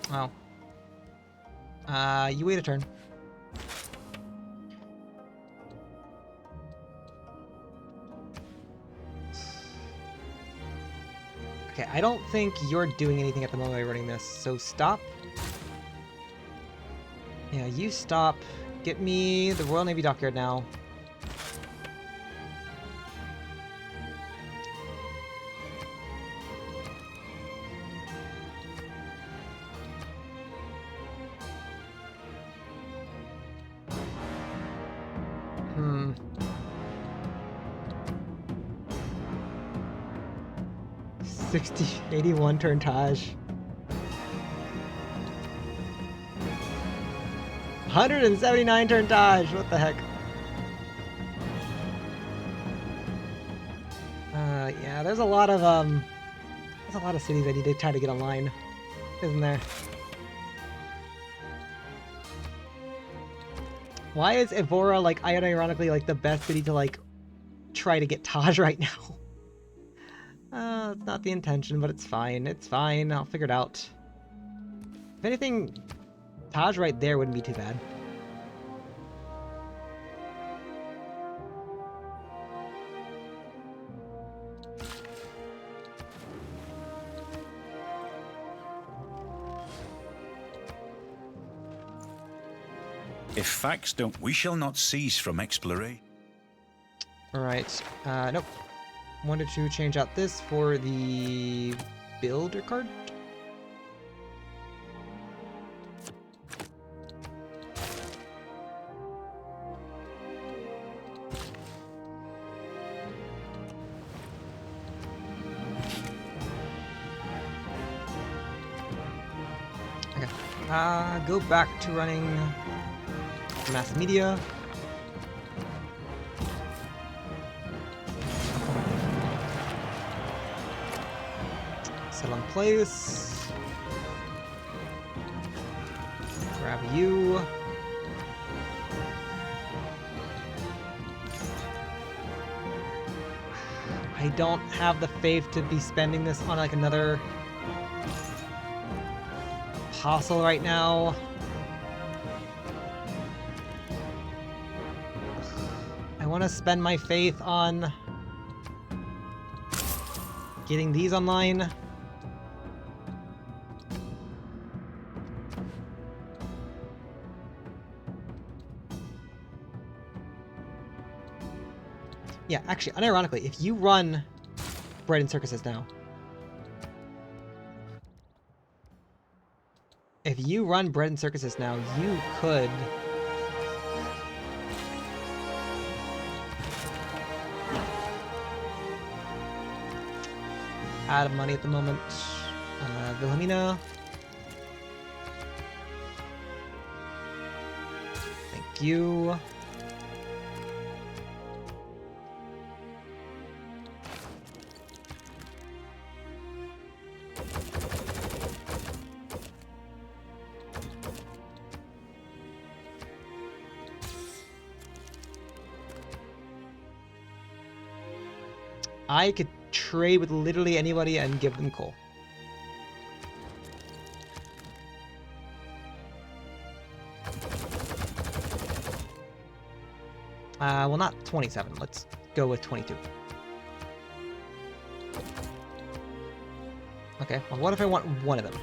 Well. You wait a turn. Okay, I don't think you're doing anything at the moment by running this, so stop. Yeah, you stop. Get me the Royal Navy Dockyard now. Hmm. $80, 81 turn Taj. 179 turn Taj. What the heck? Yeah, there's a lot of cities I need to try to get online, isn't there? Why is Evora, like, ironically, like, the best city to, like, try to get Taj right now? It's not the intention, but it's fine. It's fine. I'll figure it out. If anything, Taj right there wouldn't be too bad. If facts don't, we shall not cease from exploration. Alright, nope. Wanted to change out this for the builder card. Okay, go back to running mass media. Settle in place. Grab you. I don't have the faith to be spending this on like another apostle right now. I want to spend my faith on getting these online. Yeah, actually, unironically, if you run Bread and Circuses now, you could out of money at the moment. Wilhelmina. Thank you. I could trade with literally anybody and give them coal. Well, not 27. Let's go with 22. Okay, well, what if I want one of them?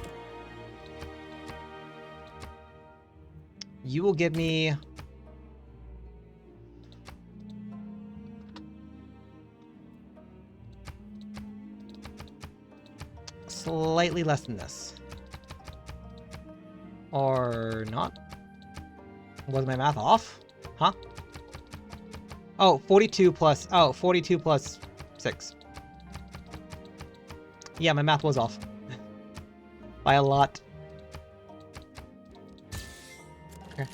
You will give me... slightly less than this. Or not? Was my math off? Huh? Oh, 42 plus... Oh, 42 plus 6. Yeah, my math was off. By a lot. Okay.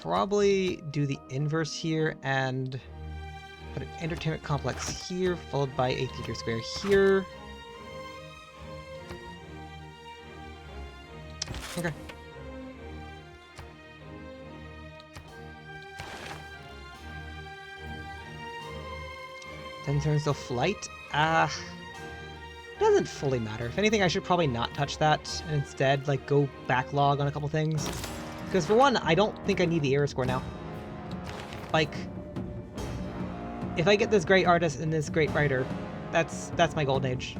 Probably do the inverse here and put an entertainment complex here, followed by a theater square here. Okay. Then turns to flight. Doesn't fully matter. If anything, I should probably not touch that and instead, like, go backlog on a couple things. Because for one, I don't think I need the era score now. Like, if I get this great artist and this great writer, that's my golden age.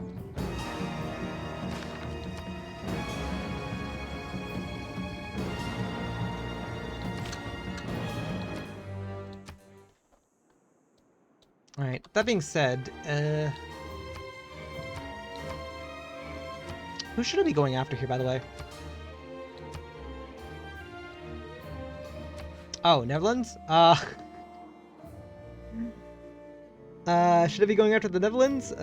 Alright, that being said, who should I be going after here, by the way? Oh, Netherlands? Should I be going after the Netherlands?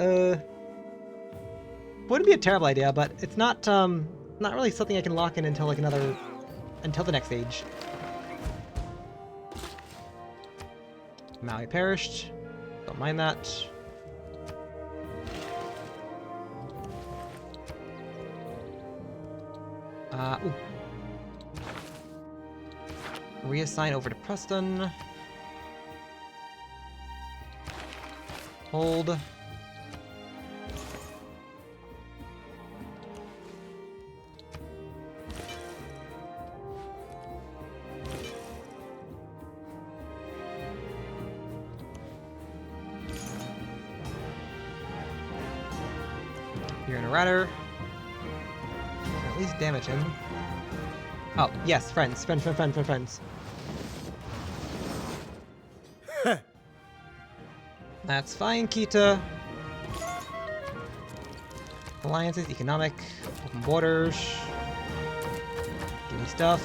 Wouldn't be a terrible idea, but it's not really something I can lock in until, like, until the next age. Maui perished. Don't mind that. Ooh. Reassign over to Preston. Hold. You're in a radar. At least damage him. Oh, yes, friends. Friends. That's fine, Kita. Alliances, economic, open borders. Give me stuff.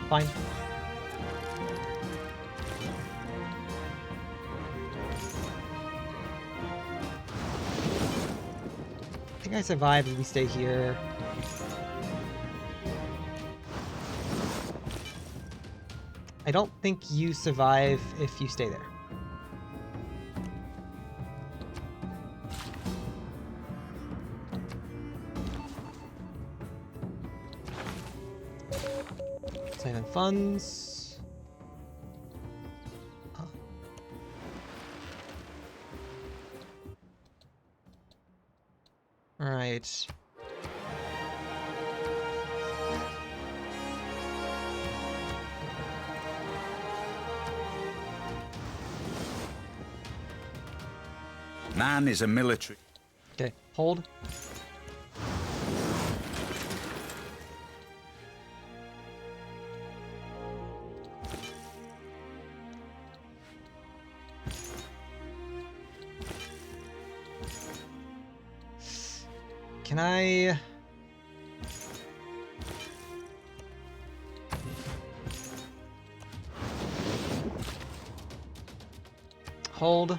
Fine. I think I survive if we stay here. I don't think you survive if you stay there. Saving funds. Huh. All right. Man is a military. Okay, hold. Can I... hold?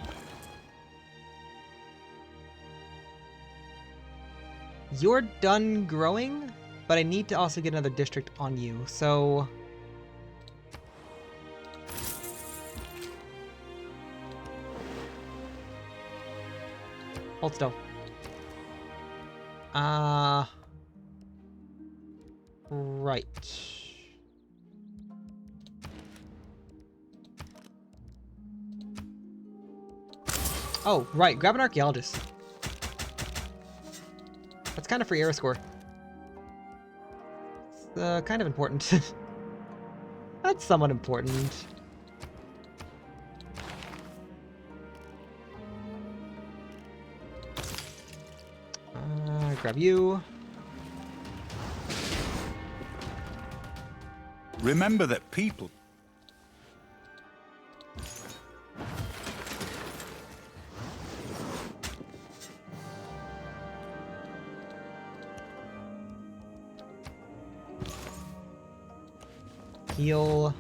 You're done growing, but I need to also get another district on you, so... Hold still. Right. Oh, right. Grab an archaeologist. That's kind of free era score. It's kind of important. That's somewhat important. Grab you. Remember that people. Heal.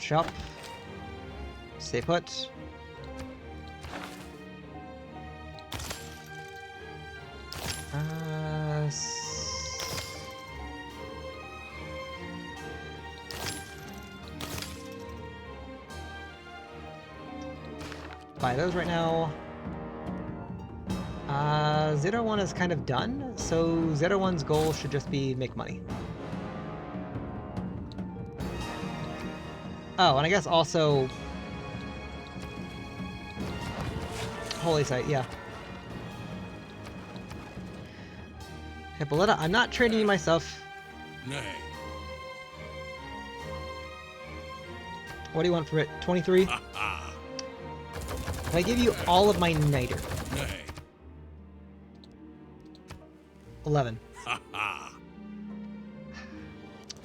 Chop. Stay put. Buy those right now. Zero One is kind of done, so Zero One's goal should just be make money. Oh, and I guess also Holy Site, yeah. Hippolyta, I'm not trading you my stuff. Nay. What do you want for it? 23? Ha ha. If I give you all of my niter. Nay. 11. Ha ha.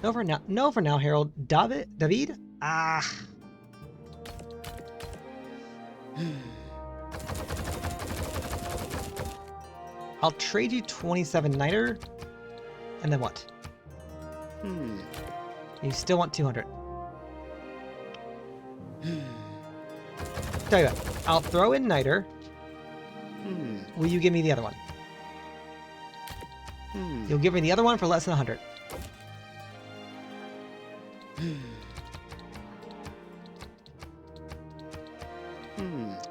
No for now. No for now, Harold. David? Ah. I'll trade you 27 niter. And then what? You still want 200. Tell you what, I'll throw in niter. Will you give me the other one? You'll give me the other one for less than 100.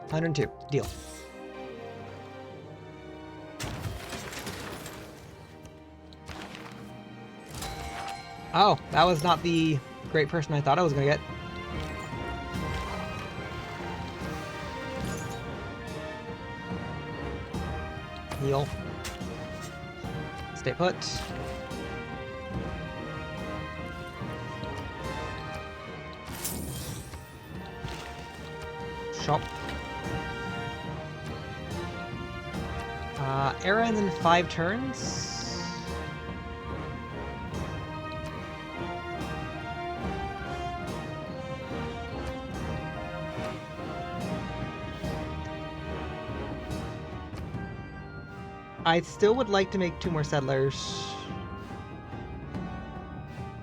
$102. Deal. Oh, that was not the great person I thought I was gonna get. Heal. Stay put. Shop. Era ends in 5 turns. I still would like to make 2 more settlers.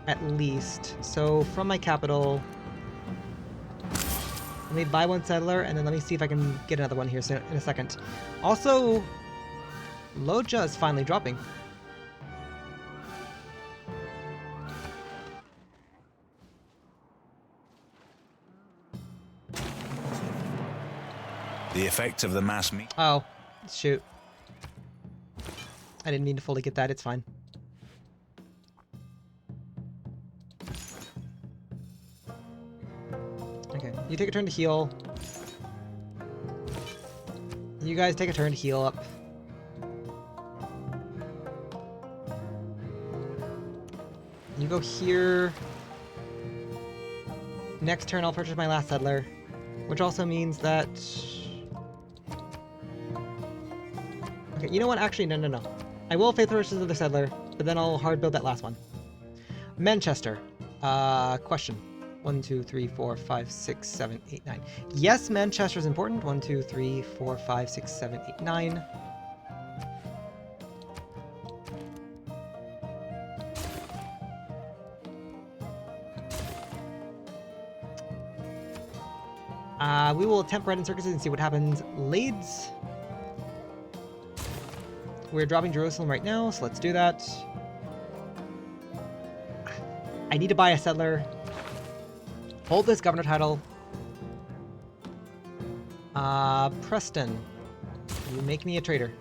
At least. So from my capital, let me buy 1 settler and then let me see if I can get another one here in a second. Also, Loja is finally dropping. The effect of the mass Oh, shoot. I didn't mean to fully get that, it's fine. Okay, you take a turn to heal. You guys take a turn to heal up. You go here. Next turn I'll purchase my last settler, which also means that... Okay, you know what? Actually, no. I will faith purchase another settler, but then I'll hard build that last one. Manchester. Question. 1, 2, 3, 4, 5, 6, 7, 8, 9. Yes, Manchester is important. 1, 2, 3, 4, 5, 6, 7, 8, 9. We will attempt bread and circuses and see what happens. Leeds. We're dropping Jerusalem right now, so let's do that. I need to buy a settler. Hold this governor title. Preston, you make me a traitor.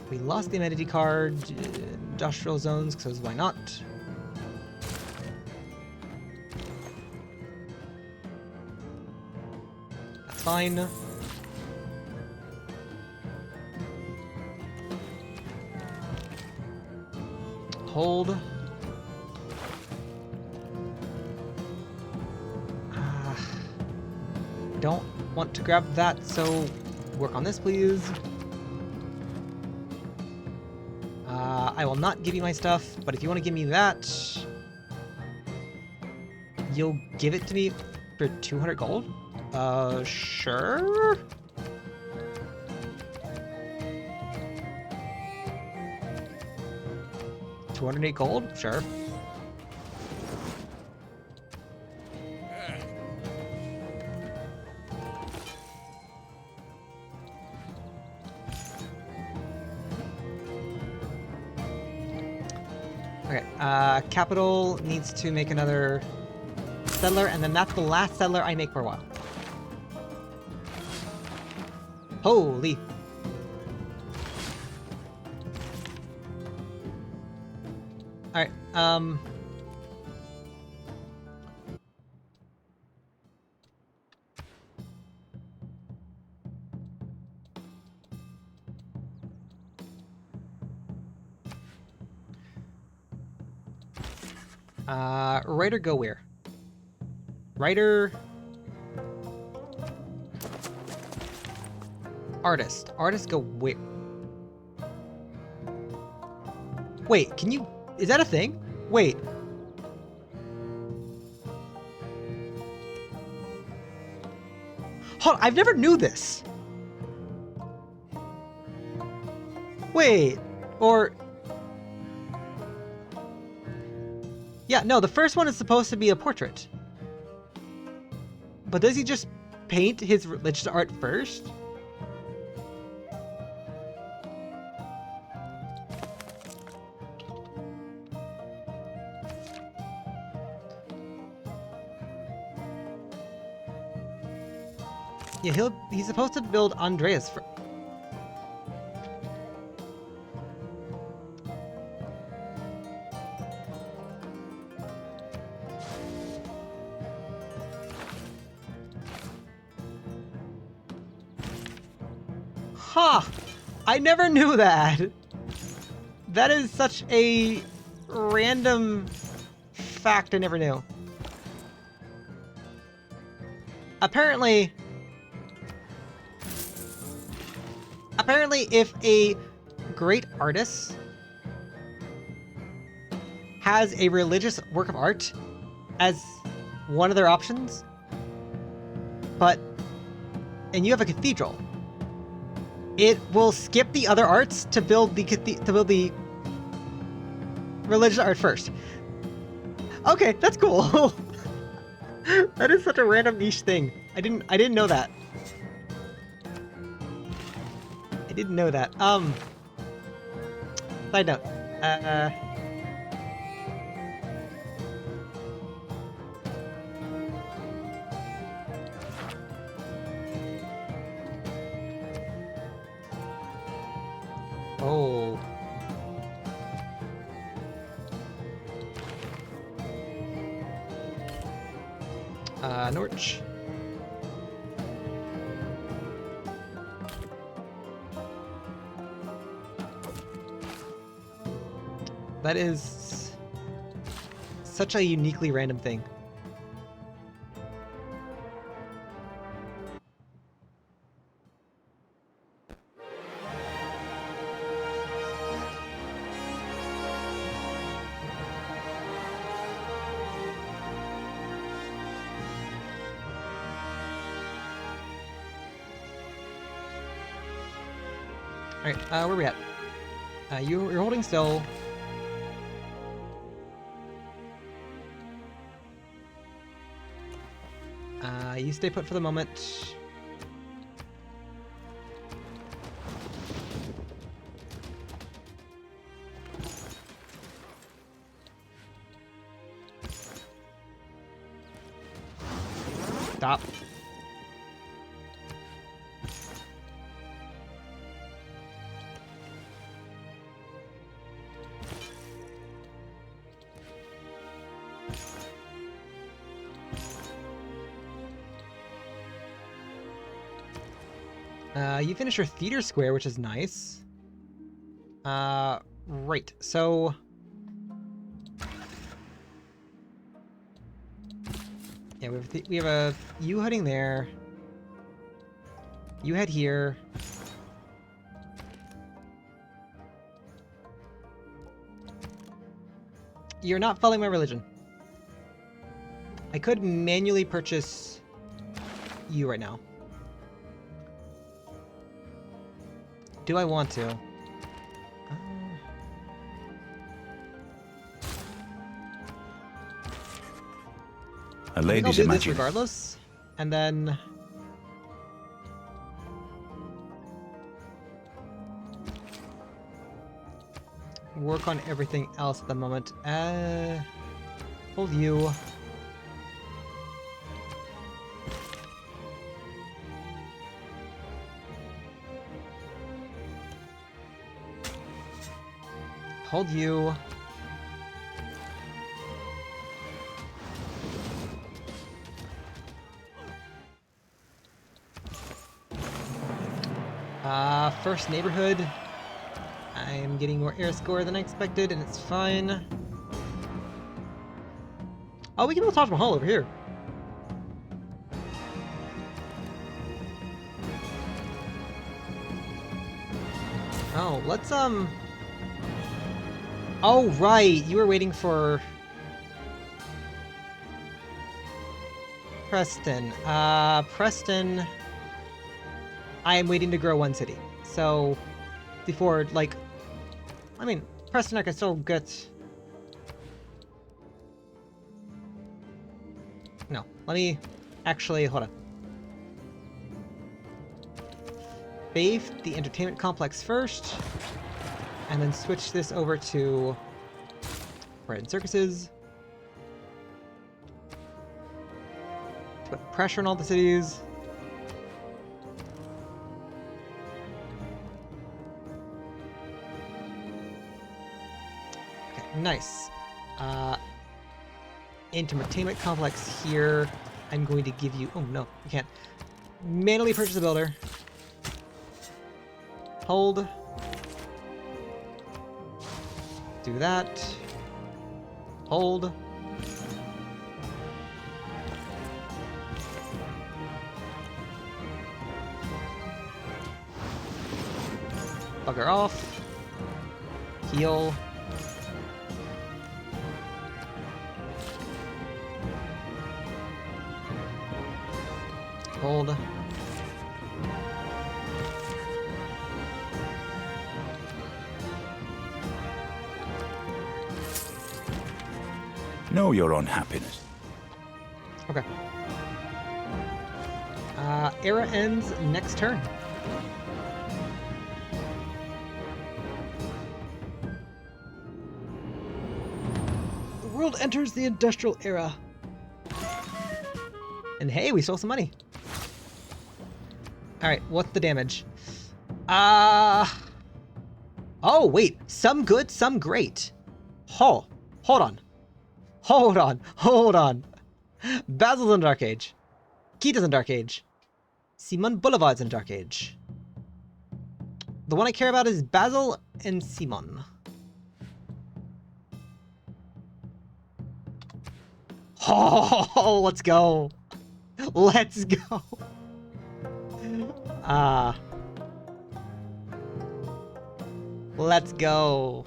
We lost the amenity card, industrial zones, because why not? That's fine. Hold. Don't want to grab that, so work on this, please. I will not give you my stuff, but if you want to give me that, you'll give it to me for 200 gold? Sure? $208 gold? Sure. Okay, Capital needs to make another settler, and then that's the last settler I make for a while. Holy! Alright, writer go where? Writer... Artist. Artist go where? Wait, can you... Is that a thing? Wait. Hold on, I've never knew this. Wait. Or... Yeah, no, the first one is supposed to be a portrait. But does he just paint his religious art first? Yeah, he's supposed to build Andreas for... Huh! I never knew that! That is such a random fact I never knew. Apparently, if a great artist has a religious work of art as one of their options, and you have a cathedral, it will skip the other arts to build the religious art first. Okay, that's cool. That is such a random niche thing. I didn't know that. I didn't know that. Side note. Oh. Norwich. That is such a uniquely random thing. Alright, where are we at? You're holding still. You stay put for the moment. Stop. You finish your theater square, which is nice. Right. So yeah, we have a you heading there. You head here. You're not following my religion. I could manually purchase you right now. Do I want to? A I think I'll lady's do this imagination. regardless, and then work on everything else at the moment. Hold you. Hold you. First neighborhood. I'm getting more air score than I expected, and it's fine. Oh, we can build Taj Mahal over here. Oh, let's oh, right, you were waiting for Preston. Preston, I am waiting to grow one city. So, before, like, I mean, Preston I can still get... No, let me actually, hold on. Faith, the entertainment complex first, and then switch this over to bread and circuses. Put pressure on all the cities. Okay, nice. Entertainment complex here. I'm going to give you... Oh, no, you can't. Manually purchase a builder. Hold. Do that. Hold. Bugger off. Heal. Hold. Know your unhappiness. Okay. Era ends next turn. The world enters the industrial era. And hey, we stole some money. Alright, what's the damage? Oh, wait. Some good, some great. Hold on. Hold on. Basil's in Dark Age. Kita's in Dark Age. Simon Boulevard's in Dark Age. The one I care about is Basil and Simon. Oh, let's go. Let's go. Let's go.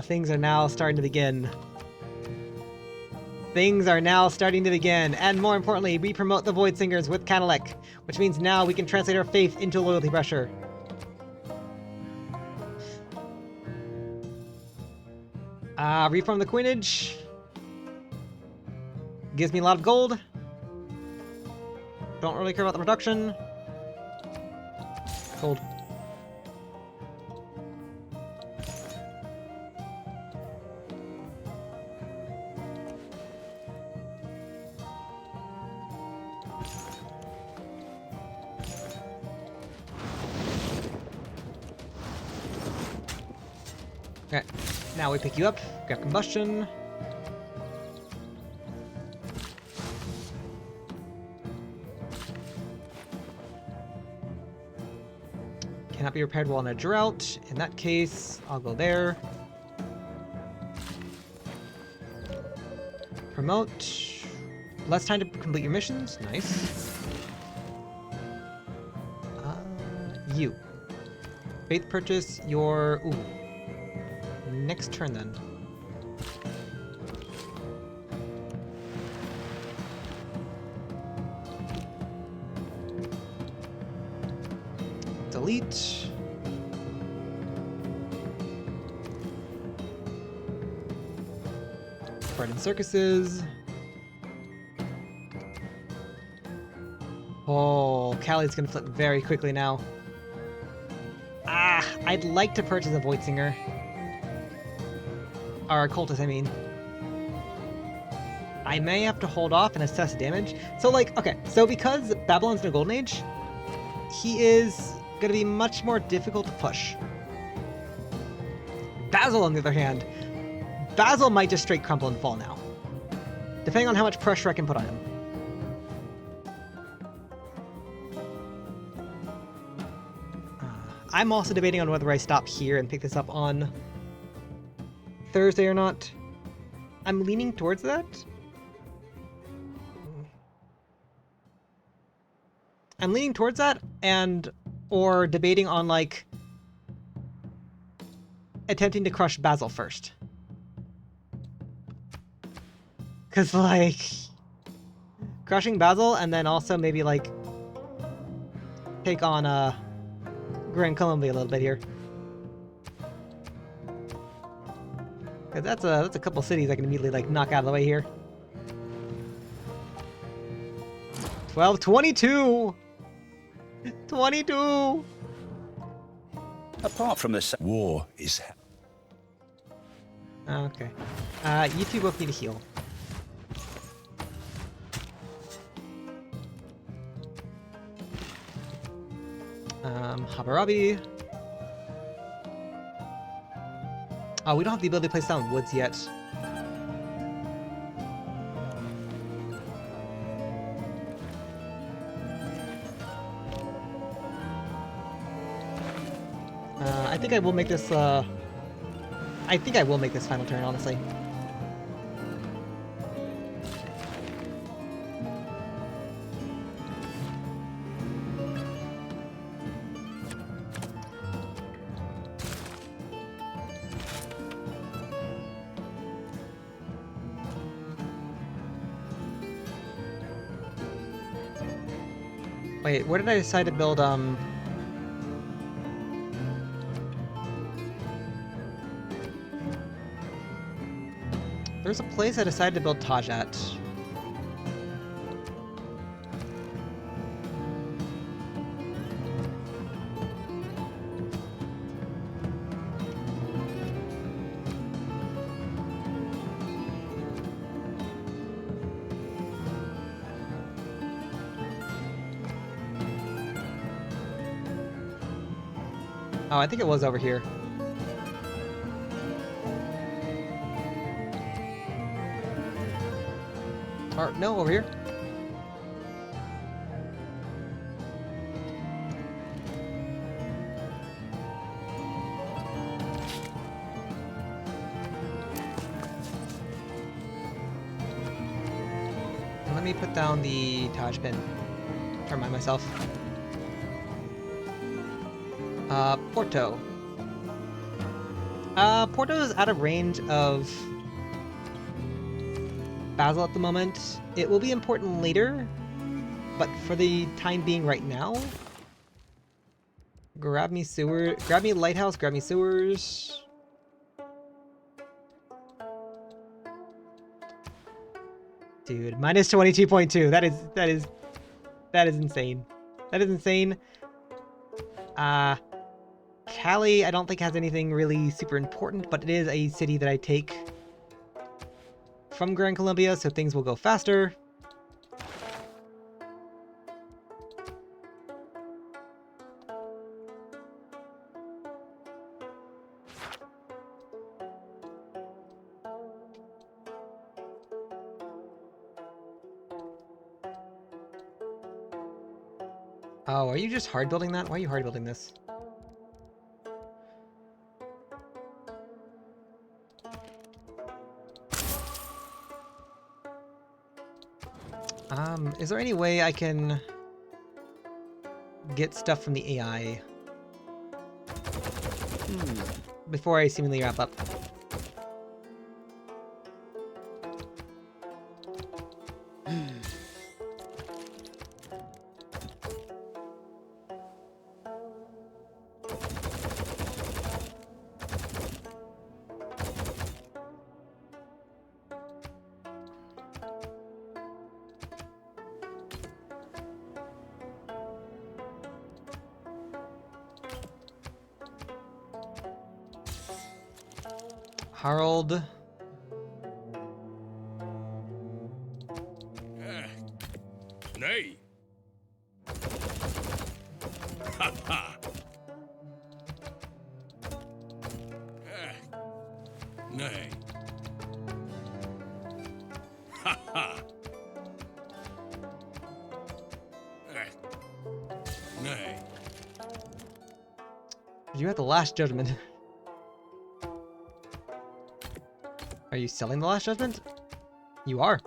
Things are now starting to begin. Things are now starting to begin, and more importantly, we promote the Void Singers with Cadillac, which means now we can translate our faith into loyalty pressure. Reform the coinage. Gives me a lot of gold. Don't really care about the production. Gold. Now we pick you up, grab combustion. Cannot be repaired while in a drought. In that case, I'll go there. Promote. Less time to complete your missions. Nice. You. Faith purchase your... Ooh. Next turn then. Delete. Bread and circuses. Oh, Callie's gonna flip very quickly now. Ah, I'd like to purchase a Voidsinger. Or a Cultist, I mean. I may have to hold off and assess damage. So, like, okay, so because Babylon's in a Golden Age, he is gonna be much more difficult to push. Basil, on the other hand, Basil might just straight crumple and fall now. Depending on how much pressure I can put on him. I'm also debating on whether I stop here and pick this up on Thursday or not. I'm leaning towards that. I'm leaning towards that, and or debating on like attempting to crush Basil first. Cause like crushing Basil and then also maybe like take on Grand Columbia a little bit here. Cause that's a couple cities I can immediately like knock out of the way here. 12, 22! 22! Apart from the War is Okay. You two both need to heal. Hammurabi. Oh, we don't have the ability to place down woods yet. I think I will make this, I think I will make this final turn, honestly. Wait, where did I decide to build, There's a place I decided to build Taj at. Oh, I think it was over here. Or, no, over here. And let me put down the Taj pin to remind myself. Porto. Porto is out of range of Basil at the moment. It will be important later, but for the time being right now, grab me lighthouse, grab me sewers. Dude, minus 22.2. That is insane. That is insane. Cali, I don't think has anything really super important, but it is a city that I take from Grand Columbia, so things will go faster. Oh, are you just hard building that? Why are you hard building this? Is there any way I can get stuff from the AI before I seemingly wrap up? Harold. Nay. Ha ha. Nay. Ha ha. Nay. You have the Last Judgment. Are you selling the Last Judgment? You are.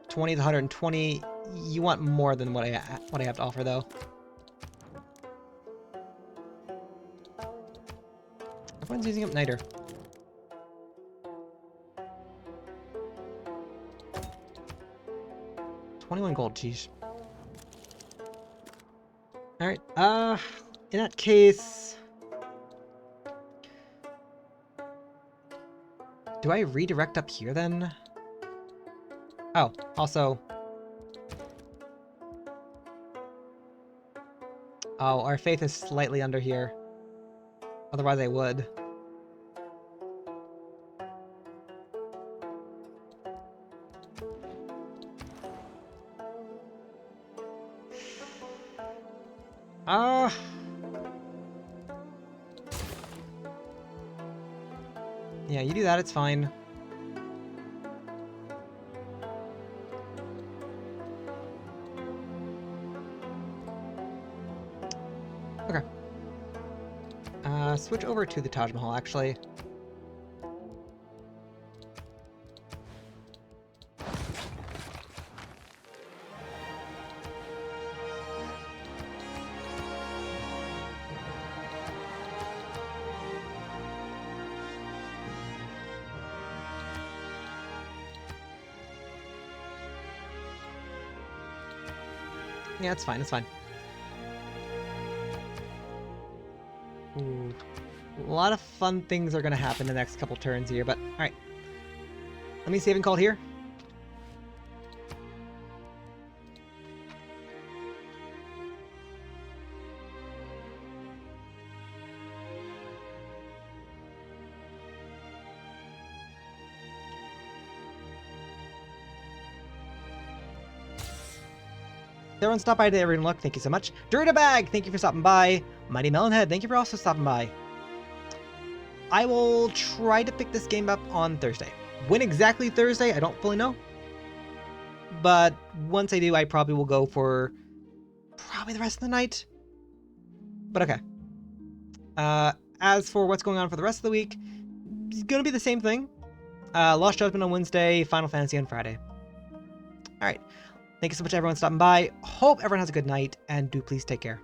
20 to 120. You want more than what I have to offer, though. Everyone's using up Niter. $21 gold, jeez. Alright, in that case... Do I redirect up here, then? Oh, also... Oh, our faith is slightly under here. Otherwise I would. Yeah, you do that, it's fine. Okay. Switch over to the Taj Mahal, actually. Yeah, it's fine, it's fine. Ooh. A lot of fun things are gonna happen the next couple turns here, but alright. Let me save and call here. Everyone stop by today, everyone. Look, thank you so much. Dorita Bag, thank you for stopping by. Mighty Melonhead, thank you for also stopping by. I will try to pick this game up on Thursday. When exactly Thursday, I don't fully know. But once I do, I probably will go for probably the rest of the night. But okay. As for what's going on for the rest of the week, it's gonna be the same thing. Lost Judgment on Wednesday, Final Fantasy on Friday. Alright. Thank you so much, everyone, stopping by. Hope everyone has a good night, and do please take care.